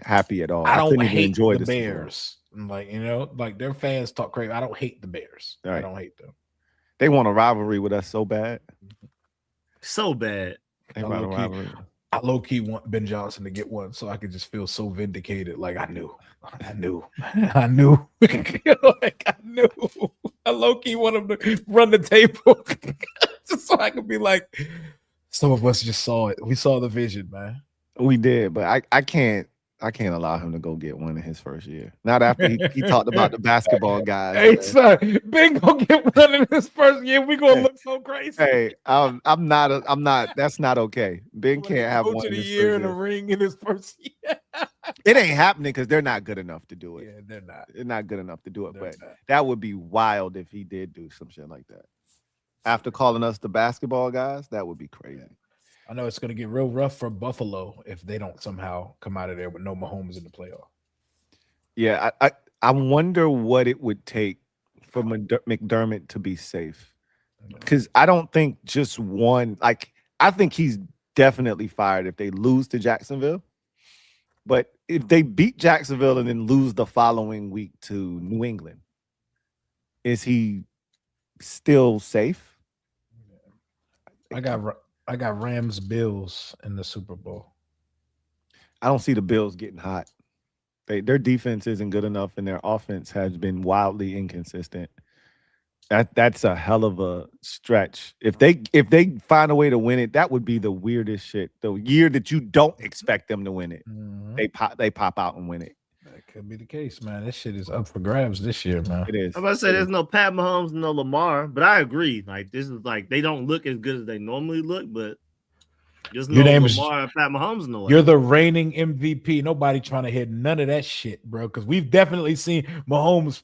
happy at all. I don't hate the Bears. Like, like their fans talk crazy. I don't hate the Bears. Right. I don't hate them. They want a rivalry with us so bad. So bad. They want a rivalry. I low-key want Ben Johnson to get one so I could just feel so vindicated. Like I knew. Like I knew. I low-key want him to run the table just so I could be like, some of us just saw it. We saw the vision, man. We did, but I can't allow him to go get one in his first year. Not after he talked about the basketball guys. Hey, son, Ben gonna get one in his first year. We gonna look so crazy. Hey, I'm not. That's not okay. Ben can't have one in the year and a ring in his first year. It ain't happening because they're not good enough to do it. Yeah, they're not. They're not good enough to do it. But that would be wild if he did do some shit like that. After calling us the basketball guys, that would be crazy. I know it's going to get real rough for Buffalo if they don't somehow come out of there with no Mahomes in the playoff. Yeah, I wonder what it would take for McDermott to be safe. Because I don't think just one, like, I think he's definitely fired if they lose to Jacksonville. But if they beat Jacksonville and then lose the following week to New England, is he still safe? I got Rams Bills in the Super Bowl. I don't see the Bills getting hot. Their defense isn't good enough, and their offense has been wildly inconsistent. That's a hell of a stretch. If they find a way to win it, that would be the weirdest shit. The year that you don't expect them to win it, they pop out and win it. That could be the case, man. This shit is up for grabs this year, man. It is. I'm about to say there's no Pat Mahomes, no Lamar, but I agree. Like this is like they don't look as good as they normally look, but just no Lamar and Pat Mahomes no. You're the reigning MVP. Nobody trying to hit none of that shit, bro. Because we've definitely seen Mahomes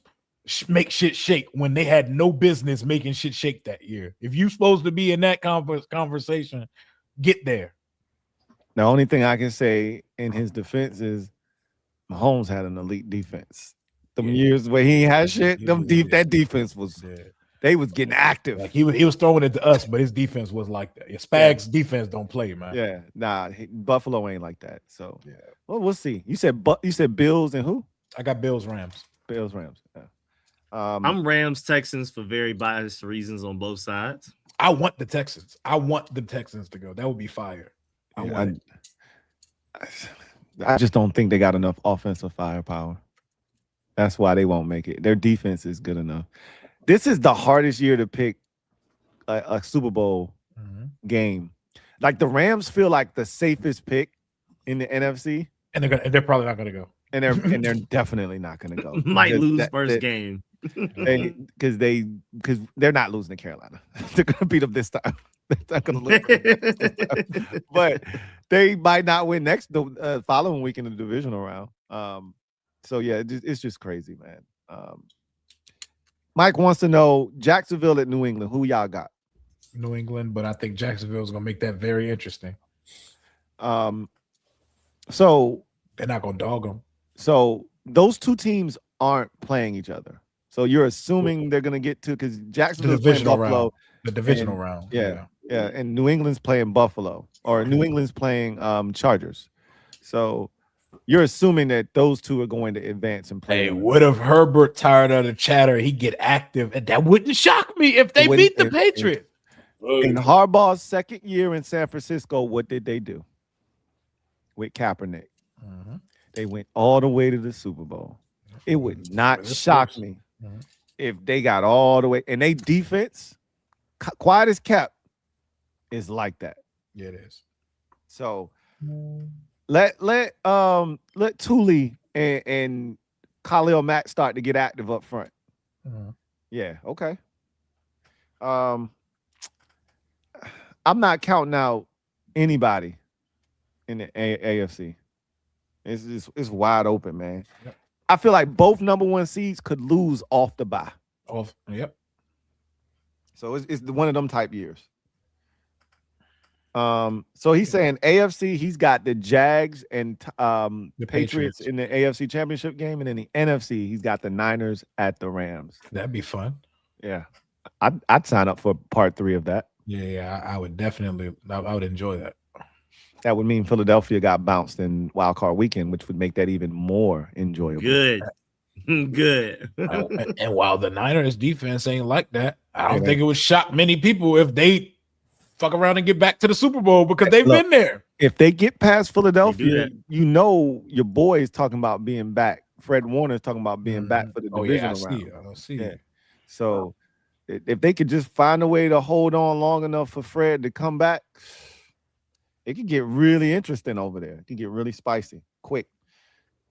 make shit shake when they had no business making shit shake that year. If you're supposed to be in that conversation, get there. The only thing I can say in his defense is Mahomes had an elite defense. Them years where he had shit, that defense was they was getting active. Like he was throwing it to us, but his defense was like that. Spags defense don't play, man. Yeah, nah, Buffalo ain't like that. So well, we'll see. You said Bills and who? I got Bills Rams. Bills Rams. Yeah. I'm Rams Texans for very biased reasons on both sides. I want the Texans. I want the Texans to go. That would be fire. I just don't think they got enough offensive firepower. That's why they won't make it. Their defense is good enough. This is the hardest year to pick a Super Bowl game. Like the Rams feel like the safest pick in the NFC, and they're probably not going to go. And they're definitely not going to go. Might lose first game because they're not losing to Carolina. They're going to beat them this time. They're not going to lose, but they might not win the following week in the divisional round. So yeah, it's just crazy, man. Mike wants to know Jacksonville at New England. Who y'all got? New England, but I think Jacksonville is going to make that very interesting. So they're not going to dog them. So those two teams aren't playing each other. So you're assuming they're going to get to because Jacksonville's playing Buffalo. Round. The divisional round. Yeah. And New England's playing Buffalo or New England's playing Chargers. So You're assuming that those two are going to advance and play. Hey, what if Herbert tired of the chatter? He get active, and that wouldn't shock me if they beat the Patriots. In Harbaugh's second year in San Francisco, what did they do with Kaepernick? They went all the way to the Super Bowl. It would not shock me if they got all the way. And they defense, quiet as kept, is like that. Yeah, it is. So let Thule and Khalil Mack start to get active up front. Yeah, okay. I'm not counting out anybody in the AFC. It's wide open, man. Yep. I feel like both number one seeds could lose off the bye. Yep. So it's one of them type years. So he's saying AFC, he's got the Jags and the Patriots in the AFC Championship game, and in the NFC, he's got the Niners at the Rams. That'd be fun. Yeah, I'd sign up for part 3 of that. Yeah, I would definitely. I would enjoy that. That would mean Philadelphia got bounced in Wild Card Weekend, which would make that even more enjoyable. Good. And while the Niners defense ain't like that, I don't think it would shock many people if they fuck around and get back to the Super Bowl because they've been there. If they get past Philadelphia, you know your boy is talking about being back. Fred Warner is talking about being back for the divisional round. I see. So if they could just find a way to hold on long enough for Fred to come back, it could get really interesting over there. It can get really spicy quick.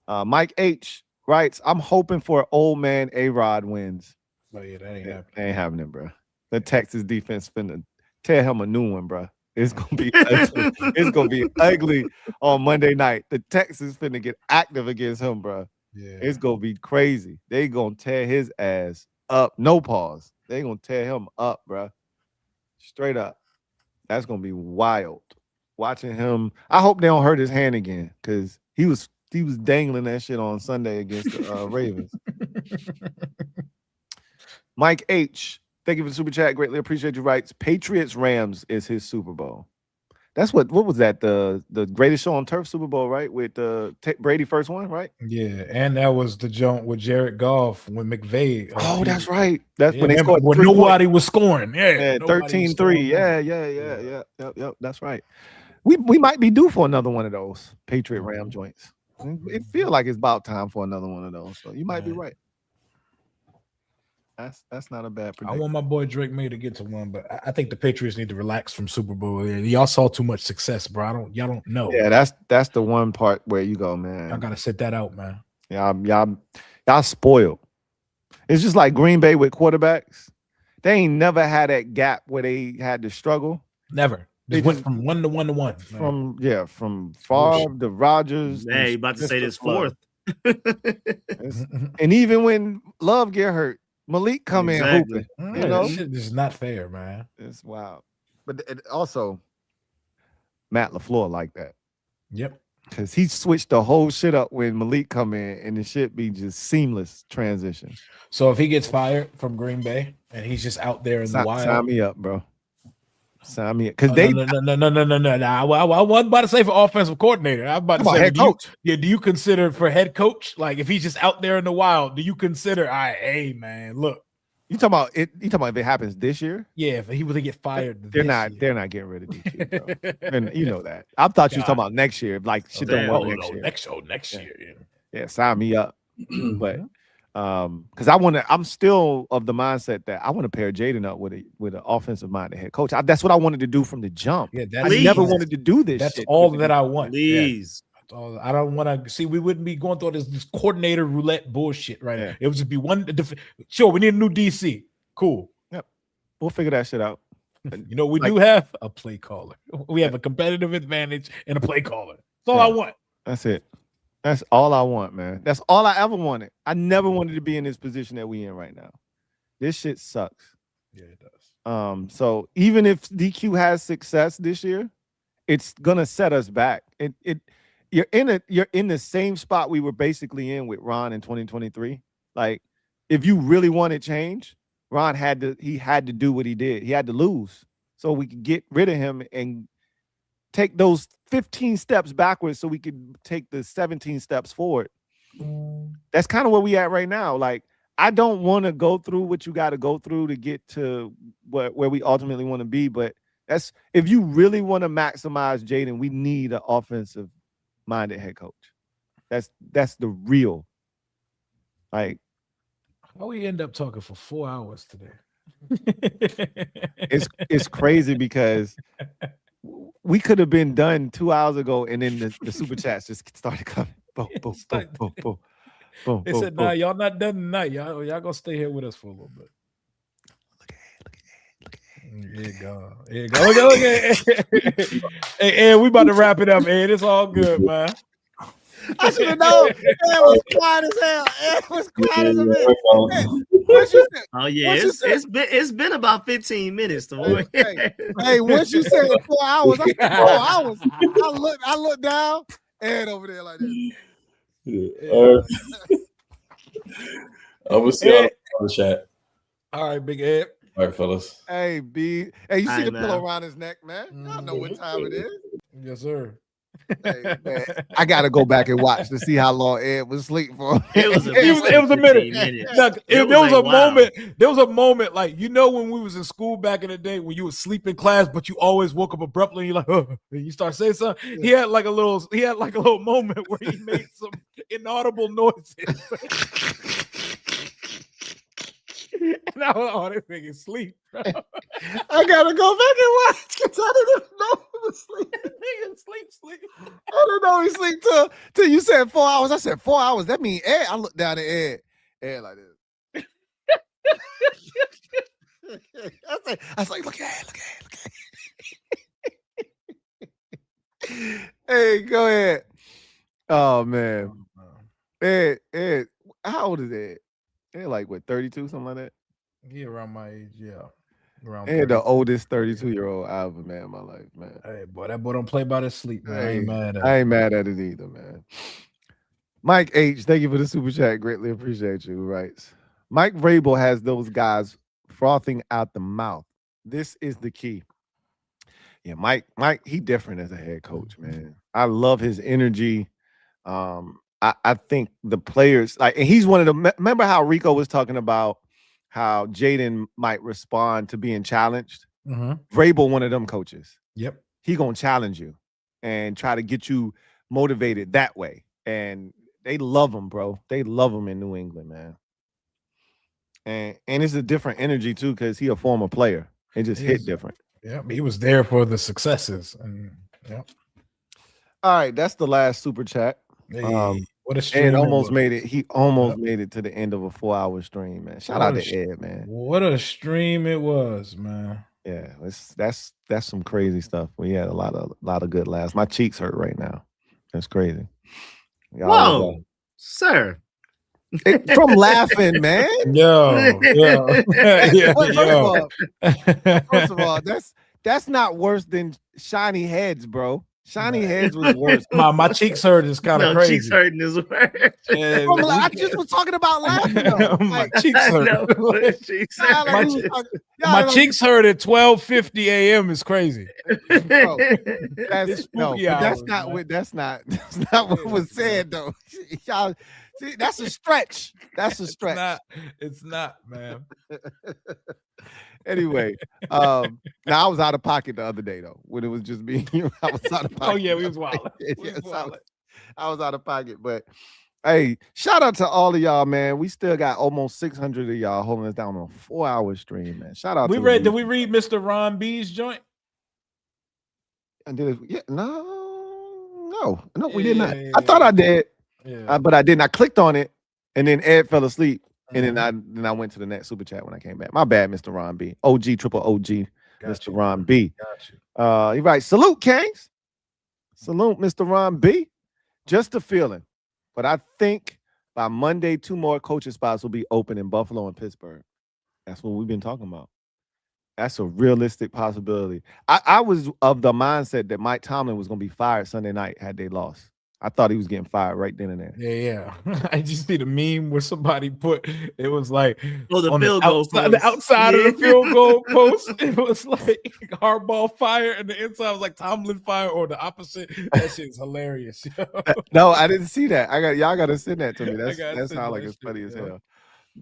Mike H writes, I'm hoping for old man A-Rod wins. Oh, yeah, that ain't happening. Ain't happening, bro. The Texas defense finna tear him a new one, bro. It's gonna be ugly. It's gonna be ugly on Monday night. The Texans finna get active against him, bro. Yeah. It's gonna be crazy. They gonna tear his ass up. No pause. They gonna tear him up, bro. Straight up. That's gonna be wild. Watching him. I hope they don't hurt his hand again, because he was dangling that shit on Sunday against the Ravens. Mike H, thank you for the super chat. Greatly appreciate you. Writes, Patriots Rams is his Super Bowl. That's what was that? The greatest show on turf Super Bowl, right? With Brady first one, right? Yeah, and that was the joint with Jared Goff when McVay. Oh, that's right. That's when they scored. When nobody was scoring. Yeah, 13-3. Yeah. Yep. That's right. We might be due for another one of those Patriot Ram joints. It feels like it's about time for another one of those. So you might be right. That's not a bad prediction. I want my boy Drake May to get to one, but I think the Patriots need to relax from Super Bowl. Y'all saw too much success, bro. Y'all don't know. Yeah, that's the one part where you go, man. I gotta sit that out, man. Y'all spoiled. It's just like Green Bay with quarterbacks. They ain't never had that gap where they had to struggle. Never. They went from 1 to 1 to 1. From Favre to Rodgers. Hey, you about to say this fourth. And even when Love get hurt, Malik come in hooping. You know, this shit is not fair, man. It's wild. But also, Matt LaFleur like that. Yep. Because he switched the whole shit up when Malik come in, and the shit be just seamless transition. So if he gets fired from Green Bay and he's just out there in the wild, sign me up, bro. Sign me up. Because no. I wasn't about to say for offensive coordinator. I was about to say head coach. Do you consider for head coach? Like if he's just out there in the wild, do you consider? Hey man, look. You talking about it? You talking about if it happens this year? Yeah, if he was to get fired, they're not getting rid of DQ, bro. You know that. I thought you were talking about next year. Like shit don't work next year. Next year. Yeah, sign me up. But because I'm still of the mindset that I want to pair Jaden up with an offensive minded head coach. That's what I wanted to do from the jump. Yeah, I never wanted to do this. That's all that I want. Please. Yeah. I don't want to see. We wouldn't be going through this coordinator roulette bullshit right now. It would just be one. Sure, we need a new DC. Cool. Yep, we'll figure that shit out. You know, we do have a play caller. We have a competitive advantage and a play caller. That's all I want. That's it. That's all I want, man. That's all I ever wanted. I never wanted to be in this position that we in right now. This shit sucks. Yeah, it does. So even if DQ has success this year, it's gonna set us back. You're in the same spot we were basically in with Ron in 2023. Like, if you really wanted change, Ron had to do what he did. He had to lose so we could get rid of him and take those 15 steps backwards so we could take the 17 steps forward. That's kind of where we at right now. Like, I don't want to go through what you got to go through to get to where we ultimately want to be. But that's, if you really want to maximize Jaden, we need an offensive minded head coach. That's the real. Like, how we end up talking for 4 hours today? it's crazy because we could have been done 2 hours ago, and then the super chats just started coming. Boom, boom, boom, boom, boom. Boom, they boom, said, boom. "Nah, y'all not done tonight. Y'all gonna stay here with us for a little bit." Look at. Here you go. Look at. Hey, Ed, we about to wrap it up, Ed. It's all good, man. I should have known. Ed was quiet as hell. Ed was quiet as a bitch. Once you said, Oh yeah, it's been about 15 minutes. Hey, once you said 4 hours, I said 4 hours. I looked down, Ed over there like this. I will see y'all on the chat. All right, Big Ed. All right, fellas. Hey, B. Hey, you see the pillow around his neck, man? Y'all know what time it is. Yes, sir. Hey, man, I gotta go back and watch to see how long Ed was asleep for. It was a minute. Look, there was a moment. There was a moment, like, you know, when we was in school back in the day, when you would sleep in class, but you always woke up abruptly, and you're like, oh, and you start saying something. Yeah. He had like a little moment where he made some inaudible noises. And I was, oh, this nigga sleep, bro. I gotta go back and watch because I didn't know he was sleeping. Nigga, sleep. I didn't know he sleep till you said 4 hours. I said 4 hours. That means Ed. I looked down at Ed like this. I was like, look at Ed. Hey, go ahead. Oh man, Ed. How old is Ed? Ed like what, 32, something like that? Yeah, around my age, yeah. Around Ed, the oldest 32-year-old I ever met in my life, man. Hey, boy, that boy don't play by his sleep, man. Hey, I ain't mad at it either, man. Mike H, thank you for the super chat. Greatly appreciate you. Right. Mike Vrabel has those guys frothing out the mouth. This is the key. Yeah, Mike, he different as a head coach, man. I love his energy. I think the players, like, and he's one of the, remember how Rico was talking about how Jaden might respond to being challenged? Vrabel, one of them coaches. Yep. He gonna challenge you and try to get you motivated that way. And they love him, bro. They love him in New England, man. And it's a different energy too, because he a former player. It just hit different. Yeah, he was there for the successes. And yeah. All right, that's the last super chat. Hey, what a stream! Ed almost made it. He almost made it to the end of a 4-hour stream, man. Shout out to Ed, man. What a stream it was, man. Yeah, that's some crazy stuff. We had a lot of good laughs. My cheeks hurt right now. That's crazy. Whoa, sir. From laughing, man. First of all, that's not worse than shiny heads, bro. Shiny heads was worse. My cheeks hurt is kind of crazy. Cheeks hurting is worse. I just was talking about laughing. My cheeks hurt. My cheeks hurt at 12:50 a.m. is crazy. Bro, that's not what was said though. Y'all, see, that's a stretch. That's a stretch. It's not, man. Anyway, now I was out of pocket the other day though. When it was just me, I was out of pocket. Oh yeah, we was wild. I was out of pocket, but hey, shout out to all of y'all, man. We still got almost 600 of y'all holding us down on a 4-hour stream, man. Shout out. Did we read Mr. Ron B's joint? And no, we did not. I thought I did, but I didn't. I clicked on it, and then Ed fell asleep. And then I went to the next super chat when I came back. My bad, Mr. Ron B. OG, triple OG, Mr. Ron B. He writes, salute, Kings. Salute, Mr. Ron B. Just a feeling. But I think by Monday, 2 more coaching spots will be open in Buffalo and Pittsburgh. That's what we've been talking about. That's a realistic possibility. I was of the mindset that Mike Tomlin was going to be fired Sunday night had they lost. I thought he was getting fired right then and there. Yeah. I just see the meme where somebody put it was like the on field goal the post. outside of Yeah. the field goal post. It was like Harbaugh fire, and the inside was like Tomlin fire, or the opposite. That shit is hilarious. No, I didn't see that. Y'all got to send that to me. That's how like it's funny as hell.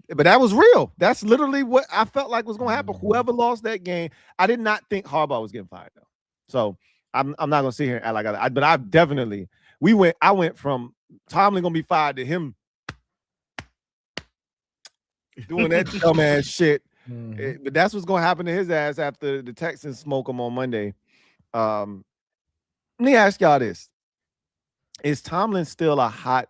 But that was real. That's literally what I felt like was going to happen. Whoever lost that game, I did not think Harbaugh was getting fired though. So I'm not going to sit here and act like but I definitely I went from Tomlin going to be fired to him doing that dumbass shit. But that's what's going to happen to his ass after the Texans smoke him on Monday. Let me ask y'all this. Is Tomlin still a hot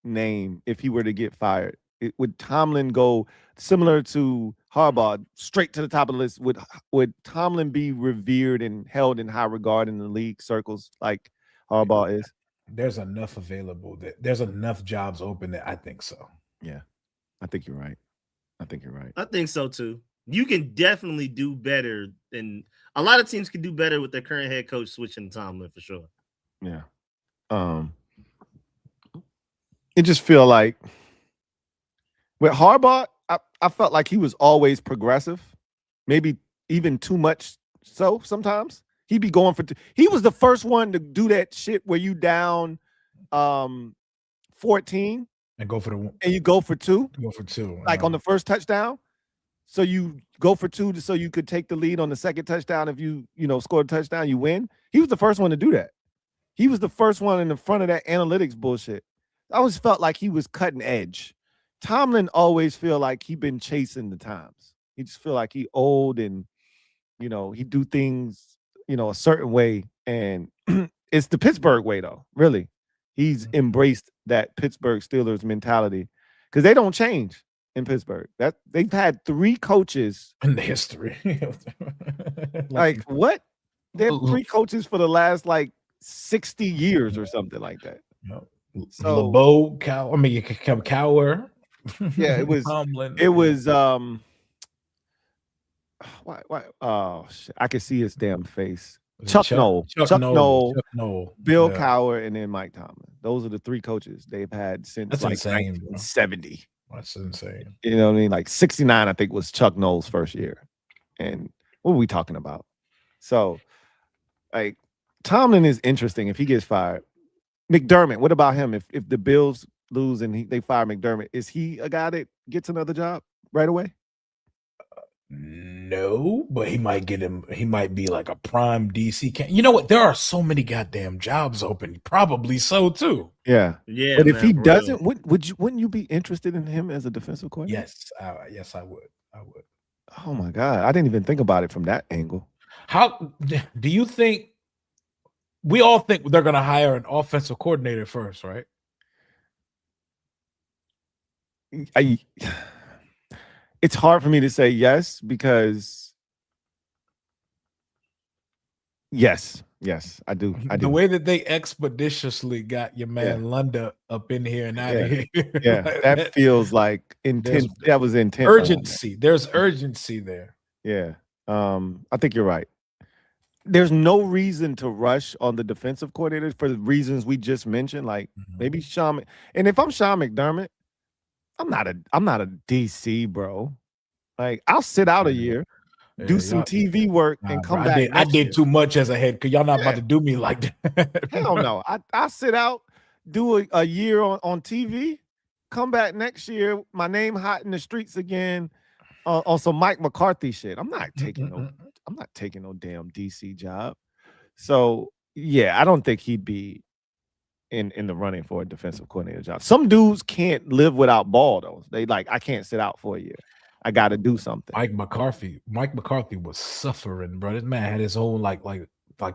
name if he were to get fired? Would Tomlin go similar to Harbaugh, straight to the top of the list? Would Tomlin be revered and held in high regard in the league circles like Harbaugh is? There's enough available. There's enough jobs open that I think so. Yeah, I think you're right. I think so too. You can definitely do better, and a lot of teams can do better with their current head coach switching to Tomlin for sure. Yeah. It just feel like with Harbaugh, I felt like he was always progressive, maybe even too much so sometimes. He'd be going for he was the first one to do that shit where you down 14 and go for you go for two. Go for two. Like on the first touchdown. So you go for two so you could take the lead on the second touchdown. If you score a touchdown, you win. He was the first one to do that. He was the first one in the front of that analytics bullshit. I always felt like he was cutting edge. Tomlin always feel like he been chasing the times. He just feel like he old and, he do things, a certain way. And it's the Pittsburgh way though, really. He's embraced that Pittsburgh Steelers mentality because they don't change in Pittsburgh. That they've had 3 coaches in the history. like what? They have 3 coaches for the last 60 years or something like that. So LeBeau, Cowher. Yeah, it was Tomlin. It was why oh shit. I could see his damn face. Chuck Noll, Bill Cowher, and then Mike Tomlin. Those are the 3 coaches they've had since 1970. That's insane. You know what I mean? 69, I think, was Chuck Noll's first year. And what were we talking about? So, Tomlin is interesting if he gets fired. McDermott, what about him? If the Bills lose and they fire McDermott, is he a guy that gets another job right away? No, but he might get him. He might be like a prime DC. You know what? There are so many goddamn jobs open. Probably so too. Yeah. But if he doesn't, wouldn't you be interested in him as a defensive coordinator? Yes, I would. Oh my God, I didn't even think about it from that angle. How do you think? We all think they're going to hire an offensive coordinator first, right? It's hard for me to say yes because yes, I do. The way that they expeditiously got your man Lunda up in here and out of here. Yeah, that feels like intense. That was intense. Urgency. There's urgency there. Yeah. I think you're right. There's no reason to rush on the defensive coordinator for the reasons we just mentioned. Maybe Sean, and if I'm Sean McDermott, I'm not a DC, bro. I'll sit out a year, do some TV work, and come back. I did too much as a head because y'all not about to do me like that. Hell no. I sit out, do a year on TV, come back next year, my name hot in the streets again on some Mike McCarthy shit. I'm not taking no damn DC job. So yeah, I don't think he'd be in the running for a defensive coordinator job. Some dudes can't live without ball though. They I can't sit out for a year. I got to do something. Mike McCarthy was suffering, bro. This man had his own like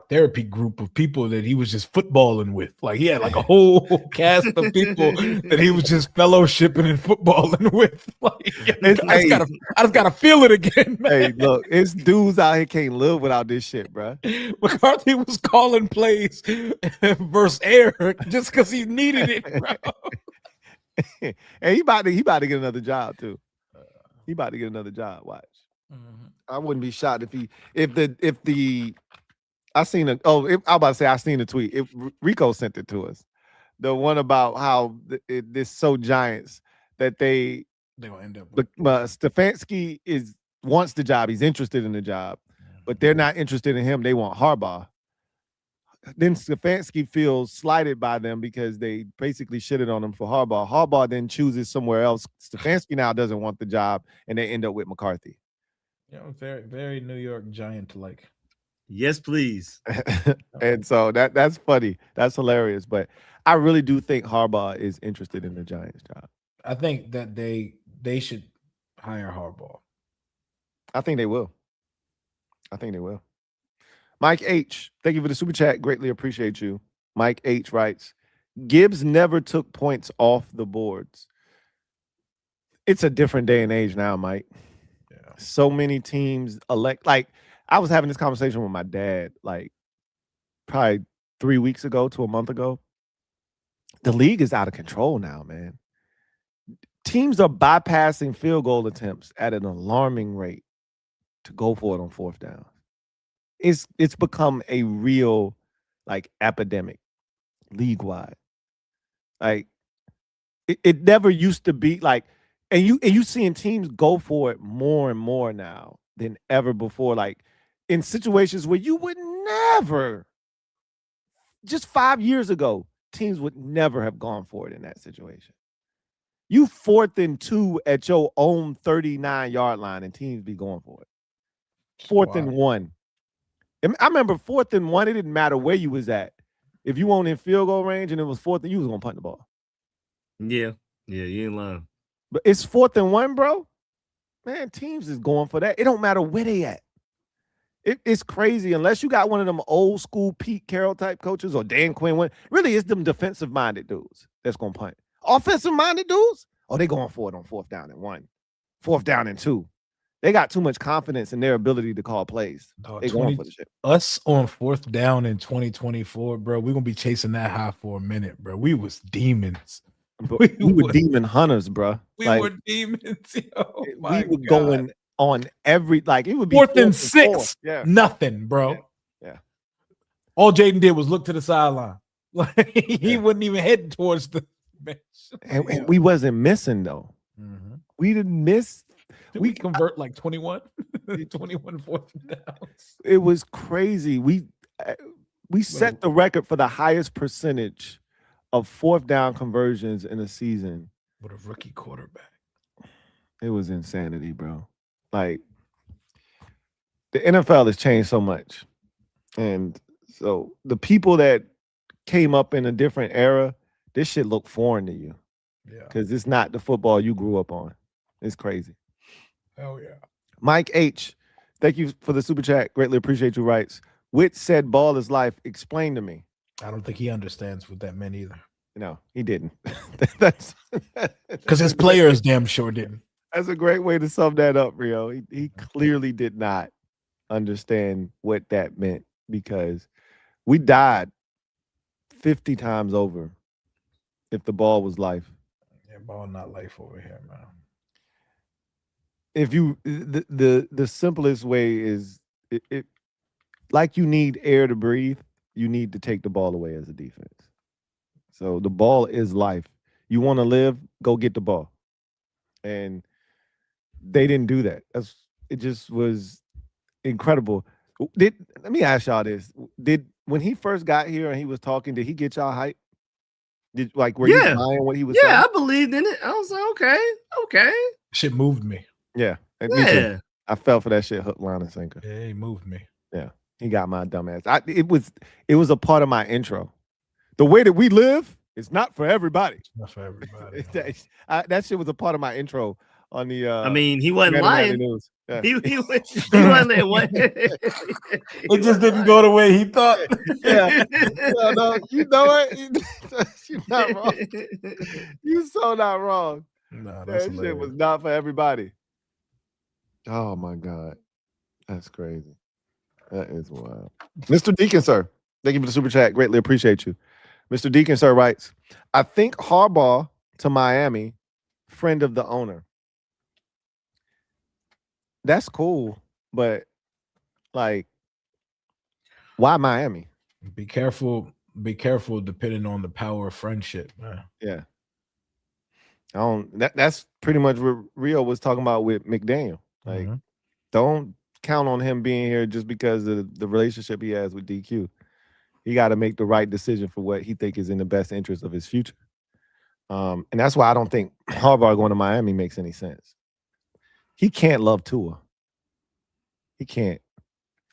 therapy group of people that he was just footballing with. He had a whole cast of people that he was just fellowshipping and footballing with. I just gotta feel it again, man. Hey, look, it's dudes out here can't live without this shit, bro. McCarthy was calling plays versus air just because he needed it, bro. And he about to get another job too. He about to get another job. Watch. I wouldn't be shocked I seen a tweet. Rico sent it to us. the one about how this so Giants that they gonna end up. Stefanski wants the job. He's interested in the job, but they're not interested in him. They want Harbaugh. Then Stefanski feels slighted by them because they basically shitted on him for Harbaugh. Harbaugh then chooses somewhere else. Stefanski now doesn't want the job, and they end up with McCarthy. Very, very New York Giant-like. Yes, please. And so that's funny. That's hilarious. But I really do think Harbaugh is interested in the Giants job. I think that they should hire Harbaugh. I think they will. Mike H, thank you for the super chat. Greatly appreciate you. Mike H writes, Gibbs never took points off the boards. It's a different day and age now, Mike. Yeah. So many teams elect. Like, I was having this conversation with my dad, like, probably 3 weeks ago to a month ago. The league is out of control now, man. Teams are bypassing field goal attempts at an alarming rate to go for it on fourth down. It's become a real, like, epidemic league-wide. Like, it never used to be like, and you seeing teams go for it more and more now than ever before. Like, in situations where you would never, just 5 years ago, teams would never have gone for it in that situation. You 4th and 2 at your own 39-yard line, and teams be going for it. 4th and 1. I remember 4th and 1, it didn't matter where you was at. If you weren't in field goal range and it was 4th and you was going to punt the ball. Yeah, you ain't lying. But it's 4th and 1, bro. Man, teams is going for that. It don't matter where they at. It's crazy. Unless you got one of them old school Pete Carroll type coaches or Dan Quinn. Really, it's them defensive-minded dudes that's going to punt. Offensive-minded dudes, they going for it on 4th down and 1. 4th down and 2. They got too much confidence in their ability to call plays. They going for the shit. Us on 4th down in 2024, bro, we're going to be chasing that high for a minute, bro. We was demons. We were demon hunters, bro. We were demons. Yo, we were going on every, like, it would be 4th and 6. Yeah. Nothing, bro. Yeah. All Jaden did was look to the sideline. Like, he wasn't even heading towards the bench. And we wasn't missing, though. Mm-hmm. We didn't miss. Did we convert like 21 4th downs? It was crazy. We set the record for the highest percentage of 4th down conversions in a season with a rookie quarterback. It was insanity, bro. Like, the NFL has changed so much. And so the people that came up in a different era, this shit look foreign to you. Yeah. Because it's not the football you grew up on. It's crazy. Hell yeah. Mike H, thank you for the super chat. Greatly appreciate you. Writes, Witt said ball is life. Explain to me. I don't think he understands what that meant either. No, he didn't. That's because his players damn sure didn't. That's a great way to sum that up, Rio. He clearly did not understand what that meant because we died 50 times over if the ball was life. Yeah, ball not life over here, man. If you the simplest way is it like you need air to breathe, you need to take the ball away as a defense. So the ball is life. You want to live, go get the ball. And they didn't do that. It just was incredible. Let me ask y'all this. When he first got here and he was talking, did he get y'all hype? Were you buying what he was saying? Yeah, I believed in it. I was like, okay. Shit moved me. Yeah. Yeah. I fell for that shit hook, line, and sinker. Yeah, he moved me. Yeah. He got my dumb ass. It was a part of my intro. The way that we live is not for everybody. It's not for everybody. That shit was a part of my intro on the I mean, he wasn't lying. News. Yeah. He wasn't what it just didn't go the way he thought. Yeah. No, you know what? You're not wrong. You so not wrong. No, that shit was not for everybody. Oh my God. That's crazy. That is wild. Mr. Deacon, sir. Thank you for the super chat. Greatly appreciate you. Mr. Deacon, sir, writes, I think Harbaugh to Miami, friend of the owner. That's cool, but like, why Miami? Be careful be careful depending on the power of friendship, man. Yeah. That's pretty much what Rio was talking about with McDaniel. Like, don't count on him being here just because of the relationship he has with DQ. He got to make the right decision for what he think is in the best interest of his future. And that's why I don't think Harbaugh going to Miami makes any sense. He can't love Tua. He can't.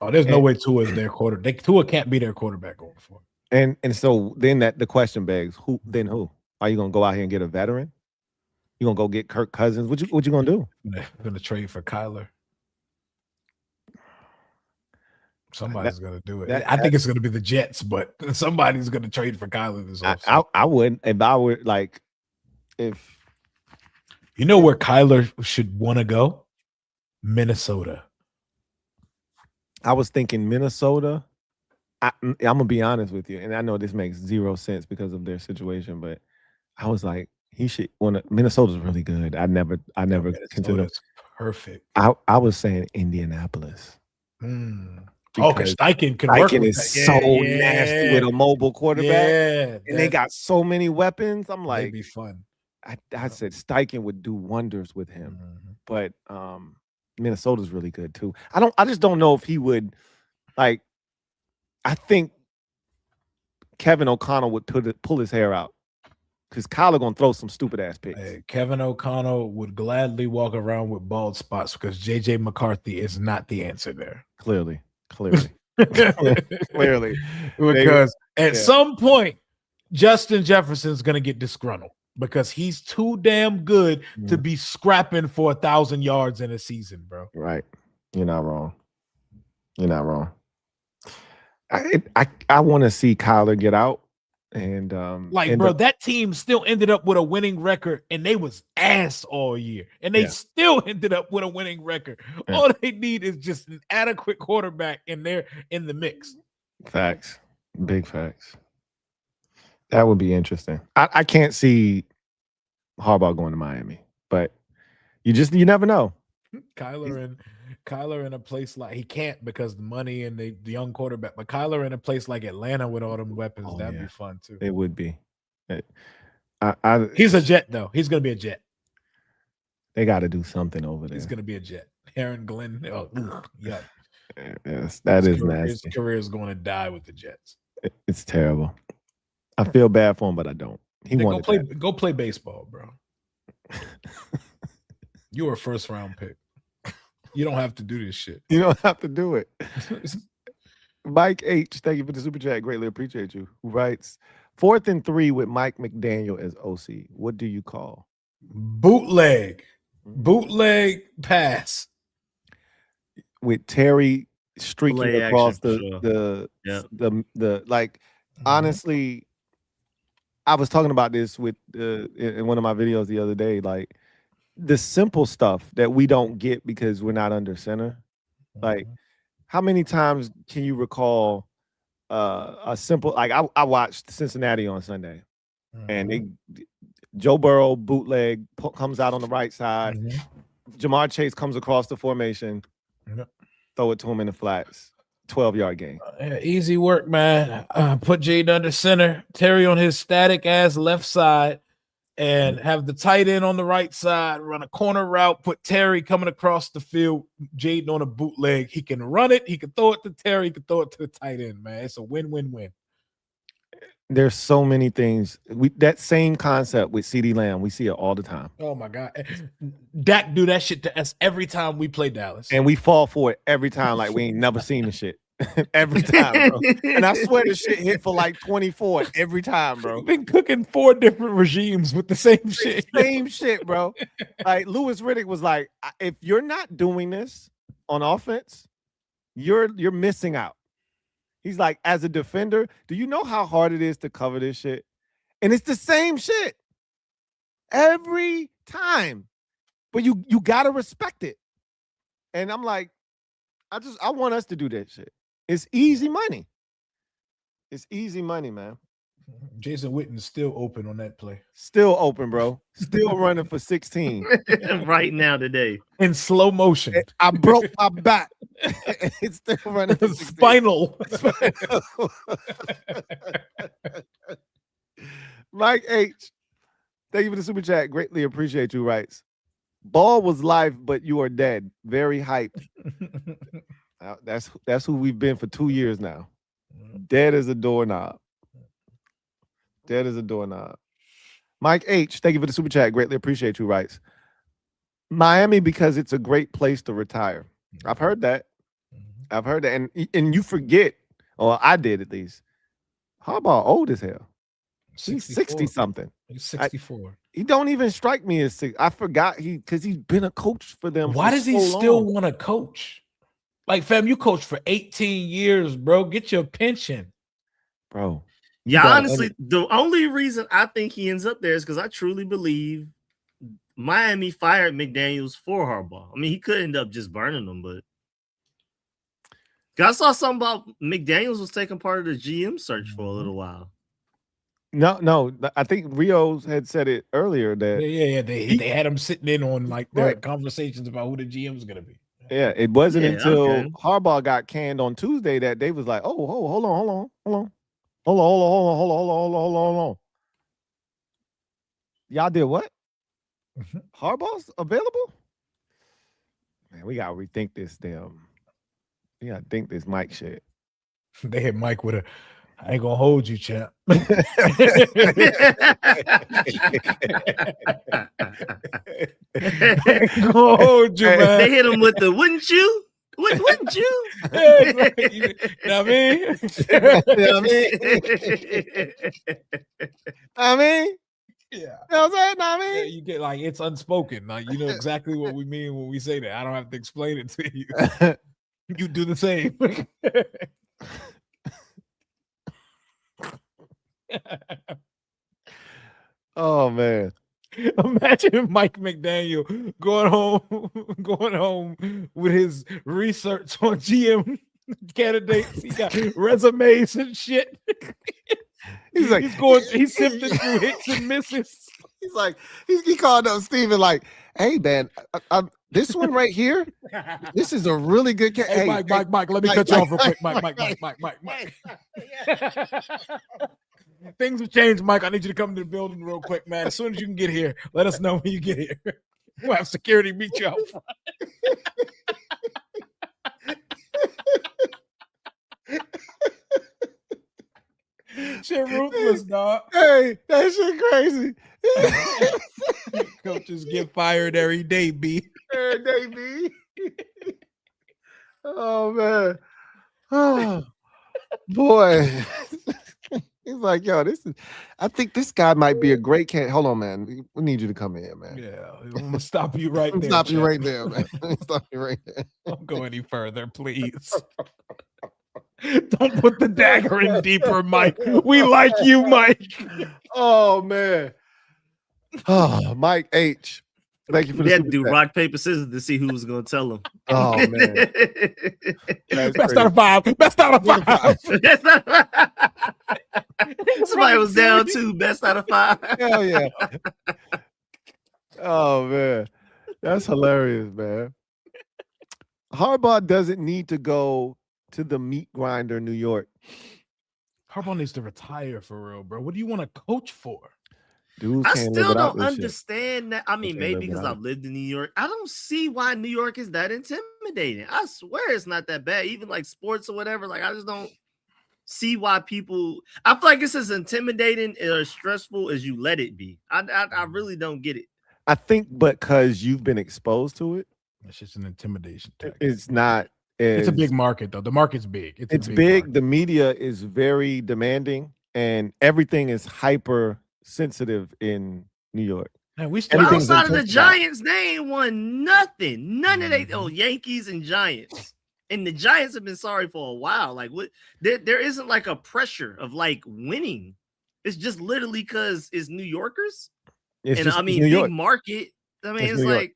Oh, there's no way Tua is their quarterback. Tua can't be their quarterback going forward. And so then the question begs, who? Are you gonna go out here and get a veteran? You gonna go get Kirk Cousins? What you gonna do? I'm gonna trade for Kyler. Somebody's gonna do it. I think it's gonna be the Jets, but somebody's gonna trade for Kyler this offseason. I wouldn't if I were like, if you know where Kyler should want to go, Minnesota. I was thinking Minnesota. I'm gonna be honest with you, and I know this makes zero sense because of their situation, but I was like, he should want to. Minnesota's really good. I never considered perfect. I was saying Indianapolis. Because Steichen can work. Steichen is so nasty with a mobile quarterback. Yeah, and they got so many weapons. I'm like, it'd be fun. I said Steichen would do wonders with him, but Minnesota's really good too. I just don't know if he would like. I think Kevin O'Connell would pull his hair out because Kyler gonna throw some stupid ass picks. Hey, Kevin O'Connell would gladly walk around with bald spots because JJ McCarthy is not the answer there. Clearly. Because at some point, Justin Jefferson's gonna get disgruntled because he's too damn good to be scrapping for 1,000 yards in a season, bro. Right. You're not wrong. I want to see Kyler get out and bro, that team still ended up with a winning record and they was ass all year and they still ended up with a winning record. All they need is just an adequate quarterback and they're in the mix. Facts. Big facts. That would be interesting. I can't see Harbaugh going to Miami, but you never know. Kyler in a place like he can't because the money and the young quarterback, but Kyler in a place like Atlanta with all them weapons, that'd be fun too. It would be. He's a Jet though. He's gonna be a Jet. They got to do something over there. He's gonna be a Jet. Aaron Glenn. Yeah. Yes, that is nasty. His career is going to die with the Jets. It's terrible. I feel bad for him, but I don't. Go play baseball, bro. You were a first round pick. You don't have to do this shit. You don't have to do it. Mike H, thank you for the super chat. Greatly appreciate you. Who writes 4th and 3 with Mike McDaniel as OC. What do you call? Bootleg pass. With Terry streaking across honestly, I was talking about this with in one of my videos the other day, like the simple stuff that we don't get because we're not under center. Like, how many times can you recall a simple, like I watched Cincinnati on Sunday and Joe Burrow bootleg comes out on the right side. Jamar Chase comes across the formation, throw it to him in the flats. 12-yard game. Easy work, man. Put Jaden under center, Terry on his static ass left side, and have the tight end on the right side, run a corner route, put Terry coming across the field, Jaden on a bootleg. He can run it, he can throw it to Terry, he can throw it to the tight end, man. It's a win-win-win. There's so many things. That same concept with CeeDee Lamb, we see it all the time. Oh my God. Dak do that shit to us every time we play Dallas. And we fall for it every time, like we ain't never seen the shit. Every time, bro. And I swear this shit hit for like 24 every time, bro. Been cooking 4 different regimes with the same shit. Same shit, bro. Like Louis Riddick was like, if you're not doing this on offense, you're missing out. He's like, as a defender, do you know how hard it is to cover this shit? And it's the same shit every time. But you gotta respect it. And I'm like, I want us to do that shit. It's easy money. It's easy money, man. Jason Witten's still open on that play. Still open, bro. Still running for 16. Right now today. In slow motion. I broke my back. It's still running for 16. Spinal. Mike H. Thank you for the super chat. Greatly appreciate you. Writes, Ball was live, but you are dead. Very hyped. That's who we've been for 2 years now. Dead as a doorknob. Dead as a doorknob. Mike H. Thank you for the super chat. Greatly appreciate you. Writes, Miami because it's a great place to retire. I've heard that. I've heard that, and you forget, or I did at least. Harbaugh old as hell. He's 60 something. He's 64. He don't even strike me as 6. I forgot because he's been a coach for them. Why does he so still long. want to coach? Like, fam, you coached for 18 years, bro. Get your pension, bro. Yeah, honestly, the only reason I think he ends up there is because I truly believe Miami fired McDaniels for Harbaugh. I mean, he could end up just burning them, but I saw something about McDaniels was taking part of the GM search for a little while. No, I think Rio's had said it earlier that they had him sitting in on like their conversations about who the GM is gonna be. Yeah, it wasn't until Harbaugh got canned on Tuesday that they was like, "Oh, hold on. Y'all did what? Harbaugh's available? Man, we gotta rethink this damn. We gotta think this Mike shit." They hit Mike with a, "I ain't gonna hold you, champ." Hold you, man. They hit him with the "wouldn't you? Wouldn't you?" You know what I mean? I mean, yeah. You know what I'm saying? I mean, yeah, you get like it's unspoken. Like you know exactly what we mean when we say that. I don't have to explain it to you. You do the same. Oh man. Imagine Mike McDaniel going home with his research on GM candidates. He got resumes and shit. He's like, he's sifting through hits and misses. He's like, he called up Steven like, "Hey man, this one right here, this is a really good case." Hey, Mike, let me cut you off real quick. Mike. Things have changed, Mike. I need you to come to the building real quick, man. As soon as you can get here, let us know when you get here. We'll have security meet you out front. Shit ruthless, dog. Hey, that shit crazy. Coaches get fired every day, B. Every day, B. Oh man. Oh boy. He's like, "Yo, I think this guy might be a great candidate." Hold on, man. We need you to come in, man. Yeah, I'm gonna stop you right there. Stop you right there, man. Stop you right there. Don't go any further, please. Don't put the dagger in deeper, Mike. We like you, Mike. Oh man. Oh, Mike H. Thank you for the do rock, paper, scissors to see who was going to tell him. Oh man. Best out of 5. Best out of 5. Somebody was down 2. Best out of 5. Hell yeah. Oh man. That's hilarious, man. Harbaugh doesn't need to go to the meat grinder, New York. Harbaugh needs to retire for real, bro. What do you want to coach for? Dudes I can't still live don't without this understand that. I mean, maybe because I've lived in New York. I don't see why New York is that intimidating. I swear it's not that bad. Even like sports or whatever. Like, I just don't see why people. I feel like it's as intimidating or stressful as you let it be. I really don't get it. I think because you've been exposed to it. It's just an intimidation tactic. It's not. It's a big market, though. The market's big. It's big. The media is very demanding, and everything is hyper sensitive in New York. Man, we still outside of the Giants, they ain't won nothing. None of they Yankees and Giants. And the Giants have been sorry for a while. Like, what there isn't like a pressure of like winning. It's just literally because it's New Yorkers. I mean, big market. I mean, it's like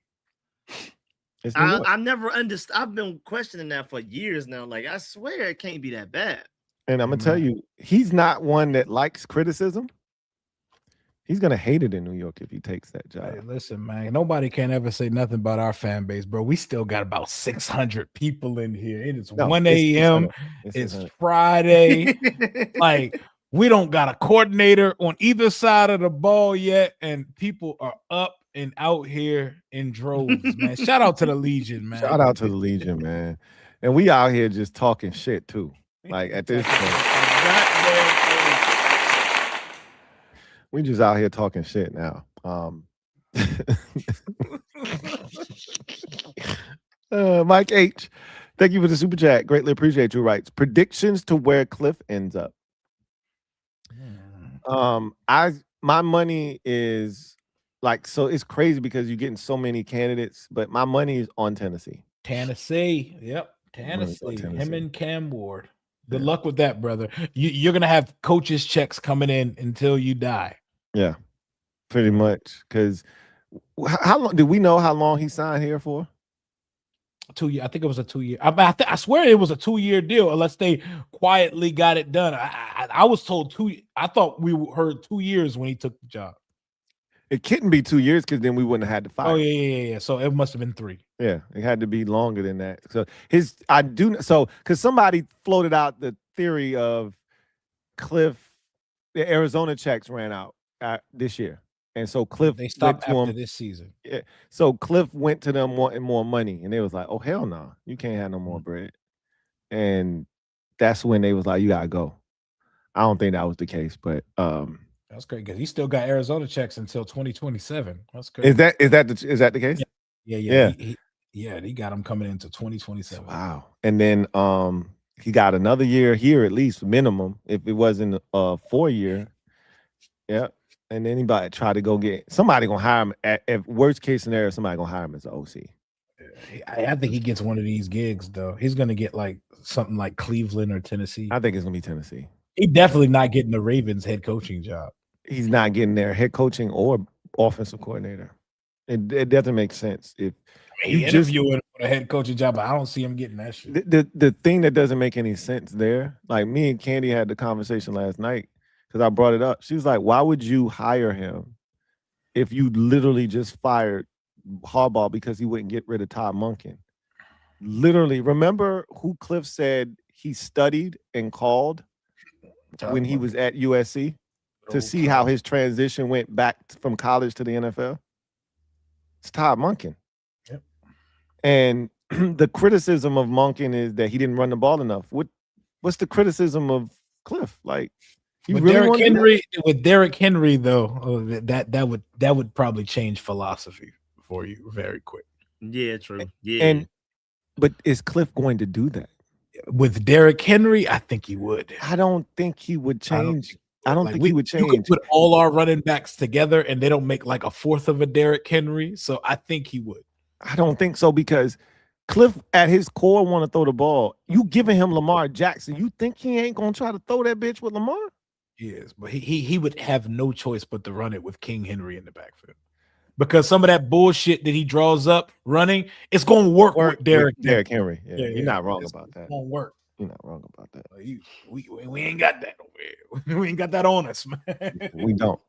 I never understood. I've been questioning that for years now. Like, I swear it can't be that bad. And I'm gonna tell you, he's not one that likes criticism. He's gonna hate it in New York if he takes that job. Hey, listen, man, nobody can ever say nothing about our fan base, bro. We still got about 600 people in here. It is 1 a.m. It's Friday. Like, We don't got a coordinator on either side of the ball yet, and people are up and out here in droves, man. Shout out to the Legion, man. Shout out to the Legion, man. And we out here just talking shit too. Like at this point, we just out here talking shit now. Mike H, thank you for the super chat. Greatly appreciate you. Writes predictions to where Cliff ends up. My money is like, so it's crazy because you're getting so many candidates, but my money is on Tennessee. Tennessee, yep, Tennessee. Him and Cam Ward. Good luck with that, brother. You're gonna have coaches' checks coming in until you die. Yeah, pretty much. Because how long do we know how long he signed here for? 2 years. I think it was a 2 year. I swear it was a 2 year deal, unless they quietly got it done. I was told 2. I thought we heard 2 years when he took the job. It couldn't be 2 years because then we wouldn't have had to fire. Oh yeah. So it must have been 3. Yeah, it had to be longer than that. So because somebody floated out the theory of Cliff, the Arizona checks ran out this year. And so Cliff, they stopped after this season. Yeah. So Cliff went to them wanting more money, and they was like, "Oh hell no, you can't have no more bread." And that's when they was like, "You gotta go." I don't think that was the case, but that's great because he still got Arizona checks until 2027. That's great. Is that the case? Yeah. He got him coming into 2027. Wow. And then he got another year here at least minimum if it wasn't a 4-year. Yeah. And anybody try to go get somebody gonna hire him at worst case scenario, somebody gonna hire him as an OC. I think he gets one of these gigs though. He's gonna get like something like Cleveland or Tennessee. I think it's gonna be Tennessee. He definitely not getting the Ravens head coaching job. He's not getting their head coaching or offensive coordinator. It doesn't make sense. If he interviewing for a head coaching job, but I don't see him getting that shit. The thing that doesn't make any sense there, like me and Candy had the conversation last night. Because I brought it up. She was like, why would you hire him if you literally just fired Harbaugh because he wouldn't get rid of Todd Monken? Literally, remember who Cliff said he studied and called when he was at USC to see how his transition went back from college to the NFL? It's Todd Monken. Yep. And the criticism of Monken is that he didn't run the ball enough. What's the criticism of Cliff? Like, with Derrick Henry, though, that would probably change philosophy for you very quick. Yeah, true. Yeah, but is Cliff going to do that with Derrick Henry? I think he would. I don't think he would change. I don't think he would change. You could put all our running backs together, and they don't make like a fourth of a Derrick Henry. So I think he would. I don't think so because Cliff, at his core, want to throw the ball. You giving him Lamar Jackson? You think he ain't gonna try to throw that bitch with Lamar? Yes, but he would have no choice but to run it with King Henry in the backfield because some of that bullshit that he draws up running, it's going to work with Derrick Henry. Yeah, you're not wrong about that. It's going to work. You're not wrong about that. We ain't got that over here. We ain't got that on us, man. We don't.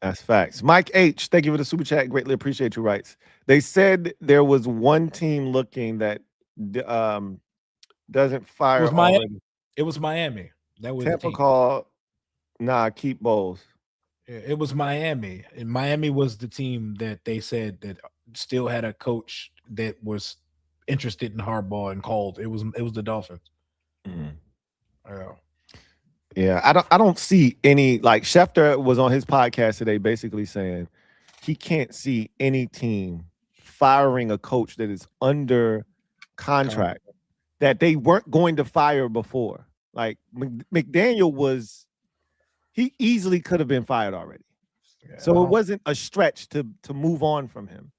That's facts. Mike H, thank you for the super chat. Greatly appreciate you. Writes, they said there was one team looking that doesn't fire. It was Miami. It was Miami. That was Tampa called. Nah, keep Bowles. Yeah, it was Miami, and Miami was the team that they said that still had a coach that was interested in Harbaugh and called. It was the Dolphins. Mm-hmm. Yeah, I don't see any, like Schefter was on his podcast today basically saying he can't see any team firing a coach that is under contract that they weren't going to fire before. Like McDaniel he easily could have been fired already. Yeah. So it wasn't a stretch to move on from him.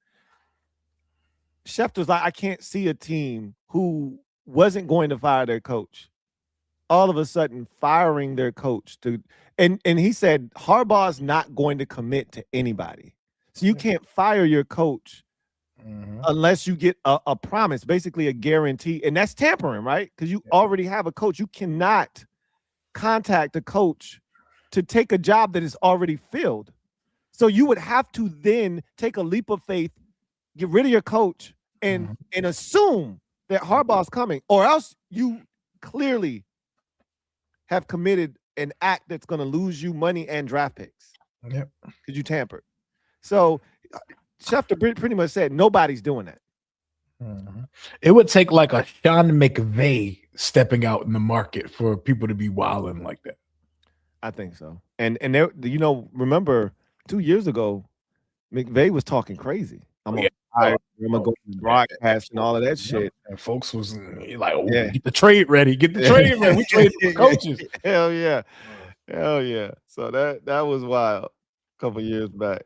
Schefter's like, I can't see a team who wasn't going to fire their coach all of a sudden firing their coach and he said Harbaugh's not going to commit to anybody. So you can't fire your coach unless you get a promise, basically a guarantee. And that's tampering, right? Because you already have a coach. You cannot contact a coach to take a job that is already filled. So you would have to then take a leap of faith, get rid of your coach, and assume that Harbaugh's coming, or else you clearly have committed an act that's going to lose you money and draft picks. Yep. Because you tampered. So Schefter pretty much said nobody's doing that. Mm-hmm. It would take like a Sean McVay stepping out in the market for people to be wilding like that. I think so. And there, remember 2 years ago, McVay was talking crazy. I'm gonna go broadcast and all of that shit. And folks was like, get the trade ready. Get the trade ready. We trade for coaches. Hell yeah. Hell yeah. So that was wild a couple years back.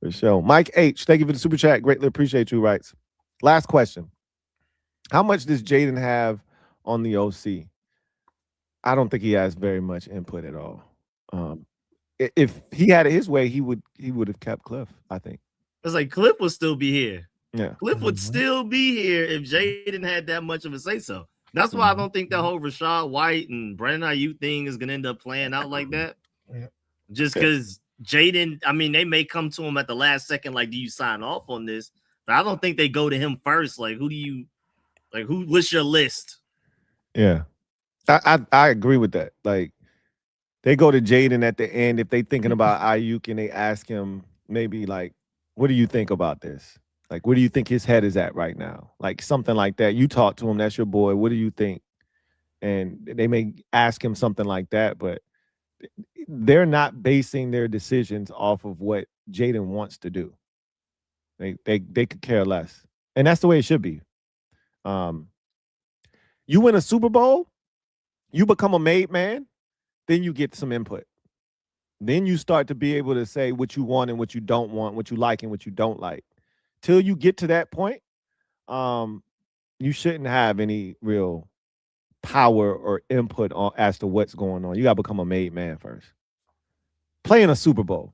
For sure. Mike H, thank you for the super chat. Greatly appreciate you, writes. Last question. How much does Jaden have on the OC? I don't think he has very much input at all. If he had it his way, he would have kept Cliff, I think. It's like Cliff would still be here. Yeah. Cliff would still be here if Jaden had that much of a say-so. That's why I don't think the whole Rashad White and Brandon Ayuk thing is going to end up playing out like that. Yeah. Just because Jaden, I mean, they may come to him at the last second, like, do you sign off on this? But I don't think they go to him first. Like, what's your list? Yeah. I agree with that. Like, they go to Jaden at the end if they thinking about Ayuk and they ask him maybe like, what do you think about this? Like, where do you think his head is at right now? Like something like that. You talk to him, that's your boy. What do you think? And they may ask him something like that, but they're not basing their decisions off of what Jaden wants to do. They could care less. And that's the way it should be. You win a Super Bowl, you become a made man, then you get some input. Then you start to be able to say what you want and what you don't want, what you like and what you don't like. Till you get to that point, you shouldn't have any real power or input as to what's going on. You got to become a made man first. Play in a Super Bowl.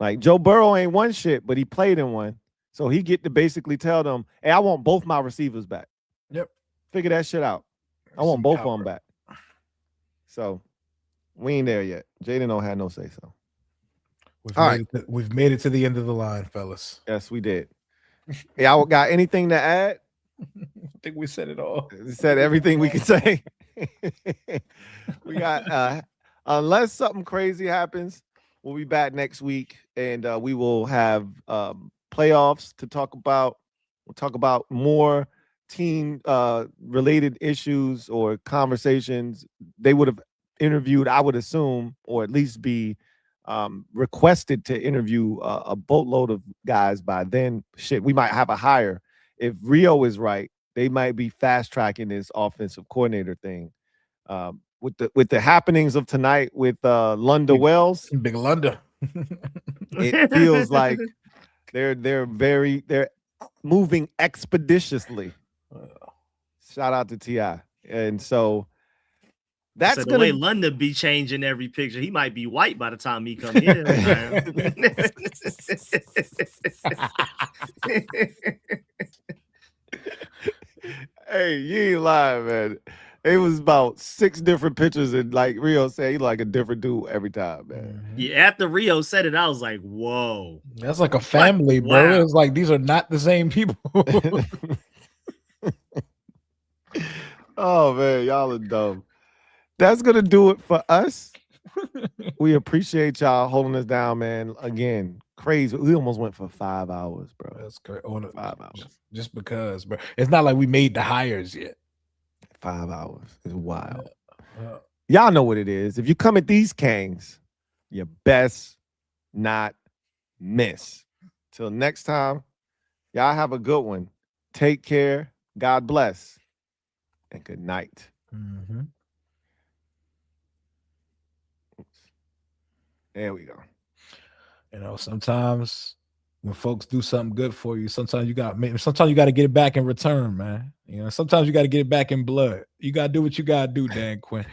Like Joe Burrow ain't won shit, but he played in one. So he get to basically tell them, hey, I want both my receivers back. Yep. Figure that shit out. I want both of them back. So we ain't there yet. Jaden don't have no say so. We've made it to the end of the line, fellas. Yes, we did. Y'all got anything to add? I think we said it all. We said everything we could say. We got unless something crazy happens, we'll be back next week and we will have playoffs to talk about. We'll talk about more team related issues or conversations. They would have interviewed, I would assume, or at least be requested to interview a boatload of guys by then. Shit, we might have a hire. If Rio is right, they might be fast tracking this offensive coordinator thing. With the happenings of tonight with Lunda Wells, Big Lunda, it feels like they're moving expeditiously. Shout out to T.I. And so that's the way London be changing every picture. He might be white by the time he come here. Hey, you ain't lying, man. It was about 6 different pictures, and like Rio said, he like a different dude every time, man. Yeah, after Rio said it, I was like, whoa. That's like a family, bro. Wow. It's like these are not the same people. Oh man, y'all are dumb. That's gonna do it for us. We appreciate y'all holding us down, man. Again, crazy. We almost went for 5 hours, bro. That's great. 5 hours. Just because, bro. It's not like we made the hires yet. 5 hours is wild. Y'all know what it is. If you come at these Kangs, you best not miss. Till next time, y'all have a good one. Take care. God bless. And good night. Mm-hmm. There we go. You know, sometimes when folks do something good for you, sometimes you got to get it back in return, man. You know, sometimes you got to get it back in blood. You got to do what you got to do, Dan Quinn.